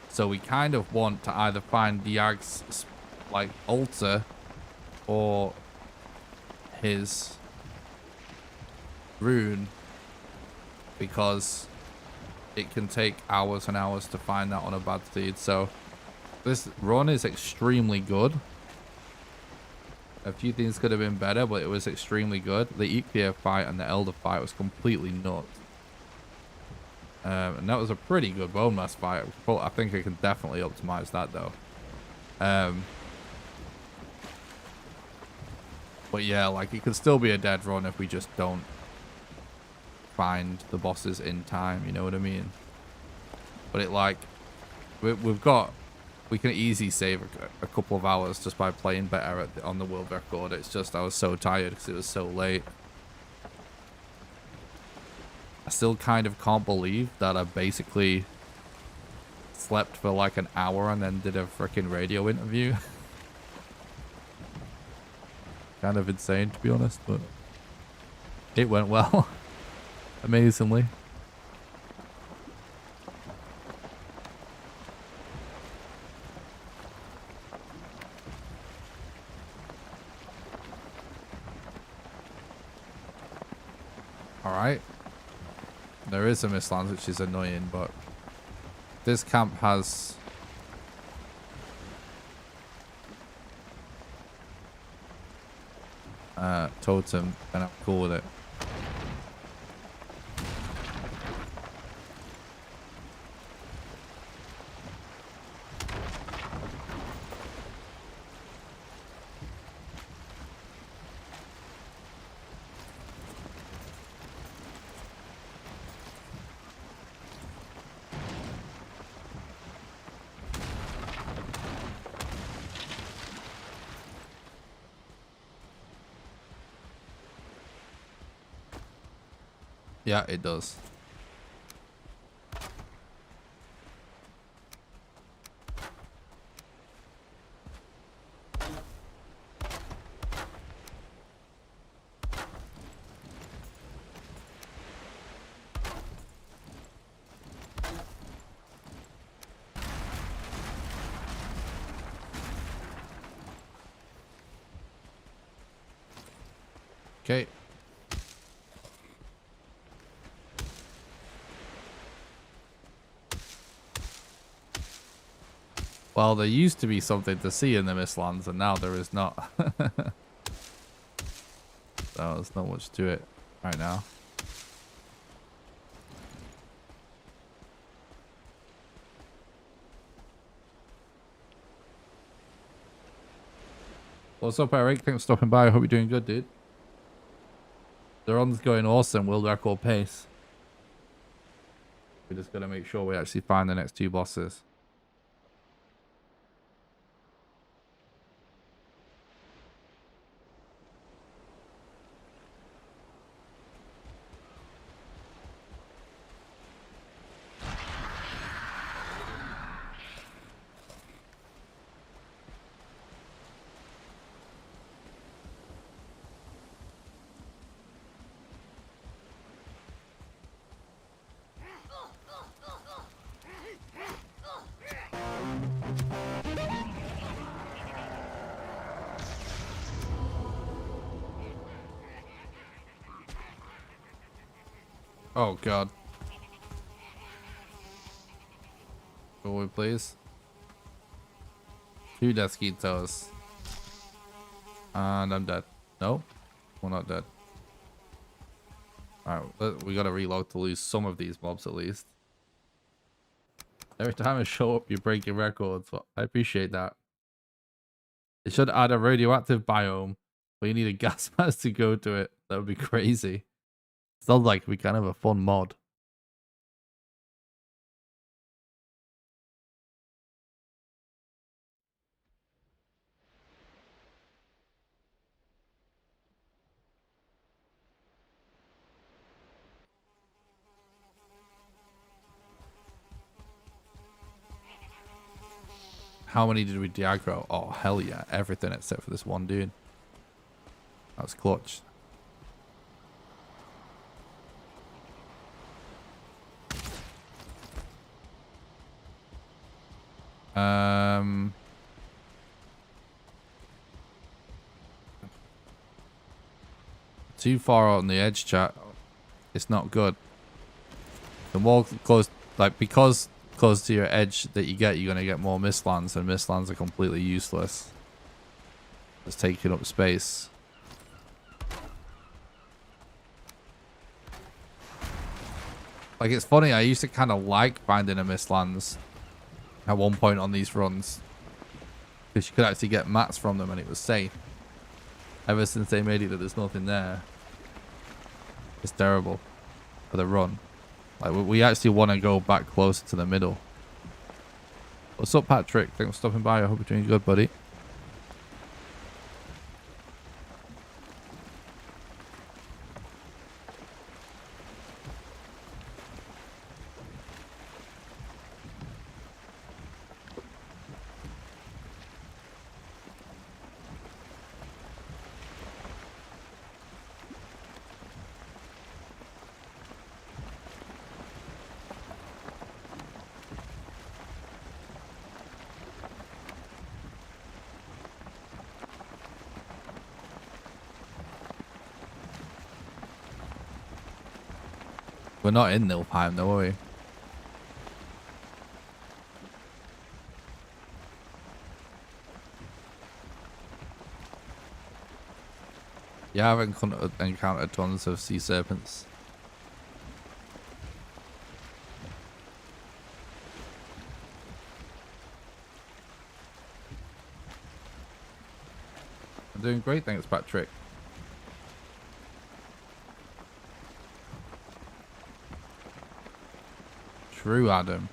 Speaker 1: So we kind of want to either find Yag's like altar or his rune, because it can take hours and hours to find that on a bad seed. So this run is extremely good. A few things could have been better, but it was extremely good. The Ikea fight and the Elder fight was completely nuts. And that was a pretty good bone mass fight. I think I can definitely optimize that though. But yeah, like it could still be a dead run if we just don't find the bosses in time, you know what I mean? But it like we can easily save a couple of hours just by playing better on the world record. It's just I was so tired because it was so late. I still kind of can't believe that I basically slept for like an hour and then did a freaking radio interview. Kind of insane, to be honest, but it went well. Amazingly. Alright. There is a Mistlands, which is annoying, but this camp has totem, and I'm cool with it. Yeah, it does. Okay. Well, there used to be something to see in the Mistlands, and now there is not. So there's not much to it right now. What's up, Eric? Thanks for stopping by. I hope you're doing good, dude. The run's going awesome. World record pace. We just got to make sure we actually find the next 2 bosses. Oh, God. Forward, please. 2 Desquitos. And I'm dead. No? We're not dead. Alright, we gotta reload to lose some of these mobs at least. Every time I show up, you break your records. Well, I appreciate that. It should add a radioactive biome, but you need a gas mask to go to it. That would be crazy. Sounds like we kind of a fun mod. How many did we de-aggro? Oh, hell yeah. Everything except for this one dude. That was clutch. Too far out on the edge, chat. It's not good. The more close, like, because close to your edge that you get, you're going to get more Mistlands, and Mistlands are completely useless. Just taking up space. Like, it's funny, I used to kind of like finding a Mistlands at one point on these runs, because you could actually get mats from them and it was safe. Ever since they made it that there's nothing there, it's terrible for the run. Like, we actually want to go back closer to the middle. What's up, Patrick? Thanks for stopping by. I hope you're doing good, buddy. We're not in Nilfheim though, are we? Yeah, I've encountered tons of sea serpents. I'm doing great, thanks, Patrick. True, Adam.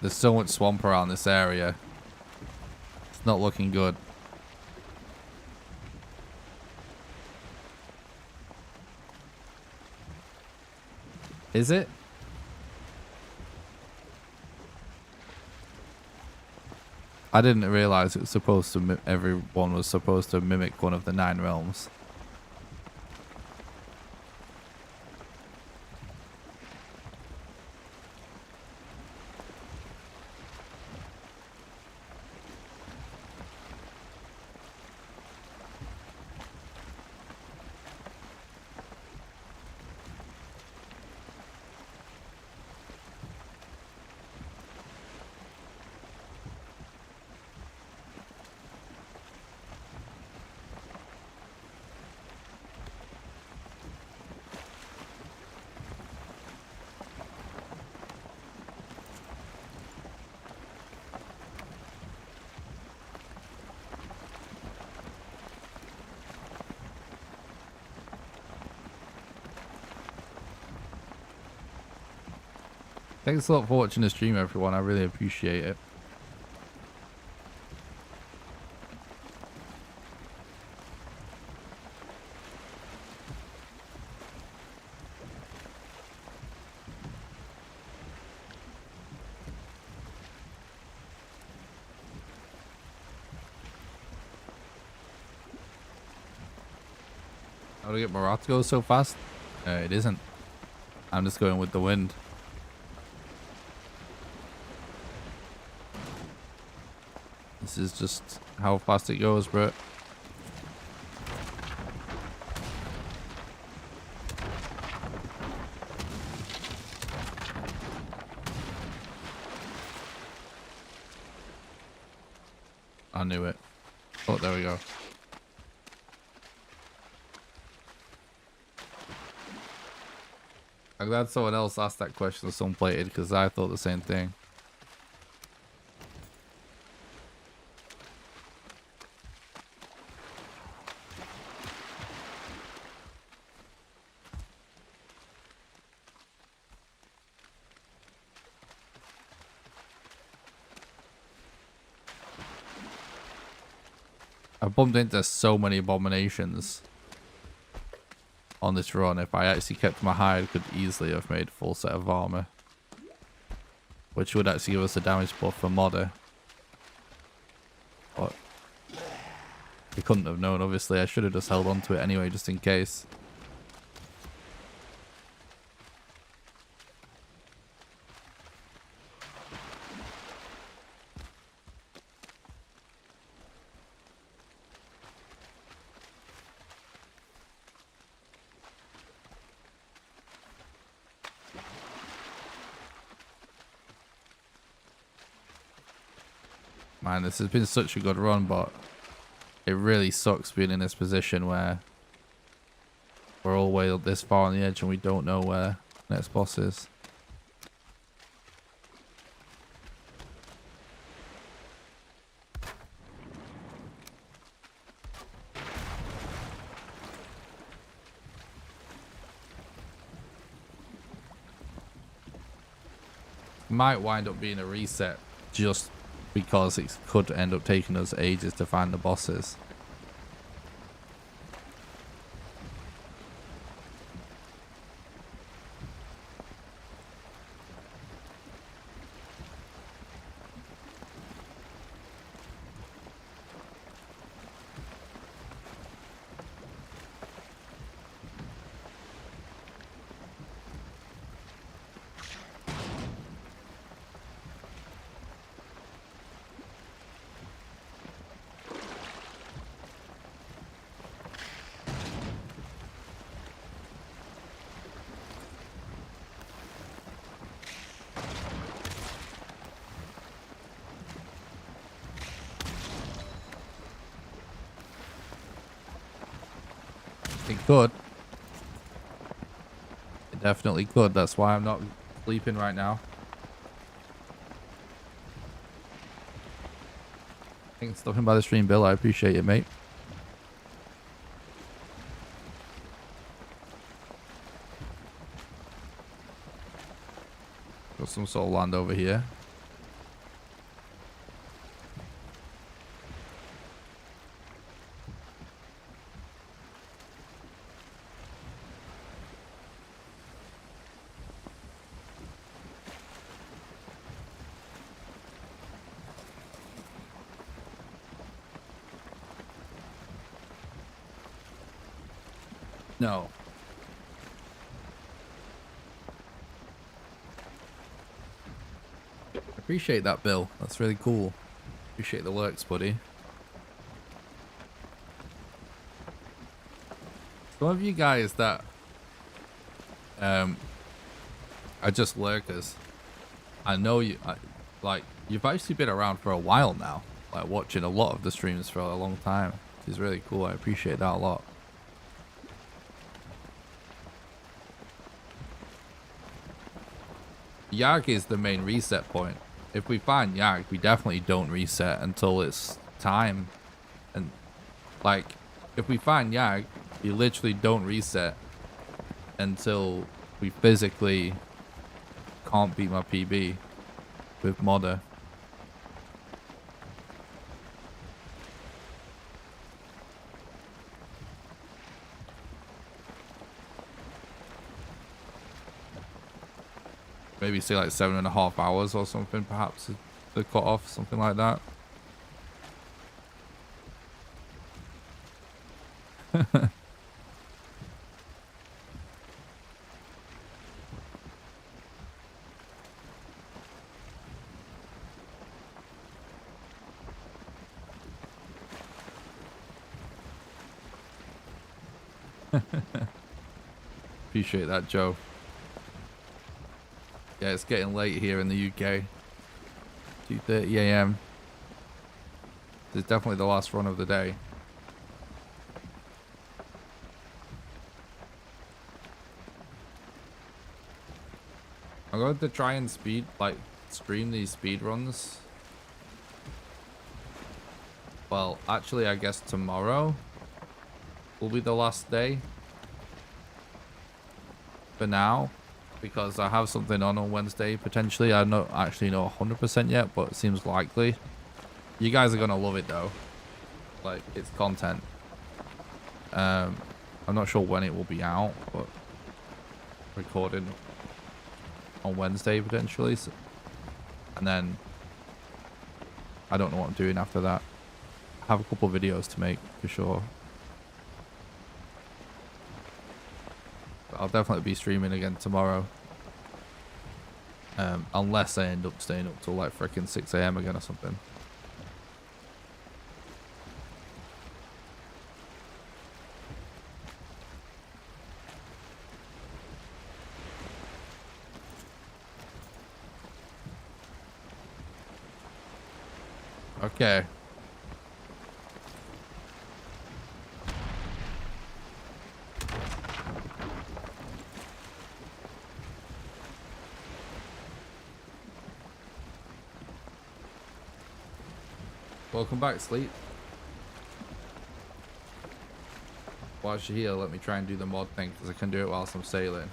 Speaker 1: There's so much swamp around this area. It's not looking good. Is it? I didn't realize it was supposed to. Everyone was supposed to mimic one of the 9 realms. Thanks a lot for watching the stream, everyone. I really appreciate it. How do I get my rock to go so fast? It isn't. I'm just going with the wind. This is just how fast it goes, bro. I knew it. Oh, there we go. I'm glad someone else asked that question, someone plated, because I thought the same thing. I bumped into so many abominations on this run. If I actually kept my hide, I could easily have made a full set of armor, which would actually give us a damage buff for modder. But we couldn't have known, obviously. I should have just held on to it anyway, just in case. Man, this has been such a good run, but it really sucks being in this position where we're all way up this far on the edge and we don't know where next boss is. Might wind up being a reset just because it could end up taking us ages to find the bosses. It could. It definitely could. That's why I'm not sleeping right now. Thanks for stopping by the stream, Bill. I appreciate it, mate. Got some sort of land over here. No. Appreciate that, Bill. That's really cool. Appreciate the works, buddy. Some of you guys that are just lurkers, I know you, like, you've actually been around for a while now, like watching a lot of the streams for a long time. It's really cool. I appreciate that a lot. Yag is the main reset point. If we find Yag, we definitely don't reset until it's time. And like, if we find Yag, we literally don't reset until we physically can't beat my PB with modder. Maybe say like 7.5 hours or something, perhaps the cutoff, something like that. Appreciate that, Joe. Yeah, it's getting late here in the UK. 2:30 AM. This is definitely the last run of the day. I'm going to try and stream these speed runs. Well, actually, I guess tomorrow will be the last day for now, because I have something on Wednesday potentially. I don't actually know 100% yet, but it seems likely. You guys are gonna love it though. Like, it's content. I'm not sure when it will be out, but recording on Wednesday potentially. So, and then I don't know what I'm doing after that. I have a couple videos to make for sure. But I'll definitely be streaming again tomorrow. Unless I end up staying up till like freaking 6 AM again or something. Okay. Welcome back, Sleep. Whilst you're here, let me try and do the mod thing, because I can do it whilst I'm sailing.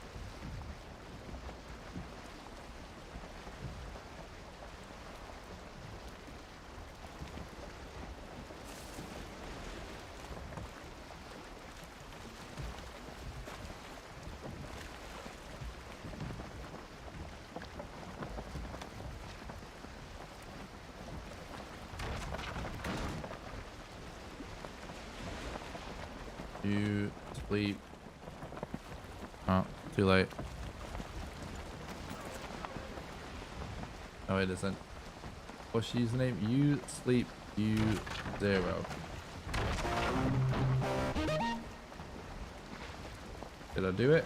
Speaker 1: You sleep. Oh, too late. No, it isn't. What's your username? You sleep. You 0. Did I do it?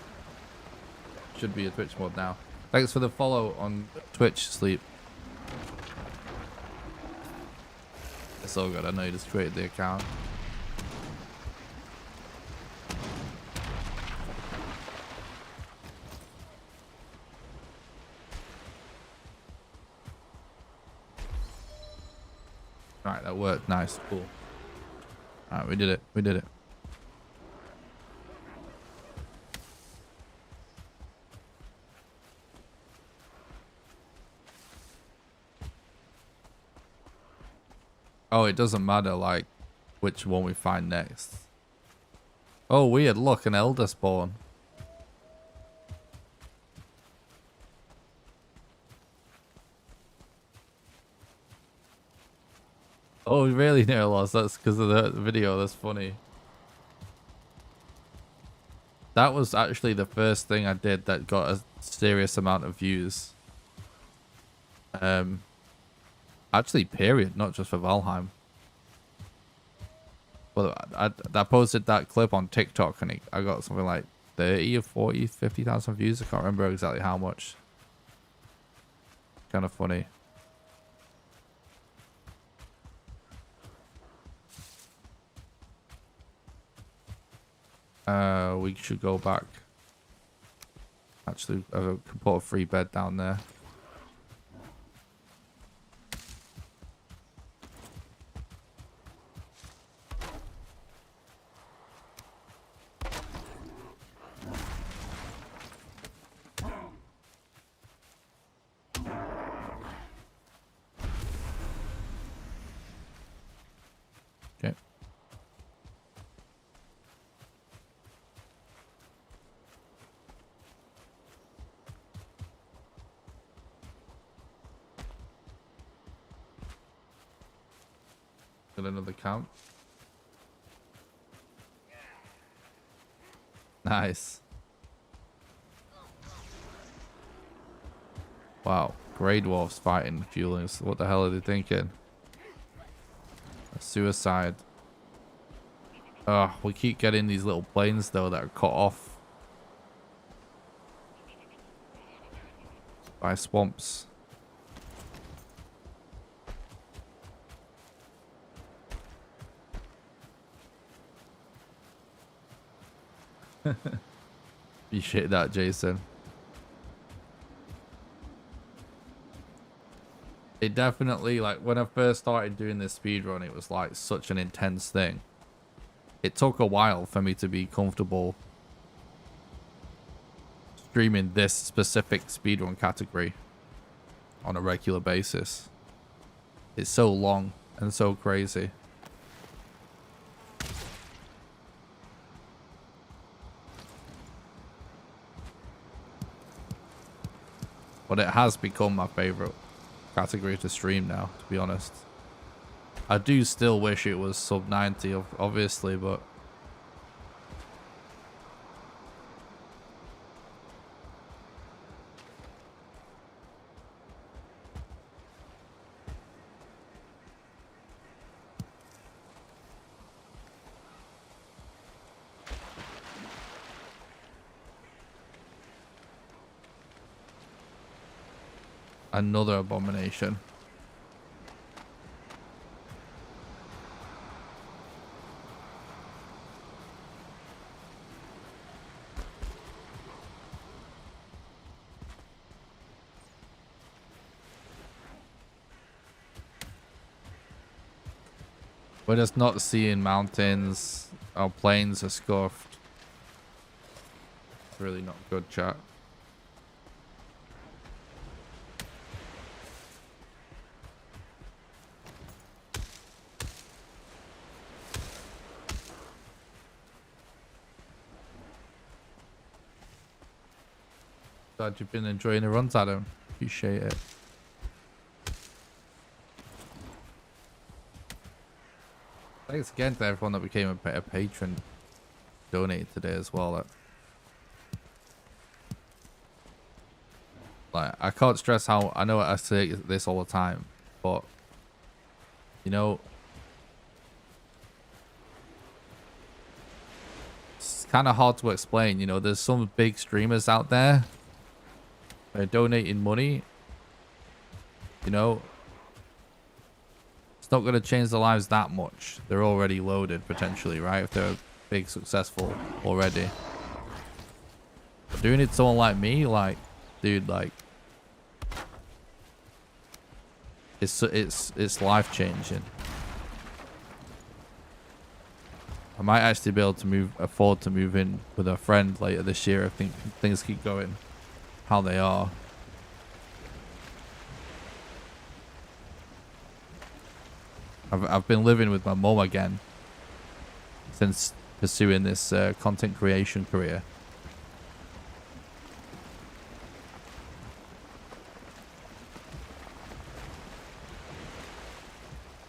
Speaker 1: Should be a Twitch mod now. Thanks for the follow on Twitch, Sleep. It's all good. I know you just created the account. Alright, that worked. Nice. Cool. Alright, we did it. We did it. Oh, it doesn't matter, like, which one we find next. Oh, weird. Look, an elder spawn. Oh, really, Neurlos? That's because of the video. That's funny. That was actually the first thing I did that got a serious amount of views. Actually, period, not just for Valheim. Well, I posted that clip on TikTok and I got something like 30 or 40, 50,000 views. I can't remember exactly how much. Kind of funny. We should go back. Actually, I can put a free bed down there. Okay. Got another camp. Nice. Wow. Grey dwarfs fighting fueling. What the hell are they thinking? A suicide. We keep getting these little planes though that are cut off by swamps. Appreciate that, Jason. It definitely, like, when I first started doing this speedrun, it was like such an intense thing. It took a while for me to be comfortable streaming this specific speedrun category on a regular basis. It's so long and so crazy. But it has become my favorite category to stream now, to be honest. I do still wish it was sub 90, obviously, but another abomination. We're just not seeing mountains. Our plains are scuffed. It's really not good, chat. Glad you've been enjoying the runs, Adam. Appreciate it. Thanks again to everyone that became a patron. donated today as well. Like, I can't stress how, I know I say this all the time, but you know, it's kind of hard to explain. You know, there's some big streamers out there that are donating money. You know, it's not going to change their lives that much. They're already loaded potentially, right? If they're big, successful already. But doing it to someone like me, like, dude, like, it's life changing. I might actually be able to afford to move in with a friend later this year if things keep going how they are. I've been living with my mum again since pursuing this content creation career.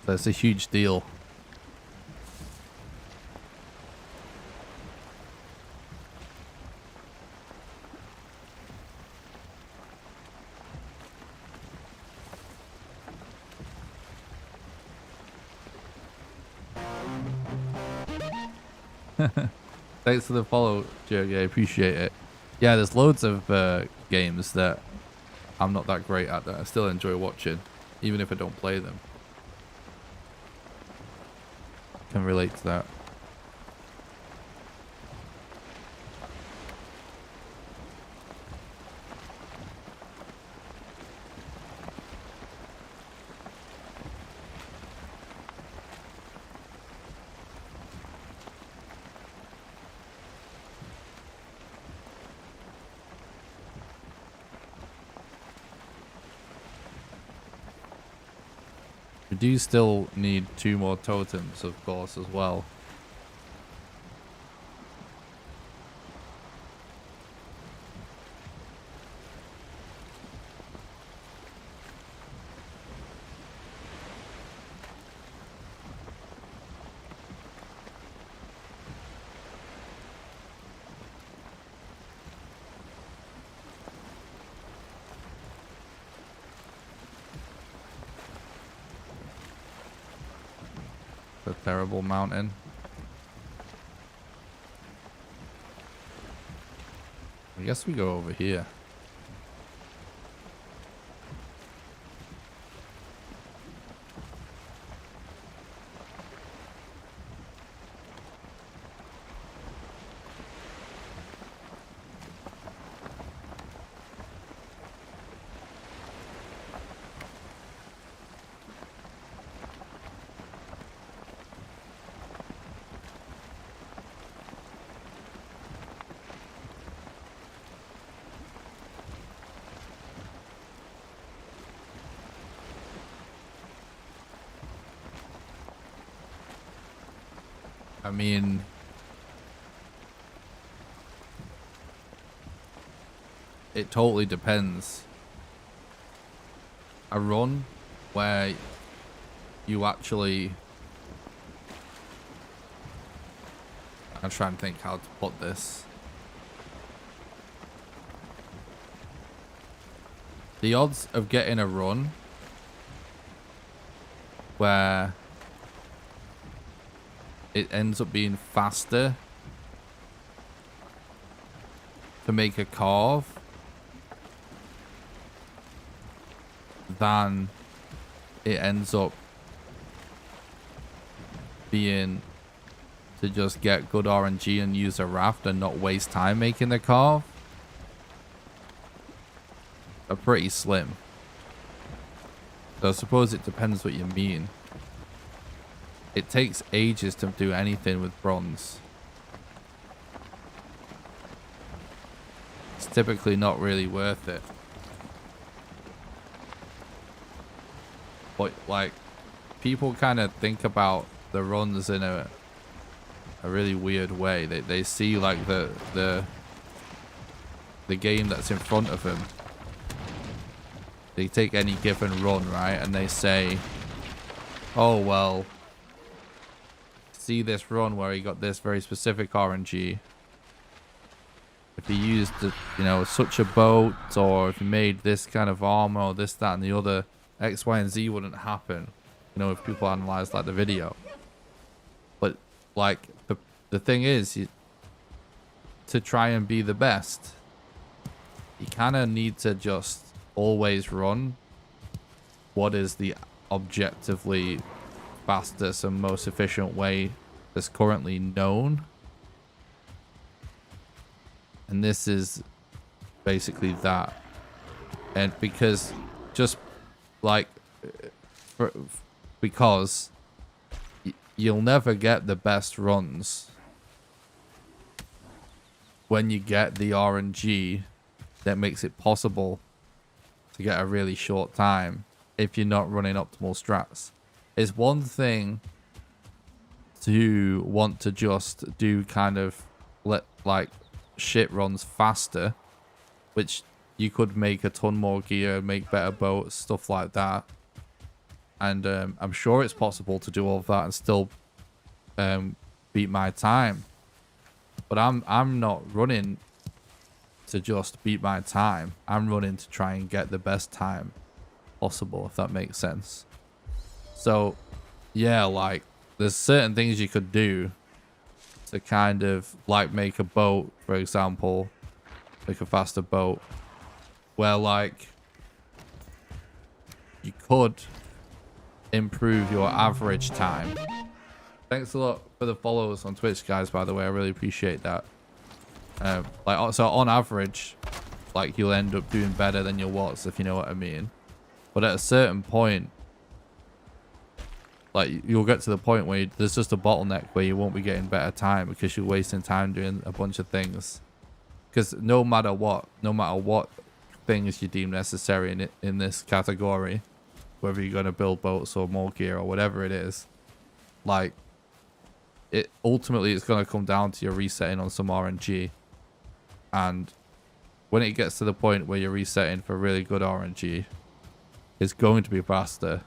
Speaker 1: So it's a huge deal. Thanks for the follow, Jerry. I appreciate it. Yeah, there's loads of games that I'm not that great at that I still enjoy watching, even if I don't play them. Can relate to that. We do still need 2 more totems, of course, as well. A terrible mountain. I guess we go over here. I mean, it totally depends. A run where you actually... I'm trying to think how to put this. The odds of getting a run where it ends up being faster to make a carve than it ends up being to just get good RNG and use a raft and not waste time making the carve are pretty slim. So I suppose it depends what you mean. It takes ages to do anything with bronze. It's typically not really worth it. But like, people kind of think about the runs in a really weird way. They see like the game that's in front of them. They take any given run, right, and they say, oh well, see this run where he got this very specific RNG, if he used, you know, such a boat, or if he made this kind of armor, or this, that, and the other, X, Y, and Z wouldn't happen. You know, if people analyze like the video. But like the thing is, to try and be the best, you kind of need to just always run what is the objectively fastest and most efficient way that's currently known. And this is basically that. And because just like because you'll never get the best runs when you get the RNG that makes it possible to get a really short time if you're not running optimal strats. It's one thing to want to just do kind of like shit runs faster, which you could make a ton more gear, make better boats, stuff like that. And I'm sure it's possible to do all of that and still beat my time. But I'm not running to just beat my time. I'm running to try and get the best time possible, if that makes sense. So yeah, like there's certain things you could do to kind of like make a boat, for example, make a faster boat, where like you could improve your average time. Thanks a lot for the follows on Twitch, guys, by the way. I really appreciate that. Like, so on average, like you'll end up doing better than your watts, if you know what I mean. But at a certain point, like you'll get to the point where there's just a bottleneck where you won't be getting better time because you're wasting time doing a bunch of things. Because no matter what things you deem necessary in this category, whether you're going to build boats or more gear or whatever it is, like it ultimately it's going to come down to your resetting on some RNG. And when it gets to the point where you're resetting for really good RNG, it's going to be faster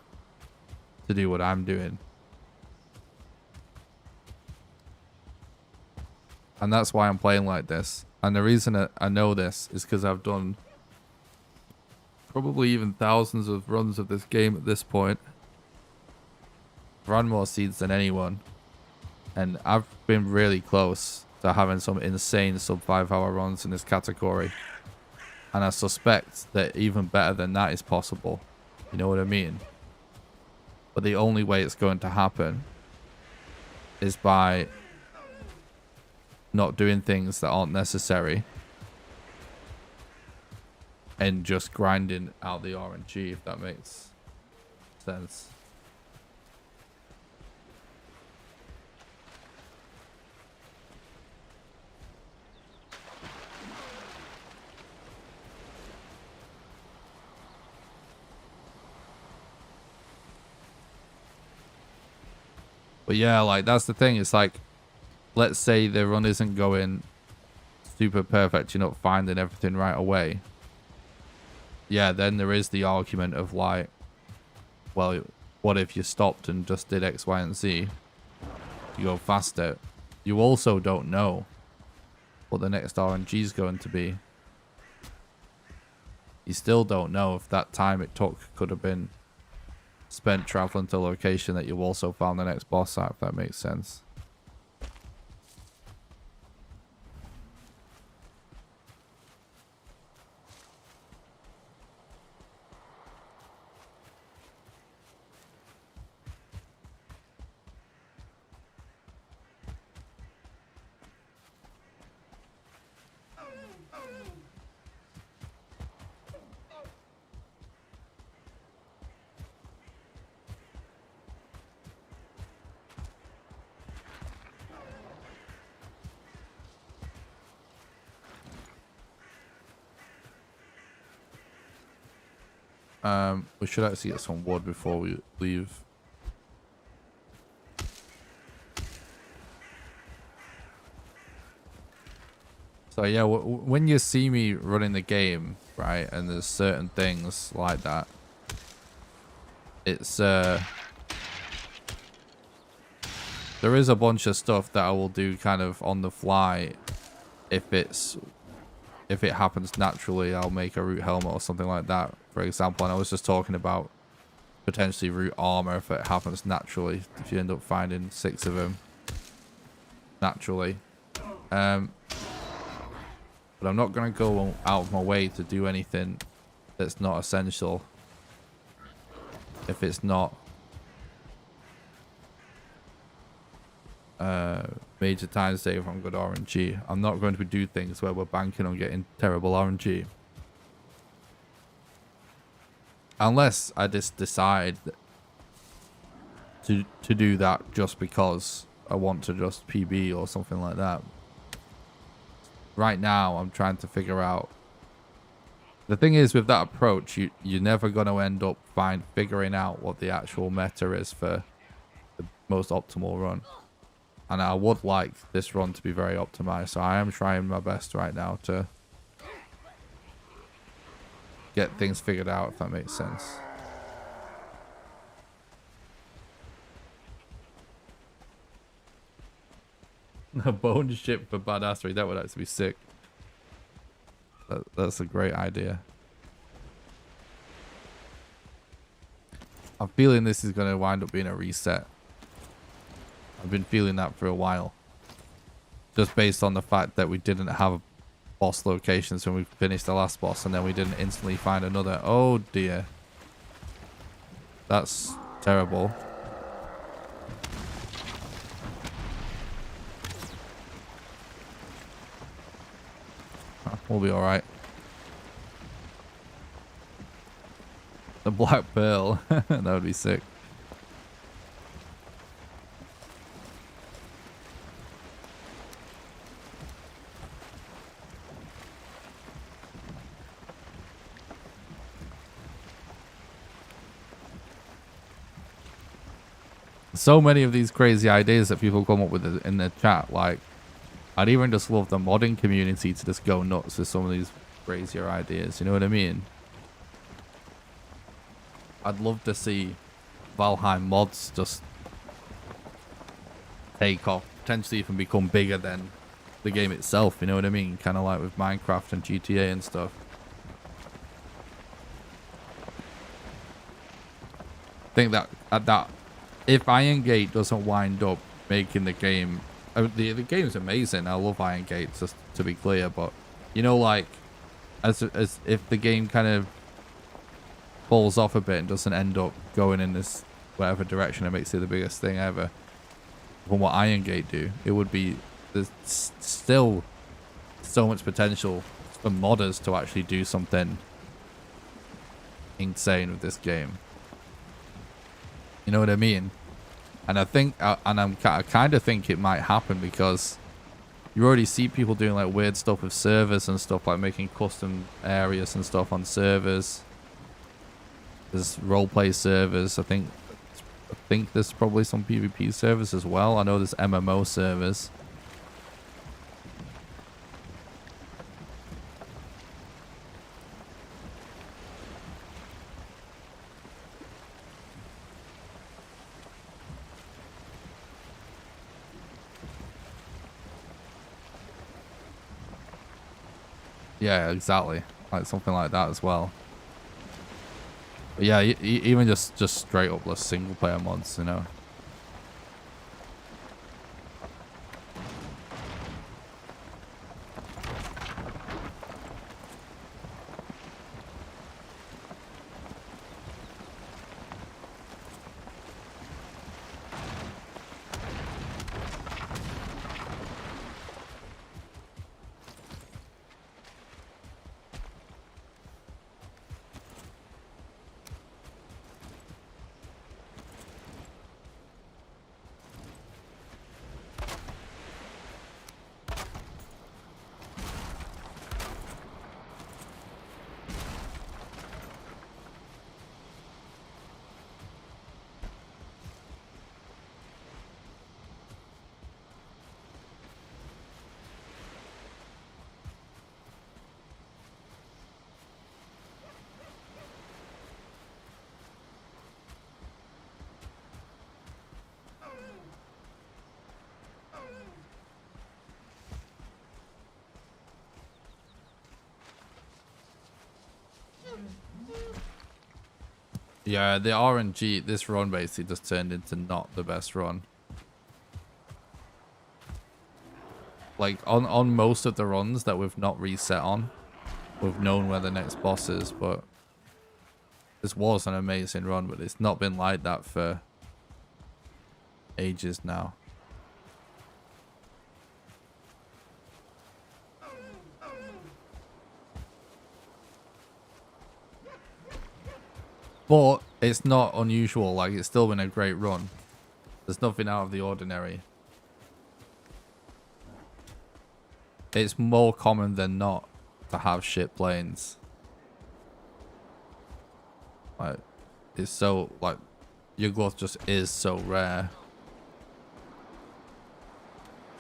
Speaker 1: to do what I'm doing. And that's why I'm playing like this. And the reason that I know this is because I've done probably even thousands of runs of this game at this point. I've run more seeds than anyone. And I've been really close to having some insane sub 5-hour runs in this category. And I suspect that even better than that is possible. You know what I mean? But the only way it's going to happen is by not doing things that aren't necessary and just grinding out the RNG, if that makes sense. But yeah, like that's the thing. It's like, let's say the run isn't going super perfect. You're not finding everything right away. Yeah, then there is the argument of like, well, what if you stopped and just did X, Y, and Z? You go faster. You also don't know what the next RNG is going to be. You still don't know if that time it took could have been spent traveling to a location that you also found the next boss at, if that makes sense. We should actually get some wood before we leave. So yeah, when you see me running the game, right, and there's certain things like that, it's There is a bunch of stuff that I will do kind of on the fly. If it happens naturally, I'll make a root helmet or something like that, for example. And I was just talking about potentially root armor if it happens naturally. If you end up finding 6 of them naturally. But I'm not going to go out of my way to do anything that's not essential. If it's not major time save on good RNG. I'm not going to do things where we're banking on getting terrible RNG. Unless I just decide to do that just because I want to just PB or something like that. Right now, I'm trying to figure out. The thing is, with that approach, you're never going to end up figuring out what the actual meta is for the most optimal run. And I would like this run to be very optimized, so I am trying my best right now to get things figured out, if that makes sense. A bone ship for badassery, that would actually be sick. That's a great idea. I'm feeling this is going to wind up being a reset. I've been feeling that for a while. Just based on the fact that we didn't have boss locations when we finished the last boss, and then we didn't instantly find another. Oh dear. That's terrible. We'll be alright. The Black Pearl. That would be sick. So many of these crazy ideas that people come up with in the chat. Like, I'd even just love the modding community to just go nuts with some of these crazier ideas. You know what I mean? I'd love to see Valheim mods just take off, potentially even become bigger than the game itself. You know what I mean? Kind of like with Minecraft and GTA and stuff. I think that if Iron Gate doesn't wind up making the game, the game's amazing. I love Iron Gate, just to be clear, but you know, like as if the game kind of falls off a bit and doesn't end up going in this whatever direction, it makes it the biggest thing ever. From what Iron Gate do, it would be, there's still so much potential for modders to actually do something insane with this game. You know what I mean? And I think, I kind of think it might happen because you already see people doing like weird stuff with servers and stuff, like making custom areas and stuff on servers. There's roleplay servers. I think there's probably some PvP servers as well. I know there's MMO servers. Yeah, exactly. Like something like that as well. But yeah, even just straight up single player mods, you know. Yeah, the RNG, this run basically just turned into not the best run. Like, on most of the runs that we've not reset on, we've known where the next boss is, but this was an amazing run, but it's not been like that for ages now. But it's not unusual, like it's still been a great run. There's nothing out of the ordinary. It's more common than not to have shit planes. Like, it's so, like, your glove just is so rare.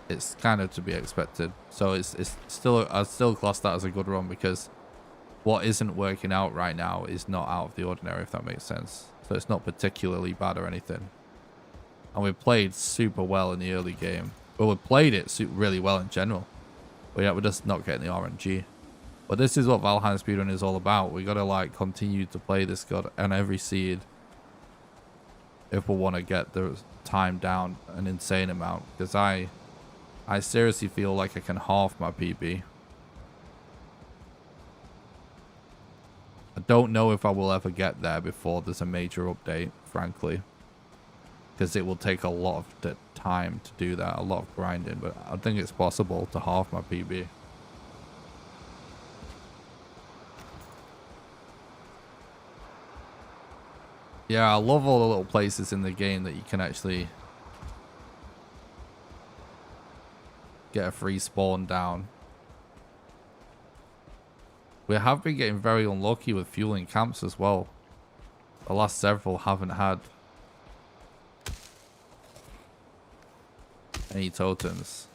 Speaker 1: It's kind of to be expected. So it's still, I still class that as a good run because what isn't working out right now is not out of the ordinary, if that makes sense. So it's not particularly bad or anything. And we played super well in the early game. Well, we played it really well in general. But yeah, we're just not getting the RNG. But this is what Valheim Speedrun is all about. We gotta like continue to play this god on every seed if we want to get the time down an insane amount. Because I seriously feel like I can half my PB. I don't know if I will ever get there before there's a major update, frankly. Because it will take a lot of the time to do that, a lot of grinding. But I think it's possible to half my PB. Yeah, I love all the little places in the game that you can actually get a free spawn down. We have been getting very unlucky with fueling camps as well. The last several haven't had any totems.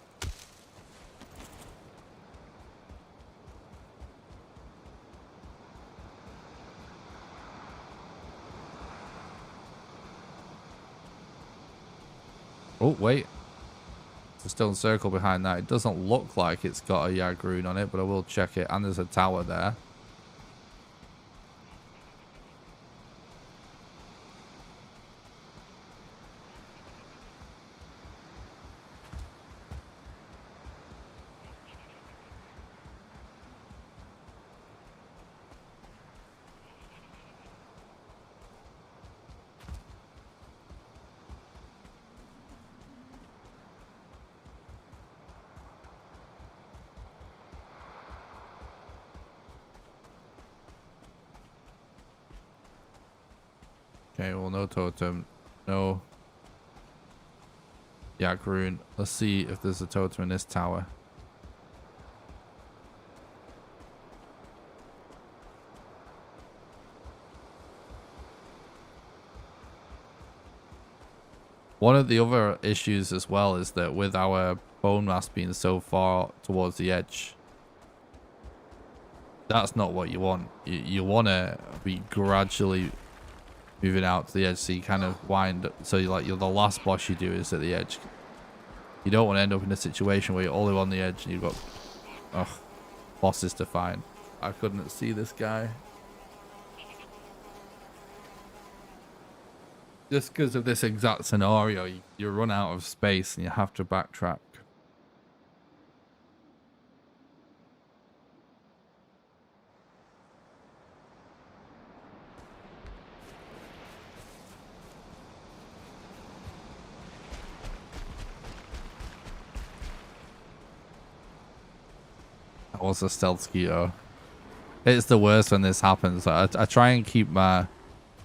Speaker 1: Oh, wait. There's a stone circle behind that. It doesn't look like it's got a Yag rune on it, but I will check it. And there's a tower there. Okay, well, no totem. No Yak rune. Let's see if there's a totem in this tower. One of the other issues as well is that with our bone mass being so far towards the edge, that's not what you want. You want to be gradually moving out to the edge, so you kind of wind. So you're the last boss you do is at the edge. You don't want to end up in a situation where you're all the way on the edge and you've got bosses to find. I couldn't see this guy. Just because of this exact scenario, you run out of space and you have to backtrack. That was a stealth skeeter. It's the worst when this happens. I try and keep my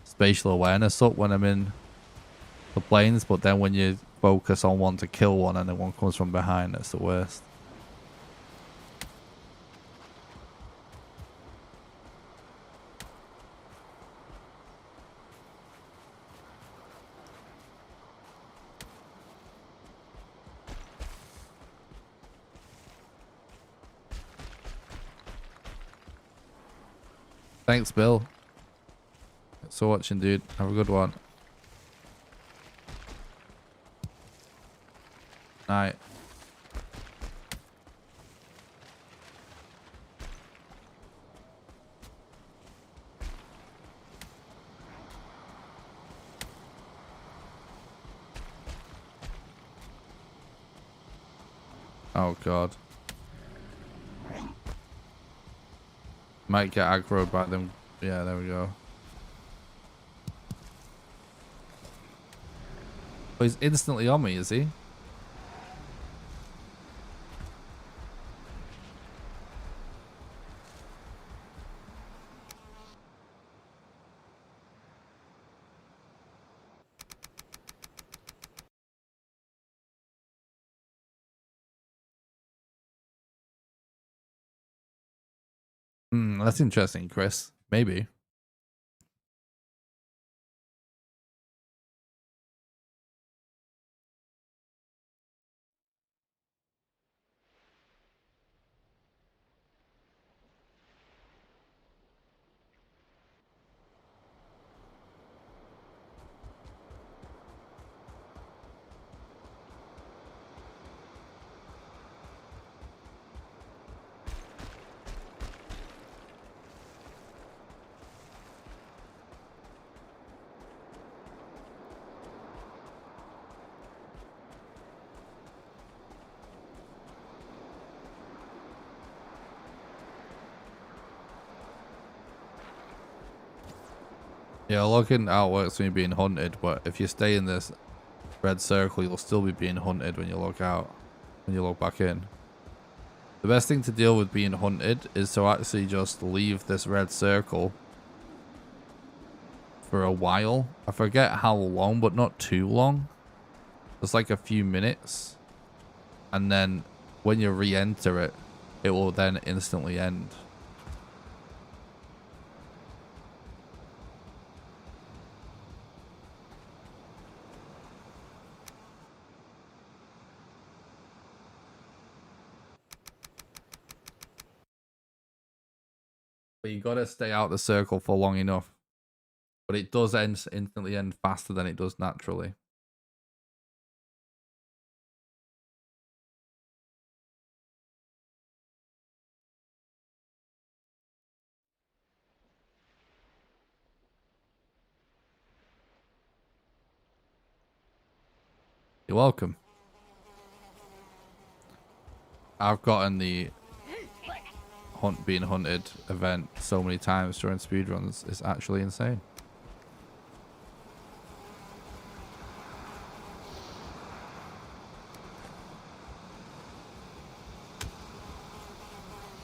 Speaker 1: spatial awareness up when I'm in the planes, but then when you focus on one to kill one and then one comes from behind, that's the worst. Thanks, Bill. Thanks for watching, dude. Have a good one. Night. Oh god. Might get aggroed by them. Yeah, there we go. Oh, he's instantly on me, is he? That's interesting, Chris. Maybe. Yeah, looking out works when you're being hunted, but if you stay in this red circle, you'll still be being hunted when you look out, when you look back in. The best thing to deal with being hunted is to actually just leave this red circle for a while. I forget how long, but not too long. Just like a few minutes. And then when you re-enter it, it will then instantly end. But you gotta stay out the circle for long enough. But it does instantly end faster than it does naturally. You're welcome. I've gotten the being hunted event so many times during speedruns. It's actually insane.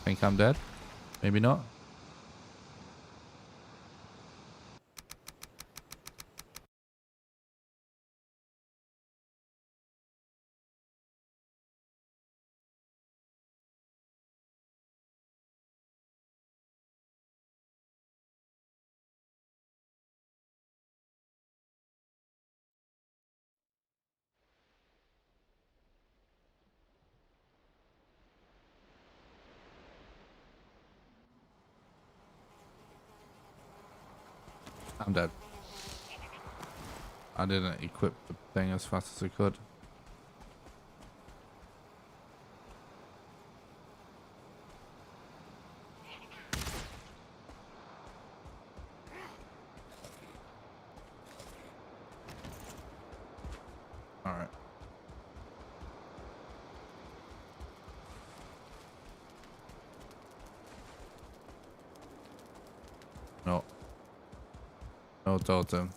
Speaker 1: Think I'm dead? Maybe not. I'm dead. I didn't equip the thing as fast as I could. Alright. No. No totem.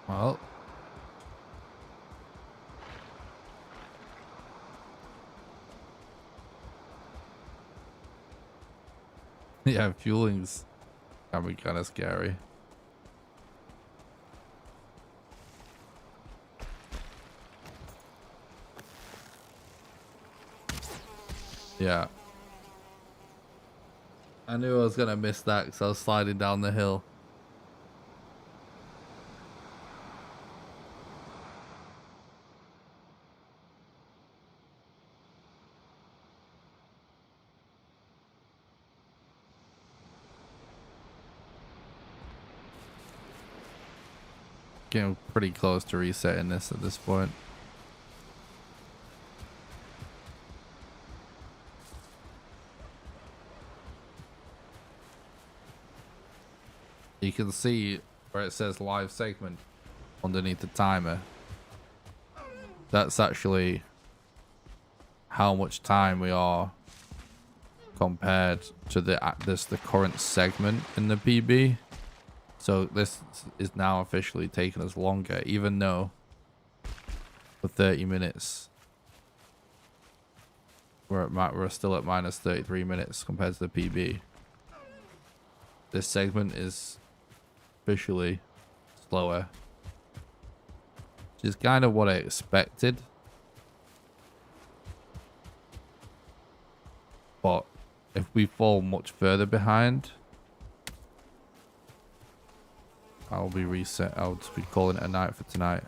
Speaker 1: Well, Yeah, fueling's can be kind of scary. Yeah. I knew I was going to miss that because I was sliding down the hill. Getting pretty close to resetting this at this point. You can see where it says live segment underneath the timer. That's actually how much time we are compared to the current segment in the PB. So this is now officially taking us longer, even though for 30 minutes we're still at minus 33 minutes compared to the PB. This segment is officially slower, which is kind of what I expected. But if we fall much further behind, I'll be reset. I'll just be calling it a night for tonight.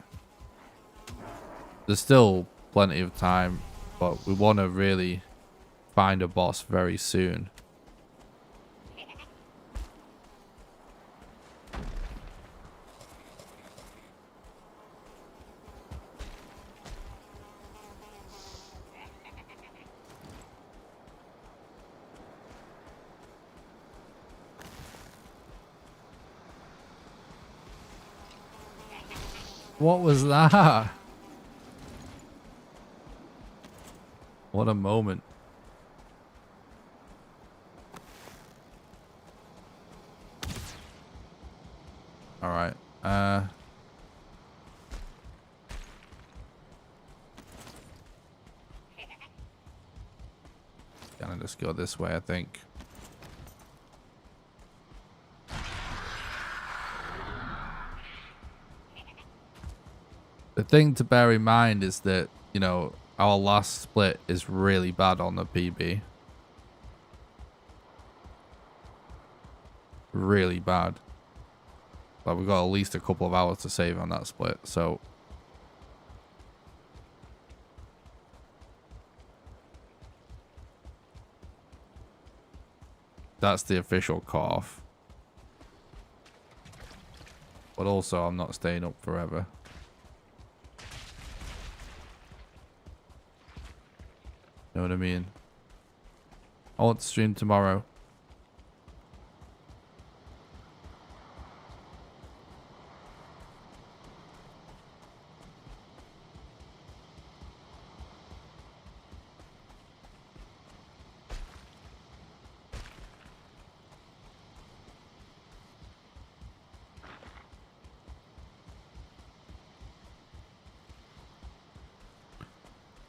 Speaker 1: There's still plenty of time, but we want to really find a boss very soon. What was that? What a moment. All right. Gonna just go this way, I think. The thing to bear in mind is that, you know, our last split is really bad on the PB. Really bad. But we've got at least a couple of hours to save on that split, so... That's the official cutoff. But also, I'm not staying up forever. Know what I mean? I want to stream tomorrow.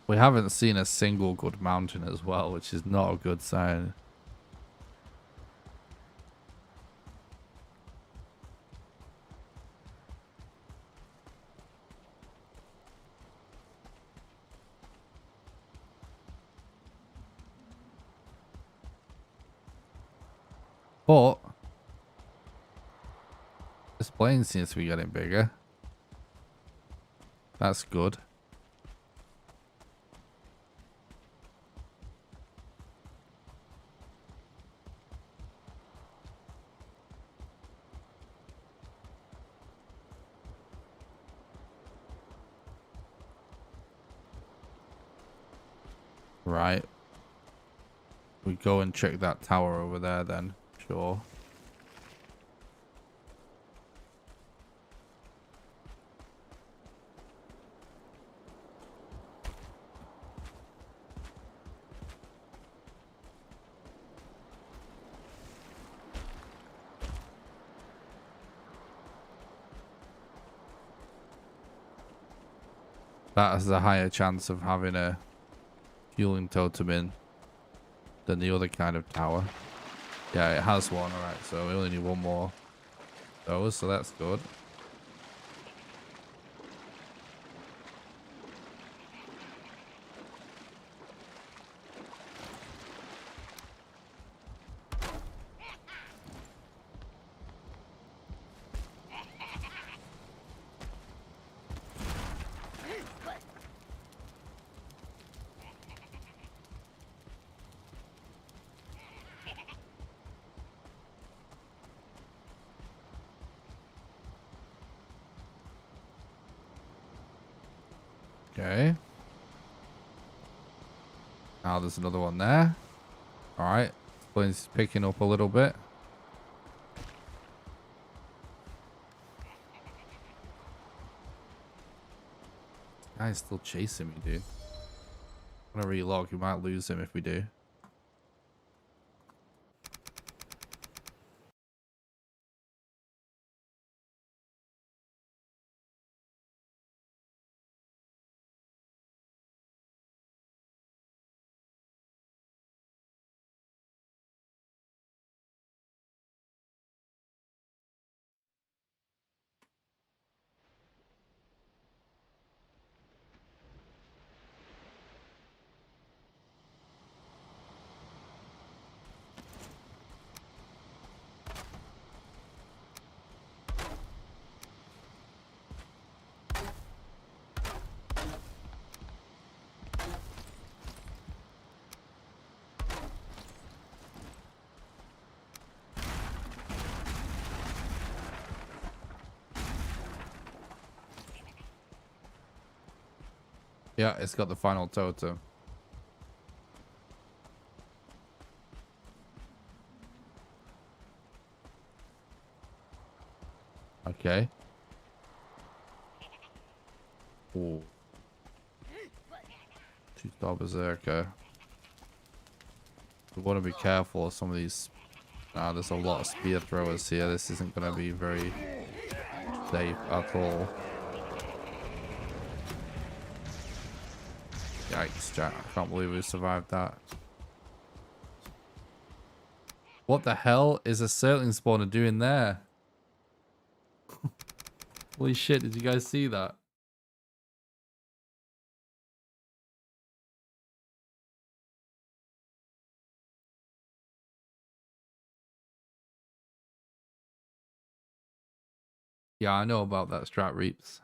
Speaker 1: We haven't seen a single good mountain as well, which is not a good sign. But this plane seems to be getting bigger. That's good. Right. We go and check that tower over there then. Sure. That has a higher chance of having a fueling totem in than the other kind of tower. Yeah, it has one. All right, so we only need one more. Those, so that's good. Okay. Now there's another one there. All right. Plane's picking up a little bit. Guy's still chasing me, dude. I'm gonna relog. We might lose him if we do. Yeah, it's got the final totem. Okay. Ooh. Two-star berserker. We want to be careful of some of these. There's a lot of spear throwers here. This isn't going to be very safe at all. Yikes, Jack. I can't believe we survived that. What the hell is a Surtling spawner doing there? Holy shit, did you guys see that? Yeah, I know about that, Strat Reaps.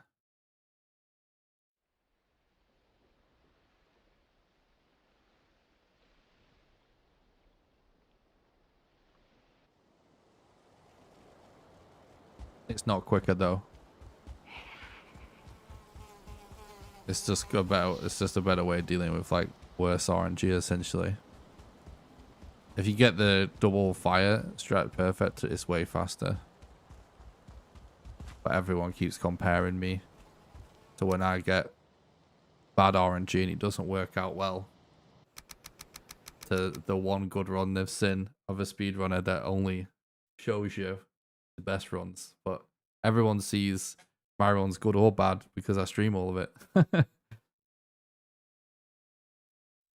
Speaker 1: It's not quicker though. It's just a better way of dealing with like worse RNG essentially. If you get the double fire strat perfect, it's way faster. But everyone keeps comparing me to when I get bad RNG and it doesn't work out well, to the one good run they've seen of a speedrunner that only shows you the best runs. But everyone sees my run's good or bad because I stream all of it. But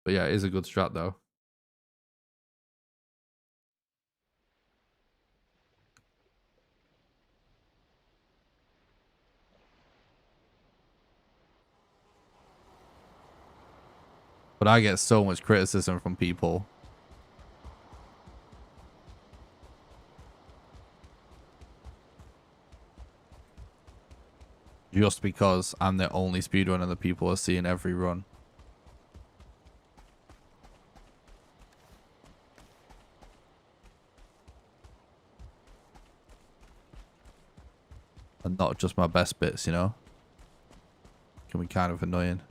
Speaker 1: yeah, it is a good strat though. But I get so much criticism from people. Just because I'm the only speedrunner that people are seeing every run. And not just my best bits, you know? Can be kind of annoying.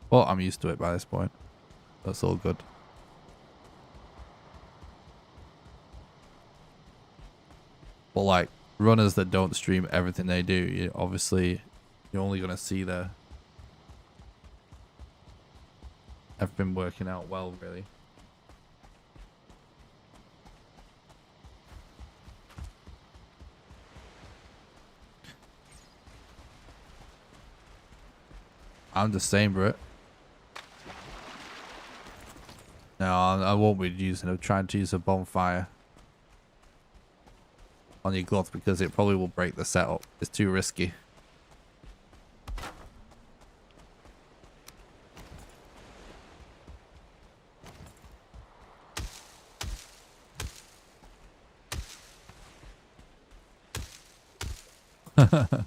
Speaker 1: But I'm used to it by this point. That's all good. But like runners that don't stream everything they do, obviously you're only gonna see everything working out well, really. I'm the same, bro. Nah, No, I won't be using it. Trying to use a bonfire on your glove because it probably will break the setup. It's too risky. I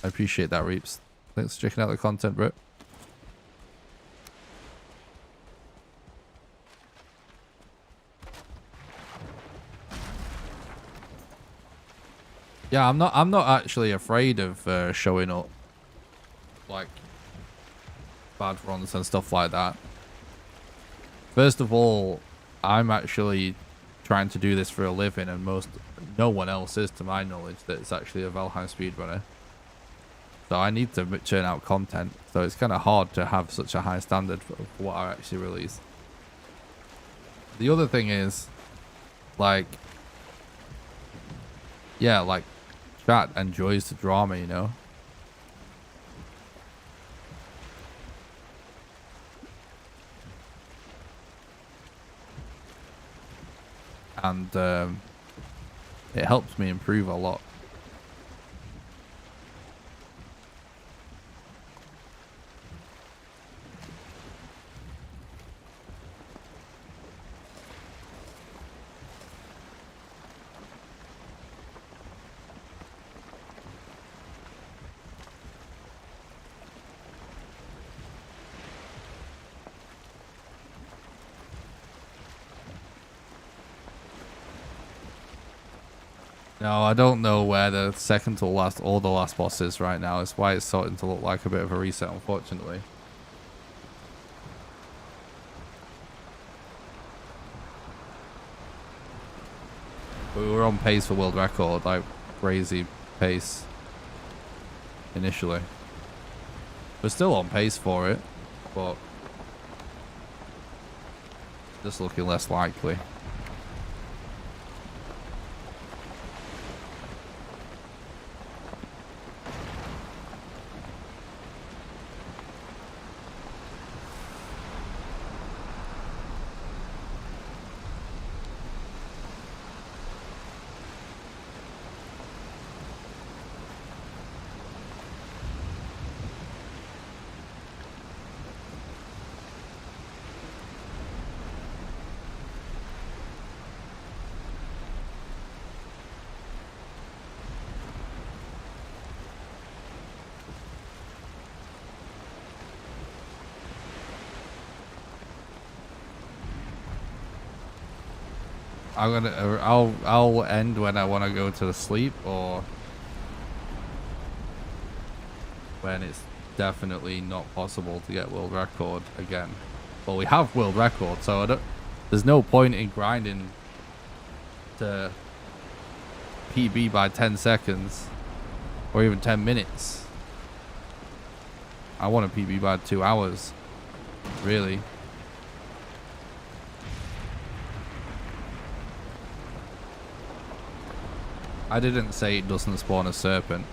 Speaker 1: appreciate that, Reaps. Thanks for checking out the content, bro. Yeah, I'm not actually afraid of showing up like bad runs and stuff like that. First of all, I'm actually trying to do this for a living, and no one else is, to my knowledge, that's actually a Valheim speedrunner. So I need to churn out content. So it's kind of hard to have such a high standard for what I actually release. The other thing is, like, yeah, like, chat enjoys the drama, you know? And it helps me improve a lot. No, I don't know where the second to last or the last boss is right now. It's why it's starting to look like a bit of a reset, unfortunately. But we were on pace for world record, like crazy pace initially. We're still on pace for it, but just looking less likely. I'll end when I want to go to sleep, or when it's definitely not possible to get world record again. Well, we have world record, so there's no point in grinding to PB by 10 seconds or even 10 minutes. I want to PB by 2 hours, really. I didn't say it doesn't spawn a serpent.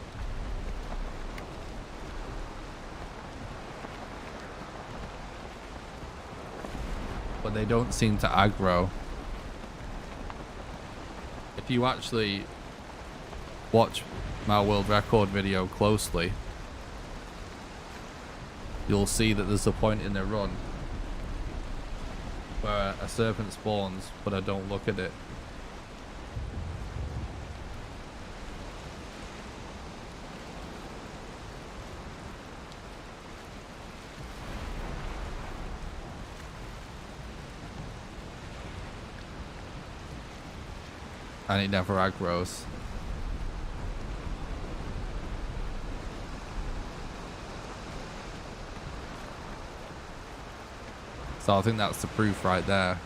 Speaker 1: But they don't seem to aggro. If you actually watch my world record video closely, you'll see that there's a point in the run where a serpent spawns, but I don't look at it. And it never aggroes. So I think that's the proof right there.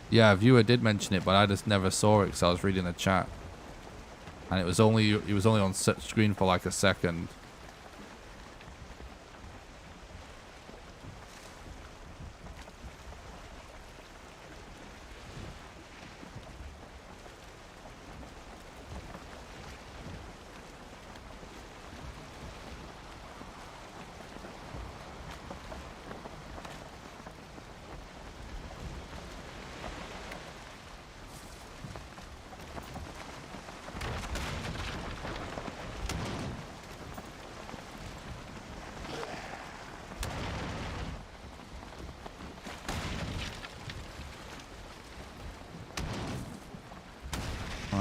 Speaker 1: Yeah, a viewer did mention it, but I just never saw it because I was reading the chat. And it was only on screen for like a second.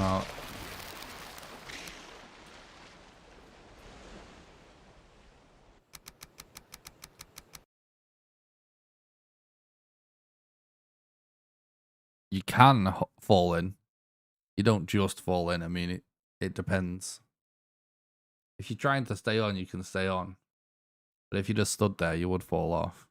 Speaker 1: Well, you can fall in. You don't just fall in. I mean, it depends. If you're trying to stay on, you can stay on. But if you just stood there, you would fall off.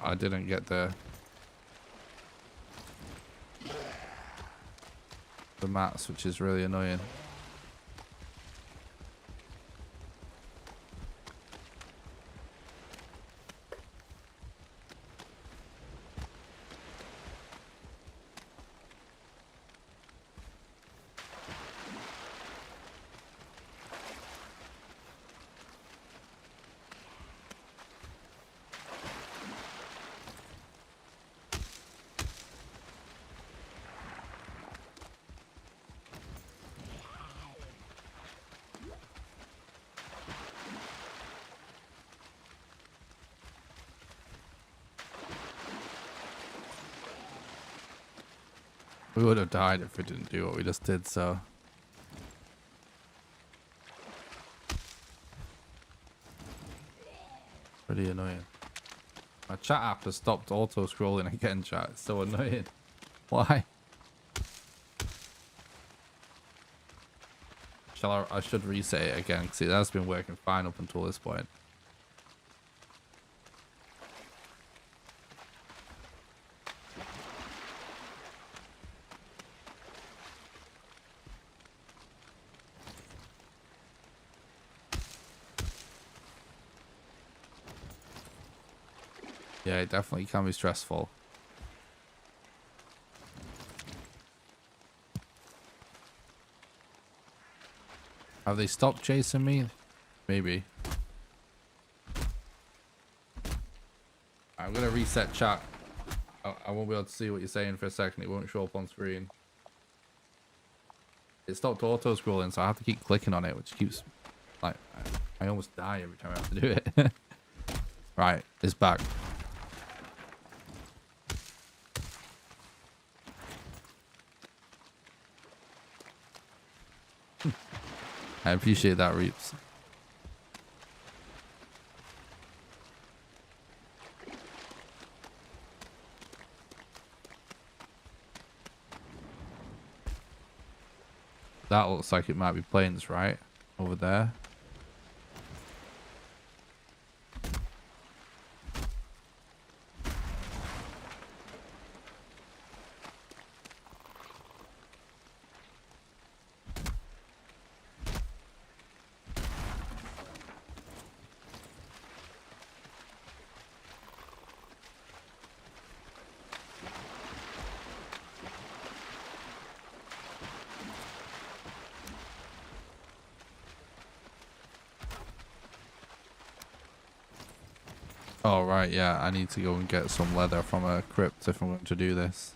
Speaker 1: I didn't get the mats, which is really annoying. We would have died if we didn't do what we just did, so. Pretty annoying. My chat app has stopped auto-scrolling again, chat. It's so annoying. Why? I should reset it again, because it has been working fine up until this point. Yeah, it definitely can be stressful. Have they stopped chasing me? Maybe. I'm gonna reset chat. I won't be able to see what you're saying for a second. It won't show up on screen. It stopped auto scrolling, so I have to keep clicking on it, which keeps like I almost die every time I have to do it. Right, it's back. I appreciate that, Reaps. That looks like it might be planes, right? Over there. Oh, right, yeah. I need to go and get some leather from a crypt if I'm going to do this.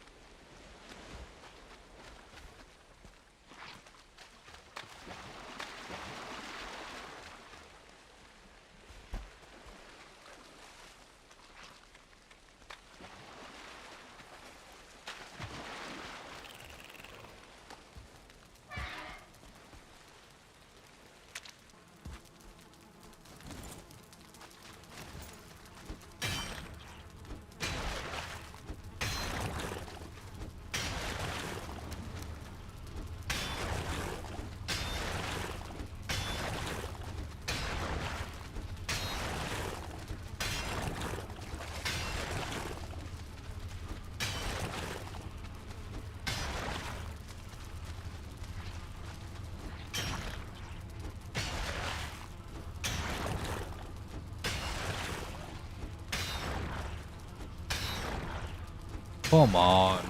Speaker 1: Come on.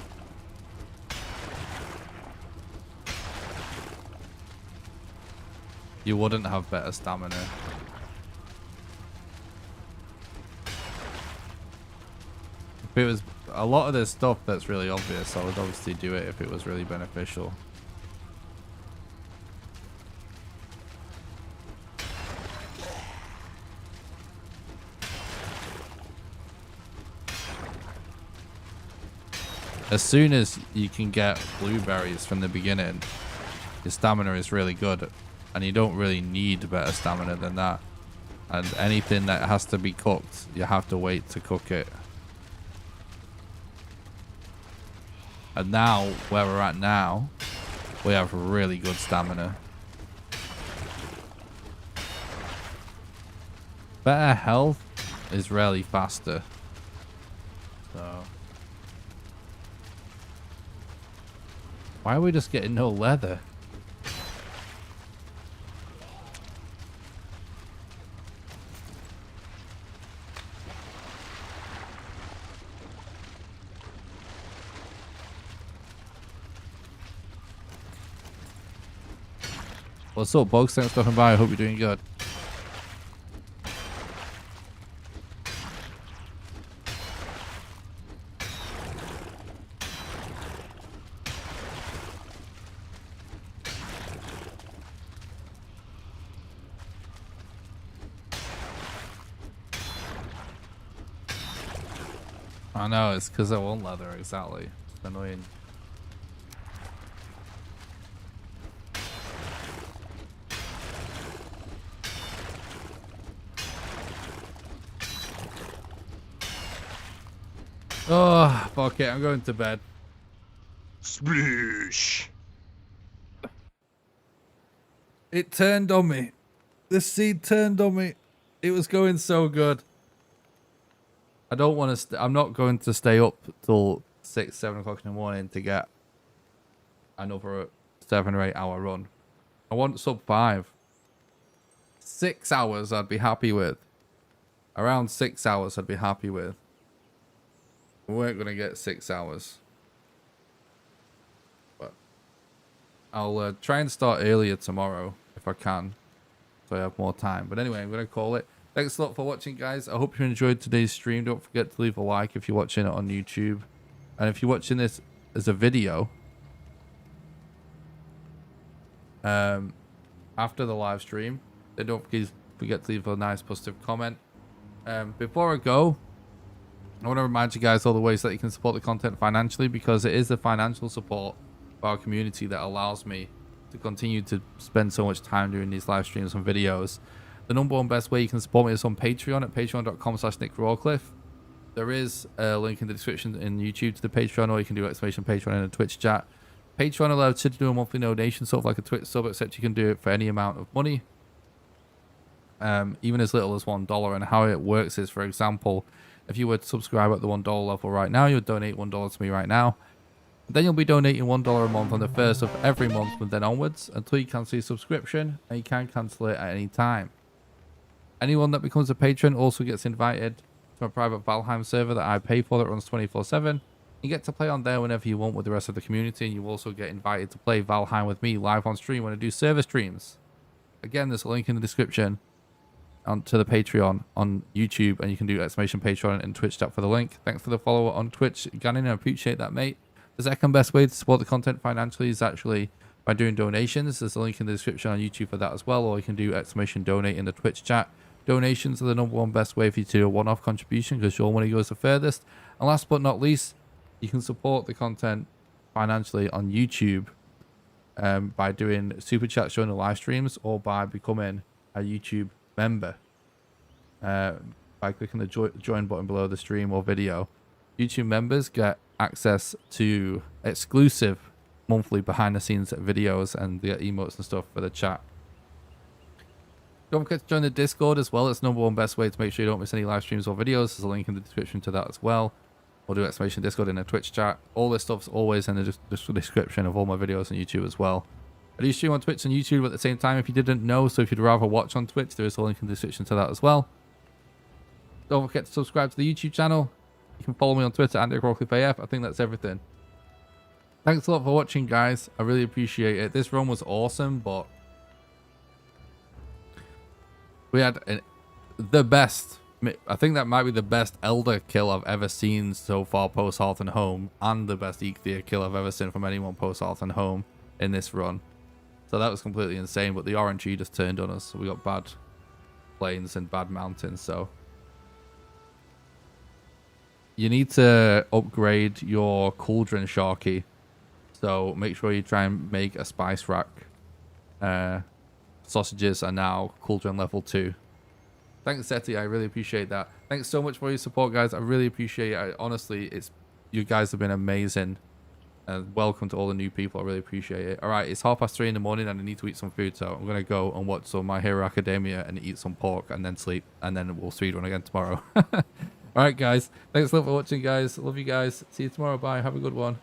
Speaker 1: You wouldn't have better stamina. a lot of this stuff that's really obvious, I would obviously do it if it was really beneficial. As soon as you can get blueberries from the beginning, your stamina is really good, and you don't really need better stamina than that. And anything that has to be cooked, you have to wait to cook it. And now, where we're at now, we have really good stamina. Better health is rarely faster. So... why are we just getting no leather? What's up, Bugs? Thanks for stopping by. I hope you're doing good. I know, it's because I want leather, exactly. It's annoying. Oh, fuck it, I'm going to bed.
Speaker 3: Sploosh.
Speaker 1: It turned on me. The seed turned on me. It was going so good. I don't want to. I'm not going to stay up till 6, 7 o'clock in the morning to get another 7 or 8 hour run. I want sub 5. 6 hours I'd be happy with. Around 6 hours I'd be happy with. We weren't going to get 6 hours. But I'll try and start earlier tomorrow if I can, so I have more time. But anyway, I'm going to call it. Thanks a lot for watching, guys. I hope you enjoyed today's stream. Don't forget to leave a like if you're watching it on YouTube. And if you're watching this as a video, after the live stream, then don't forget to leave a nice positive comment. Before I go, I want to remind you guys all the ways that you can support the content financially, because it is the financial support for our community that allows me to continue to spend so much time doing these live streams and videos. The number one best way you can support me is on Patreon at patreon.com/NickRawcliffe. There is a link in the description in YouTube to the Patreon, or you can do !Patreon in a Twitch chat. Patreon allows you to do a monthly donation, sort of like a Twitch sub, except you can do it for any amount of money, even as little as $1. And how it works is, for example, if you were to subscribe at the $1 level right now, you would donate $1 to me right now. Then you'll be donating $1 a month on the 1st of every month from then onwards until you cancel your subscription, and you can cancel it at any time. Anyone that becomes a patron also gets invited to a private Valheim server that I pay for that runs 24/7. You get to play on there whenever you want with the rest of the community, and you also get invited to play Valheim with me live on stream when I do server streams. Again, there's a link in the description to the Patreon on YouTube, and you can do !Patreon and Twitch chat for the link. Thanks for the follow on Twitch, Gannon. I appreciate that, mate. The second best way to support the content financially is actually by doing donations. There's a link in the description on YouTube for that as well, or you can do !Donate in the Twitch chat. Donations are the number one best way for you to do a one-off contribution, because your money goes the furthest. And last but not least, you can support the content financially on YouTube by doing super chats during the live streams, or by becoming a YouTube member by clicking the join button below the stream or video. YouTube members get access to exclusive monthly behind-the-scenes videos and get emotes and stuff for the chat. Don't forget to join the Discord as well. It's the number one best way to make sure you don't miss any live streams or videos. There's a link in the description to that as well. Or do !Discord in a Twitch chat. All this stuff's always in the description of all my videos on YouTube as well. I do stream on Twitch and YouTube at the same time if you didn't know. So if you'd rather watch on Twitch, there is a link in the description to that as well. Don't forget to subscribe to the YouTube channel. You can follow me on Twitter at NickRawcliffeAF. I think that's everything. Thanks a lot for watching, guys. I really appreciate it. This run was awesome, but we had the best I think that might be the best Elder kill I've ever seen so far post Hearth and Home, and the best Eikthyr kill I've ever seen from anyone post Hearth and Home in this run. So that was completely insane, but the RNG just turned on us. So we got bad plains and bad mountains. So you need to upgrade your cauldron Sharky. So make sure you try and make a spice rack. Sausages are now cauldron level 2. Thanks, Seti. I really appreciate that. Thanks so much for your support, guys. I really appreciate it. Honestly, you guys have been amazing. And welcome to all the new people. I really appreciate it. All right, it's 3:30 in the morning and I need to eat some food. So I'm going to go and watch some My Hero Academia and eat some pork and then sleep. And then we'll speedrun again tomorrow. All right, guys. Thanks a lot for watching, guys. Love you guys. See you tomorrow. Bye. Have a good one.